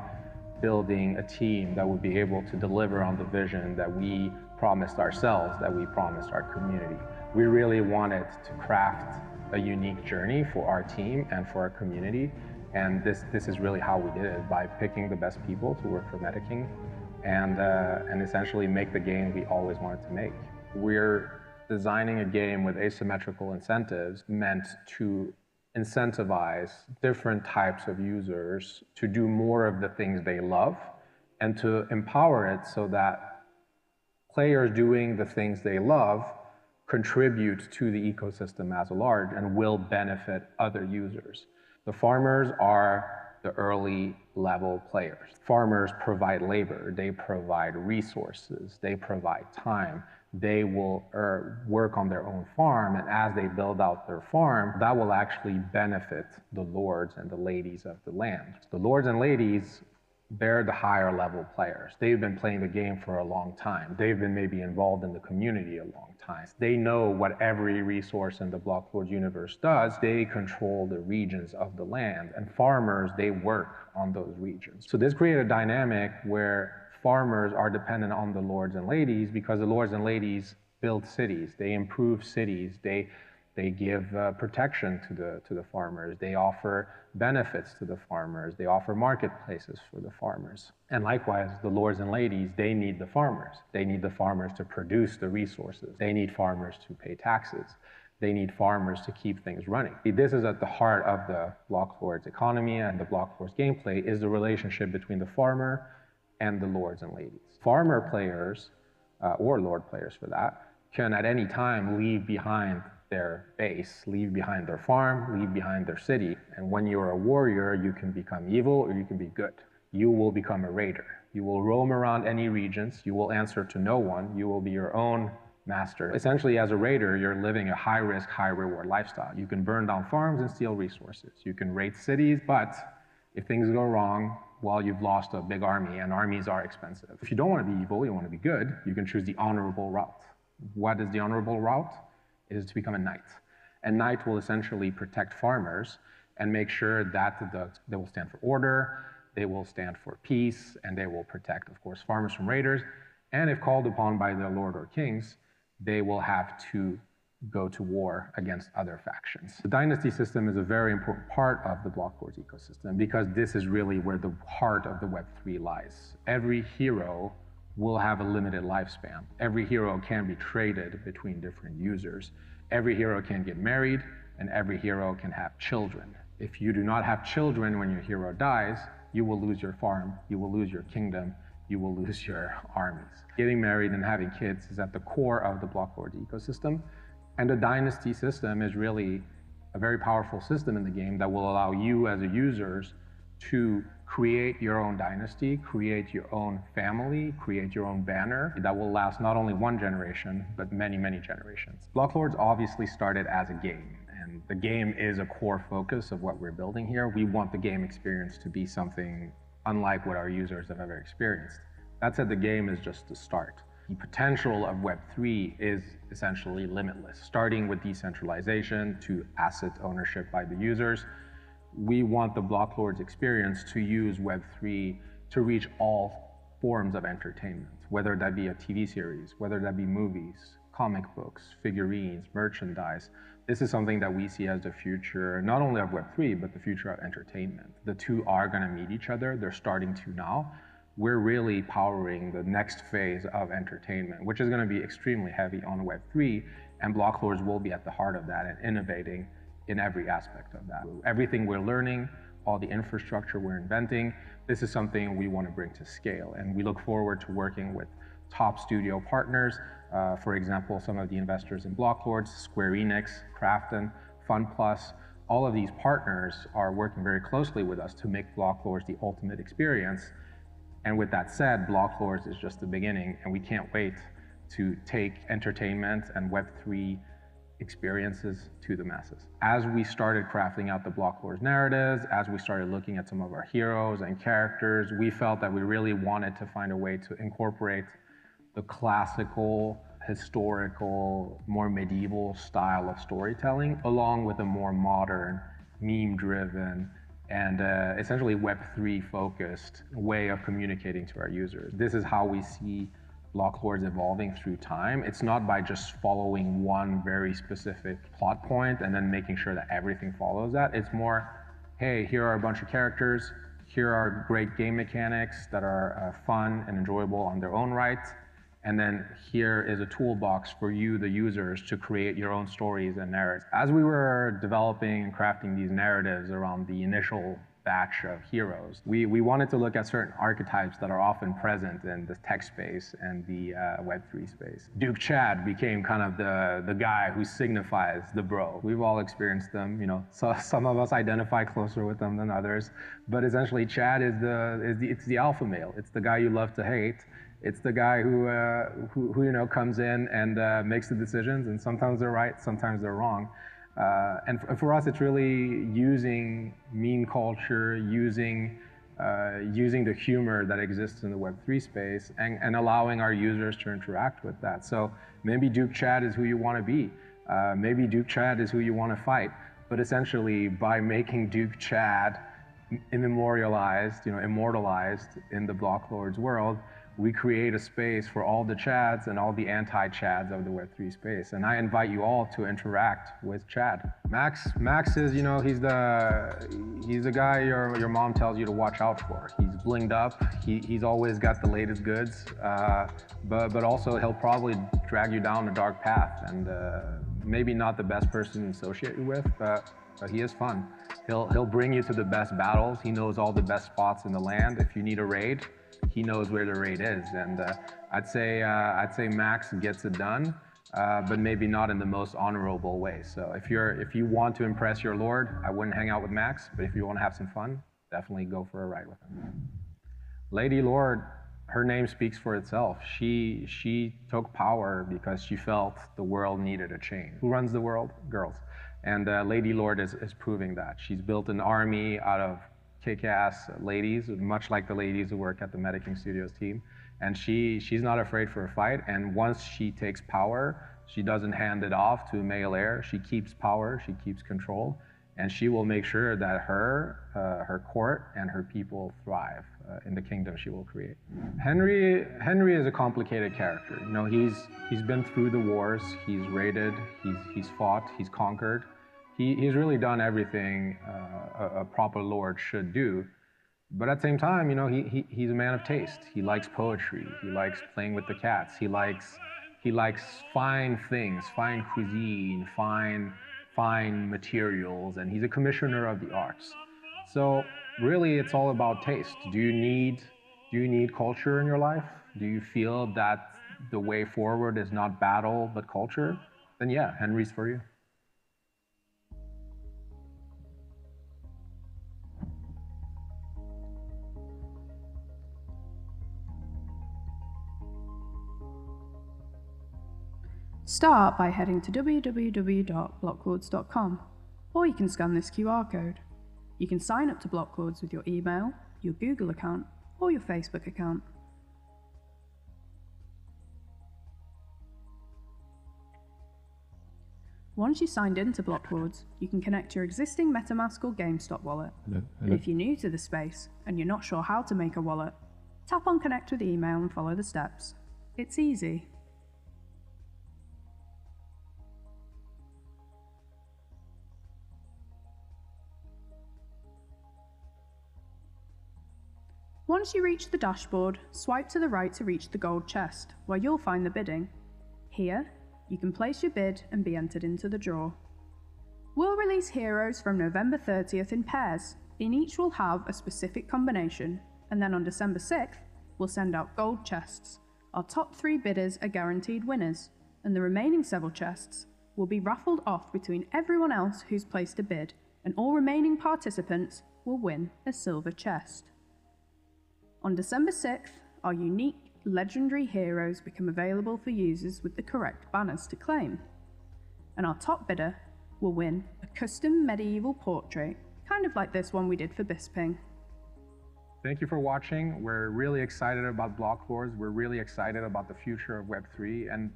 Speaker 11: building a team that would be able to deliver on the vision that we promised ourselves, that we promised our community. We really wanted to craft a unique journey for our team and for our community. And this is really how we did it, by picking the best people to work for MetaKing and essentially make the game we always wanted to make. We're designing a game with asymmetrical incentives meant to incentivize different types of users to do more of the things they love and to empower it so that players doing the things they love contribute to the ecosystem as a large and will benefit other users. The farmers are the early level players. Farmers provide labor, they provide resources, they provide time. They will work on their own farm, and as they build out their farm, that will actually benefit the lords and the ladies of the land. The lords and ladies, they're the higher level players. They've been playing the game for a long time. They've been maybe involved in the community a long time. They know what every resource in the Blocklords universe does. They control the regions of the land, and farmers, they work on those regions. So this created a dynamic where farmers are dependent on the lords and ladies because the lords and ladies build cities, they improve cities, they give protection to the farmers, they offer benefits to the farmers, they offer marketplaces for the farmers. And likewise, the lords and ladies, they need the farmers. They need the farmers to produce the resources. They need farmers to pay taxes. They need farmers to keep things running. This is at the heart of the Blocklords economy and the Blocklords gameplay, is the relationship between the farmer and the lords and ladies. Farmer players, or lord players for that, can at any time leave behind their base, leave behind their farm, leave behind their city. And when you're a warrior, you can become evil or you can be good. You will become a raider. You will roam around any regions. You will answer to no one. You will be your own master. Essentially, as a raider, you're living a high-risk, high-reward lifestyle. You can burn down farms and steal resources. You can raid cities, but if things go wrong, well, you've lost a big army, and armies are expensive. If you don't want to be evil, you want to be good, you can choose the honorable route. What is the honorable route? It is to become a knight. And knight will essentially protect farmers and make sure that they will stand for order, they will stand for peace, and they will protect, of course, farmers from raiders. And if called upon by their lord or kings, they will have to go to war against other factions. The dynasty system is a very important part of the Blocklords ecosystem because this is really where the heart of the Web3 lies. Every hero will have a limited lifespan. Every hero can be traded between different users. Every hero can get married, and every hero can have children. If you do not have children when your hero dies, you will lose your farm, you will lose your kingdom, you will lose your armies. Getting married and having kids is at the core of the Blocklords ecosystem. And the dynasty system is really a very powerful system in the game that will allow you as a users to create your own dynasty, create your own family, create your own banner that will last not only one generation, but many, many generations. Blocklords obviously started as a game, and the game is a core focus of what we're building here. We want the game experience to be something unlike what our users have ever experienced. That said, the game is just the start. The potential of Web3 is essentially limitless, starting with decentralization to asset ownership by the users. We want the Blocklords experience to use Web3 to reach all forms of entertainment, whether that be a TV series, whether that be movies, comic books, figurines, merchandise. This is something that we see as the future, not only of Web3, but the future of entertainment. The two are going to meet each other. They're starting to now. we're really powering the next phase of entertainment, which is going to be extremely heavy on Web3, and Blocklords will be at the heart of that and innovating in every aspect of that. Everything we're learning, all the infrastructure we're inventing, this is something we want to bring to scale, and we look forward to working with top studio partners. For example, some of the investors in Blocklords, Square Enix, Krafton, FunPlus, all of these partners are working very closely with us to make Blocklords the ultimate experience. And with that said, Blocklords is just the beginning, and we can't wait to take entertainment and Web3 experiences to the masses. As we started crafting out the Blocklords narratives, as we started looking at some of our heroes and characters, we felt that we really wanted to find a way to incorporate the classical, historical, more medieval style of storytelling, along with a more modern, meme-driven, and essentially Web3 focused way of communicating to our users. This is how we see Blocklords evolving through time. It's not by just following one very specific plot point and then making sure that everything follows that. It's more, hey, here are a bunch of characters, here are great game mechanics that are fun and enjoyable on their own right, and then here is a toolbox for you, the users, to create your own stories and narratives. As we were developing and crafting these narratives around the initial batch of heroes, we wanted to look at certain archetypes that are often present in the tech space and the Web3 space. Duke Chad became kind of the guy who signifies the bro. We've all experienced them, you know, so some of us identify closer with them than others, but essentially Chad is the alpha male. It's the guy you love to hate. It's the guy who you know, comes in and makes the decisions, and sometimes they're right, sometimes they're wrong. And for us, it's really using meme culture, using the humor that exists in the Web3 space, and allowing our users to interact with that. So maybe Duke Chad is who you want to be. Maybe Duke Chad is who you want to fight. But essentially, by making Duke Chad immortalized in the Blocklords world, we create a space for all the Chads and all the anti-Chads of the Web3 space. And I invite you all to interact with Chad. Max is, you know, he's the guy your mom tells you to watch out for. He's blinged up. He's always got the latest goods, but also he'll probably drag you down a dark path, and maybe not the best person to associate you with, but he is fun. He'll bring you to the best battles. He knows all the best spots in the land. If you need a raid, he knows where the raid is, and I'd say Max gets it done, but maybe not in the most honorable way. So if you want to impress your lord, I wouldn't hang out with Max, but if you want to have some fun, definitely go for a ride with him. Lady Lord, her name speaks for itself. She took power because she felt the world needed a change. Who runs the world? Girls. And Lady Lord is proving that. She's built an army out of kick-ass ladies, much like the ladies who work at the Metaking Studios team. And she's not afraid for a fight. And once she takes power, she doesn't hand it off to a male heir. She keeps power, she keeps control, and she will make sure that her court and her people thrive in the kingdom she will create. Henry is a complicated character. You know, he's been through the wars, he's raided, he's fought, he's conquered. He's really done everything a proper lord should do. But at the same time, you know, he's a man of taste. He likes poetry. He likes playing with the cats. He likes fine things, fine cuisine, fine materials, and he's a commissioner of the arts. So really, it's all about taste. Do you need culture in your life? Do you feel that the way forward is not battle but culture? Then yeah, Henry's for you.
Speaker 12: Start by heading to www.blocklords.com, or you can scan this QR code. You can sign up to Blocklords with your email, your Google account, or your Facebook account. Once you've signed into Blocklords, you can connect your existing MetaMask or GameStop wallet.
Speaker 13: Hello.
Speaker 12: And if you're new to the space and you're not sure how to make a wallet, tap on Connect with email and follow the steps. It's easy. Once you reach the dashboard, swipe to the right to reach the gold chest, where you'll find the bidding. Here, you can place your bid and be entered into the draw. We'll release heroes from November 30th in pairs, and each will have a specific combination, and then on December 6th, we'll send out gold chests. Our top 3 bidders are guaranteed winners, and the remaining several chests will be raffled off between everyone else who's placed a bid, and all remaining participants will win a silver chest. On December 6th, our unique, legendary heroes become available for users with the correct banners to claim. And our top bidder will win a custom medieval portrait, kind of like this one we did for Bisping.
Speaker 11: Thank you for watching. We're really excited about Blocklords. We're really excited about the future of Web3, and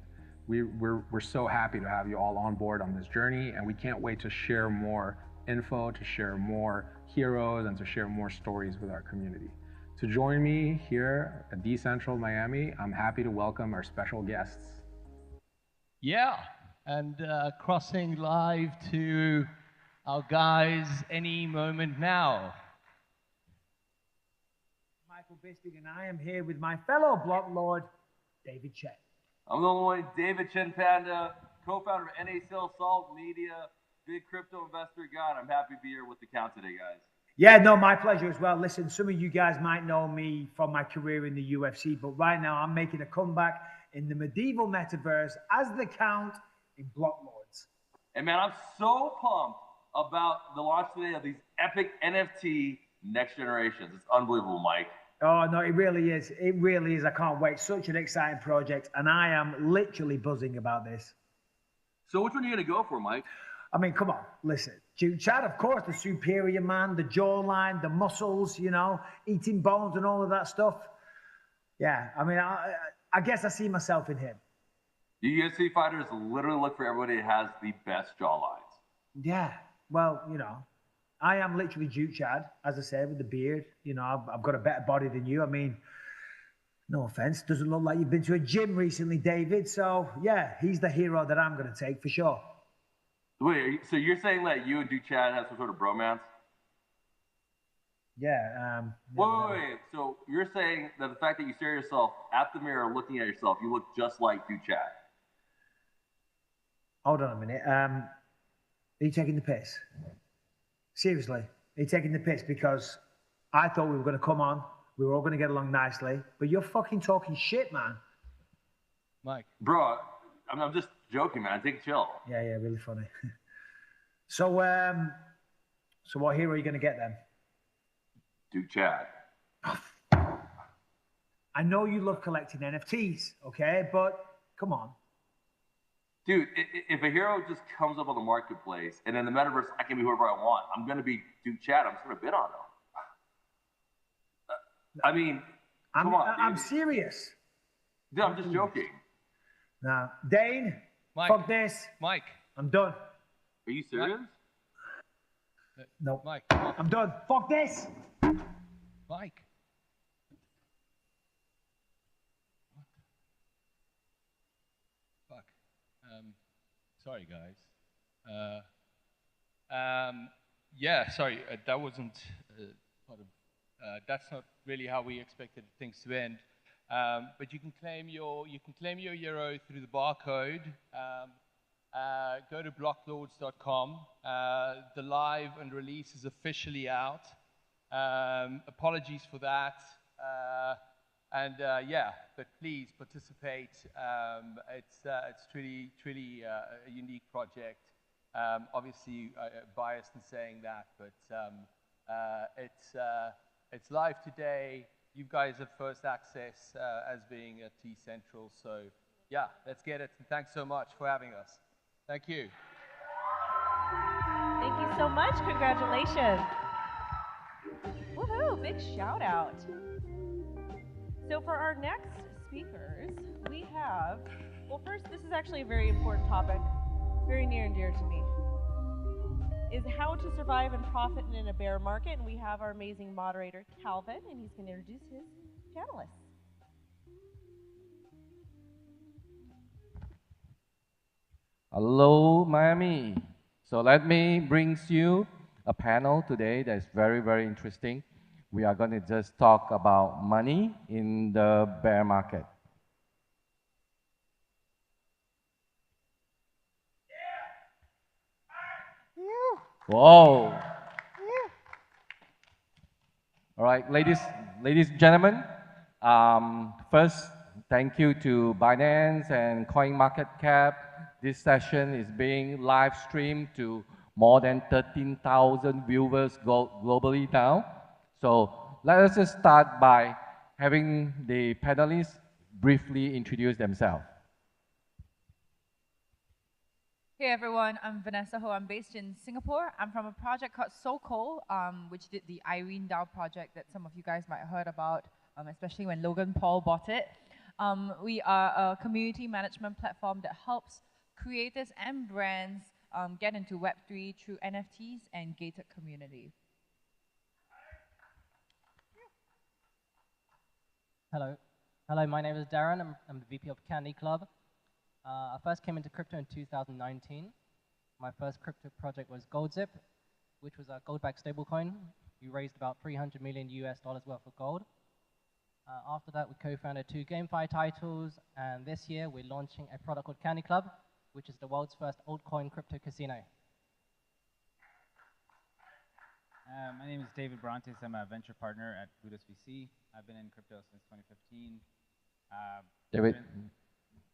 Speaker 11: we're so happy to have you all on board on this journey, and we can't wait to share more info, to share more heroes, and to share more stories with our community. To join me here at DCentral Miami, I'm happy to welcome our special guests.
Speaker 8: Yeah, and crossing live to our guys any moment now.
Speaker 9: Michael Bisping, and I am here with my fellow Blocklord, David Chen.
Speaker 13: I'm the only one, David Chen Panda, co-founder of NACL Salt Media, big crypto investor. God, I'm happy to be here with the count today, guys.
Speaker 9: Yeah, no, my pleasure as well. Listen, some of you guys might know me from my career in the UFC, but right now I'm making a comeback in the medieval metaverse as the Count in Blocklords.
Speaker 13: And man, I'm so pumped about the launch today of these epic NFT next generations. It's unbelievable, Mike.
Speaker 9: Oh, no, it really is. It really is. I can't wait. Such an exciting project, and I am literally buzzing about this.
Speaker 13: So which one are you going to go for, Mike?
Speaker 9: I mean, come on, listen. Duke Chad, of course, the superior man, the jawline, the muscles, you know, eating bones and all of that stuff. Yeah, I mean, I guess I see myself in him.
Speaker 13: The UFC fighters literally look for everybody that has the best jawlines.
Speaker 9: Yeah, well, you know, I am literally Duke Chad, as I said, with the beard. You know, I've got a better body than you. I mean, no offense, doesn't look like you've been to a gym recently, David. So, yeah, he's the hero that I'm going to take for sure.
Speaker 13: Wait, so you're saying that you and Duke Chad have some sort of bromance?
Speaker 9: Yeah.
Speaker 13: Wait. So you're saying that the fact that you stare at yourself at the mirror looking at yourself, you look just like Duke Chad?
Speaker 9: Hold on a minute. Are you taking the piss? Seriously, are you taking the piss? Because I thought we were going to come on, we were all going to get along nicely, but you're fucking talking shit, man.
Speaker 8: Mike.
Speaker 13: Bro, I'm just joking, man. Take a chill.
Speaker 9: Yeah, really funny. So what hero are you going to get then?
Speaker 13: Duke Chad.
Speaker 9: I know you love collecting NFTs, okay? But come on.
Speaker 13: Dude, if a hero just comes up on the marketplace and in the metaverse I can be whoever I want, I'm going to be Duke Chad. I'm just going to bid on him. I mean, come on.
Speaker 9: I'm serious.
Speaker 13: Dude, I'm just joking.
Speaker 9: Nah. Dane,
Speaker 8: Mike,
Speaker 9: fuck this.
Speaker 8: Mike.
Speaker 9: I'm done.
Speaker 13: Are you serious?
Speaker 9: No.
Speaker 8: Mike.
Speaker 9: I'm done. Fuck this.
Speaker 8: Mike. Fuck. Sorry, guys. Yeah, sorry. That wasn't part of. That's not really how we expected things to end. But you can claim your euro through the barcode. Go to blocklords.com. The live and release is officially out. Apologies for that. Yeah, but please participate. It's truly a unique project. Obviously, biased in saying that, but it's live today. You guys have first access as being at DCentral. So yeah, let's get it. And thanks so much for having us. Thank you.
Speaker 2: Thank you so much. Congratulations. Woohoo, big shout out. So for our next speakers, we have, well, first, this is actually a very important topic, very near and dear to me, is how to survive and profit in a bear market. And we have our amazing moderator, Calvin, and he's going to introduce his panelists.
Speaker 14: Hello, Miami. So let me bring you a panel today that is very, very interesting. we are going to just talk about money in the bear market. Whoa. All right, ladies and gentlemen, first, thank you to Binance and CoinMarketCap. This session is being live streamed to more than 13,000 viewers globally now. So let us just start by having the panelists briefly introduce themselves.
Speaker 15: Hey everyone, I'm Vanessa Ho. I'm based in Singapore. I'm from a project called SoCo, which did the Irene DAO project that some of you guys might have heard about, especially when Logan Paul bought it. We are a community management platform that helps creators and brands get into Web3 through NFTs and gated community.
Speaker 17: Hello, my name is Darren. I'm the VP of Candy Club. I first came into crypto in 2019. My first crypto project was GoldZip, which was a gold-backed stablecoin. We raised about $300 million US worth of gold. After that, we co-founded 2 GameFi titles, and this year we're launching a product called Candy Club, which is the world's first altcoin crypto casino.
Speaker 18: My name is David Brontes. I'm a venture partner at Buddhist VC. I've been in crypto since 2015.
Speaker 14: David,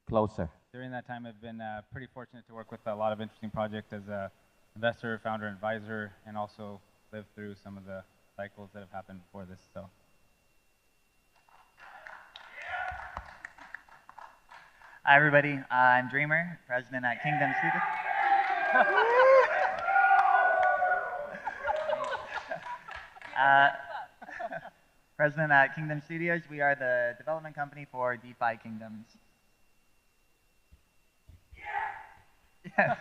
Speaker 14: closer.
Speaker 18: During that time, I've been pretty fortunate to work with a lot of interesting projects as an investor, founder, advisor, and also lived through some of the cycles that have happened before this. So.
Speaker 25: Hi, everybody. I'm Dreamer, president at Kingdom Studios. President at Kingdom Studios. We are the development company for DeFi Kingdoms. Yes.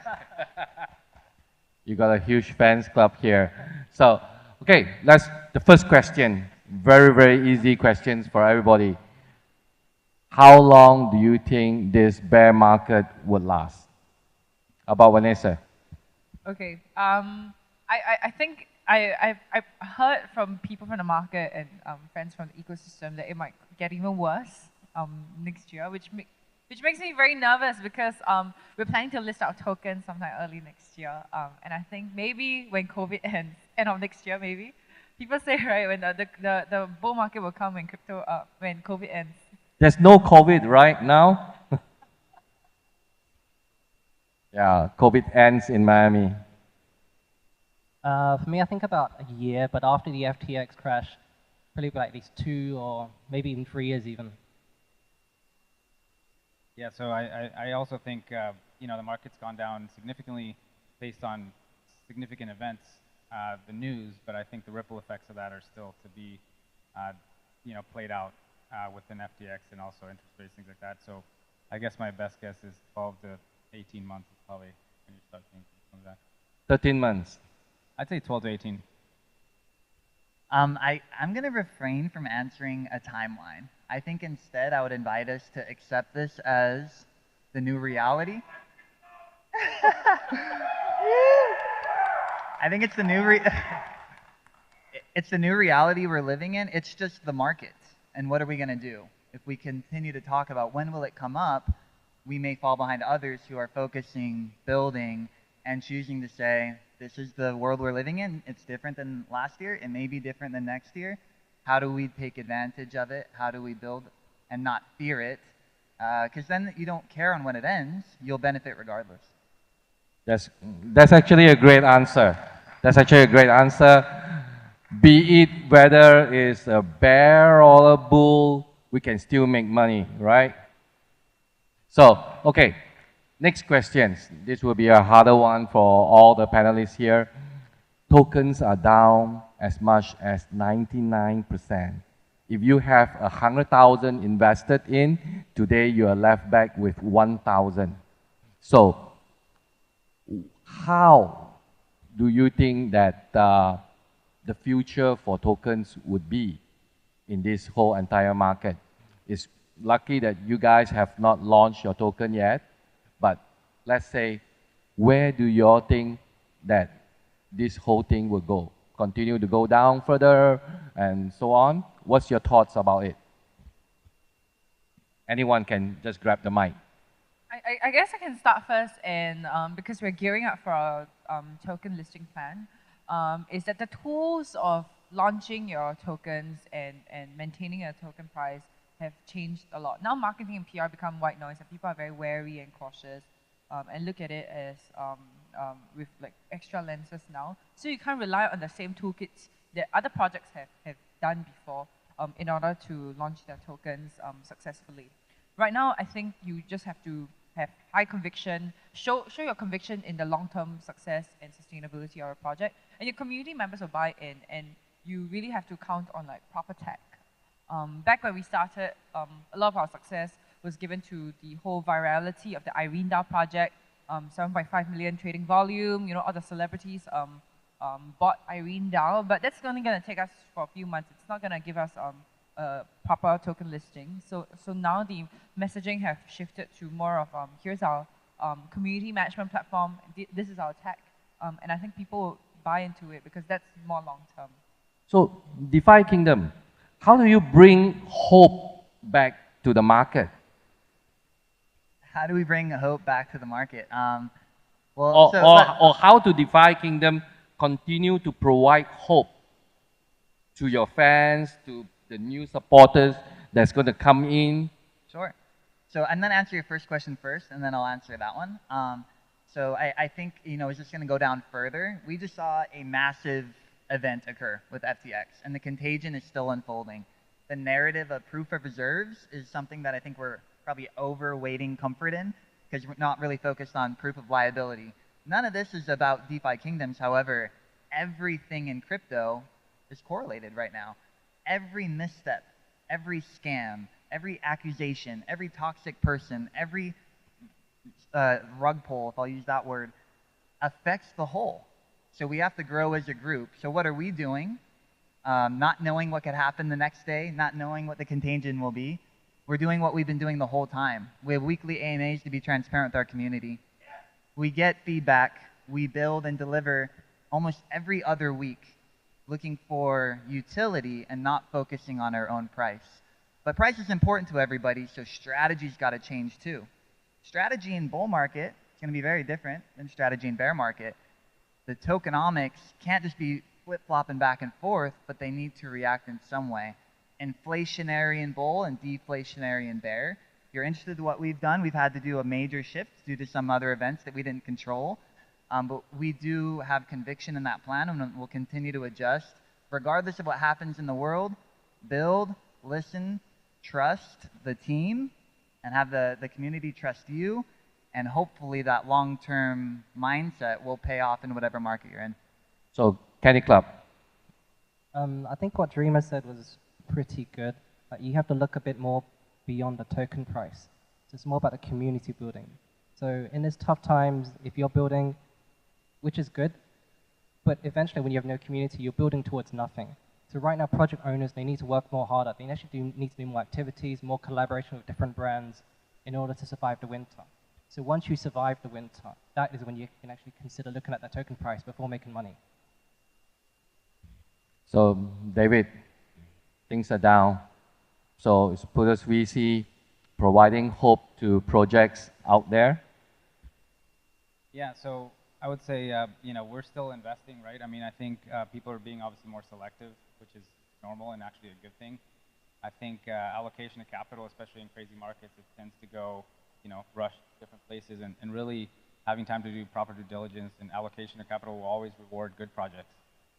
Speaker 14: You got a huge fans club here. So, okay, the first question. Very, very easy questions for everybody. How long do you think this bear market would last? About Vanessa.
Speaker 15: Okay, I think I've heard from people from the market and friends from the ecosystem that it might get even worse next year, which makes me very nervous because we're planning to list our tokens sometime early next year. And I think maybe when COVID ends, end of next year maybe, people say, right, when the bull market will come when when COVID ends.
Speaker 14: There's no COVID right now. Yeah, COVID ends in Miami.
Speaker 17: For me, I think about a year, but after the FTX crash, probably about at least 2 or maybe even 3 years even.
Speaker 18: Yeah, so I also think the market's gone down significantly based on significant events, the news, but I think the ripple effects of that are still to be played out within FTX and also interest rates, things like that. So I guess my best guess is 12 to 18 months is probably when you start seeing some of that.
Speaker 14: 13 months.
Speaker 18: I'd say 12 to 18.
Speaker 25: I'm going to refrain from answering a timeline. I think instead I would invite us to accept this as the new reality. I think it's the new reality we're living in. It's just the market. And what are we going to do? If we continue to talk about when will it come up, we may fall behind others who are focusing, building, and choosing to say, this is the world we're living in. It's different than last year. It may be different than next year. How do we take advantage of it? How do we build and not fear it? Because then you don't care on when it ends. You'll benefit regardless.
Speaker 14: That's actually a great answer. That's actually a great answer. Be it whether it's a bear or a bull, we can still make money, right? So, okay, next questions. This will be a harder one for all the panelists here. Tokens are down as much as 99%. If you have 100,000 invested in, today you are left back with 1,000. So, how do you think that the future for tokens would be in this whole entire market? It's lucky that you guys have not launched your token yet, but let's say, where do you all think that this whole thing will go? continue to go down further and so on? What's your thoughts about it? Anyone can just grab the mic.
Speaker 15: I guess I can start first, and because we're gearing up for our token listing plan, is that the tools of launching your tokens and maintaining a token price have changed a lot. Now marketing and PR become white noise, and people are very wary and cautious and look at it as with like extra lenses now. So you can't rely on the same toolkits that other projects have done before in order to launch their tokens successfully. Right now, I think you just have to have high conviction, show your conviction in the long-term success and sustainability of a project, and your community members will buy in, and you really have to count on like proper tech. Back when we started, a lot of our success was given to the whole virality of the Irene DAO project, 7.5 million trading volume, you know, all the celebrities bought Irene DAO, but that's only going to take us for a few months. It's not going to give us a proper token listing. So now the messaging have shifted to more of, here's our community management platform, this is our tech, and I think people will buy into it because that's more long-term.
Speaker 14: So, DeFi Kingdom, how do you bring hope back to the market?
Speaker 25: How do we bring hope back to the market?
Speaker 14: Or how to DeFi Kingdom continue to provide hope to your fans, to the new supporters that's going to come in?
Speaker 25: Sure. So I'm going to answer your first question first, and then I'll answer that one. So I think, you know, it's just going to go down further. We just saw a massive event occur with FTX, and the contagion is still unfolding. The narrative of proof of reserves is something that I think we're probably overweighting comfort in, because we're not really focused on proof of liability. None of this is about DeFi kingdoms. However, everything in crypto is correlated right now. Every misstep, every scam, every accusation, every toxic person, every rug pull, if I'll use that word, affects the whole. So we have to grow as a group. So what are we doing? Not knowing what could happen the next day, not knowing what the contagion will be. We're doing what we've been doing the whole time. We have weekly AMAs to be transparent with our community. We get feedback. We build and deliver almost every other week, looking for utility and not focusing on our own price. But price is important to everybody, so strategy's got to change too. Strategy in bull market is going to be very different than strategy in bear market. The tokenomics can't just be flip-flopping back and forth, but they need to react in some way. Inflationary in bull and deflationary in bear. If you're interested in what we've done, we've had to do a major shift due to some other events that we didn't control. But we do have conviction in that plan, and we'll continue to adjust. Regardless of what happens in the world, build, listen, trust the team, and have the community trust you, and hopefully that long-term mindset will pay off in whatever market you're in.
Speaker 14: So, Candy Club.
Speaker 17: I think what Dreamer said was pretty good. You have to look a bit more beyond the token price. So it's more about the community building. So in these tough times, if you're building, which is good, but eventually when you have no community, you're building towards nothing. So right now, project owners, they need to work more harder. They actually need to do more activities, more collaboration with different brands in order to survive the winter. So once you survive the winter, that is when you can actually consider looking at that token price before making money.
Speaker 14: So, David, things are down. So, is Plutus VC providing hope to projects out there?
Speaker 18: Yeah, so I would say, you know, we're still investing, right? I mean, I think people are being obviously more selective, which is normal and actually a good thing. I think allocation of capital, especially in crazy markets, it tends to go, you know, rush different places, and really having time to do proper due diligence and allocation of capital will always reward good projects.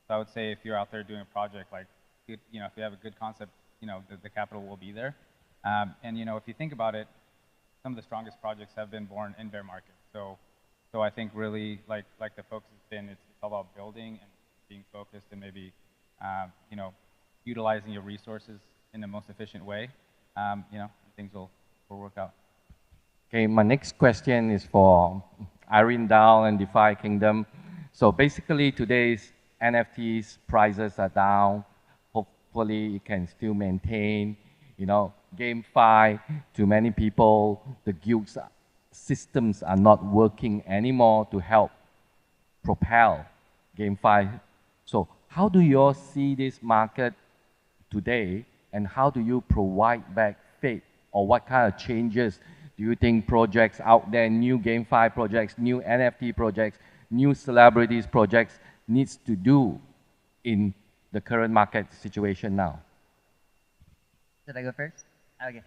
Speaker 18: So I would say if you're out there doing a project, like, you know, if you have a good concept, you know, the capital will be there. And, you know, if you think about it, some of the strongest projects have been born in bear markets. So I think really, like the focus has been, it's all about building and being focused and maybe, you know, utilizing your resources in the most efficient way. You know, things will work out.
Speaker 14: Okay, my next question is for Irene DAO and DeFi Kingdom. So basically, today's NFTs prices are down. Hopefully, you can still maintain, you know, GameFi. To many people, the guilds systems are not working anymore to help propel GameFi. So how do you all see this market today, and how do you provide back faith, or what kind of changes do you think projects out there, new GameFi projects, new NFT projects, new celebrities projects needs to do in the current market situation now?
Speaker 25: Did I go first? Okay.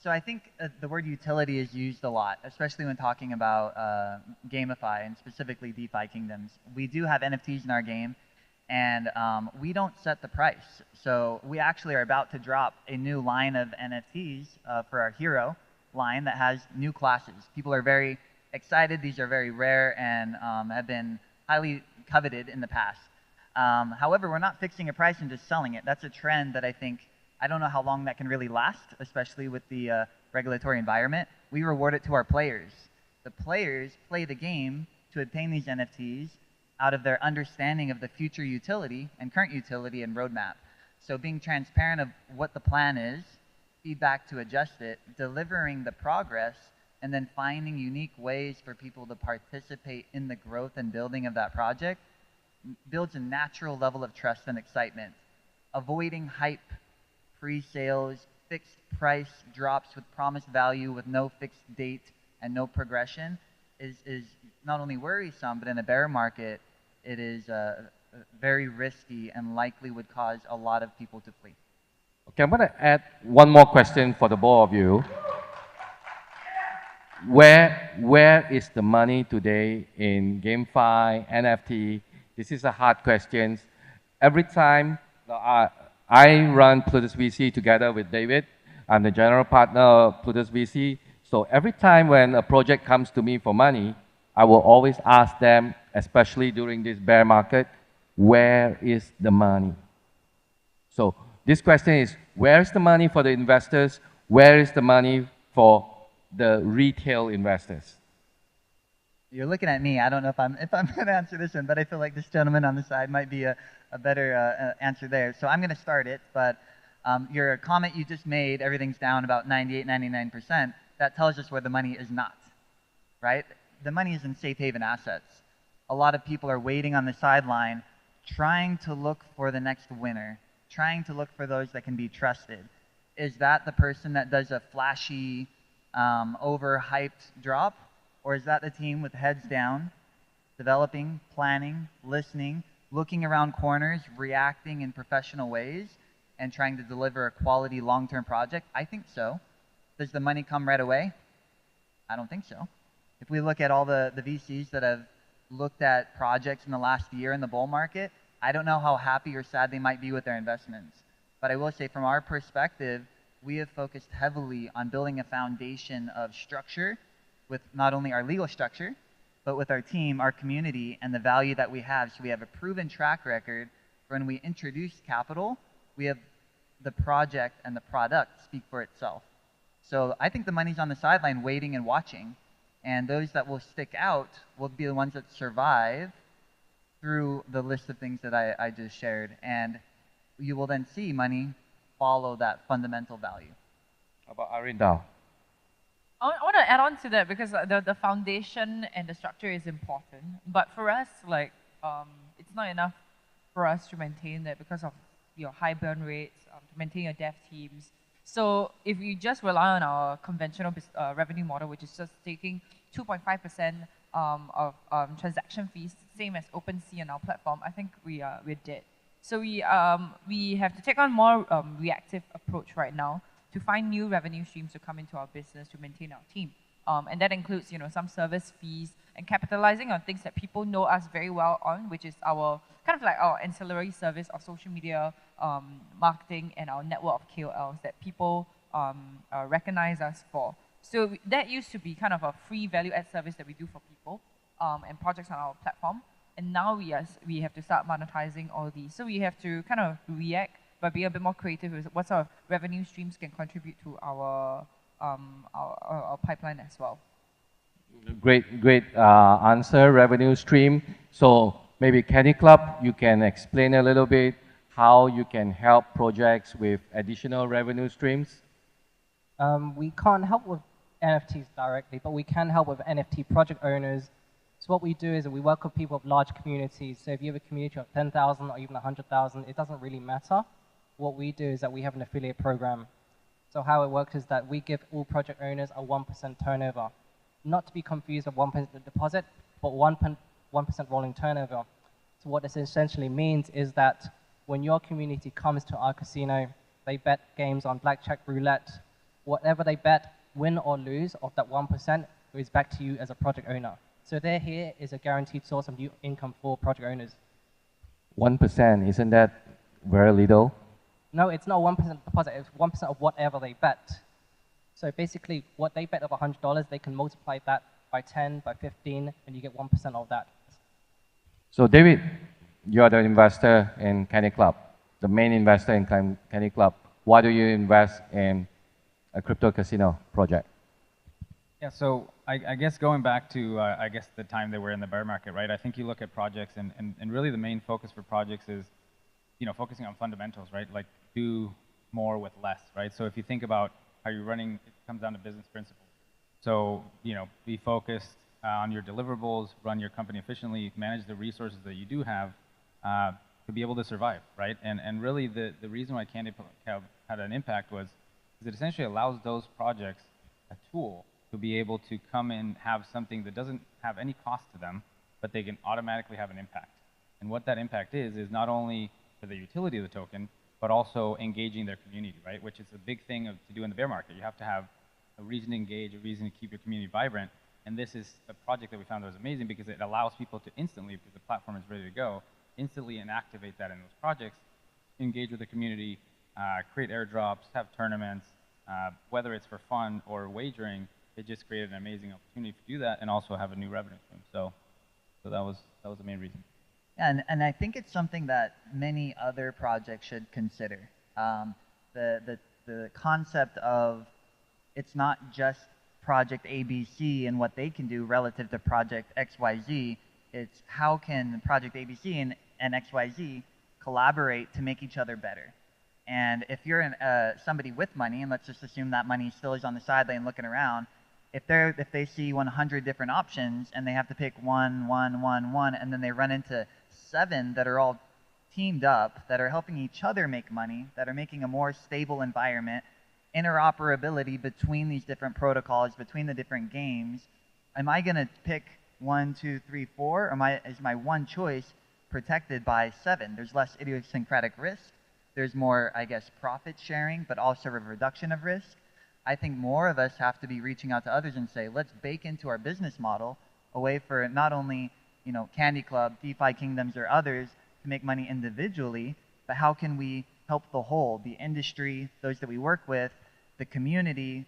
Speaker 25: So I think the word utility is used a lot, especially when talking about GameFi and specifically DeFi kingdoms. We do have NFTs in our game, and we don't set the price. So we actually are about to drop a new line of NFTs for our hero line that has new classes. People are very excited. These are very rare and have been highly coveted in the past. However, we're not fixing a price and just selling it. That's a trend that I don't know how long that can really last, especially with the regulatory environment. We reward it to our players. The players play the game to obtain these NFTs out of their understanding of the future utility and current utility and roadmap. So being transparent of what the plan is, feedback to adjust it, delivering the progress, and then finding unique ways for people to participate in the growth and building of that project builds a natural level of trust and excitement. Avoiding hype, pre-sales, fixed price drops with promised value with no fixed date and no progression is not only worrisome, but in a bear market, it is very risky and likely would cause a lot of people to flee.
Speaker 14: Okay, I'm going to add one more question for the both of you. Where is the money today in GameFi, NFT? This is a hard question. Every time I run Plutus VC together with David. I'm the general partner of Plutus VC. So every time when a project comes to me for money, I will always ask them, especially during this bear market, where is the money? So this question is, where is the money for the investors? Where is the money for the retail investors?
Speaker 25: You're looking at me. I don't know if I'm going to answer this one, but I feel like this gentleman on the side might be a better answer there. So I'm going to start it, but your comment you just made, everything's down about 98, 99%, that tells us where the money is not, right? The money is in safe haven assets. A lot of people are waiting on the sideline, trying to look for the next winner, trying to look for those that can be trusted. Is that the person that does a flashy, overhyped drop? Or is that the team with heads down, developing, planning, listening, looking around corners, reacting in professional ways, and trying to deliver a quality long-term project? I think so. Does the money come right away? I don't think so. If we look at all the VCs that have looked at projects in the last year in the bull market, I don't know how happy or sad they might be with their investments. But I will say from our perspective, we have focused heavily on building a foundation of structure with not only our legal structure, but with our team, our community, and the value that we have. So we have a proven track record for when we introduce capital, we have the project and the product speak for itself. So I think the money's on the sideline waiting and watching, and those that will stick out will be the ones that survive through the list of things that I just shared. And you will then see money follow that fundamental value.
Speaker 14: How about Arindal?
Speaker 15: I want to add on to that because the foundation and the structure is important. But for us, it's not enough for us to maintain that because of your high burn rates, to maintain your dev teams. So if you just rely on our conventional revenue model, which is just taking 2.5% of transaction fees, same as OpenSea on our platform, I think we're dead. So we have to take on more reactive approach right now to find new revenue streams to come into our business to maintain our team. And that includes, some service fees and capitalizing on things that people know us very well on, which is our kind of like our ancillary service of social media marketing and our network of KOLs that people recognize us for. So that used to be kind of a free value add service that we do for people and projects on our platform. And now we have to start monetizing all these. So we have to kind of react by being a bit more creative with what sort of revenue streams can contribute to our pipeline as well.
Speaker 14: Great answer, revenue stream. So maybe Candy Club, you can explain a little bit how you can help projects with additional revenue streams?
Speaker 17: We can't help with NFTs directly, but we can help with NFT project owners So what we do is we work with people of large communities. So if you have a community of 10,000 or even 100,000, it doesn't really matter. What we do is that we have an affiliate program. So how it works is that we give all project owners a 1% turnover. Not to be confused with 1% deposit, but 1% rolling turnover. So what this essentially means is that when your community comes to our casino, they bet games on blackjack, roulette, whatever they bet, win or lose of that 1% goes back to you as a project owner. So there here is a guaranteed source of new income for project owners.
Speaker 14: 1%, isn't that very little?
Speaker 17: No, it's not 1% deposit, it's 1% of whatever they bet. So basically, what they bet of $100, they can multiply that by 10, by 15, and you get 1% of that.
Speaker 14: So David, you are the investor in Candy Club, the main investor in Candy Club. Why do you invest in a crypto casino project?
Speaker 18: Yeah, so I guess going back to, I guess the time that we're in the bear market, right? I think you look at projects and really the main focus for projects is, focusing on fundamentals, right? Like do more with less, right? So if you think about how you're running, it comes down to business principles. So, be focused on your deliverables, run your company efficiently, manage the resources that you do have to be able to survive, right? And really the reason why Candy Club had an impact was it essentially allows those projects a tool to be able to come in, have something that doesn't have any cost to them, but they can automatically have an impact. And what that impact is not only for the utility of the token, but also engaging their community, right? Which is a big thing to do in the bear market. You have to have a reason to engage, a reason to keep your community vibrant. And this is a project that we found that was amazing because it allows people to instantly, because the platform is ready to go, instantly inactivate that in those projects, engage with the community, create airdrops, have tournaments, whether it's for fun or wagering. It just created an amazing opportunity to do that and also have a new revenue stream. So that was the main reason.
Speaker 25: Yeah, and I think it's something that many other projects should consider. The concept of it's not just Project ABC and what they can do relative to Project XYZ. It's how can Project ABC and XYZ collaborate to make each other better. And if you're somebody with money, and let's just assume that money still is on the sideline looking around, if they see 100 different options and they have to pick one, and then they run into 7 that are all teamed up, that are helping each other make money, that are making a more stable environment, interoperability between these different protocols, between the different games, am I going to pick 1, 2, 3, 4, or is my one choice protected by 7? There's less idiosyncratic risk. There's more, I guess, profit sharing, but also a reduction of risk. I think more of us have to be reaching out to others and say, let's bake into our business model a way for not only Candy Club, DeFi Kingdoms, or others to make money individually, but how can we help the whole, the industry, those that we work with, the community,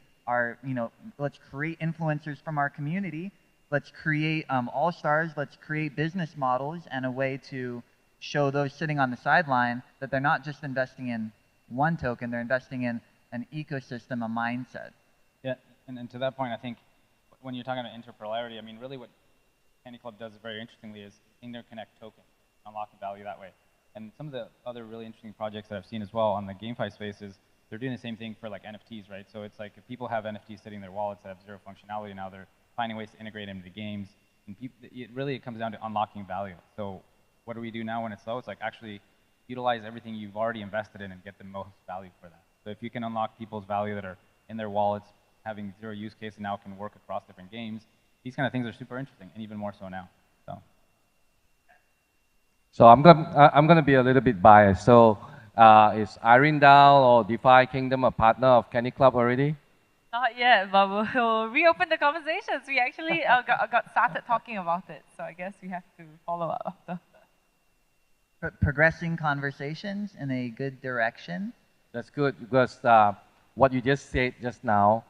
Speaker 25: let's create influencers from our community, let's create all-stars, let's create business models and a way to show those sitting on the sideline that they're not just investing in one token, they're investing in an ecosystem, a mindset.
Speaker 18: Yeah, and to that point, I think when you're talking about interpolarity, I mean, really what Candy Club does very interestingly is interconnect tokens, unlock the value that way. And some of the other really interesting projects that I've seen as well on the GameFi space is they're doing the same thing for like NFTs, right? So it's like if people have NFTs sitting in their wallets that have zero functionality, now they're finding ways to integrate them into games. And it comes down to unlocking value. So what do we do now when it's slow? It's like actually utilize everything you've already invested in and get the most value for that. So if you can unlock people's value that are in their wallets, having zero use case and now can work across different games, these kind of things are super interesting, and even more so now.
Speaker 14: So I'm gonna be a little bit biased. So is Irene Dow or DeFi Kingdom a partner of Candy Club already?
Speaker 15: Not yet, but we'll reopen the conversations. We actually got started talking about it, so I guess we have to follow up after.
Speaker 25: Progressing conversations in a good direction.
Speaker 14: That's good because what you just said just now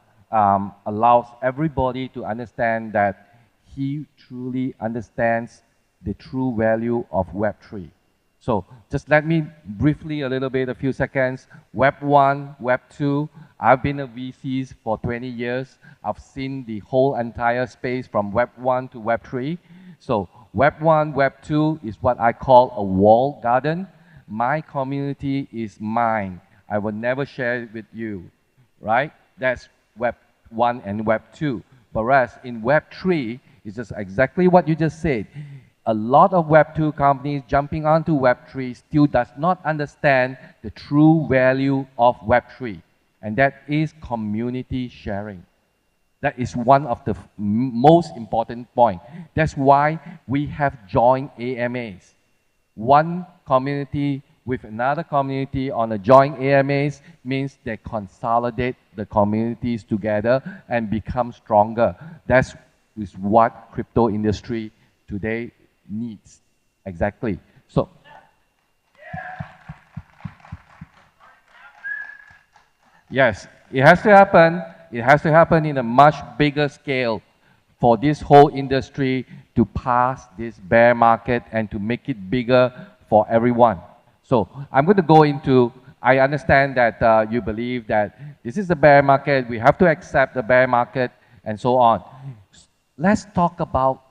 Speaker 14: allows everybody to understand that he truly understands the true value of Web3. So just let me briefly a few seconds. Web 1, Web 2, I've been a VC for 20 years. I've seen the whole entire space from Web 1 to Web 3. So Web 1, Web 2 is what I call a walled garden. My community is mine. I will never share it with you, right? That's Web 1 and Web 2. Whereas in Web3, it's just exactly what you just said. A lot of Web2 companies jumping onto Web3 still does not understand the true value of Web3, and that is community sharing. That is one of the most important points. That's why we have joint AMAs. One community with another community on a joint AMAs means they consolidate the communities together and become stronger. That's what crypto industry today needs. Exactly. So, yes, it has to happen. It has to happen in a much bigger scale for this whole industry to pass this bear market and to make it bigger for everyone. So I'm going to go into, I understand that you believe that this is the bear market, we have to accept the bear market and so on. Let's talk about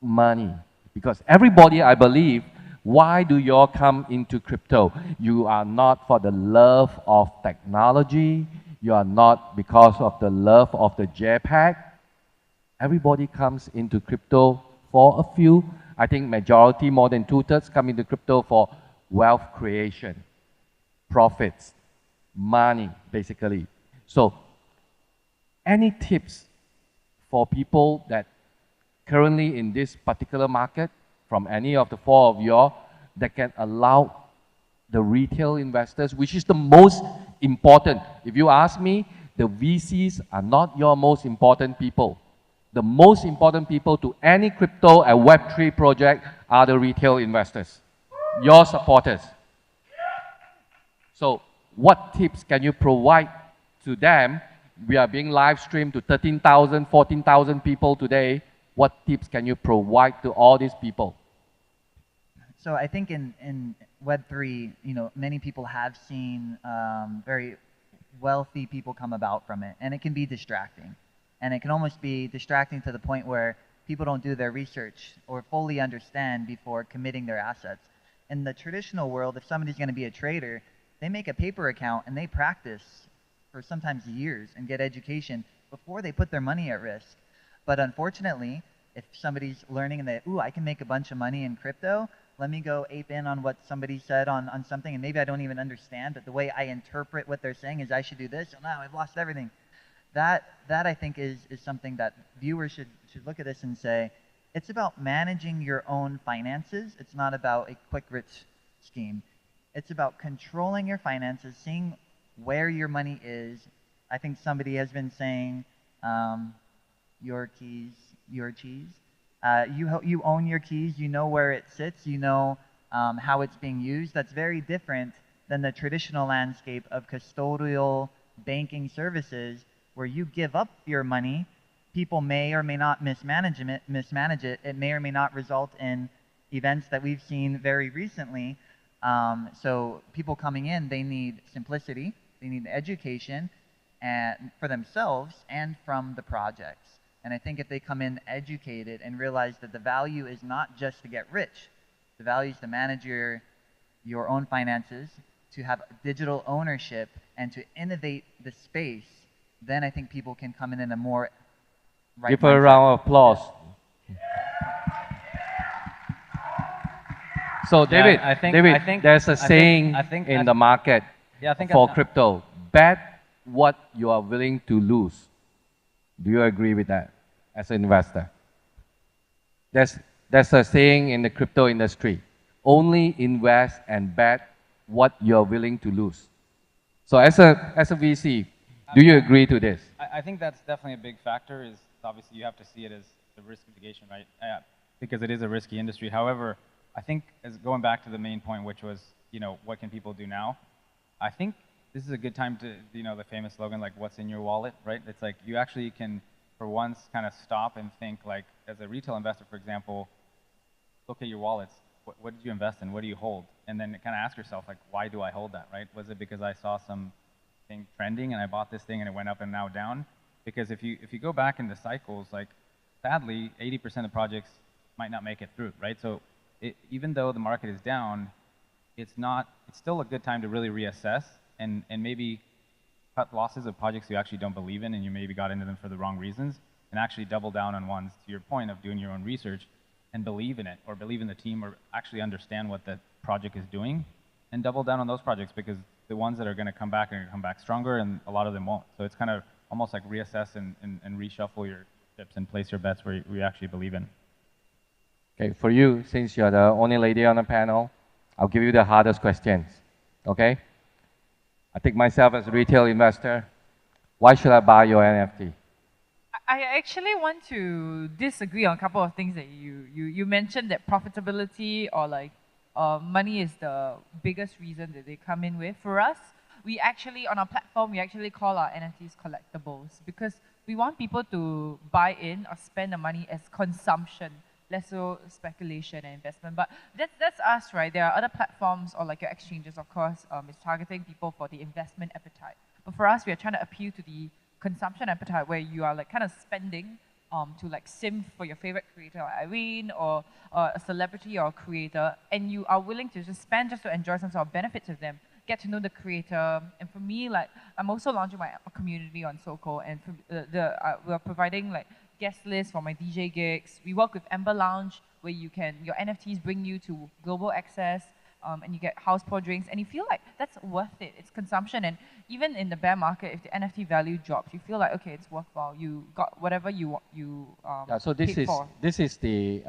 Speaker 14: money, because everybody, I believe, why do you all come into crypto? You are not for the love of technology. You are not because of the love of the JPEG. Everybody comes into crypto for a few. I think majority, more than 2/3, come into crypto for wealth creation, profits, money, basically. So, any tips for people that currently in this particular market, from any of the four of you, that can allow the retail investors, which is the most important. If you ask me, the VCs are not your most important people. The most important people to any crypto and Web3 project are the retail investors, your supporters. So what tips can you provide to them? We are being live streamed to 13,000, 14,000 people today. What tips can you provide to all these people?
Speaker 25: So I think in Web3, many people have seen very wealthy people come about from it, and it can be distracting. And it can almost be distracting to the point where people don't do their research or fully understand before committing their assets. In the traditional world, if somebody's going to be a trader, they make a paper account and they practice for sometimes years and get education before they put their money at risk. But unfortunately, if somebody's learning and they, ooh, I can make a bunch of money in crypto, let me go ape in on what somebody said on something, and maybe I don't even understand, but the way I interpret what they're saying is I should do this, and now I've lost everything. That I think is something that viewers should look at this and say, it's about managing your own finances. It's not about a quick rich scheme. It's about controlling your finances, seeing where your money is. I think somebody has been saying, your keys, your cheese. You own your keys, you know where it sits, you know how it's being used. That's very different than the traditional landscape of custodial banking services where you give up your money. People may or may not mismanage it. It may or may not result in events that we've seen very recently. So people coming in, they need simplicity, they need education for themselves and from the projects. And I think if they come in educated and realize that the value is not just to get rich, the value is to manage your own finances, to have digital ownership, and to innovate the space, then I think people can come in a more right
Speaker 14: Give her a round of applause. So David,
Speaker 18: I think
Speaker 14: there's a saying in the market for crypto, bet what you are willing to lose. Do you agree with that as an investor? There's a saying in the crypto industry, only invest and bet what you're willing to lose. So as a VC, do you agree to this?
Speaker 18: I think that's definitely a big factor. Is obviously you have to see it as the risk mitigation, right? Because it is a risky industry. However, I think as going back to the main point, which was, what can people do now? I think this is a good time to, the famous slogan, like, what's in your wallet, right? It's like you actually can, for once, kind of stop and think, like, as a retail investor, for example, look at your wallets. What did you invest in? What do you hold? And then kind of ask yourself, like, why do I hold that, right? Was it because I saw something trending and I bought this thing and it went up and now down? Because if you go back in the cycles, like, sadly, 80% of projects might not make it through, right? So even though the market is down, it's still a good time to really reassess and maybe cut losses of projects you actually don't believe in and you maybe got into them for the wrong reasons. and actually double down on ones, to your point of doing your own research, and believe in it, or believe in the team, or actually understand what the project is doing, and double down on those projects, because the ones that are going to come back are going to come back stronger, and a lot of them won't. So it's kind of almost like reassess and reshuffle your chips and place your bets where you actually believe in.
Speaker 14: Okay, for you, since you're the only lady on the panel, I'll give you the hardest questions, okay? I take myself as a retail investor. Why should I buy your NFT?
Speaker 15: I actually want to disagree on a couple of things that you mentioned, that profitability or like money is the biggest reason that they come in with. For us, we actually, on our platform, we actually call our NFTs collectibles because we want people to buy in or spend the money as consumption, less so speculation and investment. But that's us, right? There are other platforms or like your exchanges, of course, is targeting people for the investment appetite. But for us, we are trying to appeal to the consumption appetite where you are like kind of spending to like sim for your favorite creator like Irene or a celebrity or a creator, and you are willing to just spend just to enjoy some sort of benefits of them, get to know the creator. And for me, like I'm also launching my community on Soko, and for we're providing like guest lists for my DJ gigs. We work with Amber Lounge where you can, your NFTs bring you to global access. And you get house pour drinks, and you feel like that's worth it. It's consumption, and even in the bear market, if the NFT value drops, you feel like okay, it's worthwhile. You got whatever you want.
Speaker 14: Yeah, so this
Speaker 15: paid
Speaker 14: is
Speaker 15: for.
Speaker 14: this is the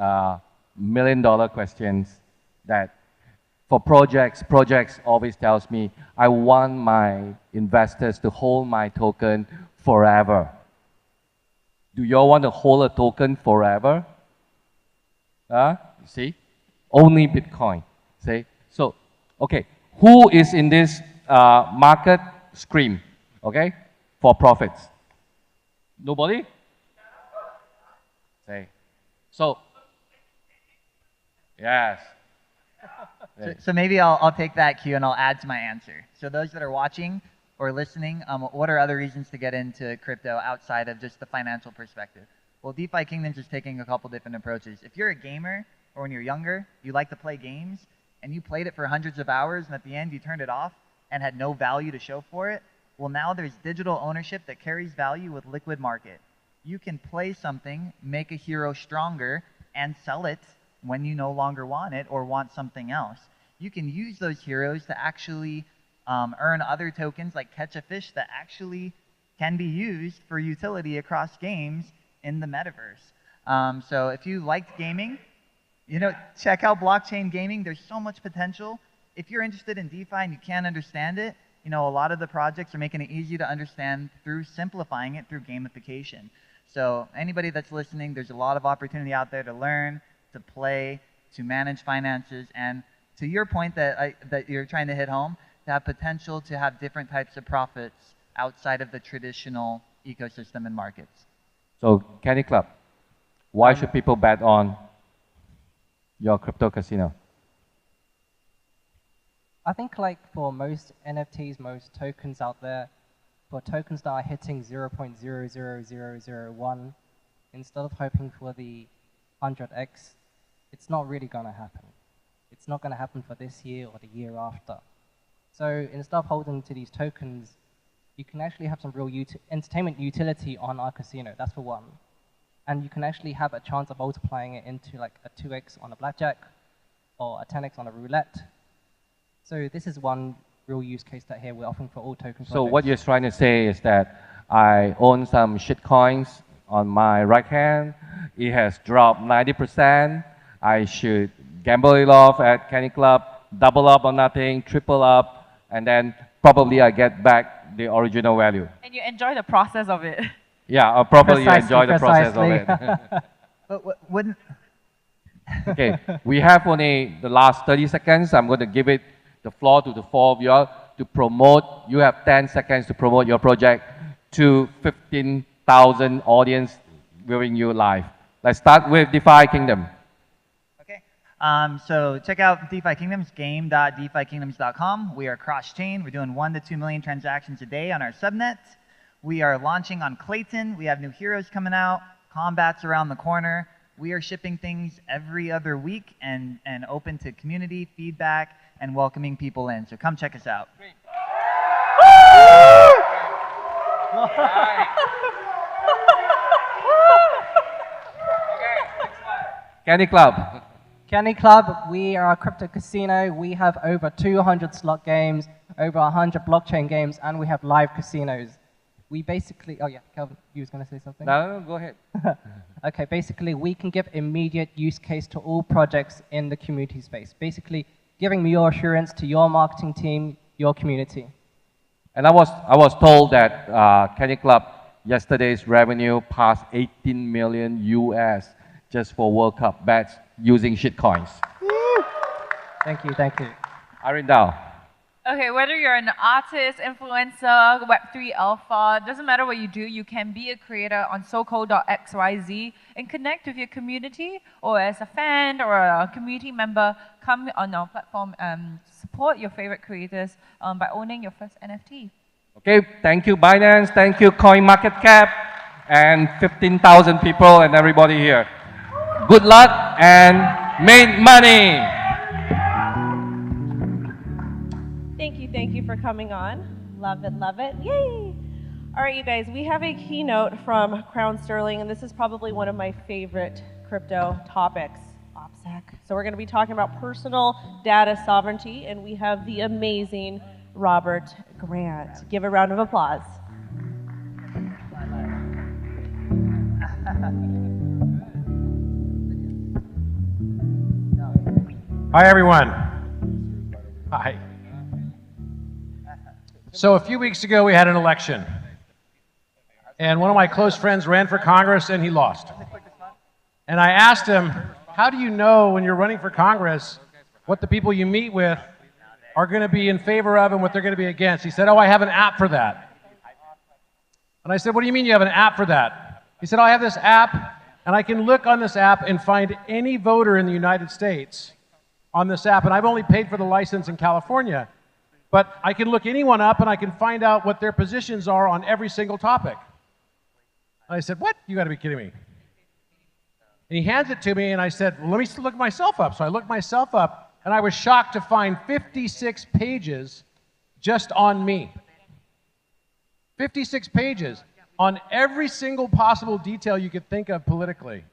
Speaker 14: million-dollar questions that for projects always tells me I want my investors to hold my token forever. Do y'all want to hold a token forever? You see, only Bitcoin. See. So, okay, who is in this market? Scream, okay, for profits. Nobody? Say. So, yes.
Speaker 25: So maybe I'll take that cue and I'll add to my answer. So those that are watching or listening, what are other reasons to get into crypto outside of just the financial perspective? Well, DeFi Kingdoms is taking a couple different approaches. If you're a gamer or when you're younger, you like to play games, and you played it for hundreds of hours, and at the end you turned it off and had no value to show for it, well, now there's digital ownership that carries value with liquid market. You can play something, make a hero stronger, and sell it when you no longer want it or want something else. You can use those heroes to actually earn other tokens like Catch a Fish that actually can be used for utility across games in the metaverse. So if you liked gaming, you know, check out blockchain gaming. There's so much potential. If you're interested in DeFi and you can't understand it, you know, a lot of the projects are making it easy to understand through simplifying it through gamification. So anybody that's listening, there's a lot of opportunity out there to learn, to play, to manage finances, and to your point that you're trying to hit home, to have potential to have different types of profits outside of the traditional ecosystem and markets.
Speaker 14: So, Candy Club, why should people bet on your crypto casino?
Speaker 17: I think like for most NFTs, most tokens out there, for tokens that are hitting 0.00001, instead of hoping for the 100x, it's not really going to happen. It's not going to happen for this year or the year after. So instead of holding to these tokens, you can actually have some real entertainment utility on our casino. That's for one. And you can actually have a chance of multiplying it into like a 2x on a blackjack or a 10x on a roulette. So this is one real use case that here we're offering for all token projects.
Speaker 14: So what you're trying to say is that I own some shit coins on my right hand. It has dropped 90%. I should gamble it off at Candy Club, double up on nothing, triple up, and then probably I get back the original value.
Speaker 15: And you enjoy the process of it.
Speaker 14: Yeah, I'll probably enjoy the process of it.
Speaker 25: But wouldn't...
Speaker 14: Okay, we have only the last 30 seconds. I'm going to give it the floor to the four of you all to promote. You have 10 seconds to promote your project to 15,000 audience viewing you live. Let's start with DeFi Kingdom.
Speaker 25: So check out DeFi Kingdoms, game.defykingdoms.com. We are cross-chain. We're doing 1 to 2 million transactions a day on our subnet. We are launching on Clayton. We have new heroes coming out. Combat's around the corner. We are shipping things every other week and open to community feedback and welcoming people in. So come check us out.
Speaker 15: Great.
Speaker 14: Candy Club.
Speaker 17: Candy Club, we are a crypto casino. We have over 200 slot games, over 100 blockchain games, and we have live casinos. We basically, oh yeah, Kelvin, you was going to say something?
Speaker 14: No, go ahead.
Speaker 17: Okay, basically, we can give immediate use case to all projects in the community space. Basically, giving your assurance to your marketing team, your community.
Speaker 14: And I was told that Candy Club yesterday's revenue passed 18 million US just for World Cup bets using shitcoins.
Speaker 17: Thank you, thank you.
Speaker 14: Arindal.
Speaker 15: Okay, whether you're an artist, influencer, Web3 alpha, doesn't matter what you do, you can be a creator on SoCo.xyz and connect with your community, or as a fan or a community member, come on our platform and support your favorite creators by owning your first NFT.
Speaker 14: Okay, thank you Binance, thank you CoinMarketCap, and 15,000 people and everybody here. Good luck and make money!
Speaker 2: Thank you for coming on. Love it, yay! All right, you guys, we have a keynote from Crown Sterling, and this is probably one of my favorite crypto topics, OPSEC. So we're gonna be talking about personal data sovereignty, and we have the amazing Robert Grant. Give a round of applause.
Speaker 4: Hi, everyone. Hi. So a few weeks ago, we had an election. And one of my close friends ran for Congress, and he lost. And I asked him, how do you know when you're running for Congress what the people you meet with are going to be in favor of and what they're going to be against? He said, oh, I have an app for that. And I said, what do you mean you have an app for that? He said, oh, I have this app, and I can look on this app and find any voter in the United States on this app, and I've only paid for the license in California, but I can look anyone up and I can find out what their positions are on every single topic. And I said, what? You got to be kidding me. And he hands it to me, and I said, well, let me look myself up. So I looked myself up, and I was shocked to find 56 pages just on me. 56 pages on every single possible detail you could think of politically.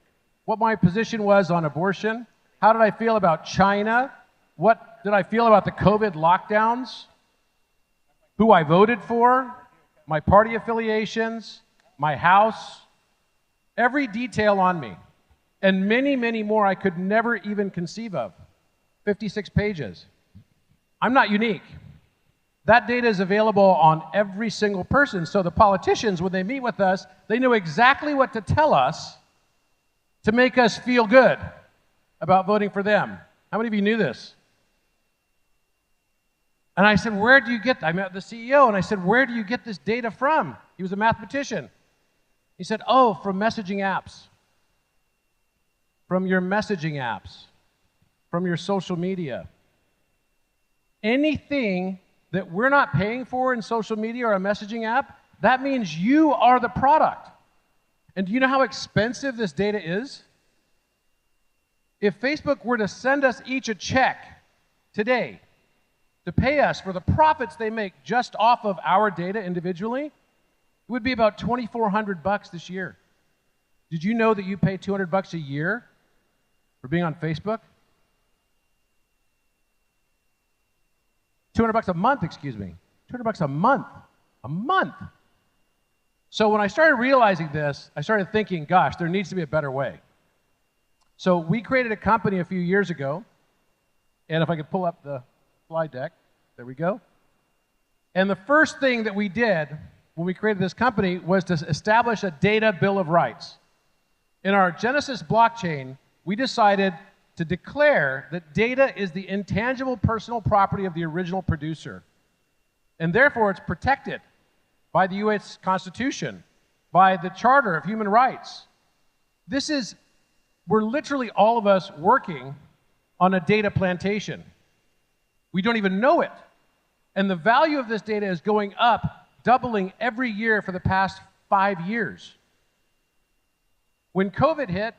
Speaker 4: What my position was on abortion, how did I feel about China? What did I feel about the COVID lockdowns? Who I voted for? My party affiliations? My house? Every detail on me. And many, many more I could never even conceive of. 56 pages. I'm not unique. That data is available on every single person. So the politicians, when they meet with us, they know exactly what to tell us to make us feel good about voting for them. How many of you knew this? And I said, where do you get that? I met the CEO, and I said, where do you get this data from? He was a mathematician. He said, oh, from messaging apps. From your messaging apps. From your social media. Anything that we're not paying for in social media or a messaging app, that means you are the product. And do you know how expensive this data is? If Facebook were to send us each a check today to pay us for the profits they make just off of our data individually, it would be about $2,400 this year. Did you know that you pay $200 a year for being on Facebook? $200 a month, excuse me. $200 a month. A month. So when I started realizing this, I started thinking, gosh, there needs to be a better way. So we created a company a few years ago, and if I could pull up the slide deck, there we go. And the first thing that we did when we created this company was to establish a data bill of rights. In our Genesis blockchain, we decided to declare that data is the intangible personal property of the original producer. And therefore, it's protected by the U.S. Constitution, by the Charter of Human Rights. We're literally all of us working on a data plantation. We don't even know it. And the value of this data is going up, doubling every year for the past 5 years. When COVID hit,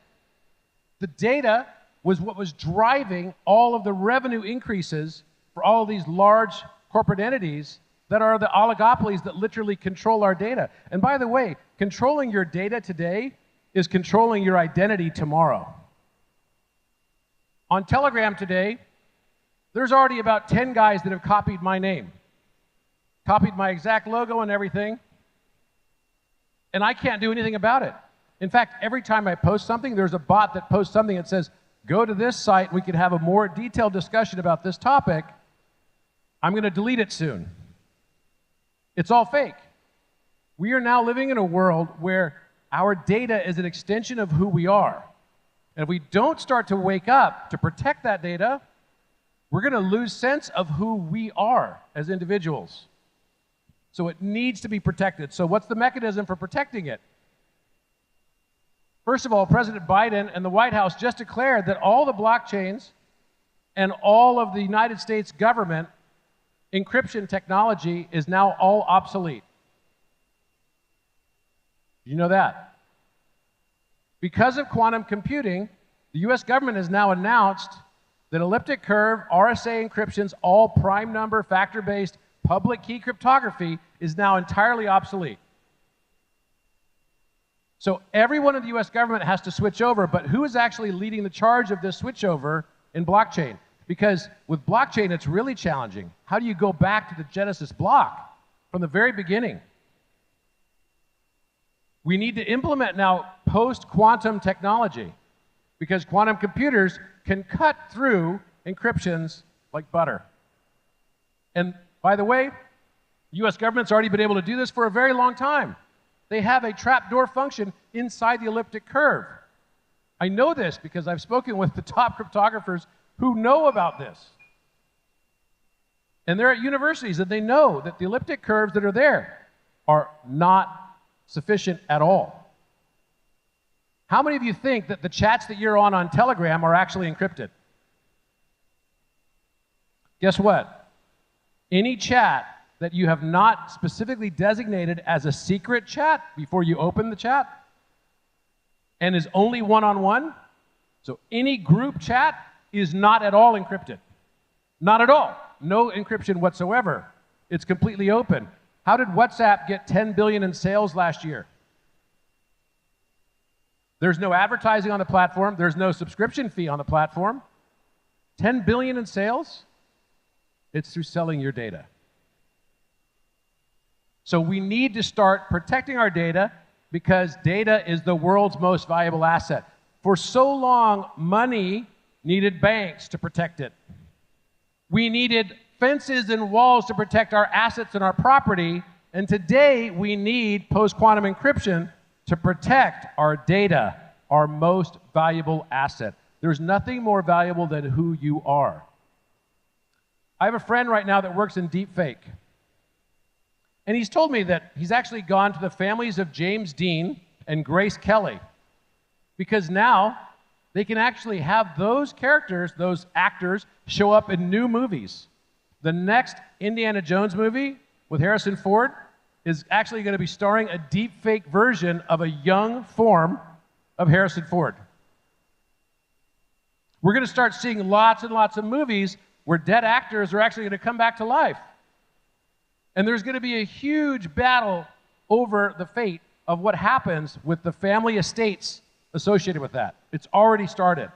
Speaker 4: the data was what was driving all of the revenue increases for all of these large corporate entities that are the oligopolies that literally control our data. And by the way, controlling your data today is controlling your identity tomorrow. On Telegram today, there's already about 10 guys that have copied my name, copied my exact logo and everything, and I can't do anything about it. In fact, every time I post something, there's a bot that posts something that says, go to this site, we can have a more detailed discussion about this topic. I'm going to delete it soon. It's all fake. We are now living in a world where our data is an extension of who we are. And if we don't start to wake up to protect that data, we're going to lose sense of who we are as individuals. So it needs to be protected. So what's the mechanism for protecting it? First of all, President Biden and the White House just declared that all the blockchains and all of the United States government encryption technology is now all obsolete. You know that? Because of quantum computing, the US government has now announced that elliptic curve, RSA encryptions, all prime number, factor-based, public key cryptography is now entirely obsolete. So everyone in the US government has to switch over, but who is actually leading the charge of this switchover in blockchain? Because with blockchain, it's really challenging. How do you go back to the Genesis block from the very beginning? We need to implement now post-quantum technology because quantum computers can cut through encryptions like butter. And by the way, the US government's already been able to do this for a very long time. They have a trapdoor function inside the elliptic curve. I know this because I've spoken with the top cryptographers who know about this. And they're at universities and they know that the elliptic curves that are there are not sufficient at all. How many of you think that the chats that you're on Telegram are actually encrypted? Guess what? Any chat that you have not specifically designated as a secret chat before you open the chat and is only one-on-one, so any group chat is not at all encrypted. Not at all. No encryption whatsoever. It's completely open. How did WhatsApp get 10 billion in sales last year? There's no advertising on the platform. There's no subscription fee on the platform. 10 billion in sales? It's through selling your data. So we need to start protecting our data because data is the world's most valuable asset. For so long, money needed banks to protect it. We needed fences and walls to protect our assets and our property. And today, we need post-quantum encryption to protect our data, our most valuable asset. There's nothing more valuable than who you are. I have a friend right now that works in deepfake. And he's told me that he's actually gone to the families of James Dean and Grace Kelly because now they can actually have those characters, those actors, show up in new movies. The next Indiana Jones movie with Harrison Ford is actually going to be starring a deepfake version of a young form of Harrison Ford. We're going to start seeing lots and lots of movies where dead actors are actually going to come back to life. And there's going to be a huge battle over the fate of what happens with the family estates associated with that. It's already started.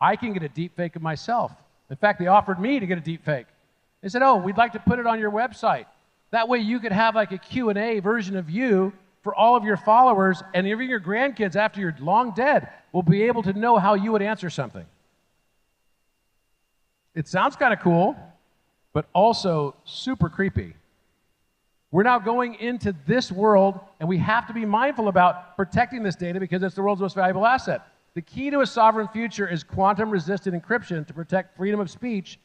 Speaker 4: I can get a deep fake of myself. In fact, they offered me to get a deep fake. They said, oh, we'd like to put it on your website. That way you could have like a Q&A version of you for all of your followers, and even your grandkids after you're long dead will be able to know how you would answer something. It sounds kind of cool, but also super creepy. We're now going into this world, and we have to be mindful about protecting this data because it's the world's most valuable asset. The key to a sovereign future is quantum-resistant encryption to protect freedom of speech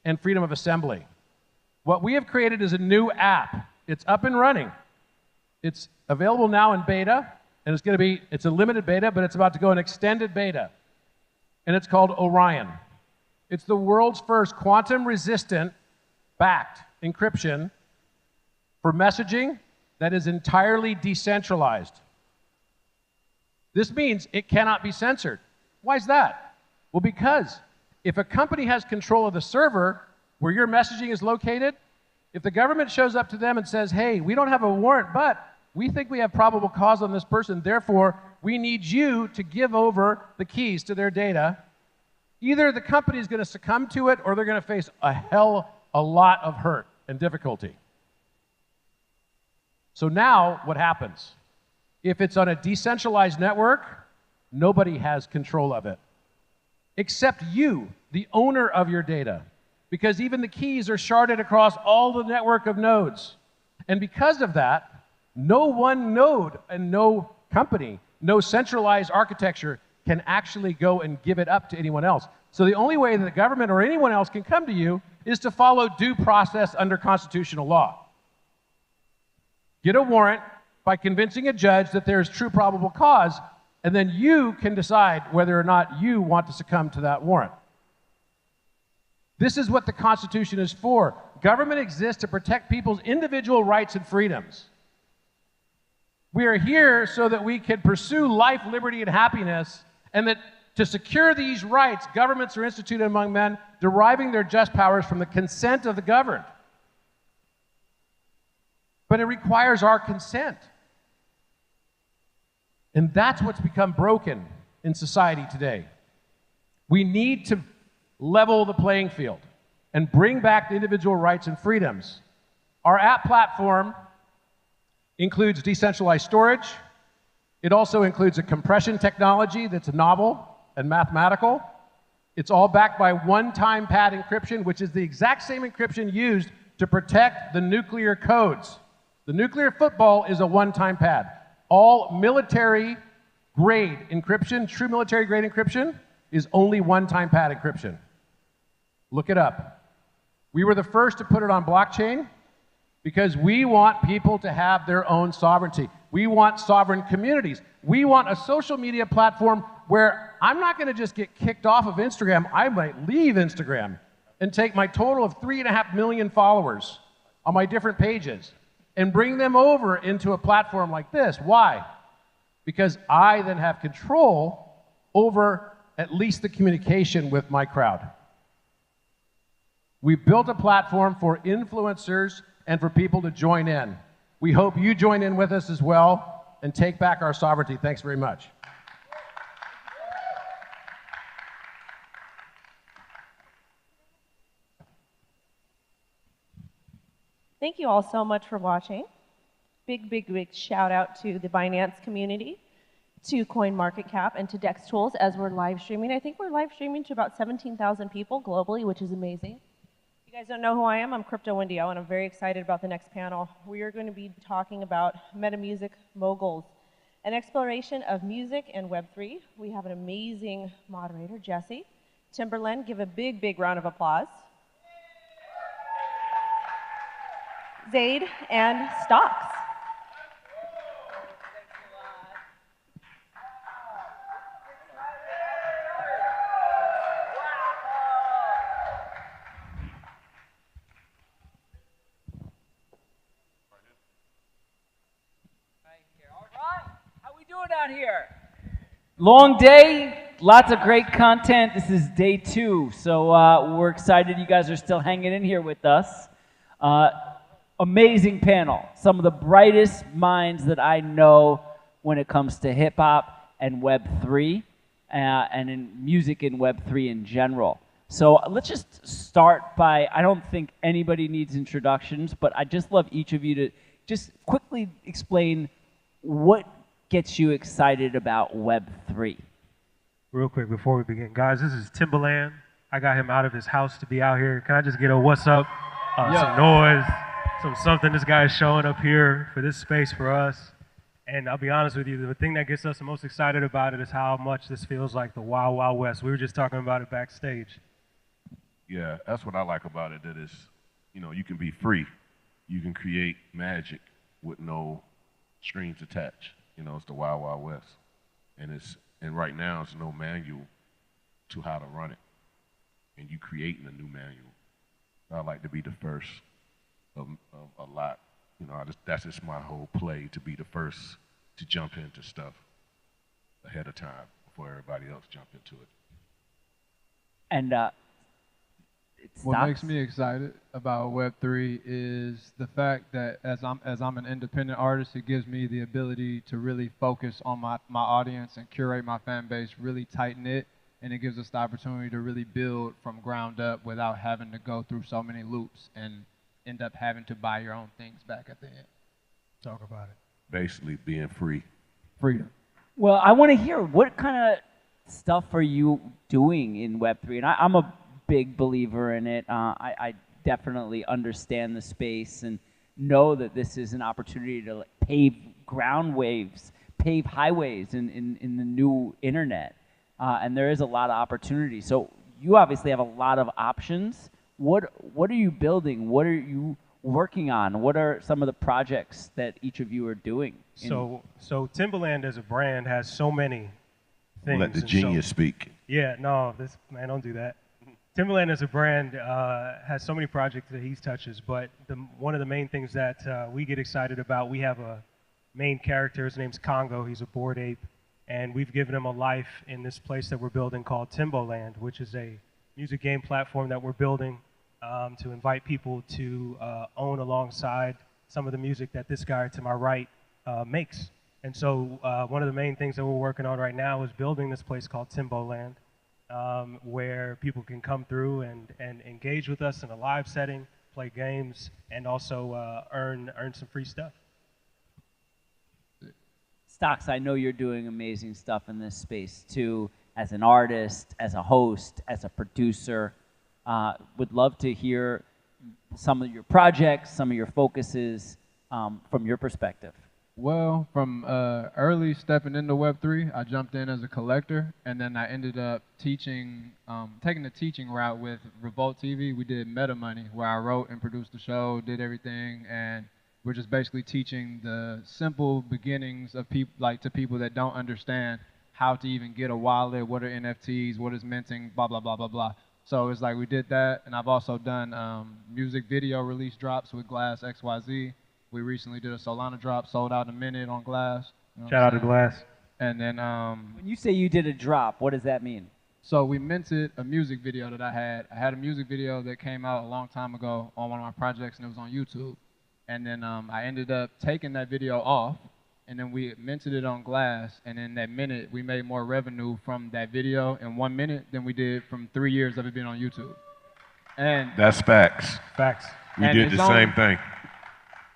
Speaker 4: and freedom of assembly. What we have created is a new app. It's up and running. It's available now in beta, and it's a limited beta, but it's about to go in extended beta. And it's called Orion. It's the world's first quantum-resistant backed encryption for messaging that is entirely decentralized. This means it cannot be censored. Why is that? Well, because if a company has control of the server where your messaging is located, if the government shows up to them and says, hey, we don't have a warrant, but we think we have probable cause on this person, therefore, we need you to give over the keys to their data. Either the company is going to succumb to it or they're going to face a lot of hurt and difficulty. So now what happens? If it's on a decentralized network, nobody has control of it, except you, the owner of your data, because even the keys are sharded across all the network of nodes. And because of that, no one node and no company, no centralized architecture can actually go and give it up to anyone else. So the only way that the government or anyone else can come to you is to follow due process under constitutional law. Get a warrant by convincing a judge that there is true probable cause, and then you can decide whether or not you want to succumb to that warrant. This is what the Constitution is for. Government exists to protect people's individual rights and freedoms. We are here so that we can pursue life, liberty, and happiness, and that to secure these rights, governments are instituted among men, deriving their just powers from the consent of the governed. But it requires our consent. And that's what's become broken in society today. We need to level the playing field and bring back the individual rights and freedoms. Our app platform includes decentralized storage. It also includes a compression technology that's novel and mathematical. It's all backed by one-time pad encryption, which is the exact same encryption used to protect the nuclear codes. The nuclear football is a one-time pad. All military-grade encryption, true military-grade encryption, is only one-time pad encryption. Look it up. We were the first to put it on blockchain because we want people to have their own sovereignty. We want sovereign communities. We want a social media platform where I'm not going to just get kicked off of Instagram. I might leave Instagram and take my total of 3.5 million followers on my different pages and bring them over into a platform like this. Why? Because I then have control over at least the communication with my crowd. We built a platform for influencers and for people to join in. We hope you join in with us as well and take back our sovereignty. Thanks very much.
Speaker 2: Thank you all so much for watching. Big shout out to the Binance community, to CoinMarketCap, and to Dex Tools as we're live streaming. I think we're live streaming to about 17,000 people globally, which is amazing. If you guys don't know who I am, I'm Crypto Wendio, and I'm very excited about the next panel. We are going to be talking about metamusic moguls, an exploration of music and Web3. We have an amazing moderator, Jesse. Timberland, give a big round of applause. Zaid and Stocks.
Speaker 1: Down here. Long day, lots of great content. This is day 2, so we're excited you guys are still hanging in here with us. Amazing panel. Some of the brightest minds that I know when it comes to hip hop and Web3 and in music and Web3 in general. So let's just start by, I don't think anybody needs introductions, but I'd just love each of you to just quickly explain what gets you excited about Web3?
Speaker 16: Real quick before we begin, guys, this is Timberland. I got him out of his house to be out here. Can I just get a what's up? Some noise, something. This guy is showing up here for this space for us. And I'll be honest with you, the thing that gets us the most excited about it is how much this feels like the Wild Wild West. We were just talking about it backstage.
Speaker 19: Yeah, that's what I like about it, that is, you know, you can be free. You can create magic with no strings attached. You know, it's the Wild Wild West. And right now, there's no manual to how to run it. And you creating a new manual. I'd like to be the first of a lot. You know, that's just my whole play, to be the first to jump into stuff ahead of time before everybody else jump into it.
Speaker 1: And
Speaker 20: What makes me excited about Web3 is the fact that as I'm an independent artist, it gives me the ability to really focus on my audience and curate my fan base, really tighten it, and it gives us the opportunity to really build from ground up without having to go through so many loops and end up having to buy your own things back at the end.
Speaker 16: Talk about it.
Speaker 19: Basically being free.
Speaker 20: Freedom.
Speaker 1: Well, I want to hear what kind of stuff are you doing in Web3? And I'm a big believer in it. I definitely understand the space and know that this is an opportunity to like pave ground waves, pave highways in the new internet. And there is a lot of opportunity. So you obviously have a lot of options. What are you building? What are you working on? What are some of the projects that each of you are doing?
Speaker 16: So Timberland as a brand has so many things.
Speaker 19: Let the genius speak.
Speaker 16: Yeah, no, man, don't do that. Timberland as a brand has so many projects that he touches, but one of the main things that we get excited about, we have a main character, his name's Congo, he's a bored ape, and we've given him a life in this place that we're building called Timberland, which is a music game platform that we're building to invite people to own alongside some of the music that this guy to my right makes. And so one of the main things that we're working on right now is building this place called Timberland, where people can come through and engage with us in a live setting, play games, and also earn some free stuff.
Speaker 1: Stocks, I know you're doing amazing stuff in this space too, as an artist, as a host, as a producer. Would love to hear some of your projects, some of your focuses from your perspective.
Speaker 20: Well, from early stepping into Web3, I jumped in as a collector, and then I ended up teaching, taking the teaching route with Revolt TV. We did Meta Money, where I wrote and produced the show, did everything, and we're just basically teaching the simple beginnings of people, to people that don't understand how to even get a wallet, what are NFTs, what is minting, blah, blah, blah, blah, blah. So it's like we did that, and I've also done music video release drops with Glass XYZ. We recently did a Solana drop, sold out in a minute on Glass. You know
Speaker 16: Shout out to Glass.
Speaker 20: And then
Speaker 1: when you say you did a drop, what does that mean?
Speaker 20: So we minted a music video that I had. I had a music video that came out a long time ago on one of my projects, and it was on YouTube. And then I ended up taking that video off, and then we minted it on Glass, and in that minute, we made more revenue from that video in 1 minute than we did from 3 years of it being on YouTube. And
Speaker 19: that's facts.
Speaker 16: Facts.
Speaker 19: We did the same thing.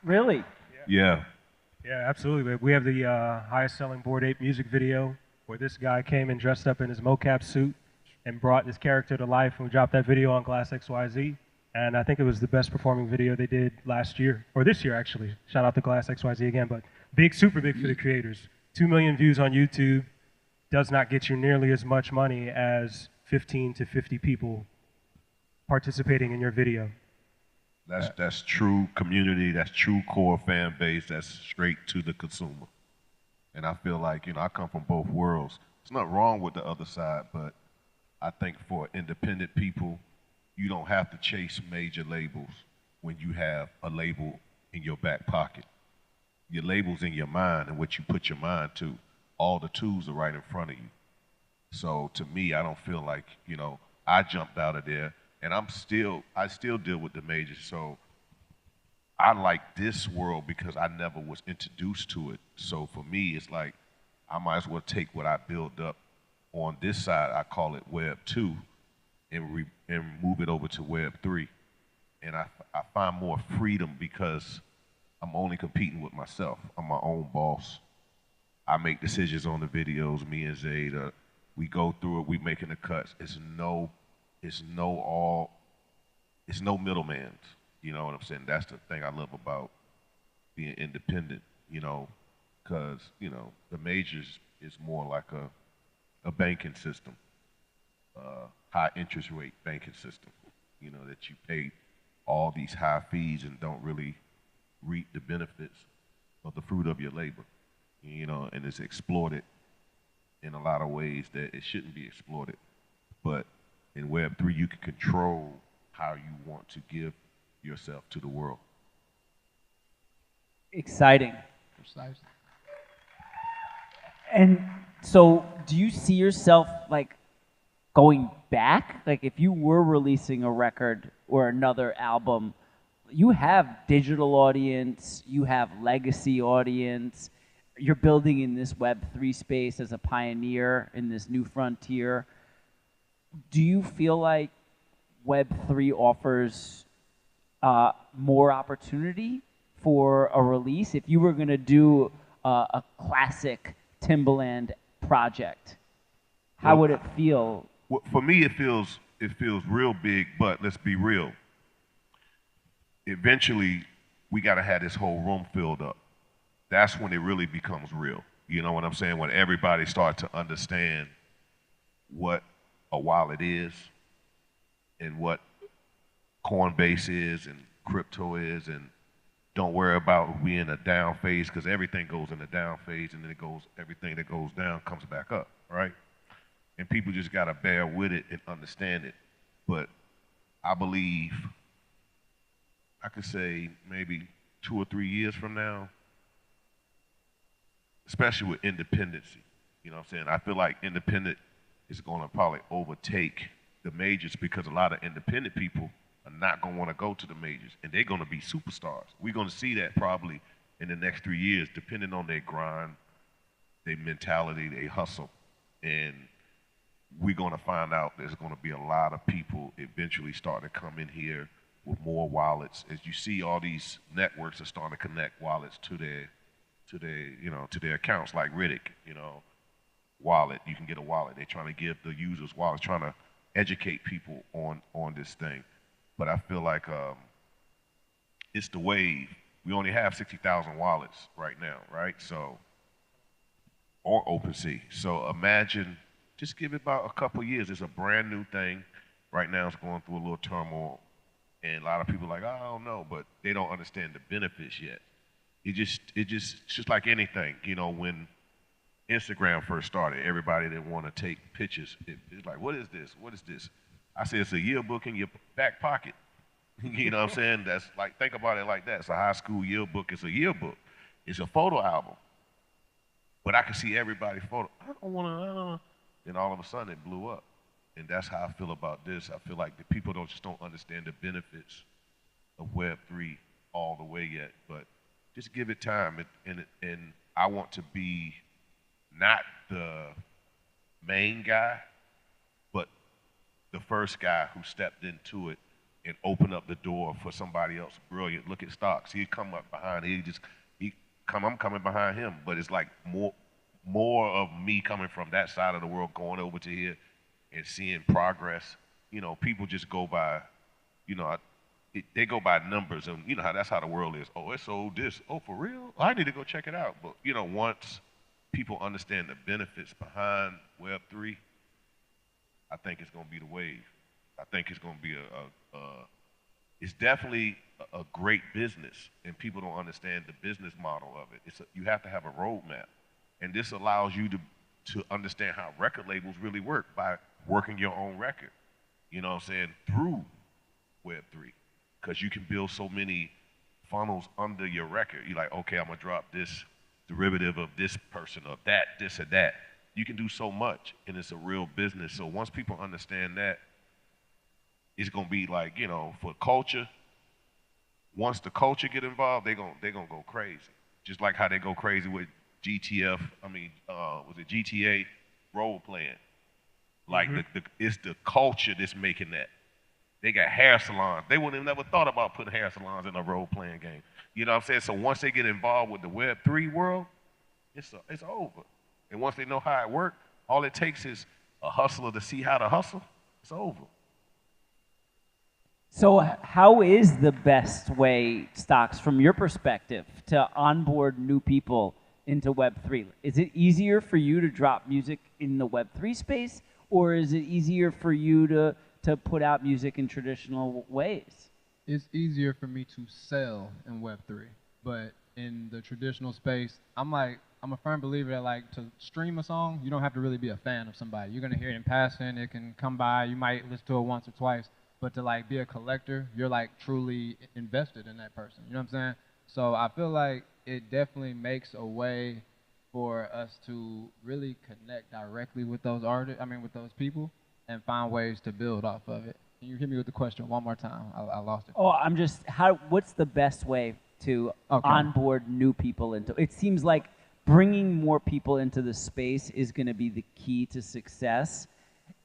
Speaker 1: Really?
Speaker 19: Yeah.
Speaker 16: Yeah, absolutely. We have the highest selling Bored Ape music video where this guy came and dressed up in his mocap suit and brought this character to life, and we dropped that video on Glass XYZ. And I think it was the best performing video they did last year, or this year actually. Shout out to Glass XYZ again, but big, super big for the creators. 2 million views on YouTube does not get you nearly as much money as 15 to 50 people participating in your video.
Speaker 19: That's true community, that's true core fan base, that's straight to the consumer. And I feel like, I come from both worlds. There's nothing wrong with the other side, but I think for independent people, you don't have to chase major labels when you have a label in your back pocket. Your label's in your mind and what you put your mind to. All the tools are right in front of you. So to me, I don't feel like, I jumped out of there. And I still deal with the majors, so I like this world because I never was introduced to it. So for me, it's like I might as well take what I built up on this side, I call it Web 2, and move it over to Web 3. And I find more freedom because I'm only competing with myself. I'm my own boss. I make decisions on the videos, me and Zayda. We go through it, we making the cuts. It's no middleman. You know what I'm saying? That's the thing I love about being independent, because, the majors is more like a banking system, high interest rate banking system, that you pay all these high fees and don't really reap the benefits of the fruit of your labor, and it's exploited in a lot of ways that it shouldn't be exploited. But in Web 3, you can control how you want to give yourself to the world.
Speaker 1: Exciting.
Speaker 20: Precisely.
Speaker 1: And so do you see yourself going back, like if you were releasing a record or another album, you have digital audience, you have legacy audience, you're building in this Web3 space as a pioneer in this new frontier. Do you feel like Web3 offers more opportunity for a release? If you were going to do a classic Timbaland project, how would it feel?
Speaker 19: Well, for me, it feels real big, but let's be real. Eventually, we got to have this whole room filled up. That's when it really becomes real. You know what I'm saying? When everybody starts to understand what a wallet is and what Coinbase is and crypto is, and don't worry about we in a down phase, because everything goes in a down phase, and then everything that goes down comes back up, right? And people just gotta bear with it and understand it. But I believe, I could say maybe 2 or 3 years from now, especially with independency, you know what I'm saying? I feel like independent is gonna probably overtake the majors, because a lot of independent people are not gonna wanna go to the majors, and they're gonna be superstars. We're gonna see that probably in the next 3 years, depending on their grind, their mentality, their hustle. And we're gonna find out there's gonna be a lot of people eventually starting to come in here with more wallets. As you see, all these networks are starting to connect wallets to their accounts, like Riddick, wallet. You can get a wallet. They're trying to give the users wallets, trying to educate people on this thing. But I feel like it's the wave. We only have 60,000 wallets right now, right? So, or OpenSea. So imagine, just give it about a couple years. It's a brand new thing. Right now it's going through a little turmoil. And a lot of people are like, I don't know, but they don't understand the benefits yet. It's just like anything, when Instagram first started, everybody didn't want to take pictures. It's like, what is this? What is this? I said, it's a yearbook in your back pocket. You know what I'm saying? That's like, think about it like that. It's a high school yearbook. It's a yearbook. It's a photo album. But I can see everybody's photo. I don't want to. Then all of a sudden it blew up. And that's how I feel about this. I feel like the people just don't understand the benefits of Web3 all the way yet. But just give it time. And I want to be not the main guy, but the first guy who stepped into it and opened up the door for somebody else brilliant. Look at Stocks. He'd come up behind. I'm coming behind him. But it's like more of me coming from that side of the world, going over to here and seeing progress. People just go by, they go by numbers, and that's how the world is. Oh, it sold this. Oh, for real? I need to go check it out. But once people understand the benefits behind Web3, I think it's going to be the wave. I think it's going to be it's definitely a great business, and people don't understand the business model of it. You have to have a roadmap, and this allows you to understand how record labels really work by working your own record, through Web3, because you can build so many funnels under your record. You're like, okay, I'm gonna drop this derivative of this person, of that, this or that. You can do so much, and it's a real business. So once people understand that, it's gonna be like, for culture, once the culture get involved, they're gonna go crazy. Just like how they go crazy with GTA role playing? Like it's the culture that's making that. They got hair salons. They wouldn't have never thought about putting hair salons in a role playing game. You know what I'm saying? So once they get involved with the Web3 world, it's over. And once they know how it works, all it takes is a hustler to see how to hustle. It's over.
Speaker 1: So how is the best way, Stocks, from your perspective, to onboard new people into Web3? Is it easier for you to drop music in the Web3 space, or is it easier for you to put out music in traditional ways?
Speaker 20: It's easier for me to sell in Web3, but in the traditional space, I'm a firm believer that to stream a song, you don't have to really be a fan of somebody. You're gonna hear it in passing, it can come by, you might listen to it once or twice, but to be a collector, you're truly invested in that person. You know what I'm saying? So I feel like it definitely makes a way for us to really connect directly with those artists, with those people. and find ways to build off of it. Can you hit me with the question one more time? I lost it.
Speaker 1: Oh, I'm just, what's the best way to onboard new people into it? Seems like bringing more people into the space is going to be the key to success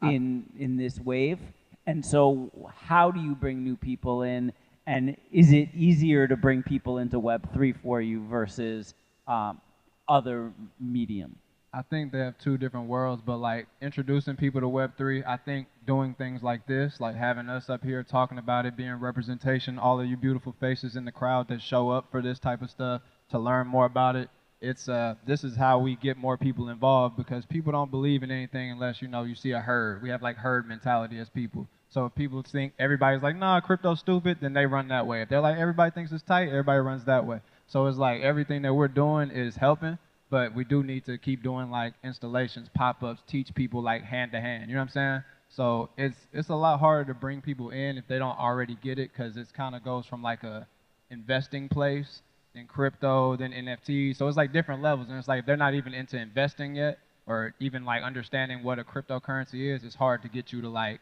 Speaker 1: in this wave. And so how do you bring new people in? And is it easier to bring people into Web3 for you versus other medium?
Speaker 20: I think they have two different worlds, but like introducing people to Web3, I think doing things like this, like having us up here talking about it, being representation, all of you beautiful faces in the crowd that show up for this type of stuff to learn more about it. It's this is how we get more people involved, because people don't believe in anything unless you see a herd. We have like herd mentality as people. So if people think everybody's like, nah, crypto's stupid, then they run that way. If they're like, everybody thinks it's tight, everybody runs that way. So it's like everything that we're doing is helping, but we do need to keep doing like installations, pop-ups, teach people like hand to hand. You know what I'm saying? So it's a lot harder to bring people in if they don't already get it, because it kind of goes from like a investing place, then crypto, then NFTs. So it's like different levels, and it's like if they're not even into investing yet, or even like understanding what a cryptocurrency is, it's hard to get you to like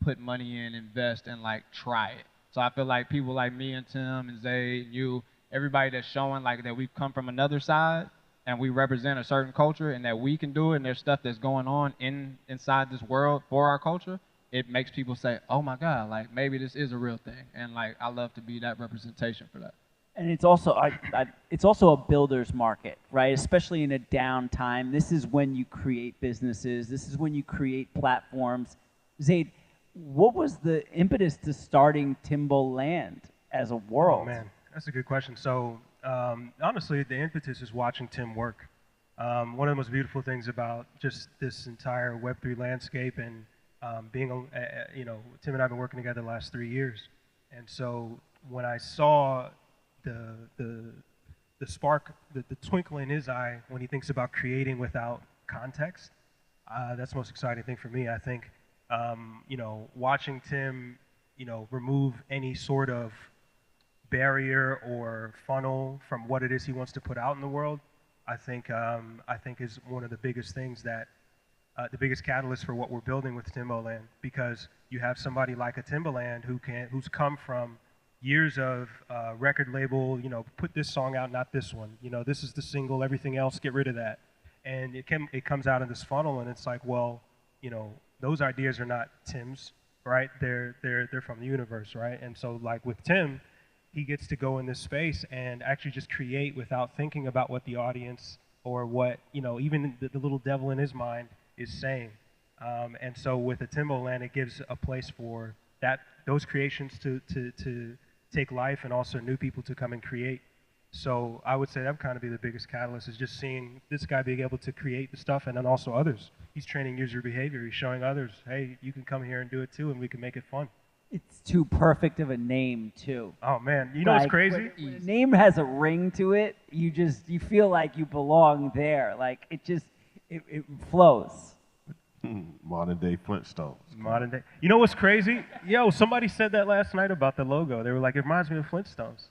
Speaker 20: put money in, invest, and like try it. So I feel like people like me and Tim and Zay and you, everybody that's showing like that we've come from another side and we represent a certain culture and that we can do it, and there's stuff that's going on inside this world for our culture, it makes people say, oh my God, like maybe this is a real thing. And like I love to be that representation for that.
Speaker 1: And it's also it's also a builder's market, right? Especially in a down time. This is when you create businesses. This is when you create platforms. Zaid, what was the impetus to starting Timbaland as a world?
Speaker 16: Oh man, that's a good question. So honestly, the impetus is watching Tim work. One of the most beautiful things about just this entire Web3 landscape and being, Tim and I have been working together the last 3 years. And so when I saw the spark, the twinkle in his eye when he thinks about creating without context, that's the most exciting thing for me. I think, watching Tim, remove any sort of barrier or funnel from what it is he wants to put out in the world, I think is one of the biggest things that, the biggest catalyst for what we're building with Timbaland, because you have somebody like a Timbaland who's come from years of record label, put this song out, not this one. This is the single, everything else, get rid of that. And it comes out in this funnel, and it's like, well, those ideas are not Tim's, right? They're from the universe, right? And so like with Tim, he gets to go in this space and actually just create without thinking about what the audience or what, even the little devil in his mind is saying. And so with the Timbaland, it gives a place for those creations to take life, and also new people to come and create. So I would say that would kind of be the biggest catalyst, is just seeing this guy being able to create the stuff, and then also others. He's training user behavior. He's showing others, hey, you can come here and do it too, and we can make it fun.
Speaker 1: It's too perfect of a name too.
Speaker 16: Oh man, you know what's crazy?
Speaker 1: When the name has a ring to it, you feel like you belong there. Like it flows.
Speaker 19: Modern day Flintstones.
Speaker 16: Modern day. You know what's crazy? Yo, somebody said that last night about the logo. They were like, it reminds me of Flintstones.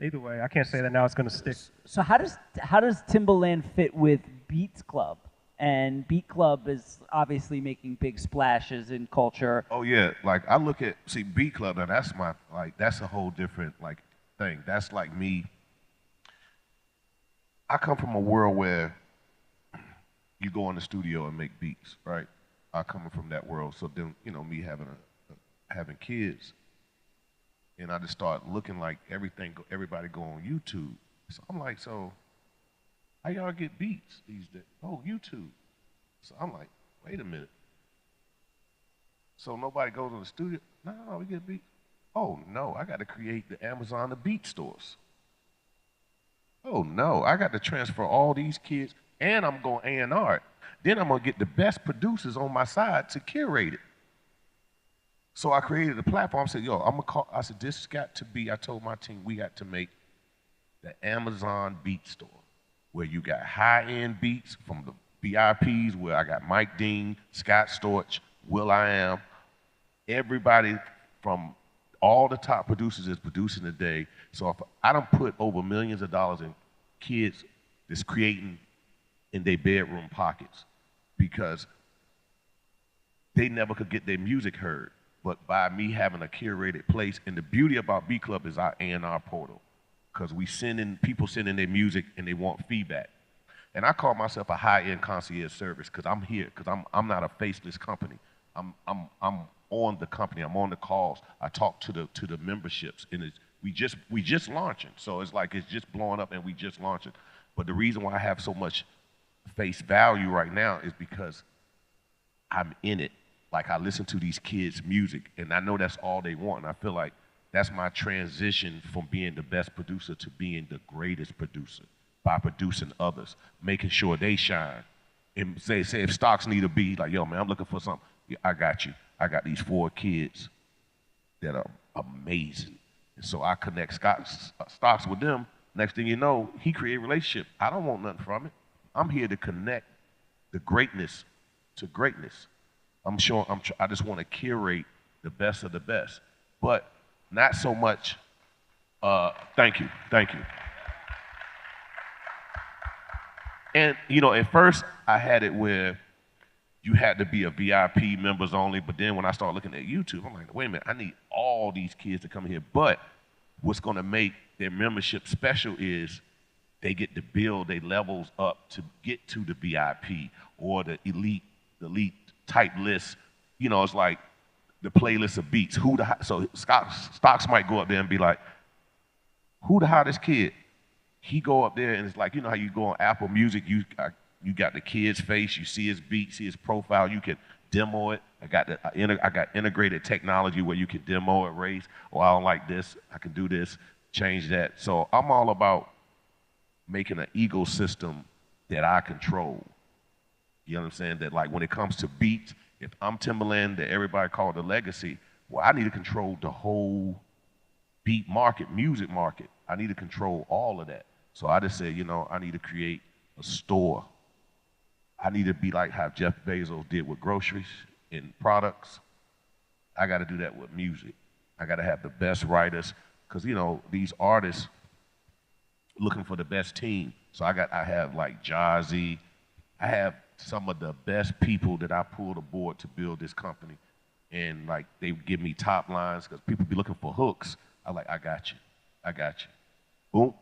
Speaker 16: Either way, I can't say that now. It's going to stick.
Speaker 1: So how does Timbaland fit with Beats Club? And Beat Club is obviously making big splashes in culture.
Speaker 19: Oh yeah, like I look at Beat Club, now that's that's a whole different thing. That's like me. I come from a world where you go in the studio and make beats, right? I come from that world. So then, me having kids, and I just start looking like everybody go on YouTube. So I'm like, so how y'all get beats these days? Oh, YouTube. So I'm like, wait a minute. So nobody goes to the studio? No, we get beats. Oh no, I got to create the Amazon, the beat stores. Oh no, I got to transfer all these kids, and I'm going A&R it. Then I'm going to get the best producers on my side to curate it. So I created a platform. I said, I said, this got to be, I told my team, we got to make the Amazon beat store, where you got high-end beats from the VIPs, where I got Mike Dean, Scott Storch, will.i.am, everybody from all the top producers is producing today. So if I don't put over millions of dollars in kids that's creating in their bedroom pockets, because they never could get their music heard. But by me having a curated place, and the beauty about B Club is our A&R portal, because people send in their music and they want feedback. And I call myself a high-end concierge service because I'm here, because I'm not a faceless company. I'm on the company. I'm on the calls. I talk to the memberships, and we just launching. So it's like it's just blowing up, and we just launching. But the reason why I have so much face value right now is because I'm in it. Like, I listen to these kids' music, and I know that's all they want. And I feel like that's my transition from being the best producer to being the greatest producer, by producing others, making sure they shine. And say if stocks need a beat, like, yo, man, I'm looking for something. Yeah, I got you. I got these 4 kids that are amazing. And so I connect stocks with them. Next thing you know, he create a relationship. I don't want nothing from it. I'm here to connect the greatness to greatness. I just want to curate the best of the best, but not so much. Thank you. And at first I had it where you had to be a VIP, members only. But then when I started looking at YouTube, I'm like, wait a minute, I need all these kids to come here. But what's going to make their membership special is they get to build their levels up to get to the VIP or the elite type list. It's like the playlist of beats. So stocks might go up there and be like, who the hottest kid? He go up there and it's like, how you go on Apple Music, you got the kid's face, you see his beat, see his profile, you can demo it. I got integrated technology where you can demo it, raise, I don't like this, I can do this, change that. So I'm all about making an ecosystem that I control. You know what I'm saying? That, like, when it comes to beats, if I'm Timberland, that everybody call the legacy, well, I need to control the whole beat market, music market. I need to control all of that. So I just said, I need to create a store. I need to be like how Jeff Bezos did with groceries and products. I got to do that with music. I got to have the best writers, because, these artists looking for the best team. So I have like Jazzy. I have some of the best people that I pulled aboard to build this company. And like, they give me top lines because people be looking for hooks. I got you. Boom.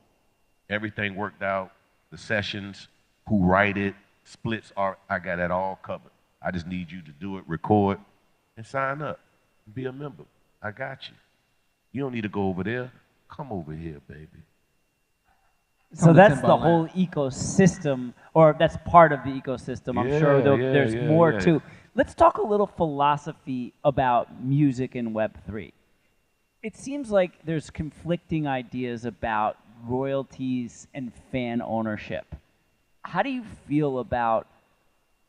Speaker 19: Everything worked out. The sessions, who write it, splits, I got that all covered. I just need you to do it, record, and sign up. Be a member. I got you. You don't need to go over there. Come over here, baby.
Speaker 1: So that's the whole ecosystem, or that's part of the ecosystem. I'm sure there's more too. Let's talk a little philosophy about music in Web3. It seems like there's conflicting ideas about royalties and fan ownership. How do you feel about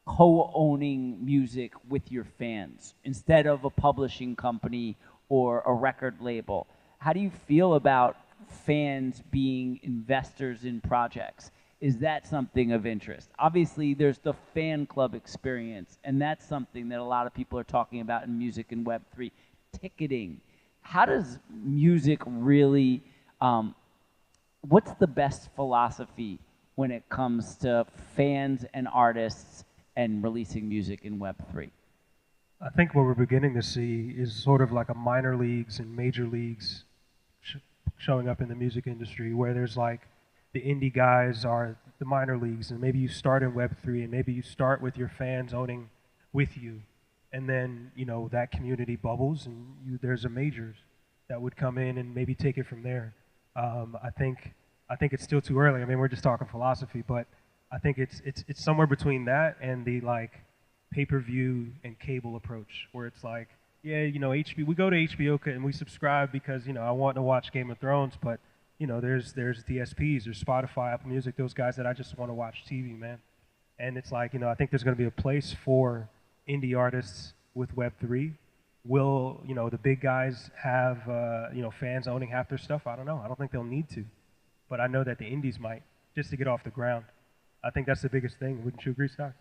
Speaker 1: co-owning music with your fans instead of a publishing company or a record label? How do you feel about fans being investors in projects? Is that something of interest? Obviously, there's the fan club experience, and that's something that a lot of people are talking about in music and Web3. Ticketing. How does music really, what's the best philosophy when it comes to fans and artists and releasing music in Web3?
Speaker 16: I think what we're beginning to see is sort of like a minor leagues and major leagues showing up in the music industry, where there's like the indie guys are the minor leagues, and maybe you start in Web3 and maybe you start with your fans owning with you, and then that community bubbles and there's a majors that would come in and maybe take it from there. I think it's still too early. I mean, we're just talking philosophy, but I think it's somewhere between that and the like pay-per-view and cable approach, where it's like, yeah, HBO, we go to HBO and we subscribe because I want to watch Game of Thrones, but there's DSPs, there's Spotify, Apple Music, those guys that I just want to watch TV, man. And it's like, I think there's going to be a place for indie artists with Web3. Will the big guys have fans owning half their stuff? I don't know. I don't think they'll need to, but I know that the indies might, just to get off the ground. I think that's the biggest thing. Wouldn't you agree, Stock?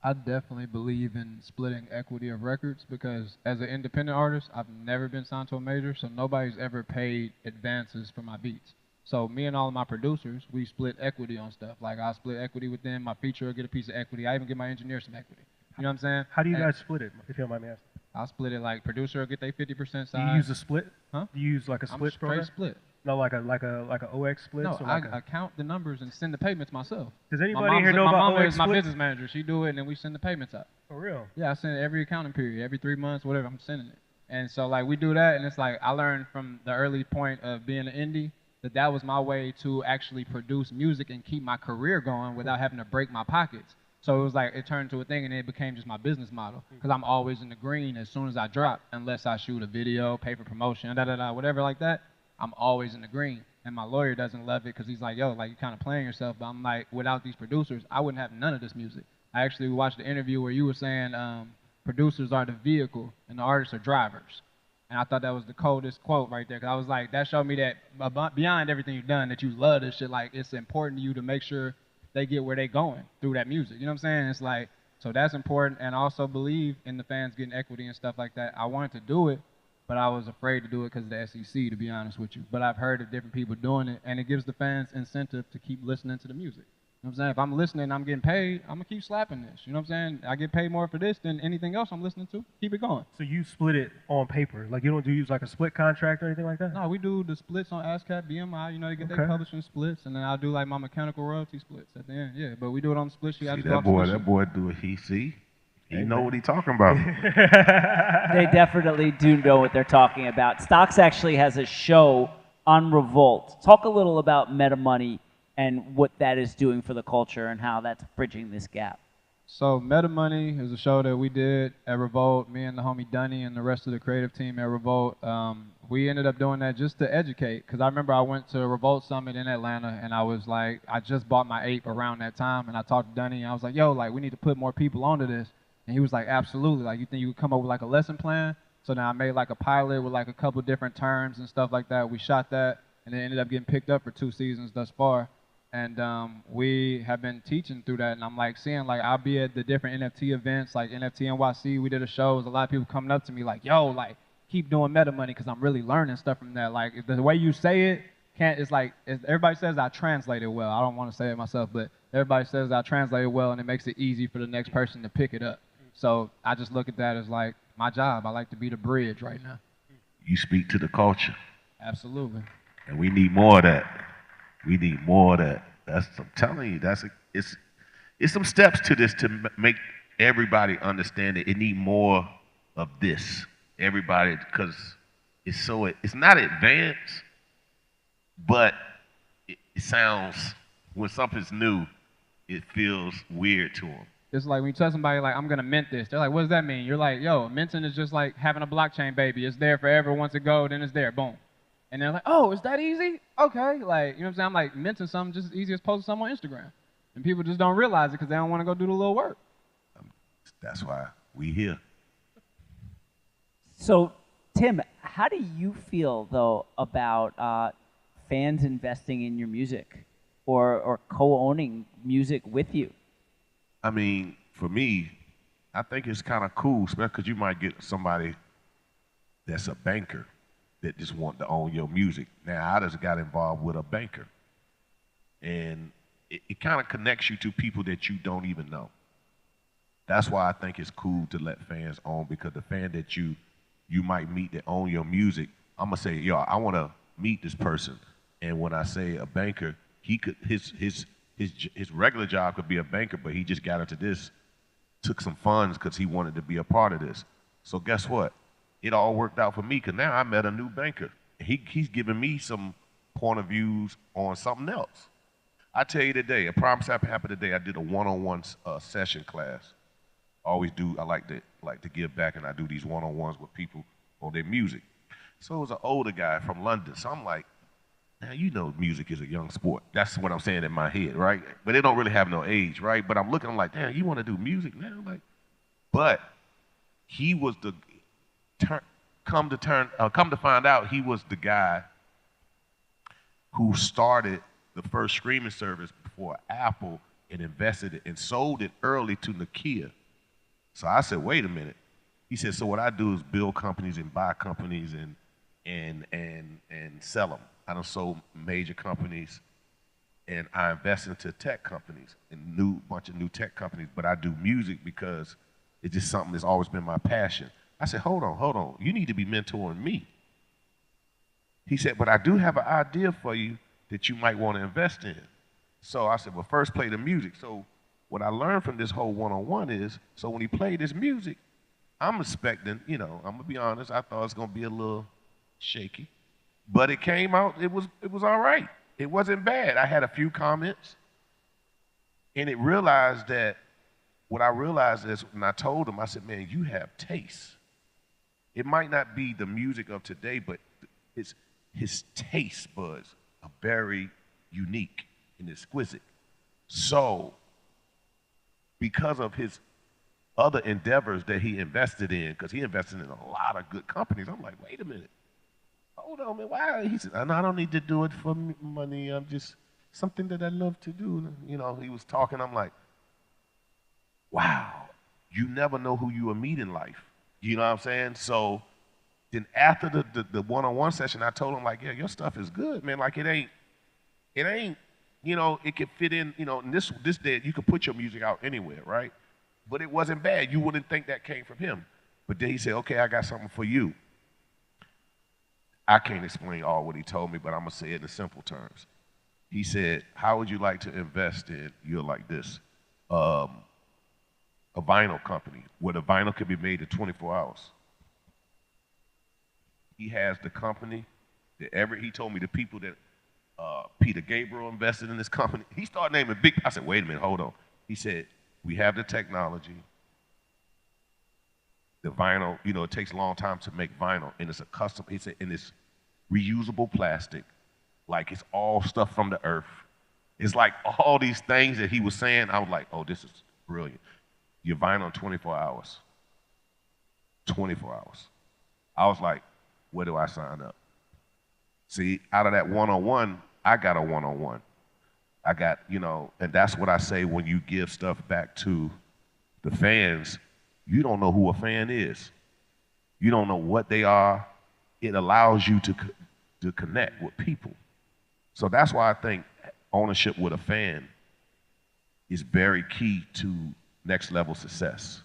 Speaker 20: I definitely believe in splitting equity of records, because as an independent artist, I've never been signed to a major, so nobody's ever paid advances for my beats. So me and all of my producers, we split equity on stuff. Like, I split equity with them, my feature will get a piece of equity. I even give my engineer some equity. You know what I'm saying?
Speaker 16: How do you
Speaker 20: And
Speaker 16: guys split it, if you don't mind me asking?
Speaker 20: I'll split it like producer will get their 50% side.
Speaker 16: Do you use a split?
Speaker 20: Huh?
Speaker 16: Do you use like a split
Speaker 20: I'm straight
Speaker 16: program?
Speaker 20: split.
Speaker 16: No, like a OX split.
Speaker 20: No,
Speaker 16: so
Speaker 20: I,
Speaker 16: like
Speaker 20: I count the numbers and send the payments myself.
Speaker 16: Does anybody here know
Speaker 20: my
Speaker 16: about
Speaker 20: mama
Speaker 16: OX
Speaker 20: is my
Speaker 16: split?
Speaker 20: business manager. She do it, and then we send the payments out.
Speaker 16: For real?
Speaker 20: Yeah, I send it every accounting period, every 3 months, whatever. I'm sending it. And so like we do that, and it's like I learned from the early point of being an indie that was my way to actually produce music and keep my career going without having to break my pockets. So it was like it turned into a thing, and it became just my business model because I'm always in the green as soon as I drop, unless I shoot a video, pay for promotion, whatever like that. I'm always in the green. And my lawyer doesn't love it because he's like, yo, like you're kind of playing yourself. But I'm like, without these producers, I wouldn't have none of this music. I actually watched the interview where you were saying producers are the vehicle and the artists are drivers. And I thought that was the coldest quote right there. Because I was like, that showed me that beyond everything you've done, that you love this shit. Like, it's important to you to make sure they get where they're going through that music. You know what I'm saying? It's like, so that's important. And I also believe in the fans getting equity and stuff like that. I wanted to do it, but I was afraid to do it because of the SEC, to be honest with you. But I've heard of different people doing it, and it gives the fans incentive to keep listening to the music. You know what I'm saying? If I'm listening and I'm getting paid, I'm going to keep slapping this. You know what I'm saying? I get paid more for this than anything else I'm listening to. Keep it going.
Speaker 16: So you split it on paper? Like you don't use like a split contract or anything like that?
Speaker 20: No, we do the splits on ASCAP, BMI. You know, they get their publishing splits, and then I'll do like my mechanical royalty splits at the end. Yeah, but we do it on the split sheet.
Speaker 19: See, that boy do it. He know what he talking about.
Speaker 1: They definitely do know what they're talking about. Stocks actually has a show on Revolt. Talk a little about Meta Money and what that is doing for the culture and how that's bridging this gap.
Speaker 20: So Meta Money is a show that we did at Revolt, me and the homie Dunny and the rest of the creative team at Revolt. We ended up doing that just to educate, because I remember I went to Revolt Summit in Atlanta, and I was like, I just bought my ape around that time, and I talked to Dunny, and I was like, yo, like, we need to put more people onto this. And he was like, absolutely, like, you think you could come up with like a lesson plan? So then I made like a pilot with like a couple different terms and stuff like that. We shot that, and it ended up getting picked up for 2 seasons thus far. And we have been teaching through that, and I'm like seeing, like, I'll be at the different NFT events, like NFT NYC, we did a show. There's a lot of people coming up to me like, yo, like, keep doing Meta Money, because I'm really learning stuff from that. Like, the way you say it, it's like, everybody says I translate it well. I don't want to say it myself, but everybody says I translate it well, and it makes it easy for the next person to pick it up. So I just look at that as like my job. I like to be the bridge right now.
Speaker 19: You speak to the culture.
Speaker 20: Absolutely.
Speaker 19: And we need more of that. We need more of that. I'm telling you, it's some steps to this to make everybody understand it. It need more of this. Everybody, because it's not advanced, but it sounds, when something's new, it feels weird to them.
Speaker 20: It's like when you tell somebody, like, I'm going to mint this, they're like, what does that mean? You're like, yo, minting is just like having a blockchain baby. It's there forever. Once it goes, then it's there. Boom. And they're like, oh, is that easy? Okay. Like, you know what I'm saying? I'm like, minting something just as easy as posting something on Instagram. And people just don't realize it because they don't want to go do the little work.
Speaker 19: That's why we here.
Speaker 1: So, Tim, how do you feel, though, about fans investing in your music or co-owning music with you?
Speaker 19: I mean, for me, I think it's kind of cool, especially because you might get somebody that's a banker that just want to own your music. Now, I just got involved with a banker, and it kind of connects you to people that you don't even know. That's why I think it's cool to let fans own, because the fan that you might meet that own your music, I'm gonna say, yo, I want to meet this person. And when I say a banker, he could his regular job could be a banker, but he just got into this, took some funds because he wanted to be a part of this. So guess what? It all worked out for me, because now I met a new banker. He's giving me some point of views on something else. I tell you today, a prime example happened today. I did a one-on-one session class. Always do. I like to give back, and I do these one-on-ones with people on their music. So it was an older guy from London. So I'm like, now, you know, music is a young sport. That's what I'm saying in my head, right? But they don't really have no age, right? But I'm looking, I'm like, damn, you want to do music now? Like, but he was come to find out, he was the guy who started the first streaming service before Apple and invested it and sold it early to Nokia. So I said, wait a minute. He said, so what I do is build companies and buy companies and sell them. I done sold major companies, and I invest into tech companies and bunch of new tech companies. But I do music because It's just something that's always been my passion. I said, hold on. You need to be mentoring me. He said, but I do have an idea for you that you might want to invest in. So I said, well, first play the music. So what I learned from this whole one-on-one is, so when he played this music, I'm expecting, I'm going to be honest, I thought it was going to be a little shaky. But it came out, it was all right. It wasn't bad. I had a few comments. And it realized that, what I realized is when I told him, I said, man, you have taste. It might not be the music of today, but his taste buds are very unique and exquisite. So, because of his other endeavors that he invested in, because he invested in a lot of good companies, I'm like, wait a minute. Hold on, man, why? He said, I don't need to do it for money. I'm just something that I love to do. He was talking, I'm like, wow, you never know who you will meet in life. You know what I'm saying? So then after the one-on-one session, I told him, like, yeah, your stuff is good, man. Like, it ain't, it could fit in, in this day, you could put your music out anywhere, right? But it wasn't bad. You wouldn't think that came from him. But then he said, okay, I got something for you. I can't explain all what he told me, but I'm going to say it in simple terms. He said, how would you like to invest in, you're like this, a vinyl company where the vinyl could be made in 24 hours? He has the company that he told me the people that Peter Gabriel invested in this company. He started naming big, I said, wait a minute, hold on. He said, we have the technology. The vinyl, it takes a long time to make vinyl, and it's a custom, and it's reusable plastic. Like, it's all stuff from the earth. It's like all these things that he was saying, I was like, oh, this is brilliant. Your vinyl in 24 hours. 24 hours. I was like, where do I sign up? See, out of that one-on-one, I got a one-on-one. I got, and that's what I say when you give stuff back to the fans, you don't know who a fan is. You don't know what they are. It allows you to connect with people. So that's why I think ownership with a fan is very key to next level success.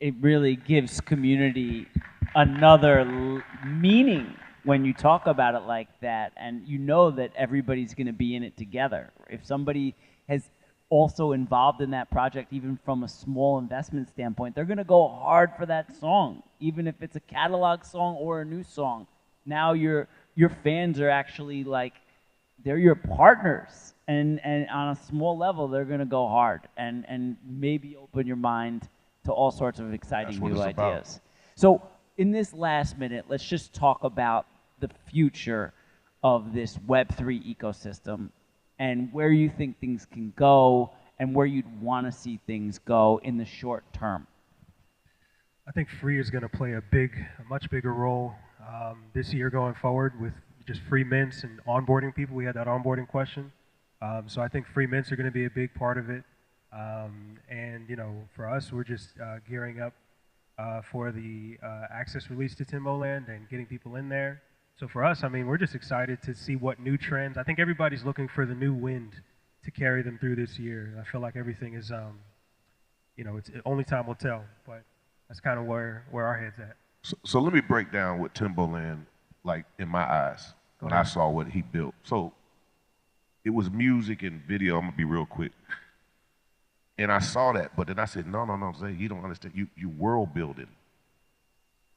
Speaker 1: It really gives community another meaning when you talk about it like that, and you know that everybody's going to be in it together. If somebody has also involved in that project, even from a small investment standpoint, they're going to go hard for that song, even if it's a catalog song or a new song. Now your fans are actually like, they're your partners, and on a small level, they're going to go hard and maybe open your mind to all sorts of exciting new ideas. So in this last minute, let's just talk about the future of this Web3 ecosystem and where you think things can go and where you'd want to see things go in the short term.
Speaker 16: I think free is going to play a much bigger role this year going forward with just free mints and onboarding people. We had that onboarding question. So I think free mints are going to be a big part of it. And for us, we're just gearing up for the access release to Timbaland and getting people in there. So for us, we're just excited to see what new trends. I think everybody's looking for the new wind to carry them through this year. I feel like everything is, it's only time will tell, but that's kind of where our head's at.
Speaker 19: So let me break down what Timbaland, like in my eyes, when I saw what he built. So it was music and video. I'm gonna be real quick. And I saw that, but then I said, no, Zay, you don't understand. You world building.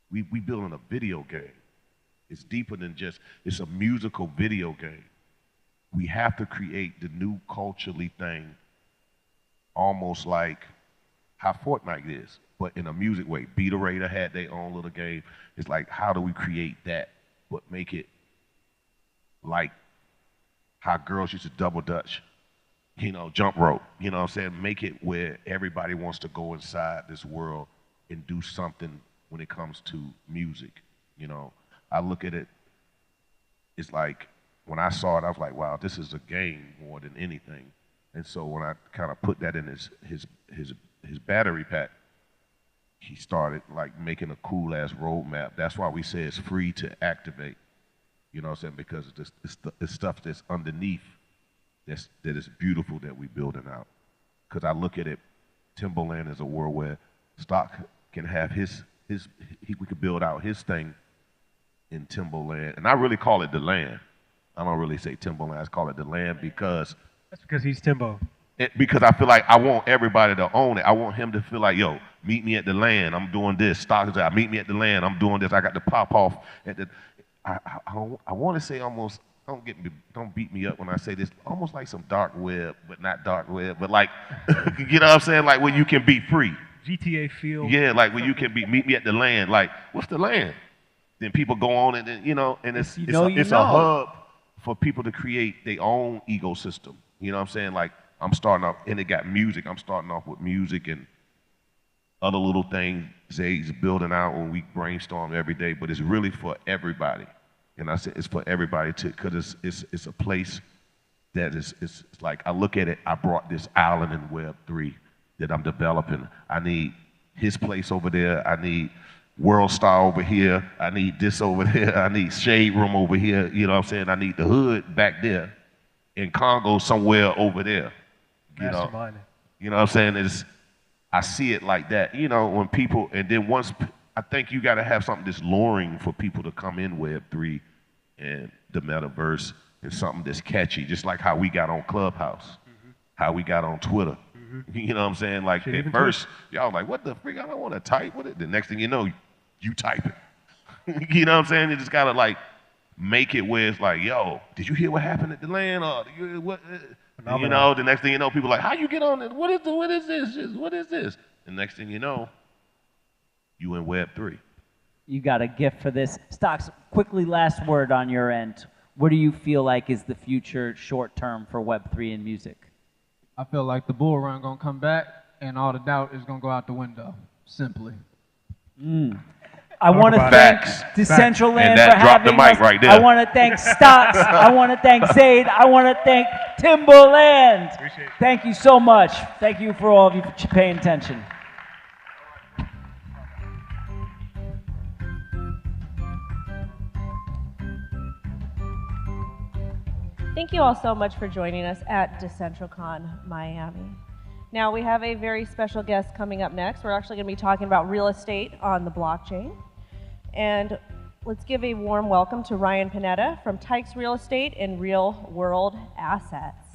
Speaker 19: We building a video game. It's deeper than just, it's a musical video game. We have to create the new culturally thing, almost like how Fortnite is, but in a music way. Beta Raider had their own little game. It's like, how do we create that, but make it like how girls used to double dutch, jump rope, you know what I'm saying? Make it where everybody wants to go inside this world and do something when it comes to music, I look at it, it's like, when I saw it, I was like, wow, this is a game more than anything. And so when I kind of put that in his battery pack, he started like making a cool ass roadmap. That's why we say it's free to activate, you know what I'm saying? Because it's stuff that's underneath that is beautiful that we building out. Because I look at it, Timbaland is a world where Stock can have we could build out his thing in Timberland. And I really call it the land. I don't really say Timberland, I call it the land because
Speaker 16: That's because he's Timbo.
Speaker 19: because I feel like I want everybody to own it. I want him to feel like, yo, meet me at the land. I'm doing this. Stock is out. Meet me at the land. I'm doing this. I got to pop off at the. I want to say almost. Don't beat me up when I say this. Almost like some dark web, but not dark web. But like, you know what I'm saying? Like where you can be free.
Speaker 16: GTA feel.
Speaker 19: Yeah, like where you can meet me at the land. Like, what's the land? Then people go on and then and it's a hub for people to create their own ecosystem. You know what I'm saying? Like I'm starting off, and it got music. I'm starting off with music and other little things Zay's building out when we brainstorm every day. But it's really for everybody. And I said it's for everybody because it's a place that it's like I look at it. I brought this island in Web3 that I'm developing. I need his place over there. I need World Star over here. I need this over there. I need Shade Room over here. You know what I'm saying? I need the hood back there, and Congo somewhere over there. You know what I'm saying? I see it like that. You know, when people, and then once, I think you got to have something that's luring for people to come in Web3 and the metaverse and something that's catchy, just like how we got on Clubhouse, how we got on Twitter. You know what I'm saying? Like at first, y'all like, what the freak? I don't want to type with it. The next thing you know, you type it. You know what I'm saying? You just gotta like make it where it's like, yo, did you hear what happened at the land? Or what? You know, the next thing you know, people are like, how you get on it? What is this? What is this? The next thing you know, you in Web3.
Speaker 1: You got a gift for this. Stocks, quickly, last word on your end. What do you feel like is the future short term for Web3 and music?
Speaker 20: I feel like the bull run gonna come back, and all the doubt is gonna go out the window. Simply.
Speaker 1: I want to thank DeCentral for having us.
Speaker 19: Right there.
Speaker 1: I want to thank Stocks. I want to thank Zaid. I want to thank Timberland. Thank you so much. Thank you for all of you for paying attention.
Speaker 2: Thank you all so much for joining us at DeCentralCon Miami. Now we have a very special guest coming up next. We're actually going to be talking about real estate on the blockchain. And let's give a warm welcome to Ryan Panetta from Tykes Real Estate and Real World Assets.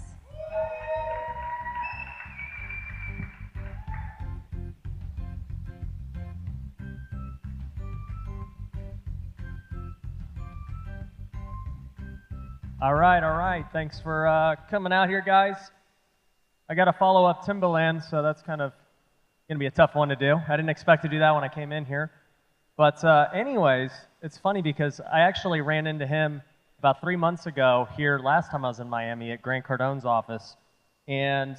Speaker 5: All right. Thanks for coming out here, guys. I got to follow up Timberland, so that's kind of going to be a tough one to do. I didn't expect to do that when I came in here. But anyways, it's funny because I actually ran into him about 3 months ago here last time I was in Miami at Grant Cardone's office. And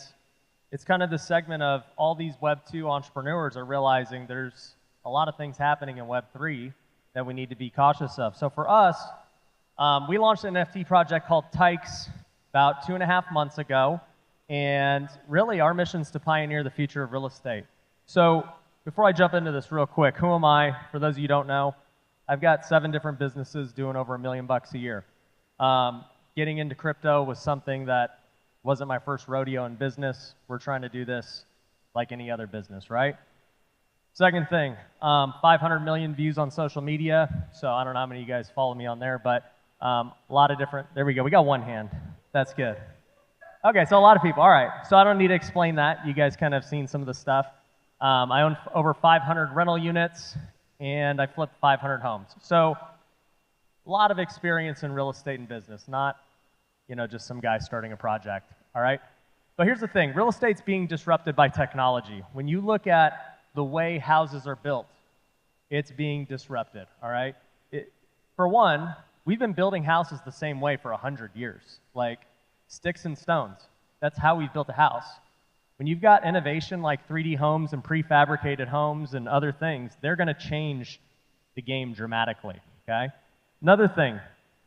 Speaker 5: it's kind of the segment of all these Web2 entrepreneurs are realizing there's a lot of things happening in Web3 that we need to be cautious of. So for us, we launched an NFT project called Tykes about 2.5 months ago, and really our mission is to pioneer the future of real estate. So before I jump into this real quick, who am I? For those of you who don't know, I've got 7 different businesses doing over $1 million a year. Getting into crypto was something that wasn't my first rodeo in business. We're trying to do this like any other business, right? Second thing, 500 million views on social media. So I don't know how many of you guys follow me on there, but a lot of different, there we go. We got one hand. That's good. Okay, so a lot of people. All right, so I don't need to explain that. You guys kind of seen some of the stuff. I own over 500 rental units, and I flipped 500 homes. So a lot of experience in real estate and business, not just some guy starting a project, all right? But here's the thing. Real estate's being disrupted by technology. When you look at the way houses are built, it's being disrupted, all right? For one, we've been building houses the same way for 100 years, like sticks and stones. That's how we've built a house. When you've got innovation like 3D homes and prefabricated homes and other things, they're going to change the game dramatically, okay? Another thing,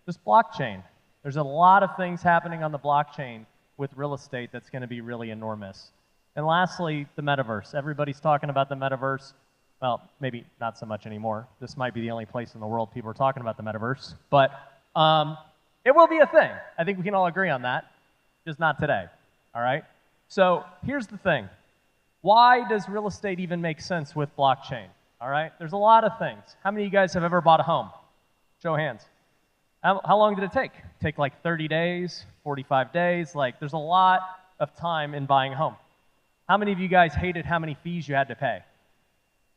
Speaker 5: this blockchain. There's a lot of things happening on the blockchain with real estate that's going to be really enormous. And lastly, the metaverse. Everybody's talking about the metaverse. Well, maybe not so much anymore. This might be the only place in the world people are talking about the metaverse. But it will be a thing. I think we can all agree on that. Just not today, all right? So here's the thing. Why does real estate even make sense with blockchain? All right, there's a lot of things. How many of you guys have ever bought a home? Show of hands. How long did it take? Take like 30 days, 45 days? Like, there's a lot of time in buying a home. How many of you guys hated how many fees you had to pay?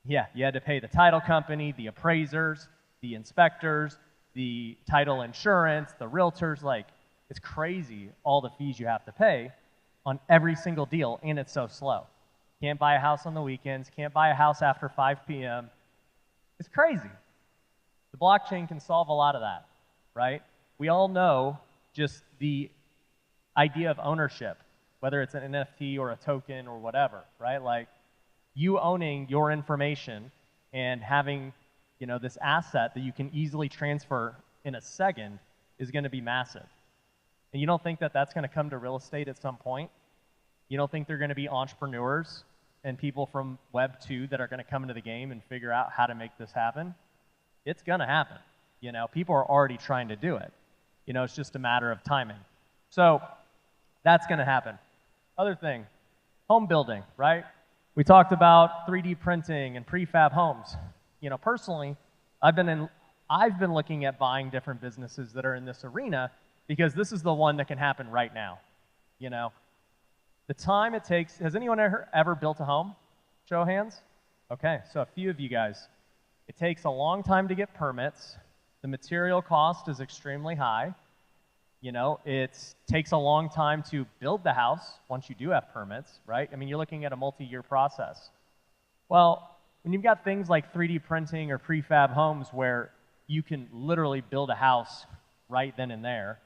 Speaker 5: Yeah, you had to pay the title company, the appraisers, the inspectors, the title insurance, the realtors. Like, it's crazy all the fees you have to pay on every single deal, and it's so slow. Can't buy a house on the weekends, can't buy a house after 5 p.m. It's crazy. The blockchain can solve a lot of that, right? We all know just the idea of ownership, whether it's an NFT or a token or whatever, right? Like, you owning your information and having, you know, this asset that you can easily transfer in a second is going to be massive. And you don't think that that's going to come to real estate at some point? You don't think they're going to be entrepreneurs and people from Web 2 that are going to come into the game and figure out how to make this happen? It's going to happen. You know, people are already trying to do it. You know, it's just a matter of timing. So that's going to happen. Other thing, home building, right? We talked about 3D printing and prefab homes. You know, personally, I've been looking at buying different businesses that are in this arena because this is the one that can happen right now. You know, the time it takes, has anyone ever built a home? Show of hands? Okay, so a few of you guys. It takes a long time to get permits. The material cost is extremely high. You know, it takes a long time to build the house once you do have permits, right? I mean, you're looking at a multi-year process. Well, when you've got things like 3D printing or prefab homes where you can literally build a house right then and there,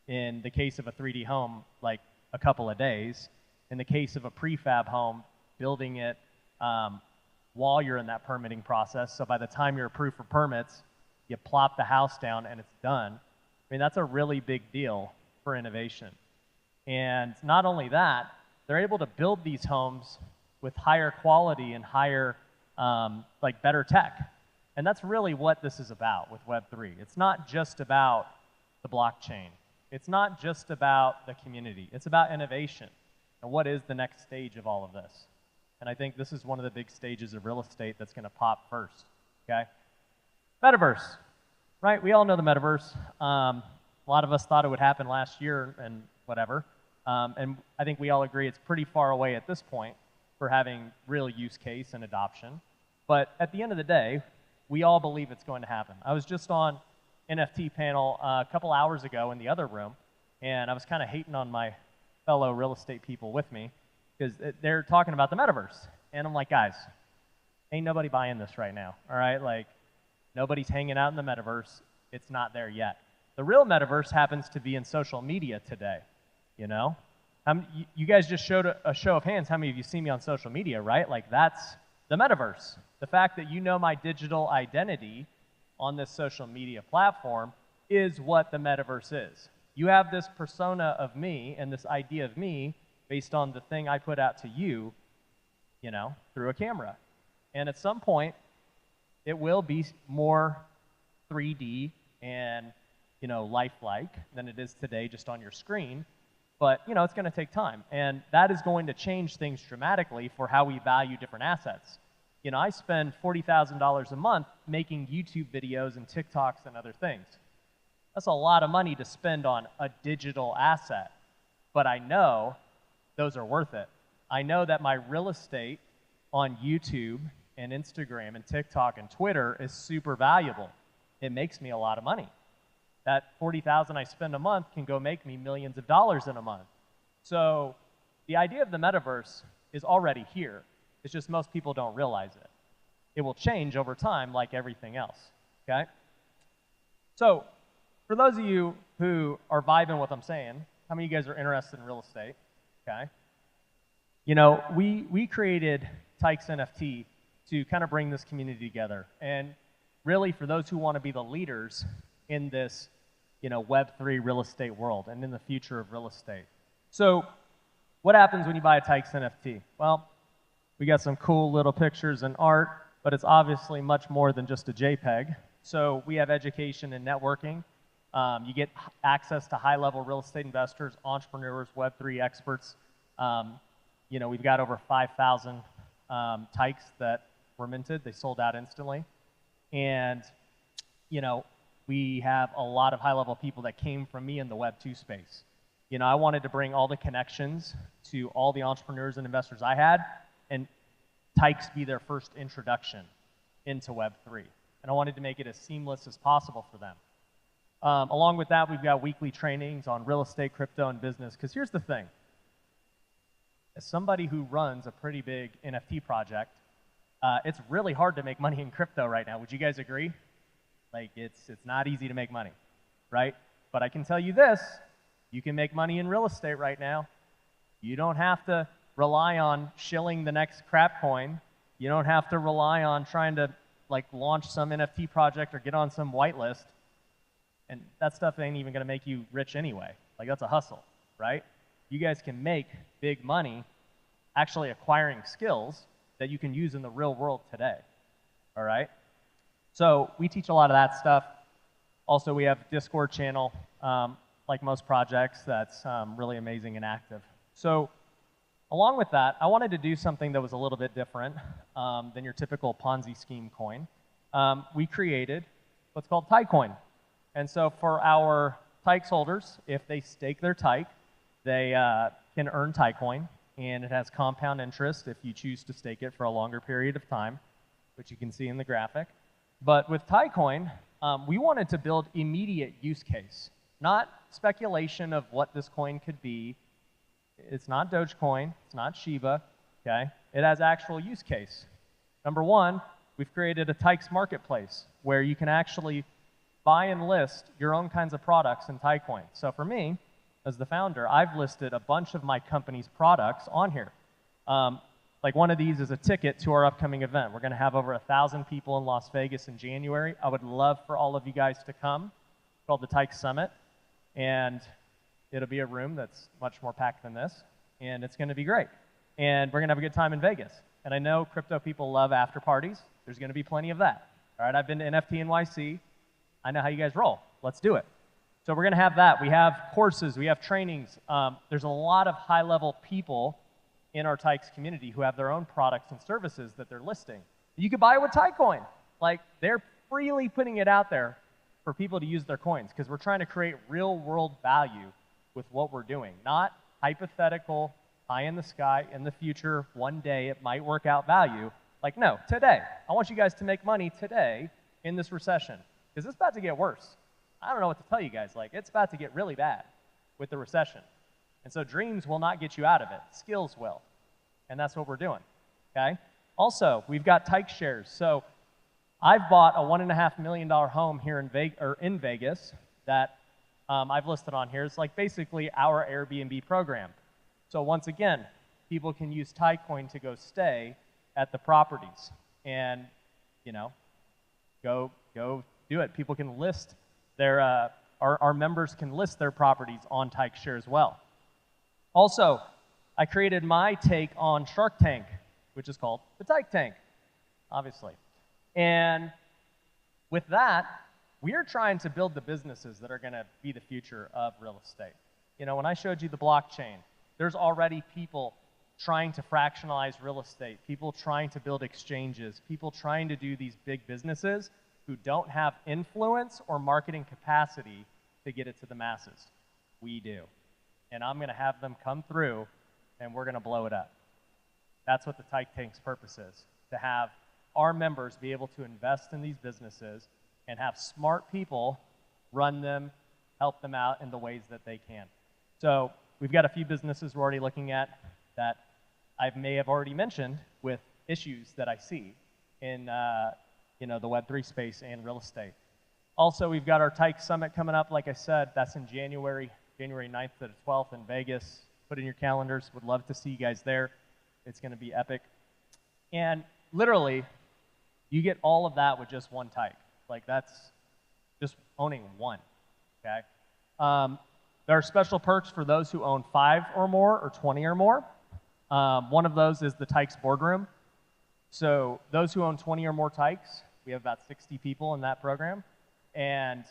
Speaker 5: in the case of a 3D home, like a couple of days. In the case of a prefab home, building it while you're in that permitting process. So by the time you're approved for permits, you plop the house down and it's done. I mean, that's a really big deal for innovation. And not only that, they're able to build these homes with higher quality and higher, like better tech. And that's really what this is about with Web3. It's not just about the blockchain. It's not just about the community. It's about innovation. And what is the next stage of all of this? And I think this is one of the big stages of real estate that's going to pop first, okay? Metaverse, right? We all know the metaverse. A lot of us thought it would happen last year and whatever. And I think we all agree it's pretty far away at this point for having real use case and adoption. But at the end of the day, we all believe it's going to happen. I was just on NFT panel a couple hours ago in the other room, and I was kind of hating on my fellow real estate people with me because they're talking about the metaverse. And I'm like, guys, ain't nobody buying this right now, all right? Like, nobody's hanging out in the metaverse. It's not there yet. The real metaverse happens to be in social media today, you know? You guys just showed a show of hands. How many of you see me on social media, right? Like, that's the metaverse. The fact that you know my digital identity on this social media platform is what the metaverse is. You have this persona of me and this idea of me based on the thing I put out to you, you know, through a camera. And at some point, it will be more 3D and, you know, lifelike than it is today just on your screen. But, you know, it's going to take time. And that is going to change things dramatically for how we value different assets. You know, I spend $40,000 a month making YouTube videos and TikToks and other things. That's a lot of money to spend on a digital asset. But I know those are worth it. I know that my real estate on YouTube and Instagram and TikTok and Twitter is super valuable. It makes me a lot of money. That $40,000 I spend a month can go make me millions of dollars in a month. So the idea of the metaverse is already here. It's just most people don't realize it. It will change over time like everything else, okay? So for those of you who are vibing what I'm saying, how many of you guys are interested in real estate, okay? You know, we created Tykes NFT to kind of bring this community together. And really for those who want to be the leaders in this, you know, Web3 real estate world and in the future of real estate. So what happens when you buy a Tykes NFT? Well, we got some cool little pictures and art, but it's obviously much more than just a JPEG. So we have education and networking. You get access to high-level real estate investors, entrepreneurs, Web3 experts. you know, we've got over 5,000 tykes that were minted. They sold out instantly. And, you know, we have a lot of high-level people that came from me in the Web 2 space. You know, I wanted to bring all the connections to all the entrepreneurs and investors I had, and tykes be their first introduction into Web 3. And I wanted to make it as seamless as possible for them. Along with that, we've got weekly trainings on real estate, crypto, and business. Because here's the thing. As somebody who runs a pretty big NFT project, it's really hard to make money in crypto right now. Would you guys agree? Like, it's not easy to make money, right? But I can tell you this, you can make money in real estate right now. You don't have to rely on shilling the next crap coin. You don't have to rely on trying to like launch some NFT project or get on some whitelist. And that stuff ain't even gonna make you rich anyway. Like, that's a hustle, right? You guys can make big money actually acquiring skills that you can use in the real world today, all right? So we teach a lot of that stuff. Also, we have a Discord channel, like most projects, that's really amazing and active. So along with that, I wanted to do something that was a little bit different than your typical Ponzi scheme coin. We created what's called Tycoin. And so for our Tykes holders, if they stake their Tyke, they can earn Tycoin, and it has compound interest if you choose to stake it for a longer period of time, which you can see in the graphic. But with Tycoin, we wanted to build immediate use case, not speculation of what this coin could be. It's not Dogecoin, it's not Shiba, okay? It has actual use case. Number one, we've created a Tykes marketplace where you can actually buy and list your own kinds of products in Tycoin. So for me, as the founder, I've listed a bunch of my company's products on here. Like one of these is a ticket to our upcoming event. We're gonna have over 1,000 people in Las Vegas in January. I would love for all of you guys to come. It's called the Tykes Summit. And it'll be a room that's much more packed than this. And it's gonna be great. And we're gonna have a good time in Vegas. And I know crypto people love after parties. There's gonna be plenty of that. All right, I've been to NFT NYC. I know how you guys roll. Let's do it. So we're gonna have that. We have courses, we have trainings. There's a lot of high-level people in our Tykes community who have their own products and services that they're listing. You could buy it with Tycoin. Like, they're freely putting it out there for people to use their coins because we're trying to create real-world value with what we're doing, not hypothetical, high in the sky, in the future, one day it might work out value. Like, no, today. I want you guys to make money today in this recession because it's about to get worse. I don't know what to tell you guys. Like, it's about to get really bad with the recession. And so dreams will not get you out of it. Skills will. And that's what we're doing, okay? Also, we've got Tykes shares. So I've bought a $1.5 million home here in Vegas that I've listed on here. It's like basically our Airbnb program. So once again, people can use Tycoin to go stay at the properties and, you know, go do it. People can list their, our members can list their properties on Tykes share as well. Also, I created my take on Shark Tank, which is called the Tyke Tank, obviously. And with that, we are trying to build the businesses that are going to be the future of real estate. You know, when I showed you the blockchain, there's already people trying to fractionalize real estate, people trying to build exchanges, people trying to do these big businesses who don't have influence or marketing capacity to get it to the masses. We do. And I'm going to have them come through, and we're going to blow it up. That's what the Tyke Tank's purpose is, to have our members be able to invest in these businesses and have smart people run them, help them out in the ways that they can. So we've got a few businesses we're already looking at that I may have already mentioned with issues that I see in you know, the Web3 space and real estate. Also, we've got our Tykes Summit coming up. Like I said, that's in January 9th to the 12th in Vegas. Put in your calendars. Would love to see you guys there. It's going to be epic. And literally, you get all of that with just one Tyke. Like, that's just owning one, okay? There are special perks for those who own 5 or more or 20 or more. One of those is the Tykes boardroom. So those who own 20 or more Tykes, we have about 60 people in that program, and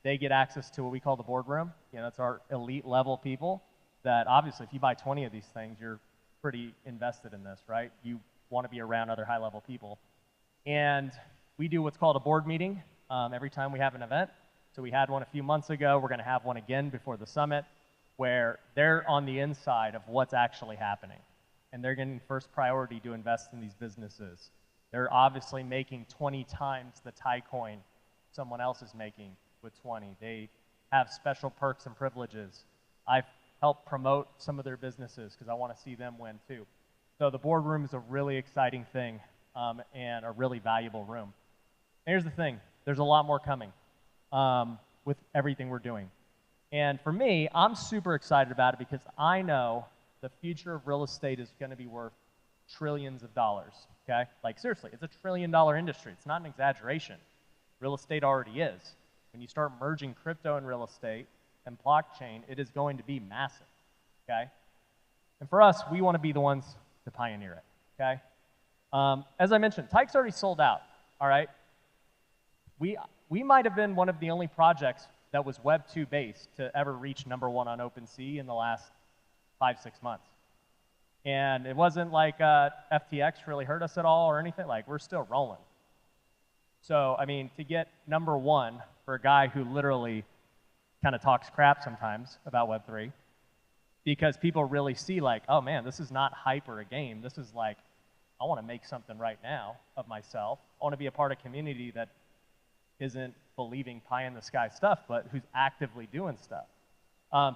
Speaker 5: they get access to what we call the boardroom. You know, it's our elite level people that obviously if you buy 20 of these things, you're pretty invested in this, right? You want to be around other high-level people. And we do what's called a board meeting every time we have an event. So we had one a few months ago. We're going to have one again before the summit, where they're on the inside of what's actually happening. And they're getting first priority to invest in these businesses. They're obviously making 20 times the Thai coin someone else is making with 20. They have special perks and privileges. I've helped promote some of their businesses because I want to see them win too. So the boardroom is a really exciting thing and a really valuable room. And here's the thing, there's a lot more coming with everything we're doing. And for me, I'm super excited about it because I know the future of real estate is going to be worth trillions of dollars, okay? Like seriously, it's a $1 trillion industry. It's not an exaggeration. Real estate already is. When you start merging crypto and real estate and blockchain, it is going to be massive, okay? And for us, we want to be the ones to pioneer it, okay? As I mentioned, Tyke's already sold out, all right? We might have been one of the only projects that was Web 2 based to ever reach #1 on OpenSea in the last 5-6 months. And it wasn't like FTX really hurt us at all or anything. Like, we're still rolling. So, I mean, to get #1 for a guy who literally kind of talks crap sometimes about Web3, because people really see like, oh man, this is not hype or a game. This is like, I want to make something right now of myself. I want to be a part of a community that isn't believing pie in the sky stuff, but who's actively doing stuff.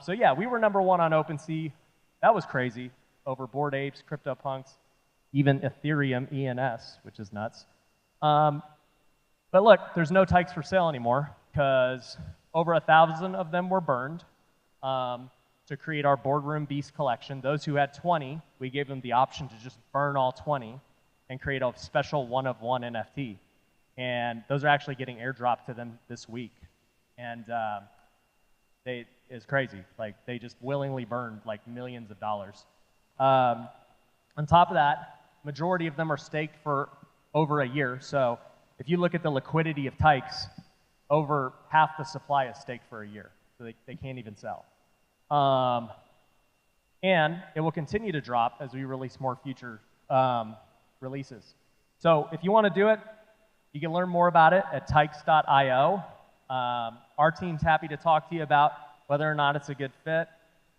Speaker 5: So yeah, we were #1 on OpenSea. That was crazy. Over Bored Apes, CryptoPunks, even Ethereum ENS, which is nuts. But look, there's no Tykes for sale anymore because over 1,000 of them were burned to create our Boardroom Beast collection. Those who had 20, we gave them the option to just burn all 20 and create a special one-of-one NFT. And those are actually getting airdropped to them this week. And it's crazy. Like, they just willingly burned like millions of dollars. On top of that, majority of them are staked for over a year. So if you look at the liquidity of Tykes, over half the supply is staked for a year. So they can't even sell. And it will continue to drop as we release more future releases. So if you want to do it, you can learn more about it at tykes.io. Our team's happy to talk to you about whether or not it's a good fit.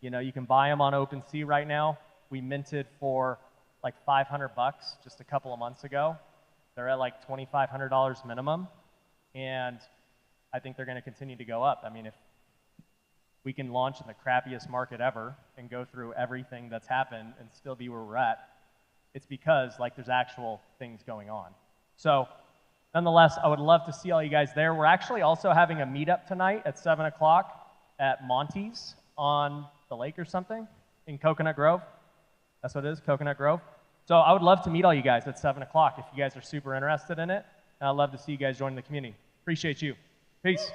Speaker 5: You know, you can buy them on OpenSea right now. We minted for like $500 just a couple of months ago. They're at like $2,500 minimum. And I think they're going to continue to go up. I mean, if we can launch in the crappiest market ever and go through everything that's happened and still be where we're at, it's because like there's actual things going on. So nonetheless, I would love to see all you guys there. We're actually also having a meetup tonight at 7 o'clock at Monty's on the lake or something in Coconut Grove. That's what it is, Coconut Grove. So I would love to meet all you guys at 7 o'clock if you guys are super interested in it. And I'd love to see you guys join the community. Appreciate you. Peace.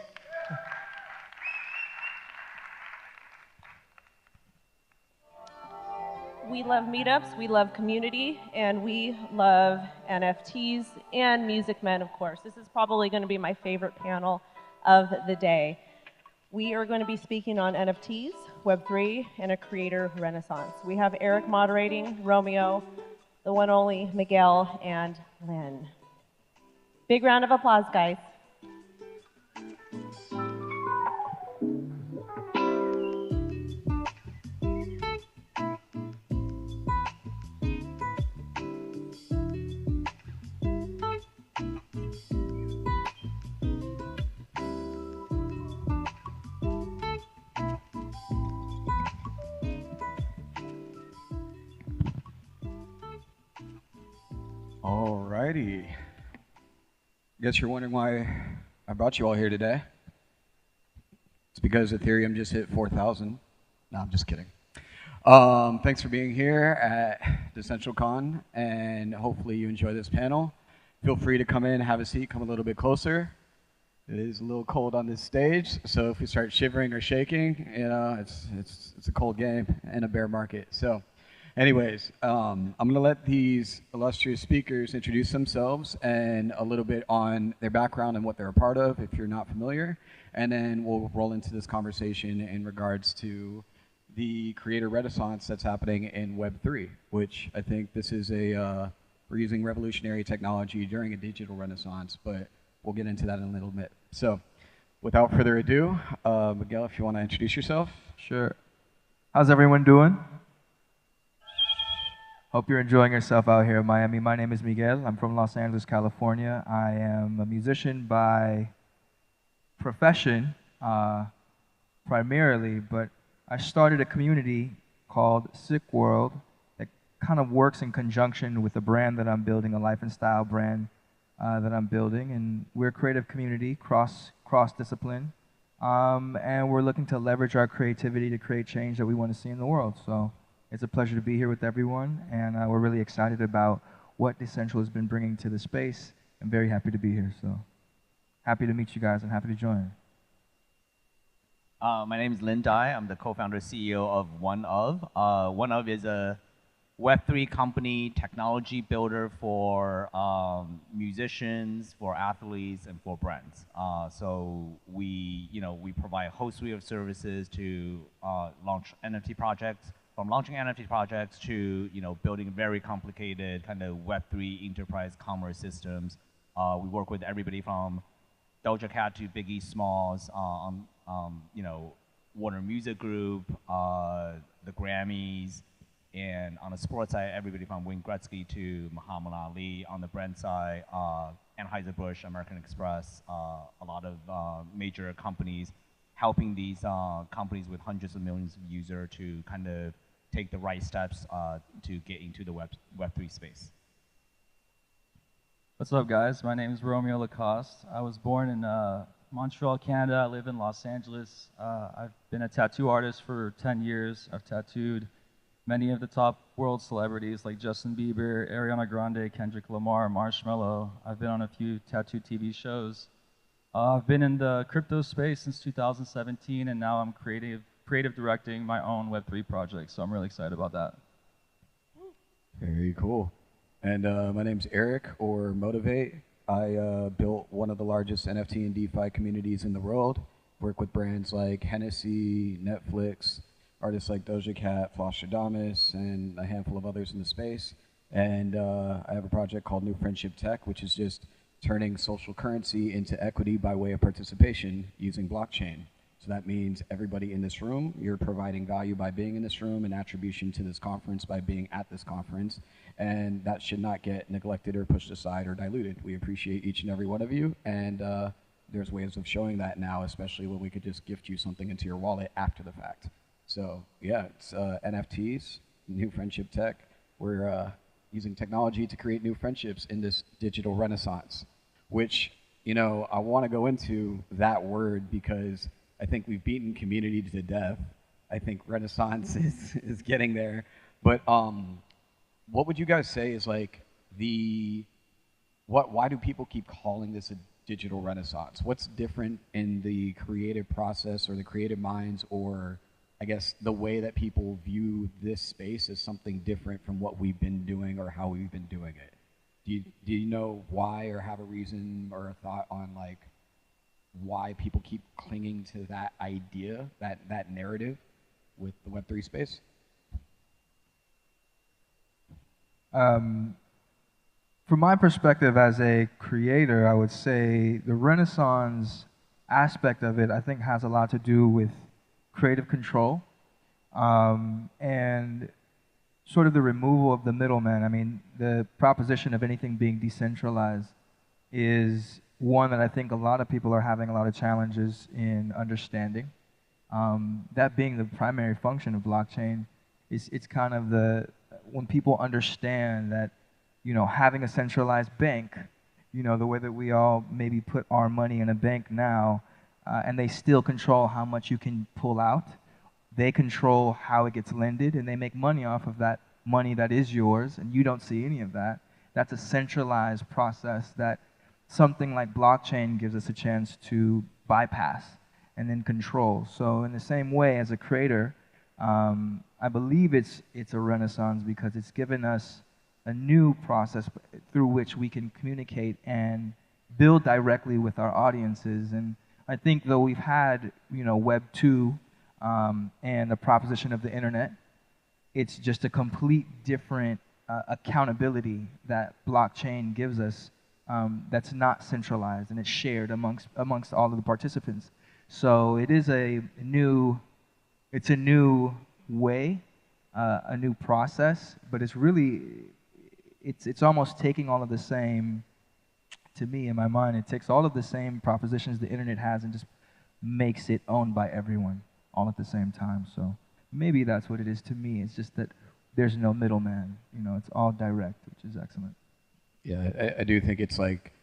Speaker 2: We love meetups, we love community, and we love NFTs and Music Men, of course. This is probably going to be my favorite panel of the day. We are going to be speaking on NFTs, Web3, and a creator renaissance. We have Eric moderating, Romeo, the one only Miguel, and Lynn. Big round of applause, guys.
Speaker 3: Alrighty. Guess you're wondering why I brought you all here today. It's because Ethereum just hit 4,000. No, I'm just kidding. Thanks for being here at DCentral Con, and hopefully you enjoy this panel. Feel free to come in, have a seat, come a little bit closer. It is a little cold on this stage, so if we start shivering or shaking, you know, it's a cold game and a bear market. So anyways, I'm going to let these illustrious speakers introduce themselves and a little bit on their background and what they're a part of, if you're not familiar. And then we'll roll into this conversation in regards to the creator renaissance that's happening in Web3, which I think this is we're using revolutionary technology during a digital renaissance, but we'll get into that in a little bit. So without further ado, Miguel, if you want to introduce yourself.
Speaker 7: Sure. How's everyone doing? Hope you're enjoying yourself out here in Miami. My name is Miguel. I'm from Los Angeles, California. I am a musician by profession, primarily, but I started a community called Sick World that kind of works in conjunction with a brand that I'm building, a life and style brand that I'm building, and we're a creative community, cross-discipline, and we're looking to leverage our creativity to create change that we want to see in the world. So it's a pleasure to be here with everyone, and we're really excited about what DCentral has been bringing to the space. I'm very happy to be here, so happy to meet you guys and happy to join.
Speaker 21: My name is Lin Dai. I'm the co-founder CEO of OneOf. OneOf is a Web3 company, technology builder for musicians, for athletes, and for brands. So we provide a whole suite of services to launch NFT projects. From launching NFT projects to building very complicated kind of Web3 enterprise commerce systems. We work with everybody from Doja Cat to Biggie Smalls, Warner Music Group, the Grammys, and on the sports side, everybody from Wayne Gretzky to Muhammad Ali. On the brand side, Anheuser-Busch, American Express, a lot of major companies helping these companies with hundreds of millions of users to kind of take the right steps to get into the Web3 space.
Speaker 22: What's up, guys? My name is Romeo Lacoste. I was born in Montreal, Canada. I live in Los Angeles. I've been a tattoo artist for 10 years. I've tattooed many of the top world celebrities like Justin Bieber, Ariana Grande, Kendrick Lamar, Marshmello. I've been on a few tattoo TV shows. I've been in the crypto space since 2017, and now I'm creative directing my own Web3 project, so I'm really excited about that.
Speaker 3: Very cool. And my name's Eric, or Motivate. I built one of the largest NFT and DeFi communities in the world. Work with brands like Hennessy, Netflix, artists like Doja Cat, Flosstradamus, and a handful of others in the space. And I have a project called New Friendship Tech, which is just turning social currency into equity by way of participation using blockchain. So that means everybody in this room, you're providing value by being in this room and attribution to this conference by being at this conference. And that should not get neglected or pushed aside or diluted. We appreciate each and every one of you. And there's ways of showing that now, especially when we could just gift you something into your wallet after the fact. So yeah, it's NFTs, New Friendship Tech. We're using technology to create new friendships in this digital renaissance, which, I want to go into that word because I think we've beaten community to death. I think renaissance is getting there. But what would you guys say is like why do people keep calling this a digital renaissance? What's different in the creative process or the creative minds, or I guess the way that people view this space as something different from what we've been doing or how we've been doing it? Do you know why, or have a reason or a thought on like why people keep clinging to that idea, that narrative with the Web3 space?
Speaker 7: From my perspective as a creator, I would say the Renaissance aspect of it, I think, has a lot to do with creative control and sort of the removal of the middleman. I mean, the proposition of anything being decentralized is one that I think a lot of people are having a lot of challenges in understanding. That being the primary function of blockchain, it's kind of when people understand that, having a centralized bank, the way that we all maybe put our money in a bank now, and they still control how much you can pull out. They control how it gets lended, and they make money off of that money that is yours, and you don't see any of that. That's a centralized process that something like blockchain gives us a chance to bypass and then control. So in the same way, as a creator, I believe it's a renaissance because it's given us a new process through which we can communicate and build directly with our audiences. And I think though we've had, Web 2 and the proposition of the internet. It's just a complete different accountability that blockchain gives us, that's not centralized, and it's shared amongst all of the participants. So it is it's a new way, a new process, but it's almost taking all of the same, to me in my mind, it takes all of the same propositions the internet has and just makes it owned by everyone all at the same time. So maybe that's what it is to me. It's just that there's no middleman. It's all direct, which is excellent.
Speaker 3: Yeah, I do think it's like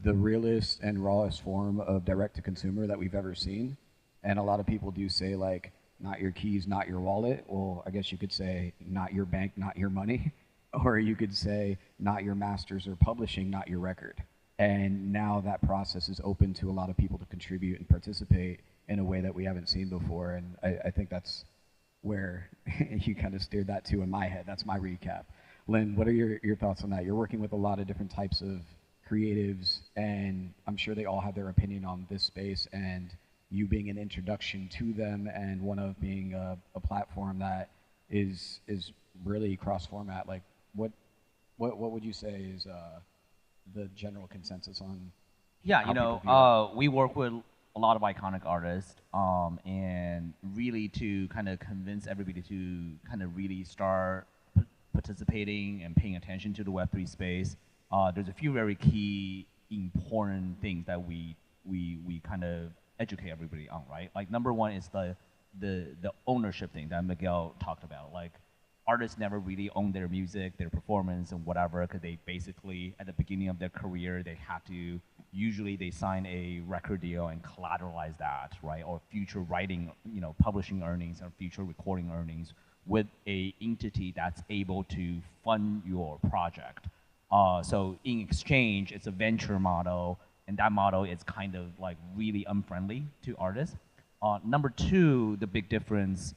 Speaker 3: the realest and rawest form of direct-to-consumer that we've ever seen. And a lot of people do say, like, not your keys, not your wallet. Well, I guess you could say not your bank, not your money. Or you could say not your masters or publishing, not your record. And now that process is open to a lot of people to contribute and participate in a way that we haven't seen before. And I think that's where you kind of steered that to in my head. That's my recap. Lynn, what are your thoughts on that? You're working with a lot of different types of creatives, and I'm sure they all have their opinion on this space, and you being an introduction to them, and one of being a platform that is really cross-format. Like, what would you say is the general consensus on?
Speaker 21: Yeah, we work with a lot of iconic artists, and really to kind of convince everybody to kind of really start participating and paying attention to the Web3 space. There's a few very key important things that we kind of educate everybody on, right? Like, number one is the ownership thing that Miguel talked about. Like, artists never really own their music, their performance, and whatever, because they basically, at the beginning of their career, usually they sign a record deal and collateralize that, right? Or future writing, publishing earnings or future recording earnings with a entity that's able to fund your project. So in exchange, it's a venture model, and that model is kind of like really unfriendly to artists. Number two, the big difference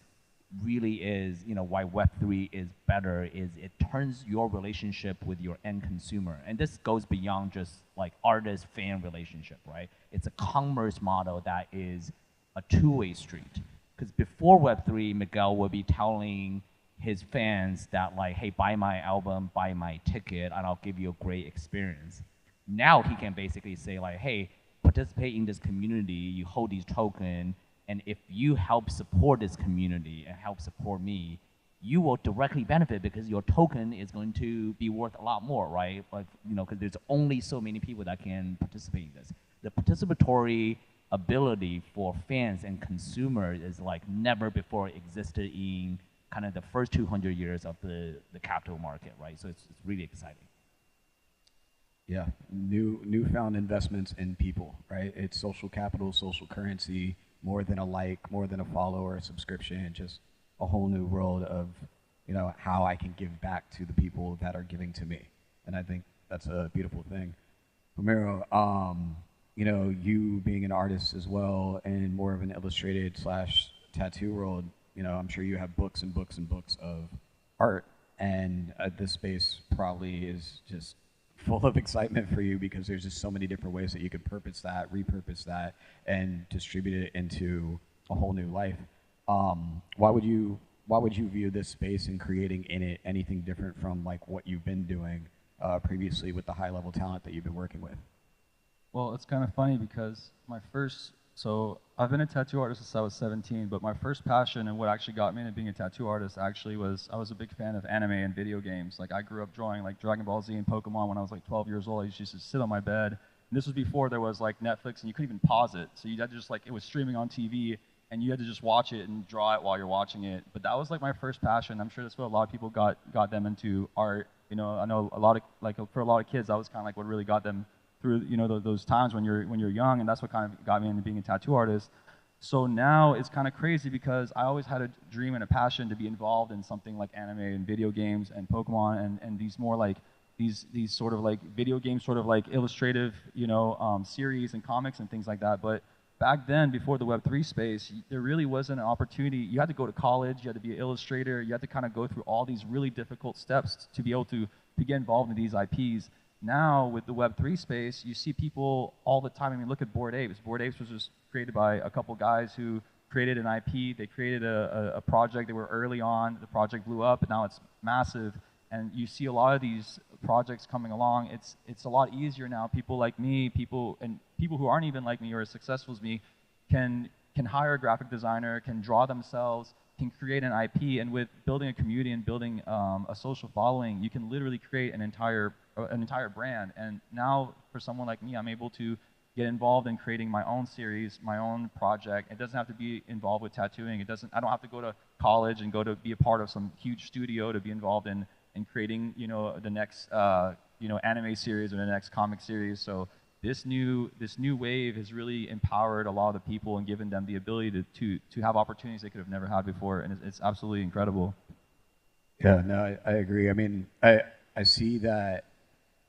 Speaker 21: really is, why Web3 is better is it turns your relationship with your end consumer. And this goes beyond just like artist-fan relationship, right? It's a commerce model that is a two-way street. Because before Web3, Miguel would be telling his fans that, like, hey, buy my album, buy my ticket, and I'll give you a great experience. Now he can basically say, like, hey, participate in this community, you hold these tokens, and if you help support this community and help support me, you will directly benefit because your token is going to be worth a lot more, right? Like, because there's only so many people that can participate in this. The participatory ability for fans and consumers is like never before existed in kind of the first 200 years of the capital market, right? So it's really exciting.
Speaker 3: Yeah, newfound investments in people, right? It's social capital, social currency, more than a like, more than a follow or a subscription, just a whole new world of, how I can give back to the people that are giving to me. And I think that's a beautiful thing. Romero, you being an artist as well and more of an illustrated / tattoo world, I'm sure you have books and books and books of art, and this space probably is just full of excitement for you because there's just so many different ways that you could repurpose that, and distribute it into a whole new life. Why would you view this space and creating in it anything different from like what you've been doing previously with the high level talent that you've been working with?
Speaker 22: Well, it's kind of funny because so I've been a tattoo artist since I was 17, but my first passion and what actually got me into being a tattoo artist actually was I was a big fan of anime and video games. Like, I grew up drawing like Dragon Ball Z and Pokemon when I was like 12 years old. I used to sit on my bed. And this was before there was like Netflix and you couldn't even pause it. So you had to just it was streaming on TV and you had to just watch it and draw it while you're watching it. But that was like my first passion. I'm sure that's what a lot of people got them into art. I know a lot of, for a lot of kids, that was kind of like what really got them through, those times when you're young, and that's what kind of got me into being a tattoo artist. So now it's kind of crazy because I always had a dream and a passion to be involved in something like anime and video games and Pokemon and these more like these sort of like video games, sort of like illustrative, series and comics and things like that. But back then, before the Web3 space, there really wasn't an opportunity. You had to go to college, you had to be an illustrator, you had to kind of go through all these really difficult steps to be able to get involved in these IPs. Now, with the Web3 space, you see people all the time. I mean, look at Bored Apes. Bored Apes was just created by a couple guys who created an IP, they created a project, they were early on, the project blew up, and now it's massive. And you see a lot of these projects coming along. It's a lot easier now. People like me, people who aren't even like me or as successful as me, can hire a graphic designer, can draw themselves, can create an IP, and with building a community and building a social following, you can literally create an entire brand. And now, for someone like me, I'm able to get involved in creating my own series, my own project. It doesn't have to be involved with tattooing. I don't have to go to college and go to be a part of some huge studio to be involved in creating, the next, anime series or the next comic series. So this new wave has really empowered a lot of the people and given them the ability to have opportunities they could have never had before, and it's absolutely incredible.
Speaker 3: Yeah, no, I agree. I mean, I see that,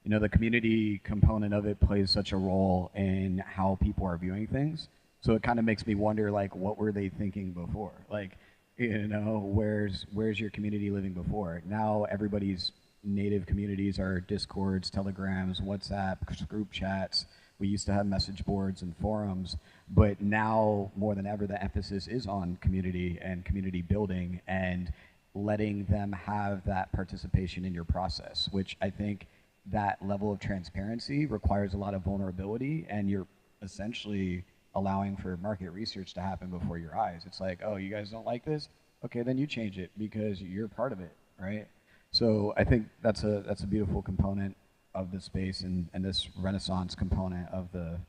Speaker 3: the community component of it plays such a role in how people are viewing things. So it kind of makes me wonder, like, what were they thinking before? Like, where's your community living before? Now everybody's native communities are Discords, Telegrams, WhatsApp, group chats. We used to have message boards and forums, but now more than ever, the emphasis is on community and community building and letting them have that participation in your process, which I think that level of transparency requires a lot of vulnerability, and you're essentially allowing for market research to happen before your eyes. It's like, oh, you guys don't like this? Okay, then you change it because you're part of it, right? So I think that's a beautiful component of the space and this renaissance component of the,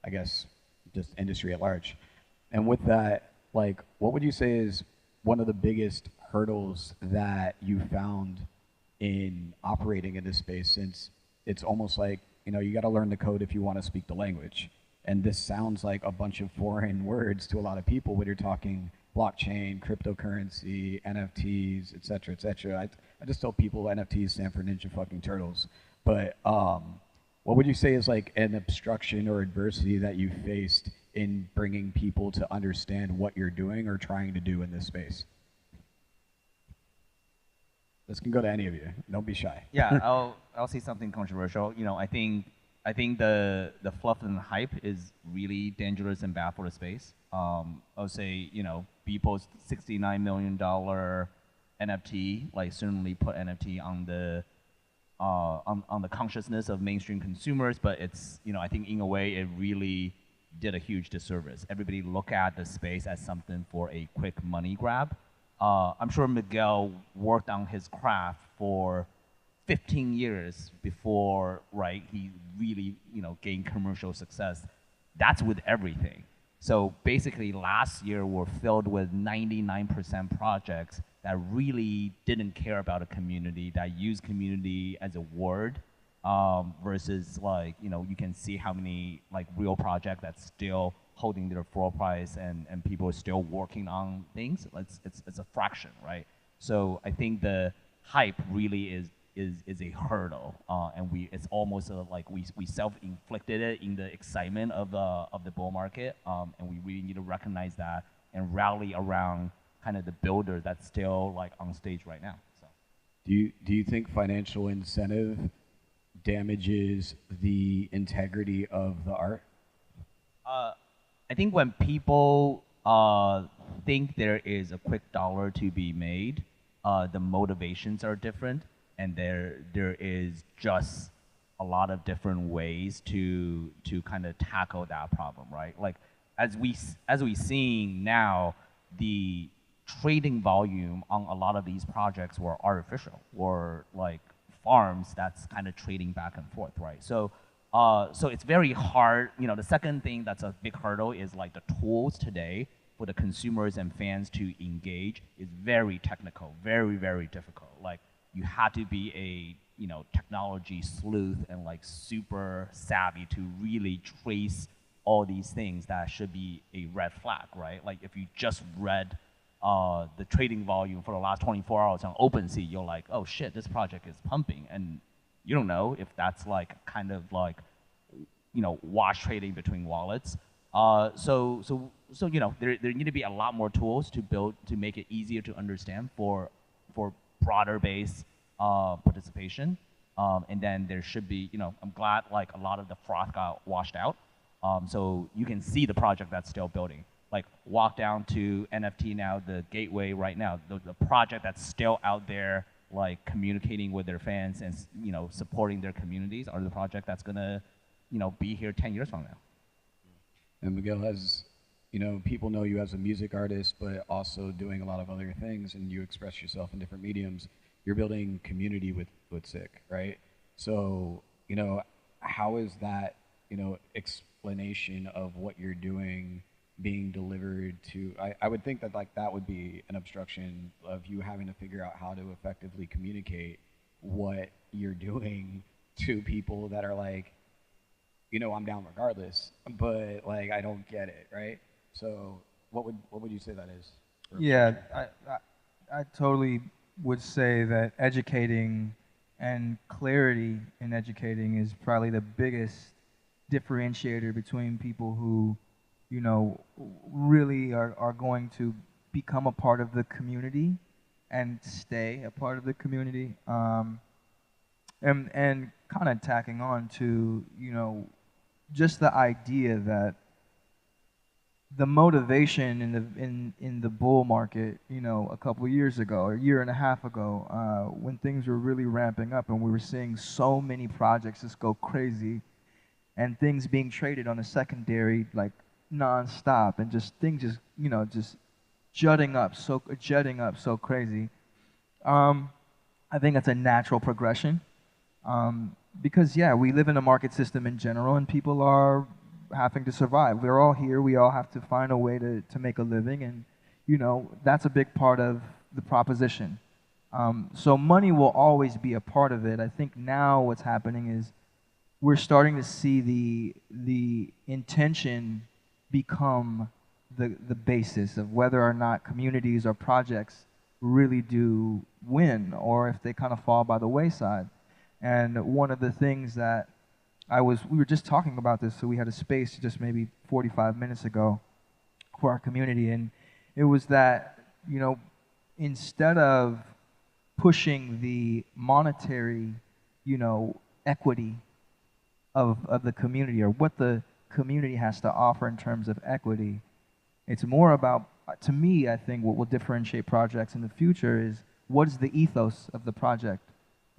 Speaker 3: I guess, just industry at large. And with that, like, what would you say is one of the biggest hurdles that you found in operating in this space, since it's almost like, you got to learn the code if you want to speak the language. And this sounds like a bunch of foreign words to a lot of people when you're talking blockchain, cryptocurrency, NFTs, et cetera, et cetera. I just tell people NFTs stand for Ninja fucking Turtles. But what would you say is like an obstruction or adversity that you faced in bringing people to understand what you're doing or trying to do in this space? This can go to any of you. Don't be shy.
Speaker 21: Yeah, I'll say something controversial. I think the fluff and the hype is really dangerous and bad for the space. I'll say, Beeple's $69 million NFT, like, certainly put NFT on the consciousness of mainstream consumers, but it's, I think in a way it really did a huge disservice. Everybody look at the space as something for a quick money grab. I'm sure Miguel worked on his craft for 15 years before, right, he really, gained commercial success. That's with everything. So basically last year were filled with 99% projects that really didn't care about a community, that used community as a word, versus, like, you can see how many, like, real projects that's still holding their floor price and people are still working on things. It's a fraction, right? So I think the hype really is a hurdle, and it's almost like we self-inflicted it in the excitement of the bull market, and we really need to recognize that and rally around kind of the builder that's still, like, on stage right now. So,
Speaker 3: do you think financial incentive damages the integrity of the art?
Speaker 21: I think when people think there is a quick dollar to be made, the motivations are different, and there is just a lot of different ways to kind of tackle that problem, right? Like, as we seeing now, the trading volume on a lot of these projects were artificial, or like farms that's kind of trading back and forth, right? So it's very hard. The second thing that's a big hurdle is, like, the tools today for the consumers and fans to engage is very technical, very, very difficult. Like, you have to be a technology sleuth and, like, super savvy to really trace all these things that should be a red flag, right? Like, if you just read the trading volume for the last 24 hours on OpenSea, you're like, oh shit, this project is pumping, and you don't know if that's, like, kind of like, wash trading between wallets. So there need to be a lot more tools to make it easier to understand for broader base participation. And then there should be, I'm glad, like, a lot of the froth got washed out. So you can see the project that's still building. like walk down to NFT now, the gateway right now, the project that's still out there, like communicating with their fans and supporting their communities, are the project that's gonna be here 10 years from now.
Speaker 3: And Miguel has, people know you as a music artist, but also doing a lot of other things, and you express yourself in different mediums. You're building community with Sick, right? So, how is that, explanation of what you're doing being delivered to? I would think that that would be an obstruction of you having to figure out how to effectively communicate what you're doing to people that are like, I'm down regardless, but like I don't get it, right? So what would you say that is?
Speaker 7: Yeah, I totally would say that educating and clarity in educating is probably the biggest differentiator between people who, really are going to become a part of the community and stay a part of the community. And kind of tacking on to, just the idea that the motivation in the bull market, a couple of years ago, or a year and a half ago, when things were really ramping up and we were seeing so many projects just go crazy and things being traded on a secondary like nonstop and just things just jutting up so crazy. I think that's a natural progression. Because we live in a market system in general and people are having to survive. We're all here, we all have to find a way to make a living, and that's a big part of the proposition. So money will always be a part of it. I think now what's happening is we're starting to see the intention become the basis of whether or not communities or projects really do win or if they kind of fall by the wayside. And one of the things that we were just talking about this, so we had a space just maybe 45 minutes ago for our community, and it was that, instead of pushing the monetary, equity of the community or what the community has to offer in terms of equity, it's more about, to me, I think what will differentiate projects in the future is what is the ethos of the project?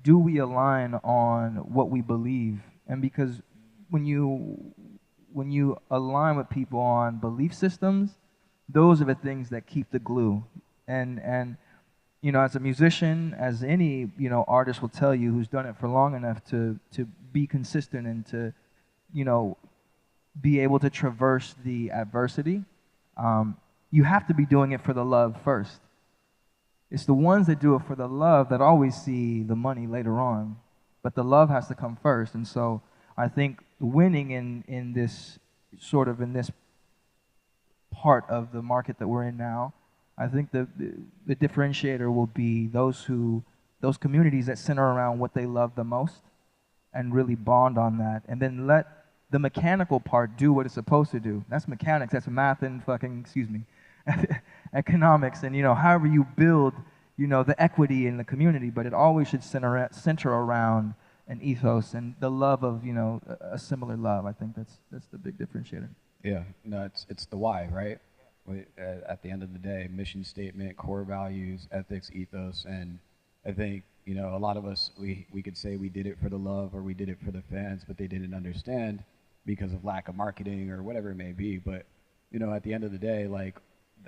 Speaker 7: Do we align on what we believe? And because when you align with people on belief systems, those are the things that keep the glue. And as a musician, as any artist will tell you who's done it for long enough to be consistent and to be able to traverse the adversity, you have to be doing it for the love first. It's the ones that do it for the love that always see the money later on, but the love has to come first. And so I think winning in this part of the market that we're in now, I think the differentiator will be those communities that center around what they love the most and really bond on that, and then let the mechanical part do what it's supposed to do. That's mechanics, that's math and economics, and however you build the equity in the community, but it always should center around an ethos and the love of a similar love. I think that's the big differentiator.
Speaker 3: Yeah, no, it's the why, right? At the end of the day, mission statement, core values, ethics, ethos, and I think a lot of us we could say we did it for the love or we did it for the fans, but they didn't understand because of lack of marketing or whatever it may be. But at the end of the day, like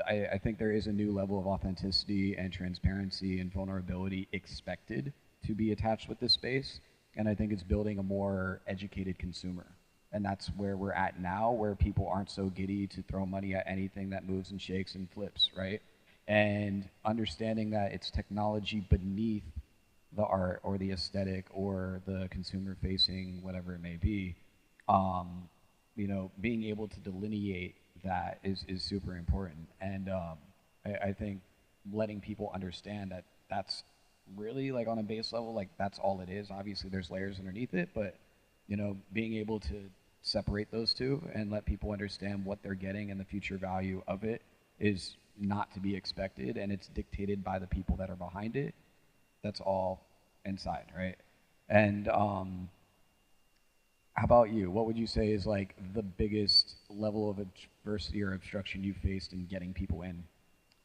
Speaker 3: I think there is a new level of authenticity and transparency and vulnerability expected to be attached with this space, and I think it's building a more educated consumer. And that's where we're at now, where people aren't so giddy to throw money at anything that moves and shakes and flips, right? And understanding that it's technology beneath the art or the aesthetic or the consumer-facing, whatever it may be, being able to delineate that is super important. And I think letting people understand that that's really, like, on a base level, like, that's all it is. Obviously, there's layers underneath it, but, being able to separate those two and let people understand what they're getting and the future value of it is not to be expected, and it's dictated by the people that are behind it. That's all inside, right? And How about you? What would you say is like the biggest level of adversity or obstruction you faced in getting people in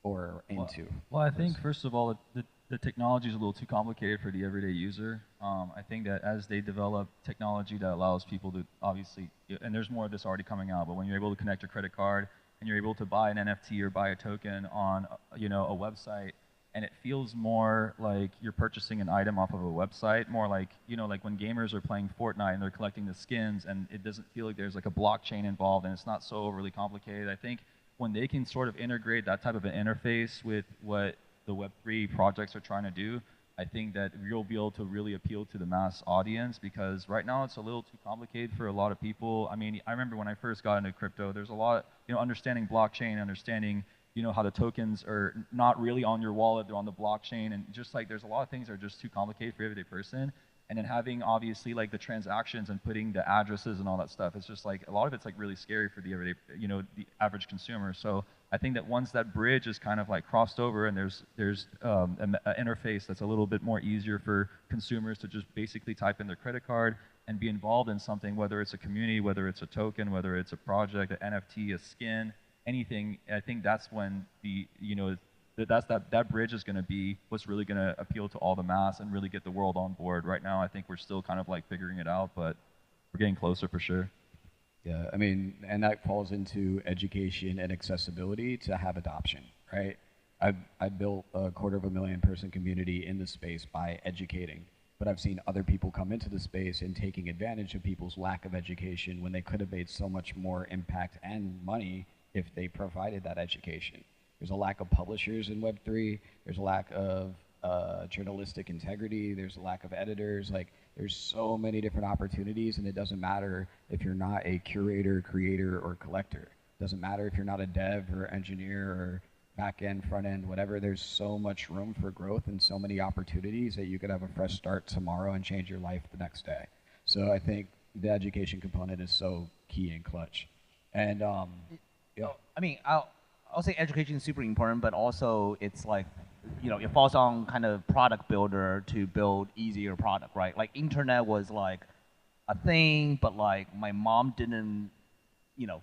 Speaker 3: or into?
Speaker 22: Well, I think first of all, the technology is a little too complicated for the everyday user. I think that as they develop technology that allows people to obviously, and there's more of this already coming out, but when you're able to connect your credit card and you're able to buy an NFT or buy a token on, a website, and it feels more like you're purchasing an item off of a website, more like, like when gamers are playing Fortnite and they're collecting the skins, and it doesn't feel like there's like a blockchain involved and it's not so overly complicated. I think when they can sort of integrate that type of an interface with what the Web3 projects are trying to do, I think that you'll be able to really appeal to the mass audience, because right now it's a little too complicated for a lot of people. I mean, I remember when I first got into crypto, there's a lot, understanding blockchain, understanding how the tokens are not really on your wallet, they're on the blockchain, and just like there's a lot of things that are just too complicated for everyday person. And then having obviously like the transactions and putting the addresses and all that stuff, it's just like a lot of it's like really scary for the everyday, the average consumer. So I think that once that bridge is kind of like crossed over and there's an interface that's a little bit more easier for consumers to just basically type in their credit card and be involved in something, whether it's a community, whether it's a token, whether it's a project, an NFT, a skin, anything, I think that's when that bridge is going to be what's really going to appeal to all the mass and really get the world on board. Right now, I think we're still kind of like figuring it out, but we're getting closer for sure.
Speaker 3: Yeah, I mean, and that falls into education and accessibility to have adoption, right? I built a 250,000 person community in the space by educating, but I've seen other people come into the space and taking advantage of people's lack of education when they could have made so much more impact and money if they provided that education. There's a lack of publishers in Web3. There's a lack of journalistic integrity. There's a lack of editors. Like, there's so many different opportunities, and it doesn't matter if you're not a curator, creator, or collector. It doesn't matter if you're not a dev or engineer or back end, front end, whatever. There's so much room for growth and so many opportunities that you could have a fresh start tomorrow and change your life the next day. So I think the education component is so key and clutch. And yeah.
Speaker 21: I mean, I'll say education is super important, but also it's like, it falls on kind of product builder to build easier product, right? Like internet was like a thing, but like my mom didn't,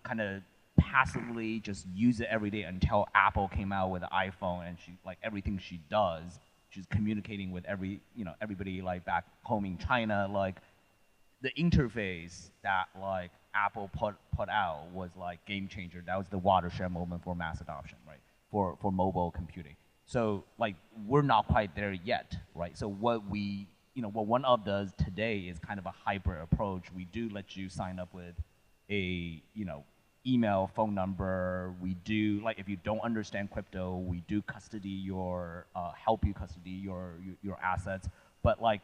Speaker 21: kind of passively just use it every day until Apple came out with the iPhone, and she, like, everything she does, she's communicating with everybody like back home in China. Like the interface that like Apple put out was like game changer. That was the watershed moment for mass adoption, right? For mobile computing. So like we're not quite there yet, right? So what what OneUp does today is kind of a hybrid approach. We do let you sign up with a email, phone number. We do, like, if you don't understand crypto, we do custody your help you custody your assets. But like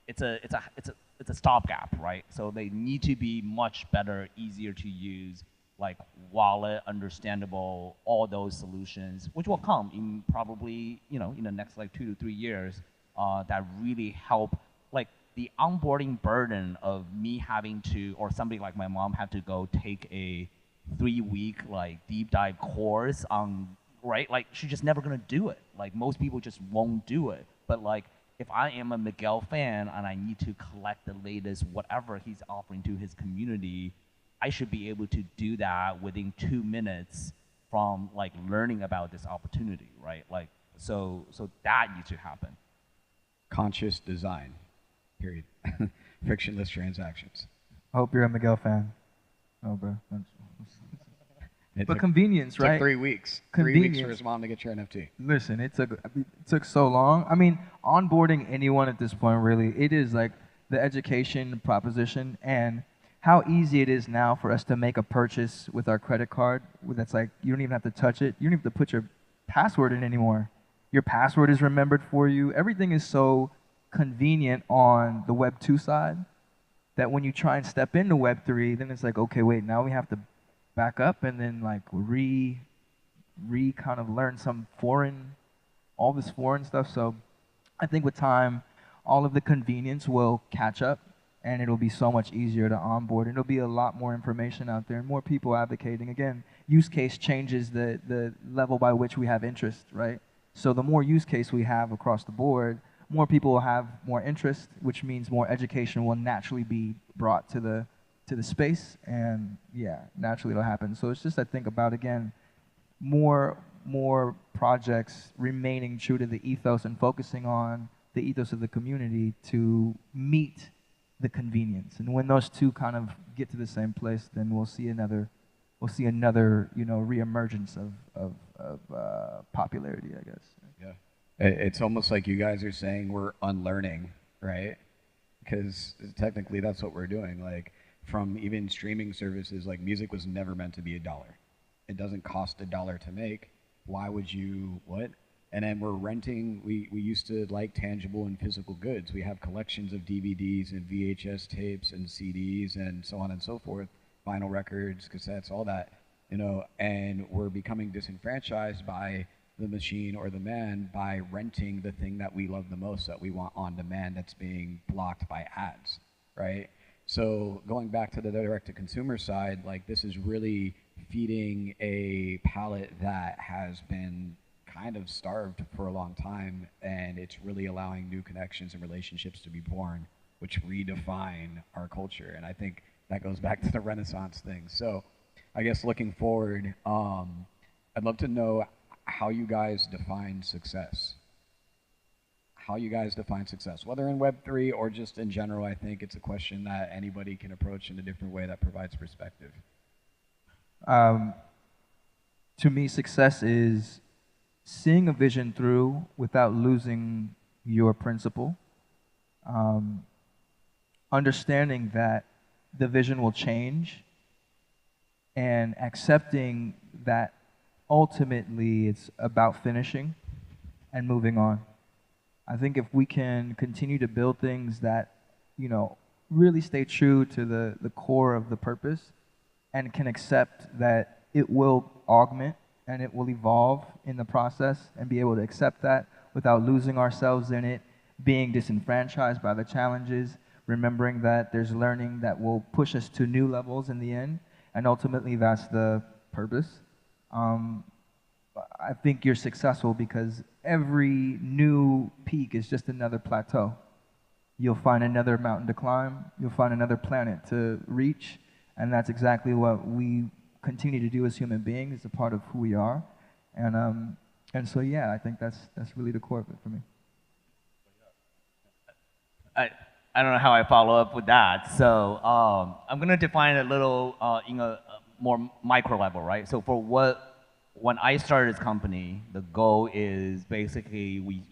Speaker 21: it's a stopgap, right? So they need to be much better, easier to use, like wallet, understandable, all those solutions, which will come in probably, in the next like 2 to 3 years, that really help. Like the onboarding burden of me having to, or somebody like my mom had to go take a 3-week like deep dive course on, right? Like she's just never gonna do it. Like most people just won't do it. But like if I am a Miguel fan and I need to collect the latest whatever he's offering to his community, I should be able to do that within 2 minutes from like learning about this opportunity, right? Like so that needs to happen.
Speaker 3: Conscious design, period. Frictionless transactions.
Speaker 7: I hope you're a Miguel fan. Oh, bro.
Speaker 3: It
Speaker 7: But
Speaker 3: took-
Speaker 7: convenience,
Speaker 3: took
Speaker 7: right?
Speaker 3: 3 weeks. 3
Speaker 7: Convenience.
Speaker 3: weeks for his mom to get your NFT.
Speaker 7: Listen, it took so long. I mean, onboarding anyone at this point, really, it is like the education proposition and how easy it is now for us to make a purchase with our credit card. That's like, you don't even have to touch it. You don't even have to put your password in anymore. Your password is remembered for you. Everything is so convenient on the Web 2 side that when you try and step into Web 3, then it's like, okay, wait, now we have to back up and then like kind of learn all this foreign stuff. So I think with time, all of the convenience will catch up and it'll be so much easier to onboard. And there'll be a lot more information out there and more people advocating. Again, use case changes the level by which we have interest, right? So the more use case we have across the board, more people will have more interest, which means more education will naturally be brought to to the space, and yeah, naturally it'll happen. So it's just, I think about, again, more projects remaining true to the ethos and focusing on the ethos of the community to meet the convenience. And when those two kind of get to the same place, then we'll see another reemergence of popularity, I guess.
Speaker 3: Yeah, it's almost like you guys are saying we're unlearning, right? Because technically that's what we're doing. Like, from even streaming services, like, music was never meant to be $1. It doesn't cost $1 to make. Why would you, what? And then we're renting, we used to like tangible and physical goods. We have collections of DVDs and VHS tapes and CDs and so on and so forth, vinyl records, cassettes, all that, and we're becoming disenfranchised by the machine or the man by renting the thing that we love the most, that we want on demand, that's being blocked by ads, right? So going back to the direct-to-consumer side, like, this is really feeding a palate that has been kind of starved for a long time, and it's really allowing new connections and relationships to be born, which redefine our culture. And I think that goes back to the Renaissance thing. So I guess looking forward, I'd love to know how you guys define success. How you guys define success, whether in Web3 or just in general. I think it's a question that anybody can approach in a different way that provides perspective.
Speaker 7: To me, success is seeing a vision through without losing your principle, understanding that the vision will change, and accepting that ultimately it's about finishing and moving on. I think if we can continue to build things that, really stay true to the core of the purpose, and can accept that it will augment and it will evolve in the process, and be able to accept that without losing ourselves in it, being disenfranchised by the challenges, remembering that there's learning that will push us to new levels in the end, and ultimately that's the purpose. I think you're successful because every new peak is just another plateau. You'll find another mountain to climb, you'll find another planet to reach, and that's exactly what we continue to do as human beings. It's a part of who we are. And so yeah, I think that's really the core of it for me.
Speaker 21: I don't know how I follow up with that. So I'm going to define a little in a more micro level, right? So when I started this company, the goal is basically we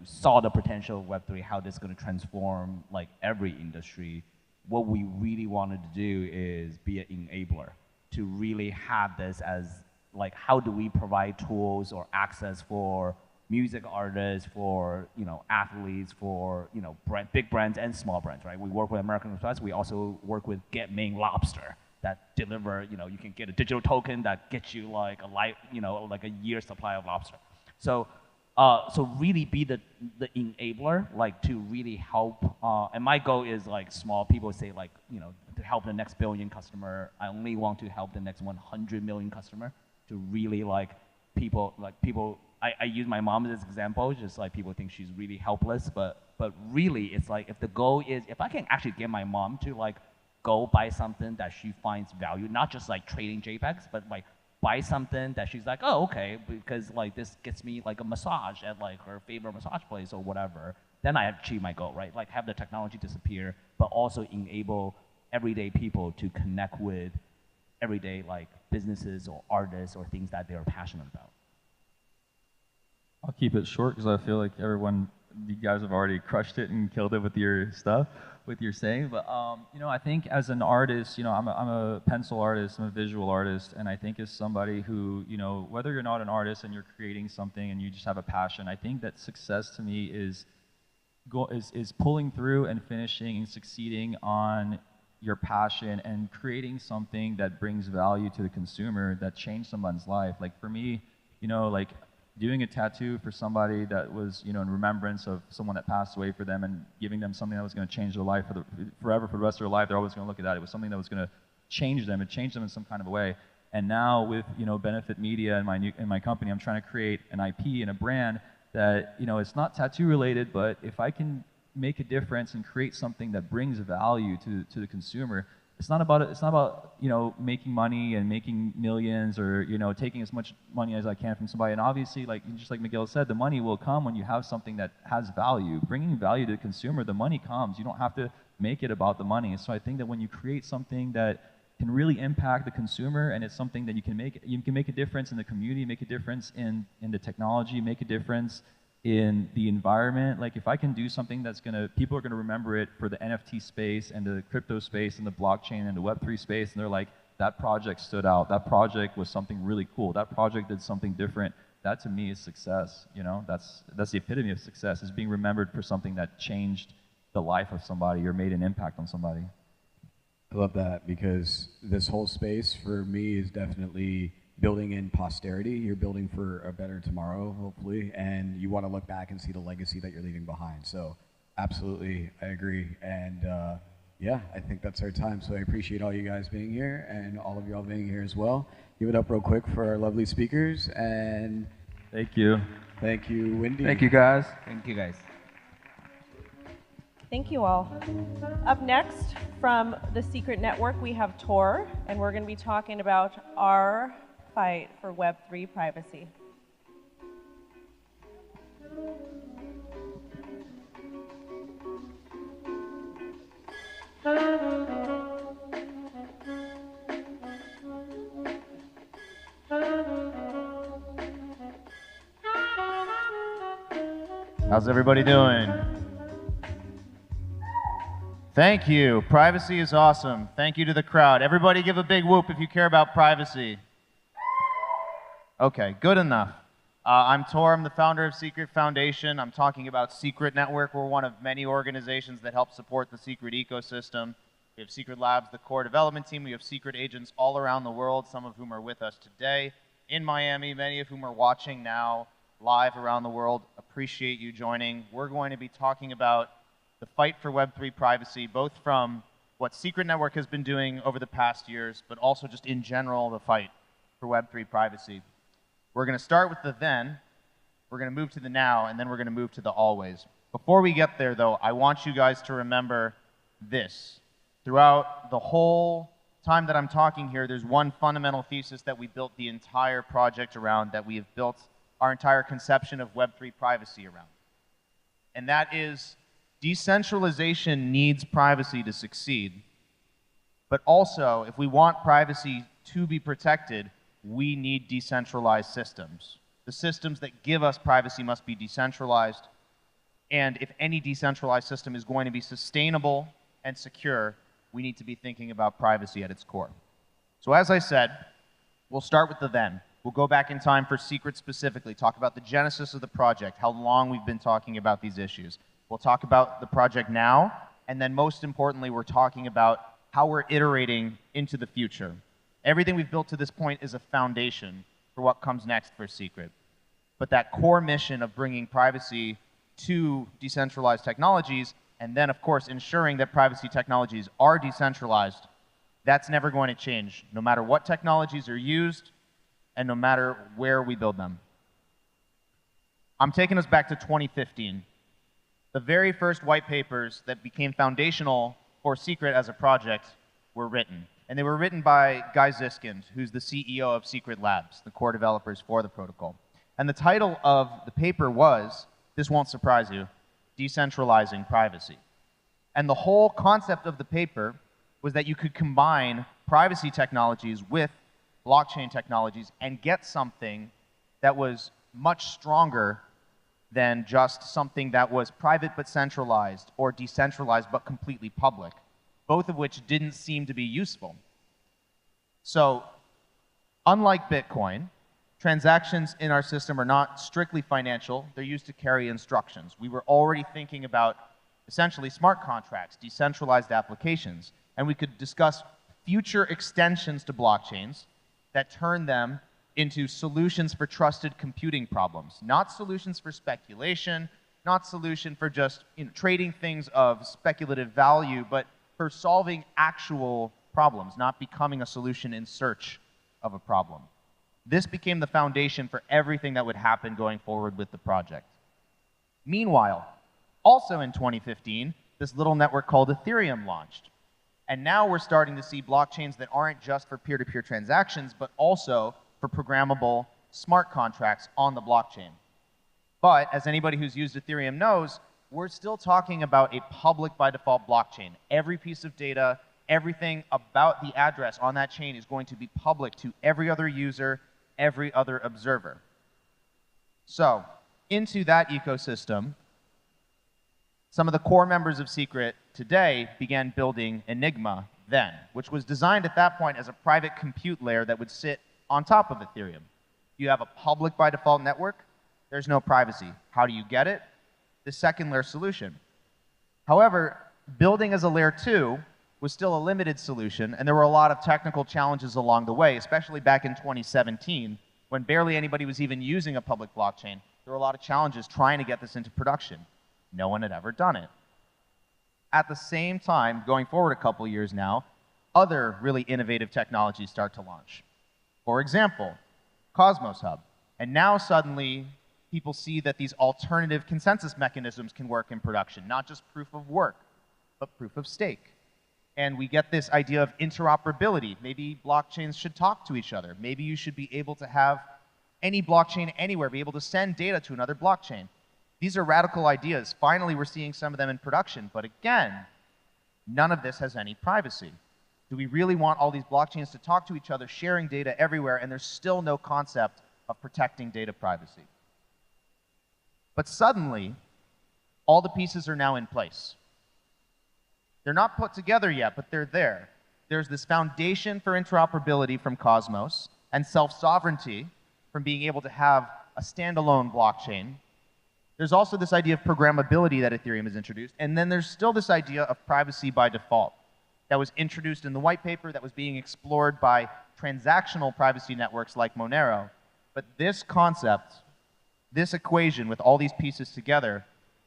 Speaker 21: saw the potential of Web3, how this is going to transform like every industry. What we really wanted to do is be an enabler to really have this as like, how do we provide tools or access for music artists, for athletes, for big brands and small brands, right? We work with American Express. We also work with Get Maine Lobster that deliver. You can get a digital token that gets you like a year's supply of lobster. So really be the enabler, like to really help. And my goal is like small. People say like to help the next billion customer. I only want to help the next 100 million customer. To really like people. I use my mom as an example, just like people think she's really helpless, but really it's like, if the goal is, if I can actually get my mom to like go buy something that she finds value, not just like trading JPEGs, but like buy something that she's like, oh, okay, because like this gets me like a massage at like her favorite massage place or whatever, then I achieve my goal, right? Like have the technology disappear, but also enable everyday people to connect with everyday like businesses or artists or things that they're passionate about.
Speaker 22: I'll keep it short because I feel like you guys have already crushed it and killed it with your stuff, with your saying. But I think as an artist, I'm a pencil artist, I'm a visual artist, and I think as somebody who, whether you're not an artist and you're creating something and you just have a passion, I think that success to me is pulling through and finishing and succeeding on your passion and creating something that brings value to the consumer, that changed someone's life. Like for me, like doing a tattoo for somebody that was, in remembrance of someone that passed away for them, and giving them something that was going to change their life forever, for the rest of their life. They're always going to look at that. It was something that was going to change them. It changed them in some kind of a way. And now with Benefit Media and my company, I'm trying to create an IP and a brand that it's not tattoo related, but if I can make a difference and create something that brings value to the consumer, it's not about making money and making millions or taking as much money as I can from somebody. And obviously, just like Miguel said, the money will come when you have something that has value. Bringing value to the consumer, the money comes. You don't have to make it about the money. So I think that when you create something that can really impact the consumer, and it's something that you can make a difference in the community, make a difference in the technology, make a difference in the environment. Like if I can do something that's people are gonna remember it for the NFT space and the crypto space and the blockchain and the Web3 space, and they're like, that project stood out. That project was something really cool. That project did something different. That to me is success. That's the epitome of success, is being remembered for something that changed the life of somebody or made an impact on somebody.
Speaker 3: I love that, because this whole space for me is definitely building in posterity. You're building for a better tomorrow, hopefully, and you want to look back and see the legacy that you're leaving behind. So absolutely, I agree. And yeah, I think that's our time. So I appreciate all you guys being here and all of y'all being here as well. Give it up real quick for our lovely speakers. And
Speaker 22: thank you.
Speaker 3: Thank you, Wendy.
Speaker 7: Thank you, guys.
Speaker 21: Thank you, guys.
Speaker 2: Thank you all. Up next, from the Secret Network, we have Tor, and we're going to be talking about our fight for Web3 privacy.
Speaker 6: How's everybody doing? Thank you. Privacy is awesome. Thank you to the crowd. Everybody give a big whoop if you care about privacy. Okay, good enough. I'm Tor. I'm the founder of Secret Foundation. I'm talking about Secret Network. We're one of many organizations that help support the secret ecosystem. We have Secret Labs, the core development team. We have secret agents all around the world, some of whom are with us today in Miami, many of whom are watching now live around the world. Appreciate you joining. We're going to be talking about the fight for Web3 privacy, both from what Secret Network has been doing over the past years, but also just in general, the fight for Web3 privacy. We're going to start with the then, we're going to move to the now, and then we're going to move to the always. Before we get there, though, I want you guys to remember this. Throughout the whole time that I'm talking here, there's one fundamental thesis that we built the entire project around, that we have built our entire conception of Web3 privacy around. And that is, decentralization needs privacy to succeed. But also, if we want privacy to be protected, we need decentralized systems. The systems that give us privacy must be decentralized. And if any decentralized system is going to be sustainable and secure, we need to be thinking about privacy at its core. So as I said, we'll start with the then. We'll go back in time for Secret specifically, talk about the genesis of the project, how long we've been talking about these issues. We'll talk about the project now, and then most importantly, we're talking about how we're iterating into the future. Everything we've built to this point is a foundation for what comes next for Secret. But that core mission of bringing privacy to decentralized technologies, and then, of course, ensuring that privacy technologies are decentralized, that's never going to change, no matter what technologies are used and no matter where we build them. I'm taking us back to 2015. The very first white papers that became foundational for Secret as a project were written. And they were written by Guy Ziskind, who's the CEO of Secret Labs, the core developers for the protocol. And the title of the paper was, this won't surprise you, Decentralizing Privacy. And the whole concept of the paper was that you could combine privacy technologies with blockchain technologies and get something that was much stronger than just something that was private but centralized, or decentralized but completely public, both of which didn't seem to be useful. So, unlike Bitcoin, transactions in our system are not strictly financial. They're used to carry instructions. We were already thinking about essentially smart contracts, decentralized applications, and we could discuss future extensions to blockchains that turn them into solutions for trusted computing problems, not solutions for speculation, not solution for just trading things of speculative value, but for solving actual problems, not becoming a solution in search of a problem. This became the foundation for everything that would happen going forward with the project. Meanwhile, also in 2015, this little network called Ethereum launched. And now we're starting to see blockchains that aren't just for peer-to-peer transactions, but also for programmable smart contracts on the blockchain. But as anybody who's used Ethereum knows, we're still talking about a public by default blockchain. Every piece of data, everything about the address on that chain is going to be public to every other user, every other observer. So, into that ecosystem, some of the core members of Secret today began building Enigma then, which was designed at that point as a private compute layer that would sit on top of Ethereum. You have a public by default network, there's no privacy. How do you get it? The second layer solution. However, building as a layer 2 was still a limited solution, and there were a lot of technical challenges along the way, especially back in 2017, when barely anybody was even using a public blockchain. There were a lot of challenges trying to get this into production. No one had ever done it. At the same time, going forward a couple years now, other really innovative technologies start to launch. For example, Cosmos Hub. And now suddenly, people see that these alternative consensus mechanisms can work in production, not just proof of work, but proof of stake. And we get this idea of interoperability. Maybe blockchains should talk to each other. Maybe you should be able to have any blockchain anywhere, be able to send data to another blockchain. These are radical ideas. Finally, we're seeing some of them in production. But again, none of this has any privacy. Do we really want all these blockchains to talk to each other, sharing data everywhere, and there's still no concept of protecting data privacy? But suddenly, all the pieces are now in place. They're not put together yet, but they're there. There's this foundation for interoperability from Cosmos and self-sovereignty from being able to have a standalone blockchain. There's also this idea of programmability that Ethereum has introduced, and then there's still this idea of privacy by default that was introduced in the white paper, that was being explored by transactional privacy networks like Monero. But this concept, this equation with all these pieces together,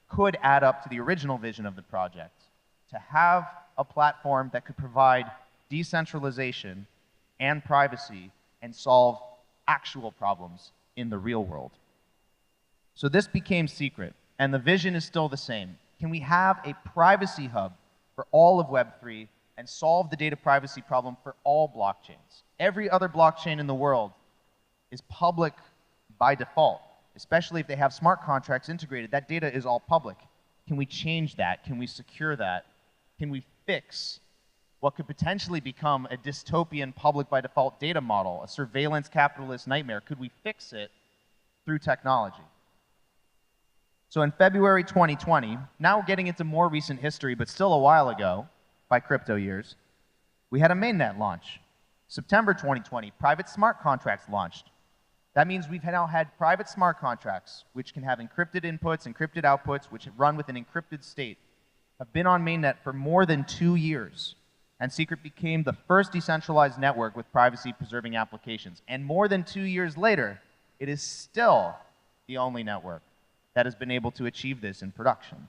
Speaker 6: could add up to the original vision of the project, to have a platform that could provide decentralization and privacy and solve actual problems in the real world. So this became Secret, and the vision is still the same. Can we have a privacy hub for all of Web3 and solve the data privacy problem for all blockchains? Every other blockchain in the world is public by default, especially if they have smart contracts integrated. That data is all public. Can we change that? Can we secure that? Can we fix what could potentially become a dystopian public by default data model, a surveillance capitalist nightmare? Could we fix it through technology? So in February 2020, now getting into more recent history, but still a while ago, by crypto years, we had a mainnet launch. September 2020, private smart contracts launched. That means we've now had private smart contracts, which can have encrypted inputs, encrypted outputs, which run with an encrypted state, have been on mainnet for more than 2 years. And Secret became the first decentralized network with privacy-preserving applications. And more than 2 years later, it is still the only network that has been able to achieve this in production.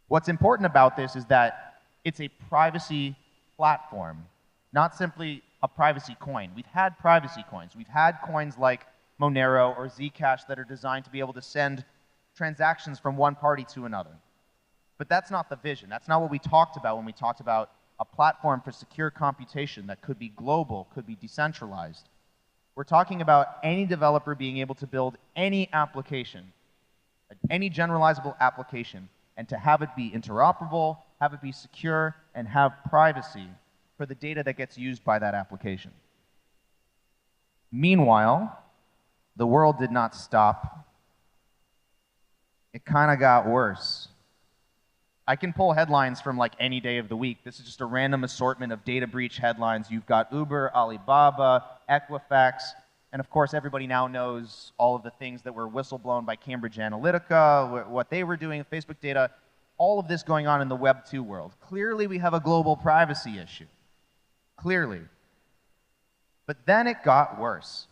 Speaker 6: What's important about this is that it's a privacy platform, not simply a privacy coin. We've had privacy coins. We've had coins like Monero or Zcash that are designed to be able to send transactions from one party to another. But that's not the vision. That's not what we talked about when we talked about a platform for secure computation that could be global, could be decentralized. We're talking about any developer being able to build any application, any generalizable application, and to have it be interoperable, have it be secure, and have privacy for the data that gets used by that application. Meanwhile, the world did not stop. It kind of got worse. I can pull headlines from like any day of the week. This is just a random assortment of data breach headlines. You've got Uber, Alibaba, Equifax, and of course everybody now knows all of the things that were whistleblown by Cambridge Analytica, what they were doing with Facebook data, all of this going on in the Web 2 world. Clearly we have a global privacy issue. Clearly. But then it got worse.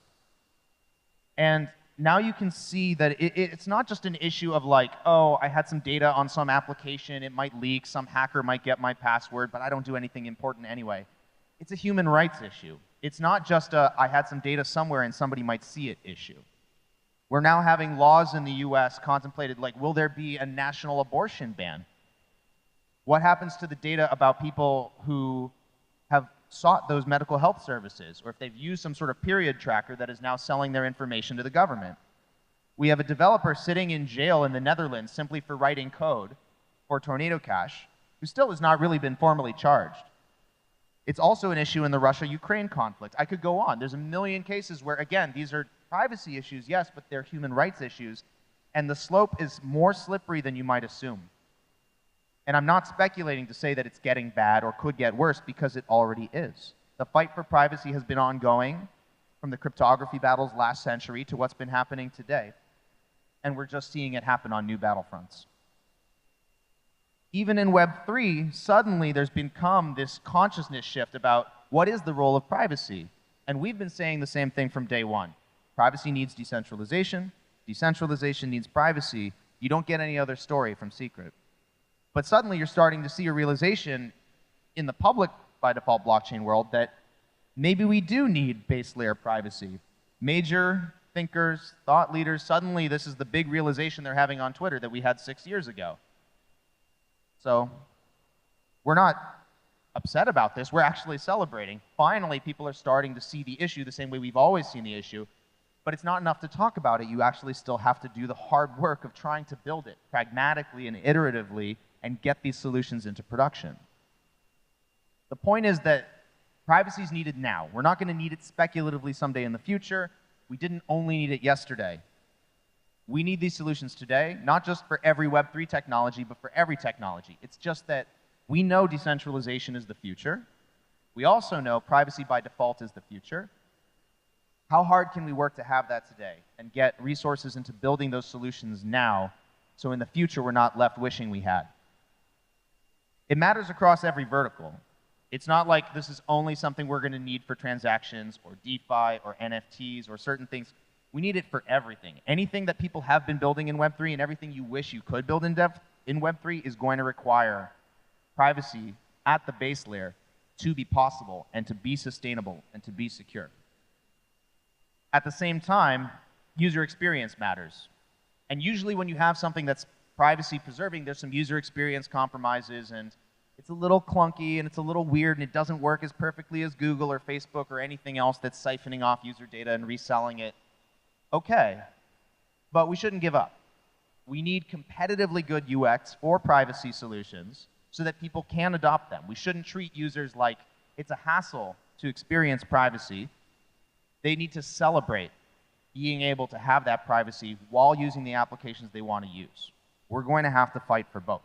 Speaker 6: And now you can see that it's not just an issue of like, oh, I had some data on some application, it might leak, some hacker might get my password, but I don't do anything important anyway. It's a human rights issue. It's not just a, I had some data somewhere and somebody might see it issue. We're now having laws in the US contemplated like, will there be a national abortion ban? What happens to the data about people who have sought those medical health services, or if they've used some sort of period tracker that is now selling their information to the government? We have a developer sitting in jail in the Netherlands simply for writing code for Tornado Cash, who still has not really been formally charged. It's also an issue in the Russia-Ukraine conflict. I could go on. There's a million cases where, again, these are privacy issues, yes, but they're human rights issues, and the slope is more slippery than you might assume. And I'm not speculating to say that it's getting bad or could get worse, because it already is. The fight for privacy has been ongoing from the cryptography battles last century to what's been happening today. And we're just seeing it happen on new battlefronts. Even in Web3, suddenly there's become this consciousness shift about what is the role of privacy. And we've been saying the same thing from day one. Privacy needs decentralization. Decentralization needs privacy. You don't get any other story from secret. But suddenly you're starting to see a realization in the public by default blockchain world that maybe we do need base layer privacy. Major thinkers, thought leaders, suddenly this is the big realization they're having on Twitter that we had 6 years ago. So we're not upset about this. We're actually celebrating. Finally, people are starting to see the issue the same way we've always seen the issue. But it's not enough to talk about it. You actually still have to do the hard work of trying to build it pragmatically and iteratively and get these solutions into production. The point is that privacy is needed now. We're not going to need it speculatively someday in the future. We didn't only need it yesterday. We need these solutions today, not just for every Web3 technology, but for every technology. It's just that we know decentralization is the future. We also know privacy by default is the future. How hard can we work to have that today and get resources into building those solutions now so in the future we're not left wishing we had? It matters across every vertical. It's not like this is only something we're going to need for transactions or DeFi or NFTs or certain things. We need it for everything. Anything that people have been building in Web3 and everything you wish you could build in Web3 is going to require privacy at the base layer to be possible and to be sustainable and to be secure. At the same time, user experience matters. And usually when you have something that's privacy preserving, there's some user experience compromises, and it's a little clunky and it's a little weird and it doesn't work as perfectly as Google or Facebook or anything else that's siphoning off user data and reselling it. Okay, but we shouldn't give up. We need competitively good UX or privacy solutions so that people can adopt them. We shouldn't treat users like it's a hassle to experience privacy. They need to celebrate being able to have that privacy while using the applications they want to use. We're going to have to fight for both.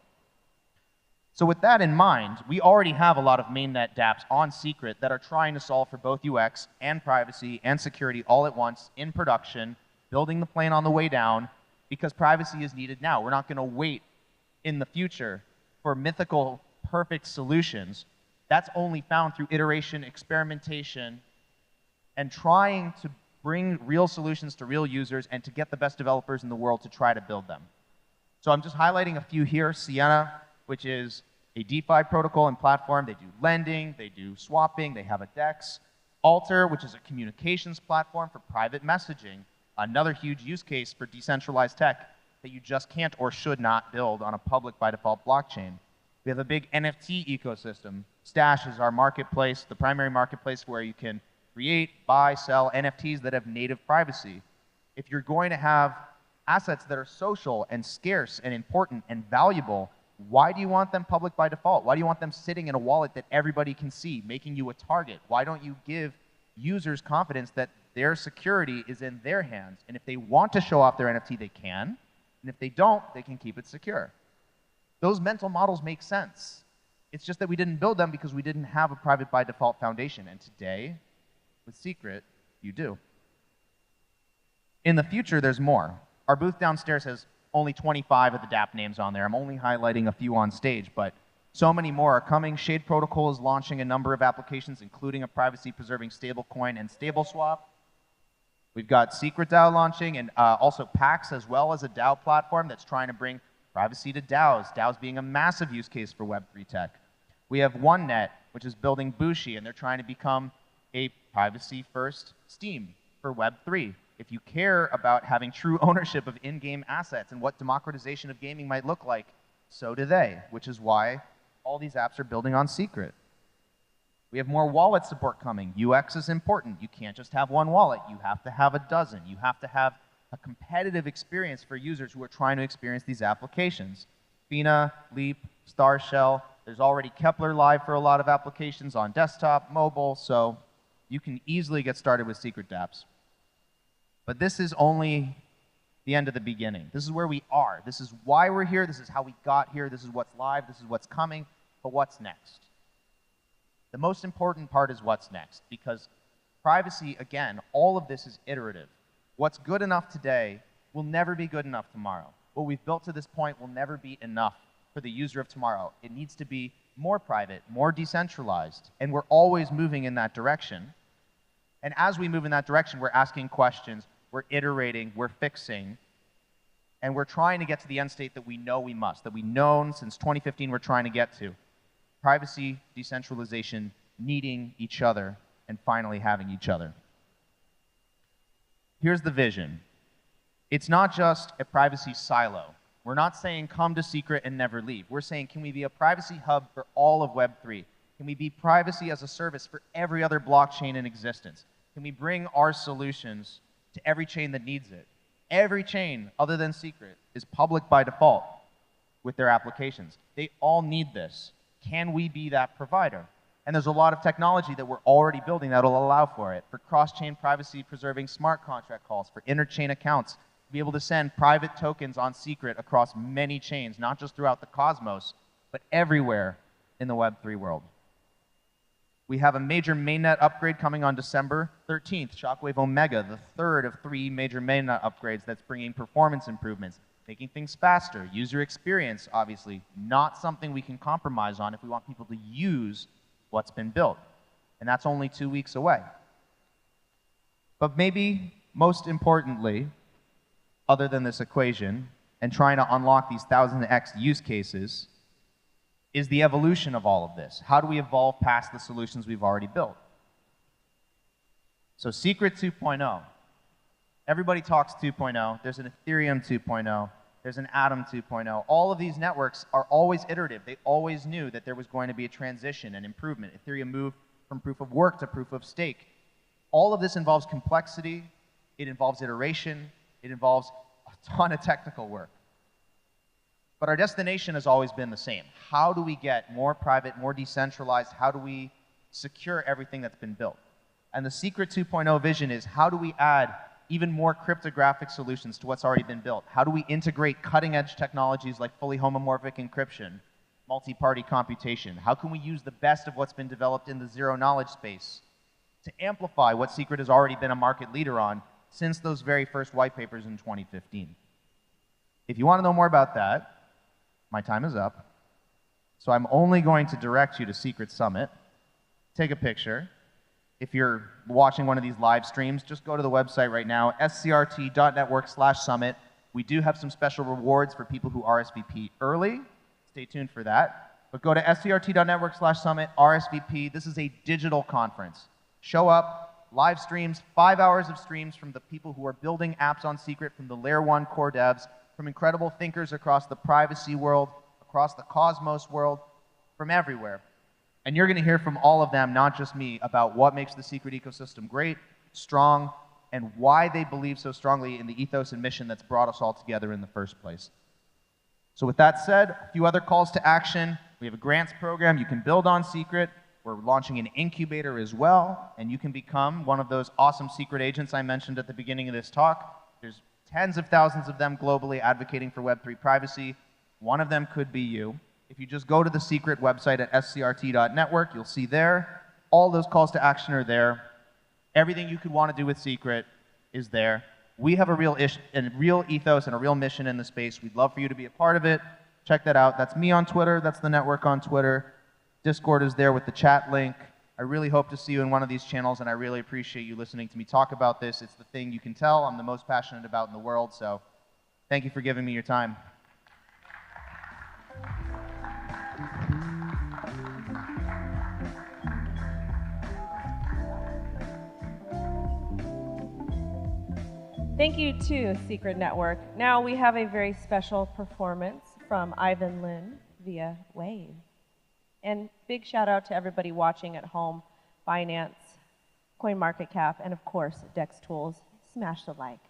Speaker 6: So with that in mind, we already have a lot of mainnet dApps on Secret that are trying to solve for both UX and privacy and security all at once in production, building the plane on the way down, because privacy is needed now. We're not going to wait in the future for mythical, perfect solutions. That's only found through iteration, experimentation, and trying to bring real solutions to real users and to get the best developers in the world to try to build them. So I'm just highlighting a few here. Sienna, which is a DeFi protocol and platform. They do lending, they do swapping, they have a DEX. Alter, which is a communications platform for private messaging. Another huge use case for decentralized tech that you just can't or should not build on a public by default blockchain. We have a big NFT ecosystem. Stash is our marketplace, the primary marketplace where you can create, buy, sell NFTs that have native privacy. If you're going to have assets that are social and scarce and important and valuable, why do you want them public by default? Why do you want them sitting in a wallet that everybody can see, making you a target? Why don't you give users confidence that their security is in their hands? And if they want to show off their NFT, they can. And if they don't, they can keep it secure. Those mental models make sense. It's just that we didn't build them because we didn't have a private by default foundation. And today, with Secret, you do. In the future, there's more. Our booth downstairs has only 25 of the dApp names on there. I'm only highlighting a few on stage, but so many more are coming. Shade Protocol is launching a number of applications, including a privacy-preserving stablecoin and StableSwap. We've got Secret DAO launching, and also Pax, as well as a DAO platform that's trying to bring privacy to DAOs, DAOs being a massive use case for Web3 tech. We have OneNet, which is building Bushi, and they're trying to become a privacy-first Steam for Web3. If you care about having true ownership of in-game assets and what democratization of gaming might look like, so do they, which is why All these apps are building on secret. We have more wallet support coming. UX is important. You can't just have one wallet. You have to have a dozen. You have to have a competitive experience for users who are trying to experience these applications. Fina, Leap, StarShell. There's already Kepler live for a lot of applications on desktop, mobile, so you can easily get started with secret dApps. But this is only the end of the beginning. This is where we are. This is why we're here. This is how we got here. This is what's live. This is what's coming. But what's next? The most important part is what's next, because privacy, again, all of this is iterative. What's good enough today will never be good enough tomorrow. What we've built to this point will never be enough for the user of tomorrow. It needs to be more private, more decentralized, and we're always moving in that direction. And as we move in that direction, we're asking questions, we're iterating, we're fixing, and we're trying to get to the end state that we know we must, that we've known since 2015 we're trying to get to. Privacy, decentralization, needing each other, and finally having each other. Here's the vision. It's not just a privacy silo. We're not saying come to secret and never leave. We're saying, can we be a privacy hub for all of Web3? Can we be privacy as a service for every other blockchain in existence? Can we bring our solutions to every chain that needs it? Every chain other than secret is public by default with their applications. They all need this. Can we be that provider? And there's a lot of technology that we're already building that will allow for it. For cross-chain privacy preserving smart contract calls, for inter-chain accounts, to be able to send private tokens on secret across many chains, not just throughout the cosmos, but everywhere in the Web3 world. We have a major mainnet upgrade coming on December 13th, Shockwave Omega, the third of 3 major mainnet upgrades that's bringing performance improvements, making things faster, user experience, obviously, not something we can compromise on if we want people to use what's been built. And that's only 2 weeks away. But maybe most importantly, other than this equation, and trying to unlock these 1000x use cases, is the evolution of all of this. How do we evolve past the solutions we've already built? So Secret 2.0. Everybody talks 2.0. There's an Ethereum 2.0. There's an Atom 2.0. All of these networks are always iterative. They always knew that there was going to be a transition and improvement. Ethereum moved from proof of work to proof of stake. All of this involves complexity. It involves iteration. It involves a ton of technical work. But our destination has always been the same. How do we get more private, more decentralized? How do we secure everything that's been built? And the Secret 2.0 vision is, how do we add even more cryptographic solutions to what's already been built? How do we integrate cutting-edge technologies like fully homomorphic encryption, multi-party computation? How can we use the best of what's been developed in the zero-knowledge space to amplify what Secret has already been a market leader on since those very first white papers in 2015? If you want to know more about that, my time is up. So I'm only going to direct you to Secret Summit. Take a picture. If you're watching one of these live streams, just go to the website right now, scrt.network/summit. We do have some special rewards for people who RSVP early. Stay tuned for that. But go to scrt.network/summit, RSVP. This is a digital conference. Show up, live streams, 5 hours of streams from the people who are building apps on Secret, from the Layer 1 core devs, from incredible thinkers across the privacy world, across the Cosmos world, from everywhere. And you're going to hear from all of them, not just me, about what makes the Secret ecosystem great, strong, and why they believe so strongly in the ethos and mission that's brought us all together in the first place. So with that said, a few other calls to action. We have a grants program. You can build on Secret. We're launching an incubator as well, and you can become one of those awesome secret agents I mentioned at the beginning of this talk. There's tens of thousands of them globally advocating for Web3 privacy. One of them could be you. If you just go to the Secret website at scrt.network, you'll see there. All those calls to action are there. Everything you could want to do with Secret is there. We have a real ethos and a real mission in the space. We'd love for you to be a part of it. Check that out. That's me on Twitter. That's the network on Twitter. Discord is there with the chat link. I really hope to see you in one of these channels, and I really appreciate you listening to me talk about this. It's the thing you can tell I'm the most passionate about in the world, so thank you for giving me your time.
Speaker 2: Thank you to Secret Network. Now we have a very special performance from Ivan Lin via Wave. And big shout out to everybody watching at home, Binance, CoinMarketCap, and of course, Dex Tools. Smash the like.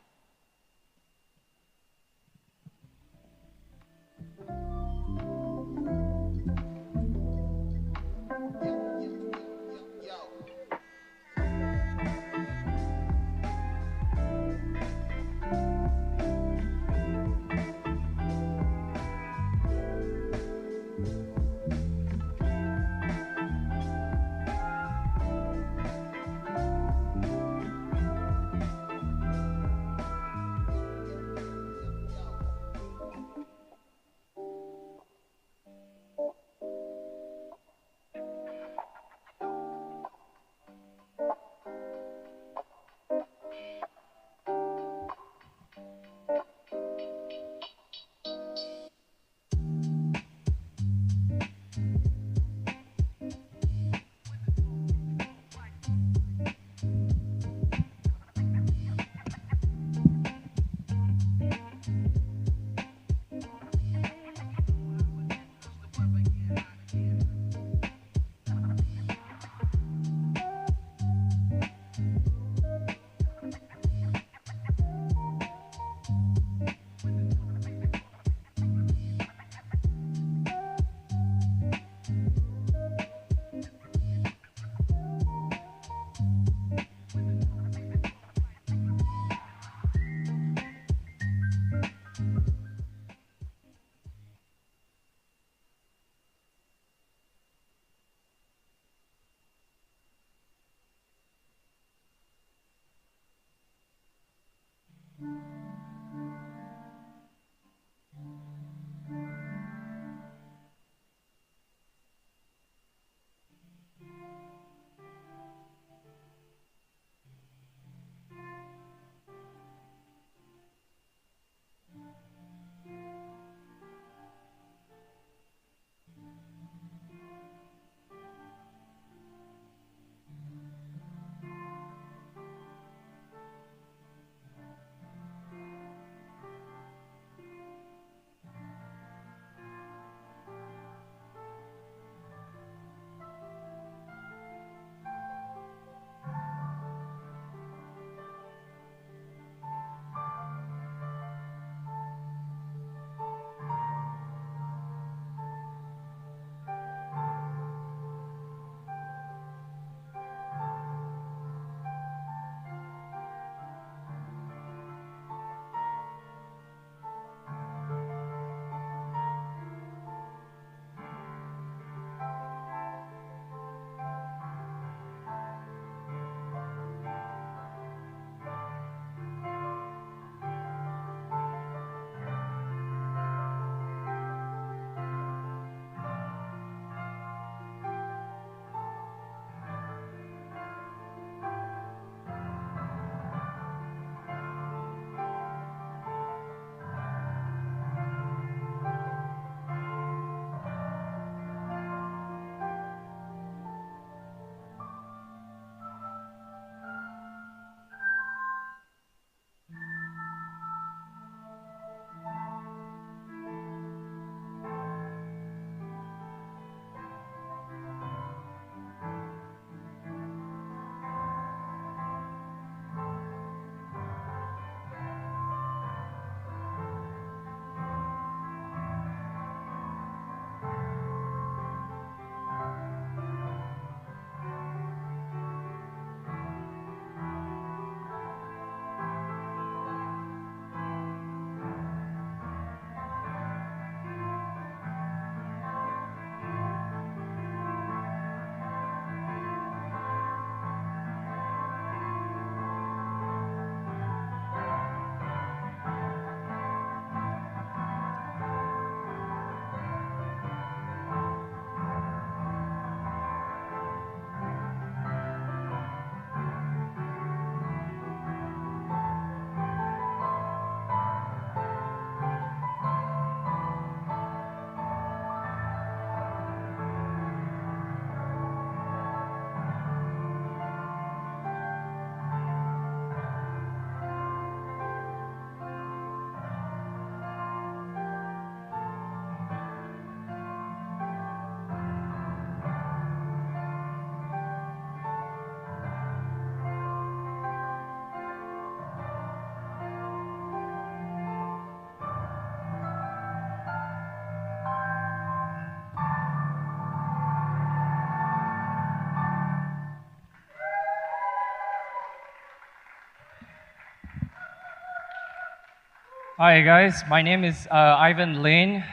Speaker 10: Hi guys, my name is Ivan Lin.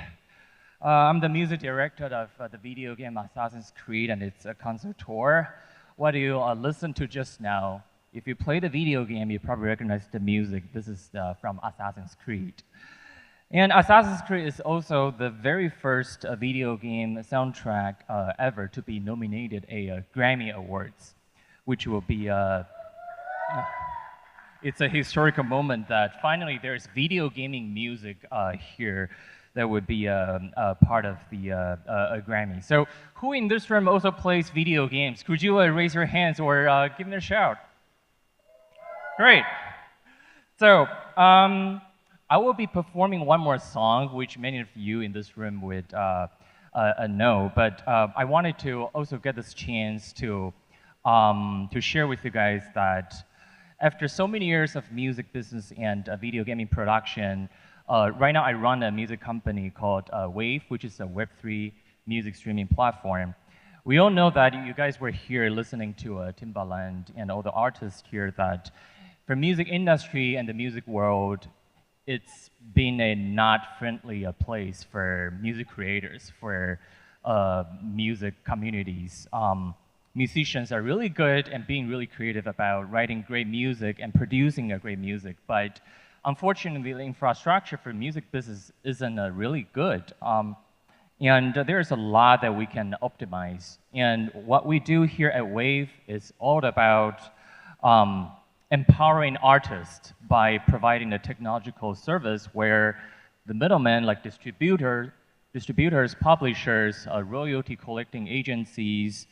Speaker 10: I'm the music director of the video game Assassin's Creed and its concert tour. What you listened to just now, if you play the video game, you probably recognize the music. This is from Assassin's Creed. And Assassin's Creed is also the very first video game soundtrack ever to be nominated a Grammy Awards, which will be it's a historical moment that finally there's video gaming music here that would be a part of the Grammy. So who in this room also plays video games? Could you raise your hands or give me a shout? Great. So I will be performing one more song, which many of you in this room would know, but I wanted to also get this chance to share with you guys that after so many years of music business and video gaming production, right now I run a music company called Wave, which is a Web3 music streaming platform. We all know that you guys were here listening to Timbaland and all the artists here that for music industry and the music world, it's been a not friendly place for music creators, for music communities. Musicians are really good and being really creative about writing great music and producing a great music, but unfortunately the infrastructure for music business isn't really good. And there's a lot that we can optimize. And what we do here at Wave is all about empowering artists by providing a technological service where the middlemen like distributors, publishers, royalty collecting agencies,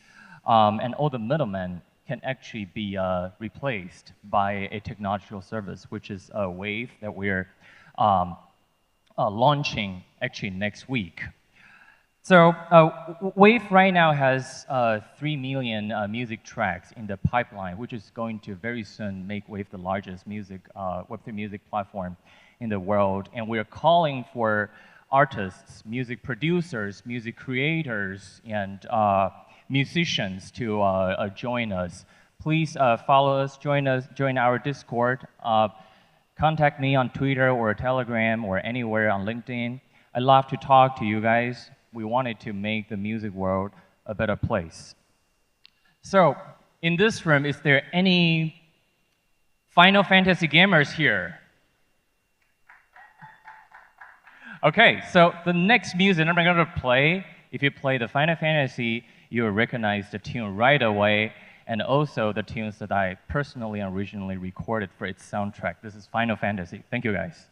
Speaker 10: and all the middlemen can actually be replaced by a technological service, which is a Wave that we're launching actually next week. So Wave right now has 3 million music tracks in the pipeline, which is going to very soon make Wave the largest Web3 music platform in the world. And we're calling for artists, music producers, music creators, and musicians to join us. Please follow us, join our Discord. Contact me on Twitter or Telegram or anywhere on LinkedIn. I'd love to talk to you guys. We wanted to make the music world a better place. So, in this room, is there any Final Fantasy gamers here? Okay, so the next music I'm going to play, if you play the Final Fantasy, you'll recognize the tune right away, and also the tunes that I personally and originally recorded for its soundtrack. This is Final Fantasy. Thank you, guys.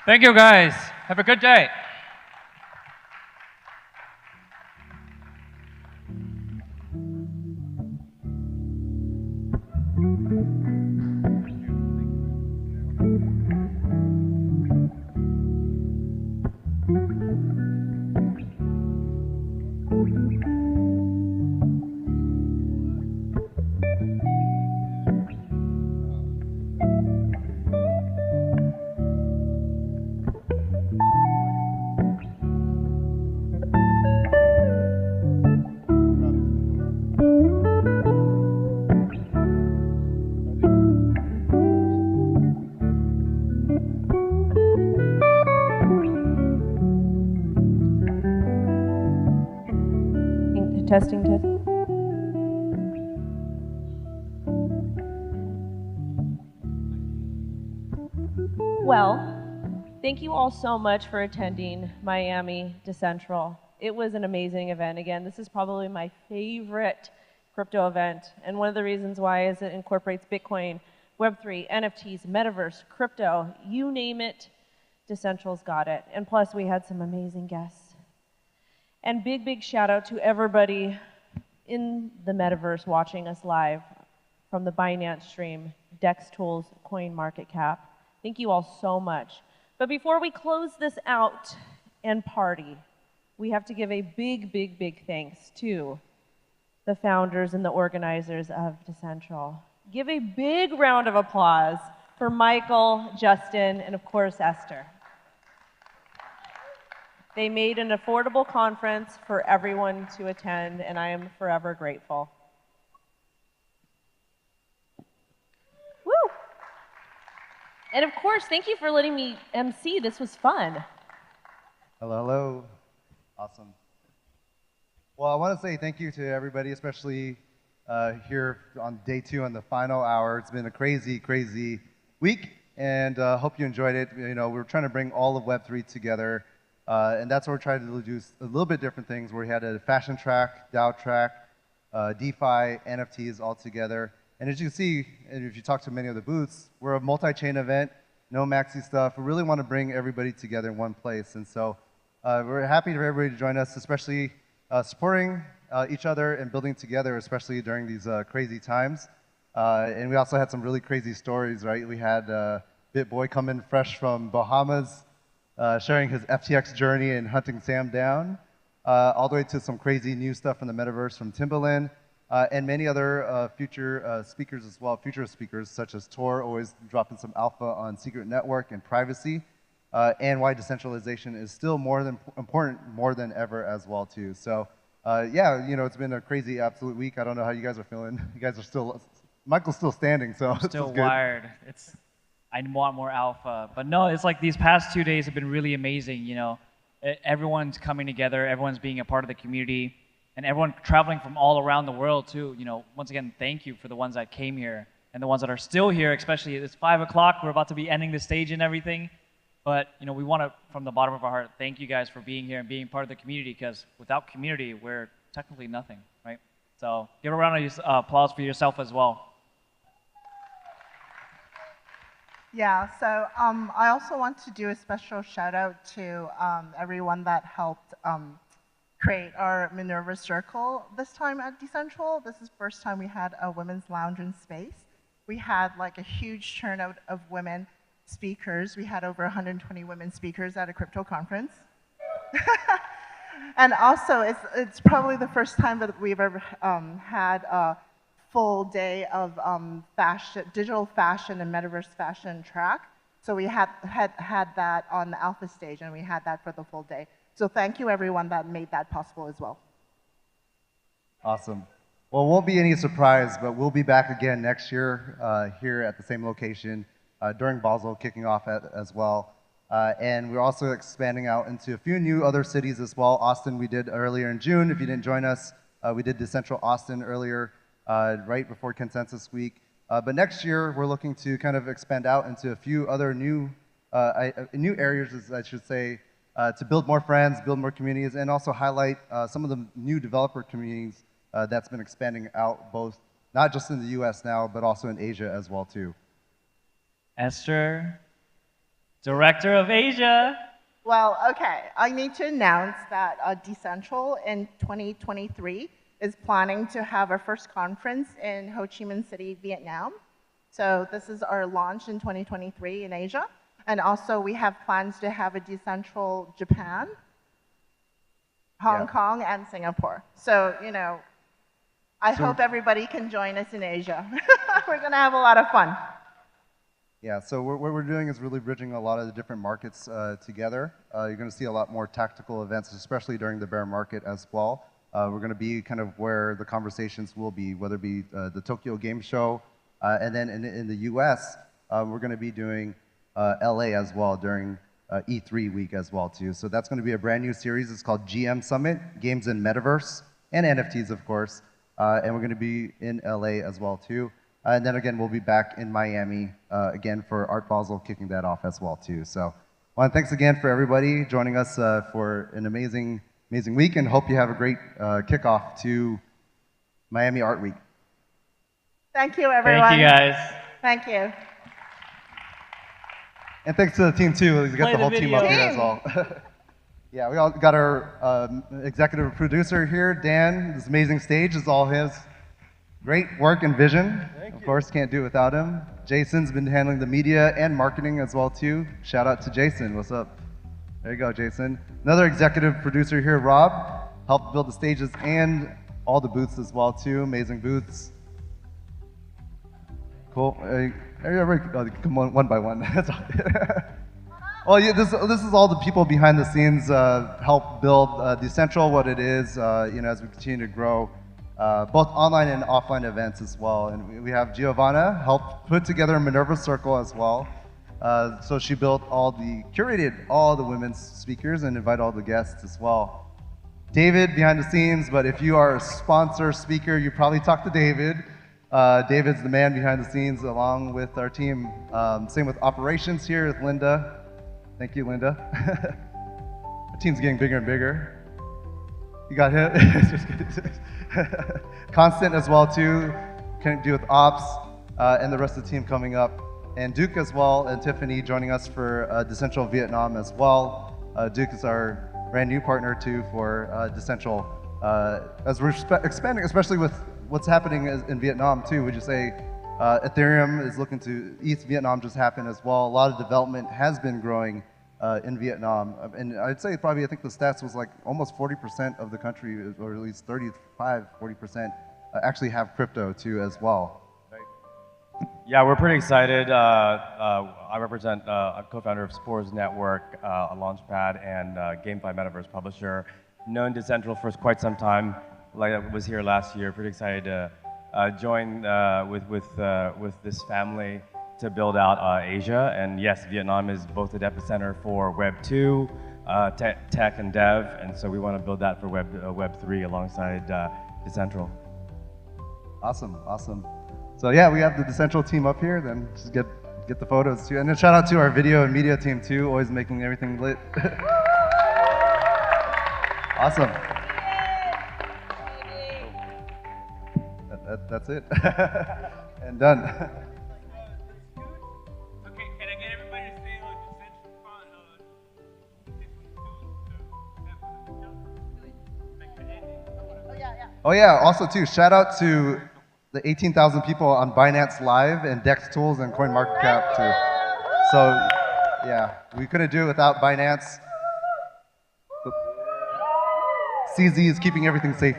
Speaker 11: Thank you, guys. Have a good day.
Speaker 2: Testing, testing. Well, thank you all so much for attending Miami DCentral. It was an amazing event. Again, this is probably my favorite crypto event, and one of the reasons why is it incorporates Bitcoin, Web3, NFTs, Metaverse, crypto, you name it, DCentral's got it. And plus, we had some amazing guests. And big shout out to everybody in the metaverse watching us live from the Binance stream, Dex Tools, CoinMarketCap. Thank you all so much. But before we close this out and party, we have to give a big thanks to the founders and the organizers of DCentral. Give a big round of applause for Michael, Justin, and of course, Esther. They made an affordable conference for everyone to attend, and I am forever grateful. Woo! And of course, thank you for letting me MC. This was fun.
Speaker 12: Hello. Awesome. Well, I want to say thank you to everybody, especially here on day 2 on the final hour. It's been a crazy week, and hope you enjoyed it. You know, we're trying to bring all of Web3 together. And that's what we're trying to do, a little bit different things, where we had a fashion track, DAO track, DeFi, NFTs all together. And as you can see, and if you talk to many of the booths, we're a multi-chain event, no maxi stuff. We really want to bring everybody together in one place. And so we're happy for everybody to join us, especially supporting each other and building together, especially during these crazy times. And we also had some really crazy stories, right? We had BitBoy come in fresh from Bahamas, sharing his FTX journey and hunting Sam down, all the way to some crazy new stuff from the metaverse from Timbaland, and many other future speakers as well, future speakers such as Tor, always dropping some alpha on secret network and privacy, and why decentralization is still important more than ever as well too. So yeah, you know, it's been a crazy absolute week. I don't know how you guys are feeling. You guys are still, Michael's still standing, so
Speaker 11: I'm still wired. I want more alpha. But no, it's like these past 2 days have been really amazing, you know. Everyone's coming together, everyone's being a part of the community, and everyone traveling from all around the world too. You know, once again, thank you for the ones that came here and the ones that are still here, especially it's 5 o'clock, we're about to be ending the stage and everything. But, you know, we want to, from the bottom of our heart, thank you guys for being here and being part of the community, because without community, we're technically nothing, right? So give a round of applause for yourself as well.
Speaker 13: Yeah, so I also want to do a special shout out to everyone that helped create our Minerva Circle this time at DCentral. This is the first time we had a women's lounge in space. We had like a huge turnout of women speakers. We had over 120 women speakers at a crypto conference. And also, it's probably the first time that we've ever had a full day of digital fashion and metaverse fashion track. So we had that on the alpha stage, and we had that for the full day. So thank you everyone that made that possible as well.
Speaker 12: Awesome. Well, it won't be any surprise, but we'll be back again next year here at the same location during Basel, kicking off as well. And we're also expanding out into a few new other cities as well. Austin we did earlier in June. If you didn't join us, we did DCentral Austin earlier, right before Consensus Week. But next year, we're looking to kind of expand out into a few other new areas, I should say, to build more friends, build more communities, and also highlight some of the new developer communities that's been expanding out, both not just in the US now, but also in Asia as well too.
Speaker 11: Esther, Director of Asia.
Speaker 13: Well, okay. I need to announce that DCentral in 2023 is planning to have our first conference in Ho Chi Minh City, Vietnam. So this is our launch in 2023 in Asia. And also we have plans to have a DCentral Japan, Hong Kong, and Singapore. So, you know, I hope everybody can join us in Asia. We're going to have a lot of fun.
Speaker 12: Yeah, so what we're doing is really bridging a lot of the different markets together. You're going to see a lot more tactical events, especially during the bear market as well. We're going to be kind of where the conversations will be, whether it be the Tokyo Game Show, and then in the US, we're going to be doing LA as well during E3 week as well too. So that's going to be a brand new series. It's called GM Summit, Games in Metaverse, and NFTs of course. And we're going to be in LA as well too. And then again, we'll be back in Miami again for Art Basel kicking that off as well too. So, well, thanks again for everybody joining us for an amazing week, and hope you have a great kickoff to Miami Art Week.
Speaker 13: Thank you, everyone.
Speaker 11: Thank you, guys.
Speaker 13: Thank you.
Speaker 12: And thanks to the team too. We got the whole team up here as well. Yeah, we all got our executive producer here, Dan. This amazing stage is all his. Great work and vision. Of course, can't do it without him. Jason's been handling the media and marketing as well too. Shout out to Jason. What's up? There you go, Jason. Another executive producer here, Rob, helped build the stages and all the booths as well too. Amazing booths. Cool. Come one by one. Well, yeah, this is all the people behind the scenes help build DCentral, what it is. You know, as we continue to grow. Both online and offline events as well. And we have Giovanna helped put together a Minerva Circle as well. So she curated all the women's speakers and invite all the guests as well. David behind the scenes, but if you are a sponsor speaker, you probably talk to David. David's the man behind the scenes along with our team. Same with operations here with Linda. Thank you, Linda. Our team's getting bigger and bigger. You got hit? Constant as well too, can do with ops, and the rest of the team coming up. And Duke as well, and Tiffany joining us for DCentral Vietnam as well. Duke is our brand new partner too for DCentral. As we're expanding, especially with what's happening in Vietnam too, would you say Ethereum is looking to, East Vietnam just happened as well. A lot of development has been growing in Vietnam. And I'd say probably, I think the stats was like almost 40% of the country, or at least 40% actually have crypto too as well.
Speaker 8: Yeah, we're pretty excited. I represent a co-founder of Spores Network, a launchpad and GameFi Metaverse publisher. Known DCentral for quite some time. Like I was here last year. Pretty excited to join with this family to build out Asia. And yes, Vietnam is both the epicenter for Web 2, tech and dev, and so we want to build that for Web 3 alongside DCentral.
Speaker 12: Awesome, awesome. So yeah, we have the DCentral team up here. Then just get the photos too, and then shout out to our video and media team too, always making everything lit. Awesome. That's it. And done. Oh yeah, also too, shout out to the 18,000 people on Binance Live and Dex Tools and CoinMarketCap too. So yeah, we couldn't do it without Binance. CZ is keeping everything safe.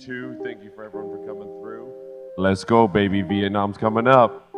Speaker 9: 2. Thank you for everyone for coming through. Let's go, baby. Vietnam's coming up.